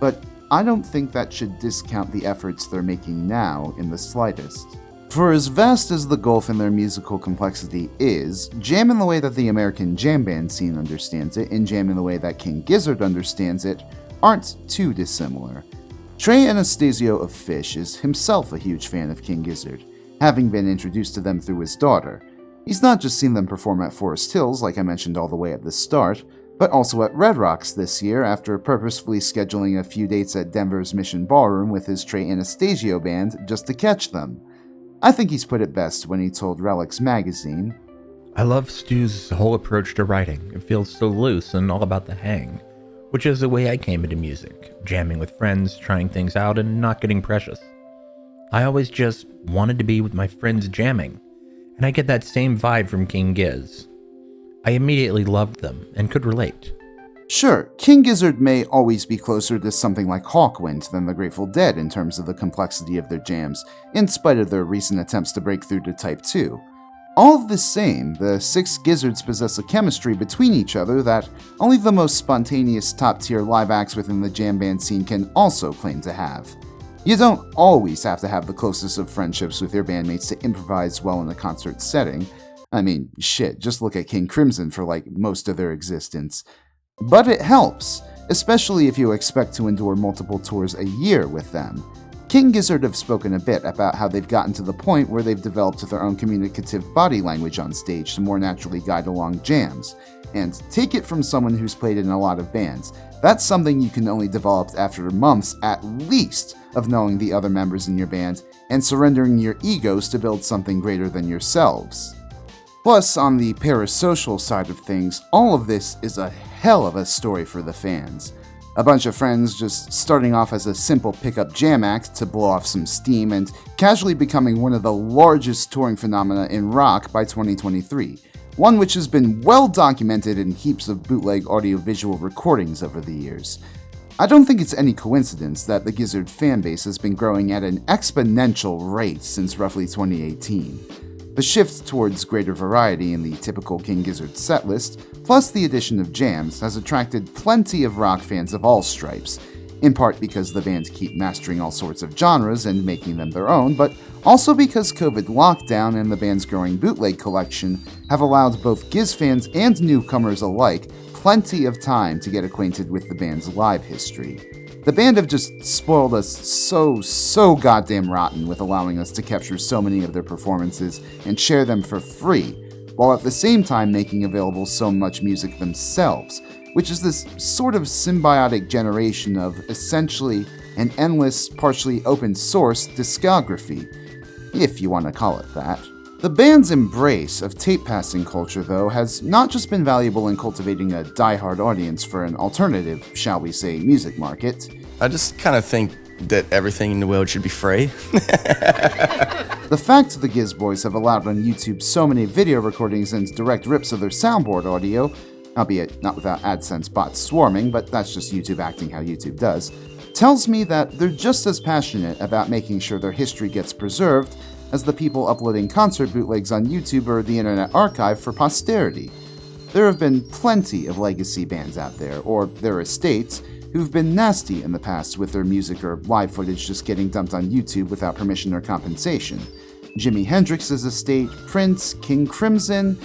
But I don't think that should discount the efforts they're making now in the slightest. For as vast as the gulf in their musical complexity is, jam in the way that the American jam band scene understands it and jam in the way that King Gizzard understands it aren't too dissimilar. Trey Anastasio of Fish is himself a huge fan of King Gizzard, having been introduced to them through his daughter. He's not just seen them perform at Forest Hills, like I mentioned all the way at the start, but also at Red Rocks this year after purposefully scheduling a few dates at Denver's Mission Ballroom with his Trey Anastasio band just to catch them. I think he's put it best when he told Relics magazine,
"I love Stu's whole approach to writing. It feels so loose and all about the hang, which is the way I came into music, jamming with friends, trying things out, and not getting precious. I always just wanted to be with my friends jamming, and I get that same vibe from King Giz. I immediately loved them and could relate."
Sure, King Gizzard may always be closer to something like Hawkwind than the Grateful Dead in terms of the complexity of their jams, in spite of their recent attempts to break through to Type 2. All of the same, the six Gizzards possess a chemistry between each other that only the most spontaneous top-tier live acts within the jam band scene can also claim to have. You don't always have to have the closest of friendships with your bandmates to improvise well in a concert setting. I mean, shit, just look at King Crimson for like most of their existence. But it helps, especially if you expect to endure multiple tours a year with them. King Gizzard have spoken a bit about how they've gotten to the point where they've developed their own communicative body language on stage to more naturally guide along jams. And take it from someone who's played in a lot of bands, that's something you can only develop after months at least of knowing the other members in your band and surrendering your egos to build something greater than yourselves. Plus, on the parasocial side of things, all of this is a hell of a story for the fans. A bunch of friends just starting off as a simple pickup jam act to blow off some steam and casually becoming one of the largest touring phenomena in rock by 2023, one which has been well documented in heaps of bootleg audiovisual recordings over the years. I don't think it's any coincidence that the Gizzard fanbase has been growing at an exponential rate since roughly 2018. The shift towards greater variety in the typical King Gizzard setlist, plus the addition of jams, has attracted plenty of rock fans of all stripes, in part because the band keep mastering all sorts of genres and making them their own, but also because COVID lockdown and the band's growing bootleg collection have allowed both Giz fans and newcomers alike plenty of time to get acquainted with the band's live history. The band have just spoiled us so goddamn rotten with allowing us to capture so many of their performances and share them for free, while at the same time making available so much music themselves, which is this sort of symbiotic generation of essentially an endless, partially open source discography, if you want to call it that. The band's embrace of tape passing culture, though, has not just been valuable in cultivating a die-hard audience for an alternative, shall we say, music market.
I just kind of think that everything in the world should be free.
The fact the Giz Boys have allowed on YouTube so many video recordings and direct rips of their soundboard audio, albeit not without AdSense bots swarming, but that's just YouTube acting how YouTube does, tells me that they're just as passionate about making sure their history gets preserved as the people uploading concert bootlegs on YouTube or the Internet Archive for posterity. There have been plenty of legacy bands out there, or their estates, who've been nasty in the past with their music or live footage just getting dumped on YouTube without permission or compensation. Jimi Hendrix's estate, Prince, King Crimson,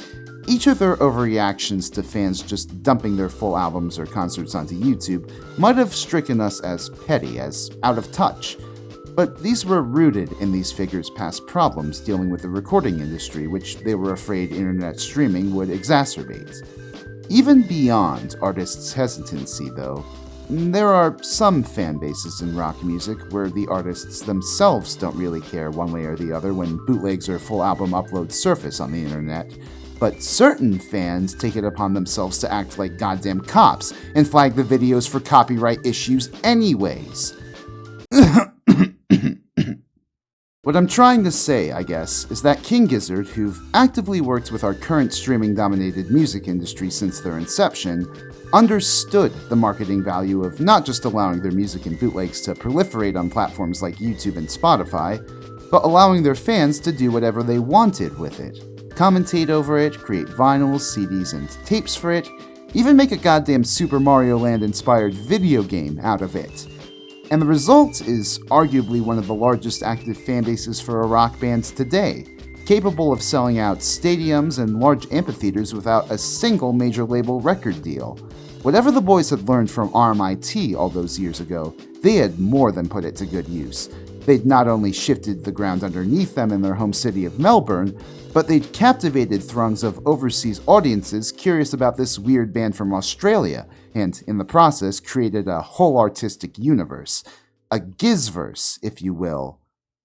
each of their overreactions to fans just dumping their full albums or concerts onto YouTube might have stricken us as petty, as out of touch. But these were rooted in these figures' past problems dealing with the recording industry, which they were afraid internet streaming would exacerbate. Even beyond artists' hesitancy, though, there are some fan bases in rock music where the artists themselves don't really care one way or the other when bootlegs or full album uploads surface on the internet, but certain fans take it upon themselves to act like goddamn cops and flag the videos for copyright issues anyways. What I'm trying to say, I guess, is that King Gizzard, who've actively worked with our current streaming-dominated music industry since their inception, understood the marketing value of not just allowing their music and bootlegs to proliferate on platforms like YouTube and Spotify, but allowing their fans to do whatever they wanted with it. Commentate over it, create vinyls, CDs, and tapes for it, even make a goddamn Super Mario Land-inspired video game out of it. And the result is arguably one of the largest active fan bases for a rock band today, capable of selling out stadiums and large amphitheaters without a single major label record deal. Whatever the boys had learned from RMIT all those years ago, they had more than put it to good use. They'd not only shifted the ground underneath them in their home city of Melbourne, but they'd captivated throngs of overseas audiences curious about this weird band from Australia, and in the process created a whole artistic universe, a Gizverse, if you will,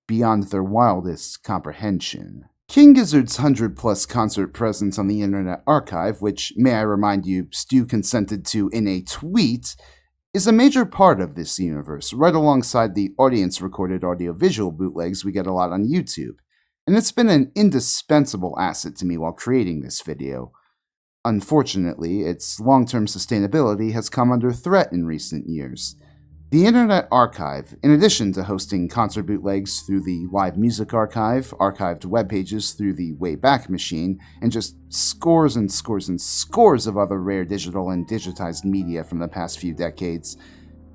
beyond their wildest comprehension. King Gizzard's 100-plus concert presence on the Internet Archive, which, may I remind you, Stu consented to in a tweet, is a major part of this universe, right alongside the audience-recorded audiovisual bootlegs we get a lot on YouTube, and it's been an indispensable asset to me while creating this video. Unfortunately, its long-term sustainability has come under threat in recent years. The Internet Archive, in addition to hosting concert bootlegs through the Live Music Archive, archived web pages through the Wayback Machine, and just scores and scores and scores of other rare digital and digitized media from the past few decades,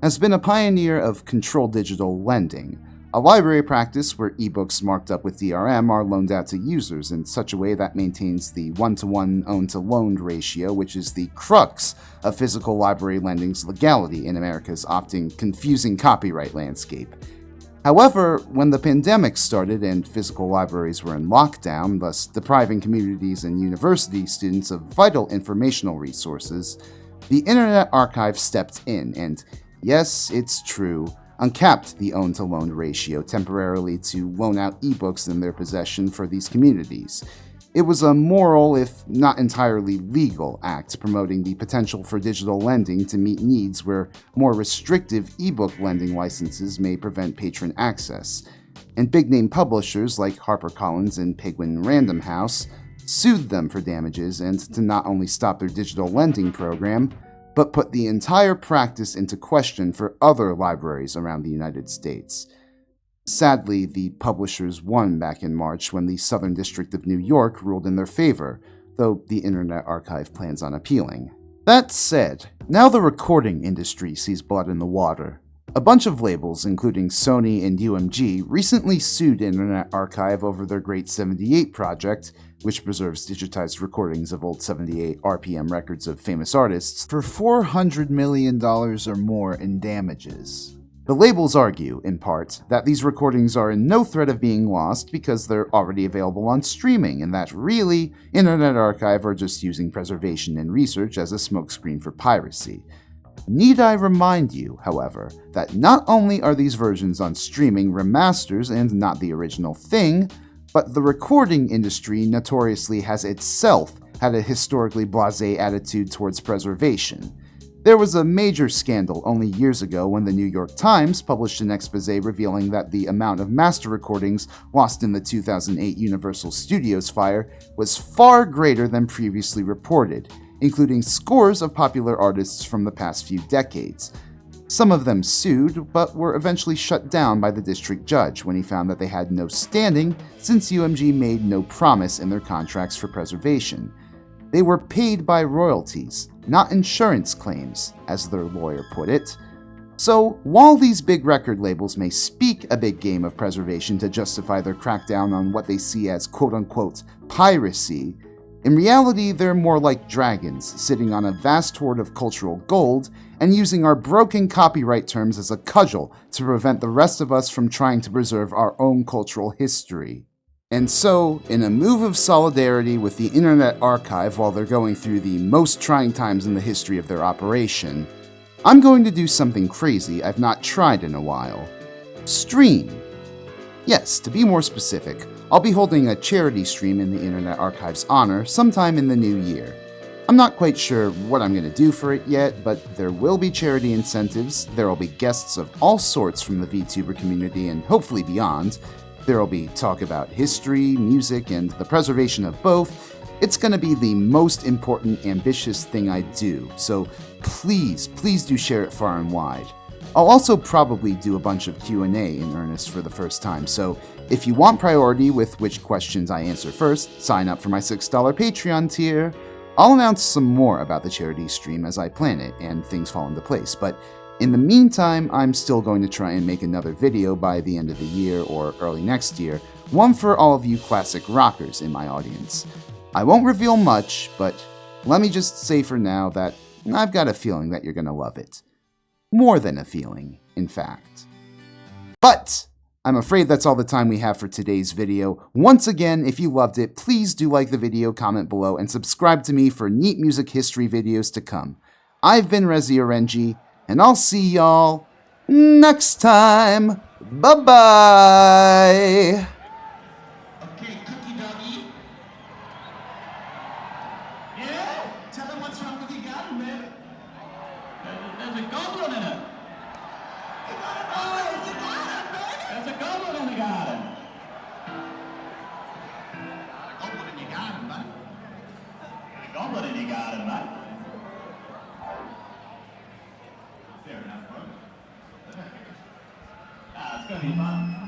has been a pioneer of controlled digital lending, a library practice where ebooks marked up with DRM are loaned out to users in such a way that maintains the 1-to-1 owned-to-loaned ratio, which is the crux of physical library lending's legality in America's often confusing copyright landscape. However, when the pandemic started and physical libraries were in lockdown, thus depriving communities and university students of vital informational resources, the Internet Archive stepped in and, yes, it's true, uncapped the own-to-loan ratio temporarily to loan out ebooks in their possession for these communities. It was a moral, if not entirely legal, act promoting the potential for digital lending to meet needs where more restrictive ebook lending licenses may prevent patron access. And big-name publishers like HarperCollins and Penguin Random House sued them for damages and to not only stop their digital lending program, but put the entire practice into question for other libraries around the United States. Sadly, the publishers won back in March when the Southern District of New York ruled in their favor, though the Internet Archive plans on appealing. That said, now the recording industry sees blood in the water. A bunch of labels, including Sony and UMG, recently sued Internet Archive over their Great 78 project, which preserves digitized recordings of old 78 RPM records of famous artists, for $400 million or more in damages. The labels argue, in part, that these recordings are in no threat of being lost because they're already available on streaming, and that really, Internet Archive are just using preservation and research as a smokescreen for piracy. Need I remind you, however, that not only are these versions on streaming remasters and not the original thing, But the recording industry notoriously has itself had a historically blasé attitude towards preservation. There was a major scandal only years ago when the New York Times published an exposé revealing that the amount of master recordings lost in the 2008 Universal Studios fire was far greater than previously reported, including scores of popular artists from the past few decades. Some of them sued, but were eventually shut down by the district judge when he found that they had no standing since UMG made no promise in their contracts for preservation. They were paid by royalties, not insurance claims, as their lawyer put it. So, while these big record labels may speak a big game of preservation to justify their crackdown on what they see as quote-unquote piracy, in reality they're more like dragons sitting on a vast hoard of cultural gold and using our broken copyright terms as a cudgel to prevent the rest of us from trying to preserve our own cultural history. And so, in a move of solidarity with the Internet Archive while they're going through the most trying times in the history of their operation, I'm going to do something crazy I've not tried in a while. Stream. Yes, to be more specific, I'll be holding a charity stream in the Internet Archive's honor sometime in the new year. I'm not quite sure what I'm going to do for it yet, but there will be charity incentives, there will be guests of all sorts from the VTuber community and hopefully beyond. There will be talk about history, music, and the preservation of both. It's going to be the most important, ambitious thing I do, so please do share it far and wide. I'll also probably do a bunch of Q&A in earnest for the first time, so if you want priority with which questions I answer first, sign up for my $6 Patreon tier. I'll announce some more about the charity stream as I plan it and things fall into place, but in the meantime, I'm still going to try and make another video by the end of the year or early next year, one for all of you classic rockers in my audience. I won't reveal much, but let me just say for now that I've got a feeling that you're going to love it. More than a feeling, in fact. But I'm afraid that's all the time we have for today's video. Once again, if you loved it, please do like the video, comment below, and subscribe to me for neat music history videos to come. I've been Rezi Orenji, and I'll see y'all next time. Bye-bye!
Tell them what's wrong with your garden, man. There's a goblin in it. There's a goblin in the garden. A goblin in your garden, mate. A goblin in your garden, mate. Fair enough, bro. It's gonna be fun.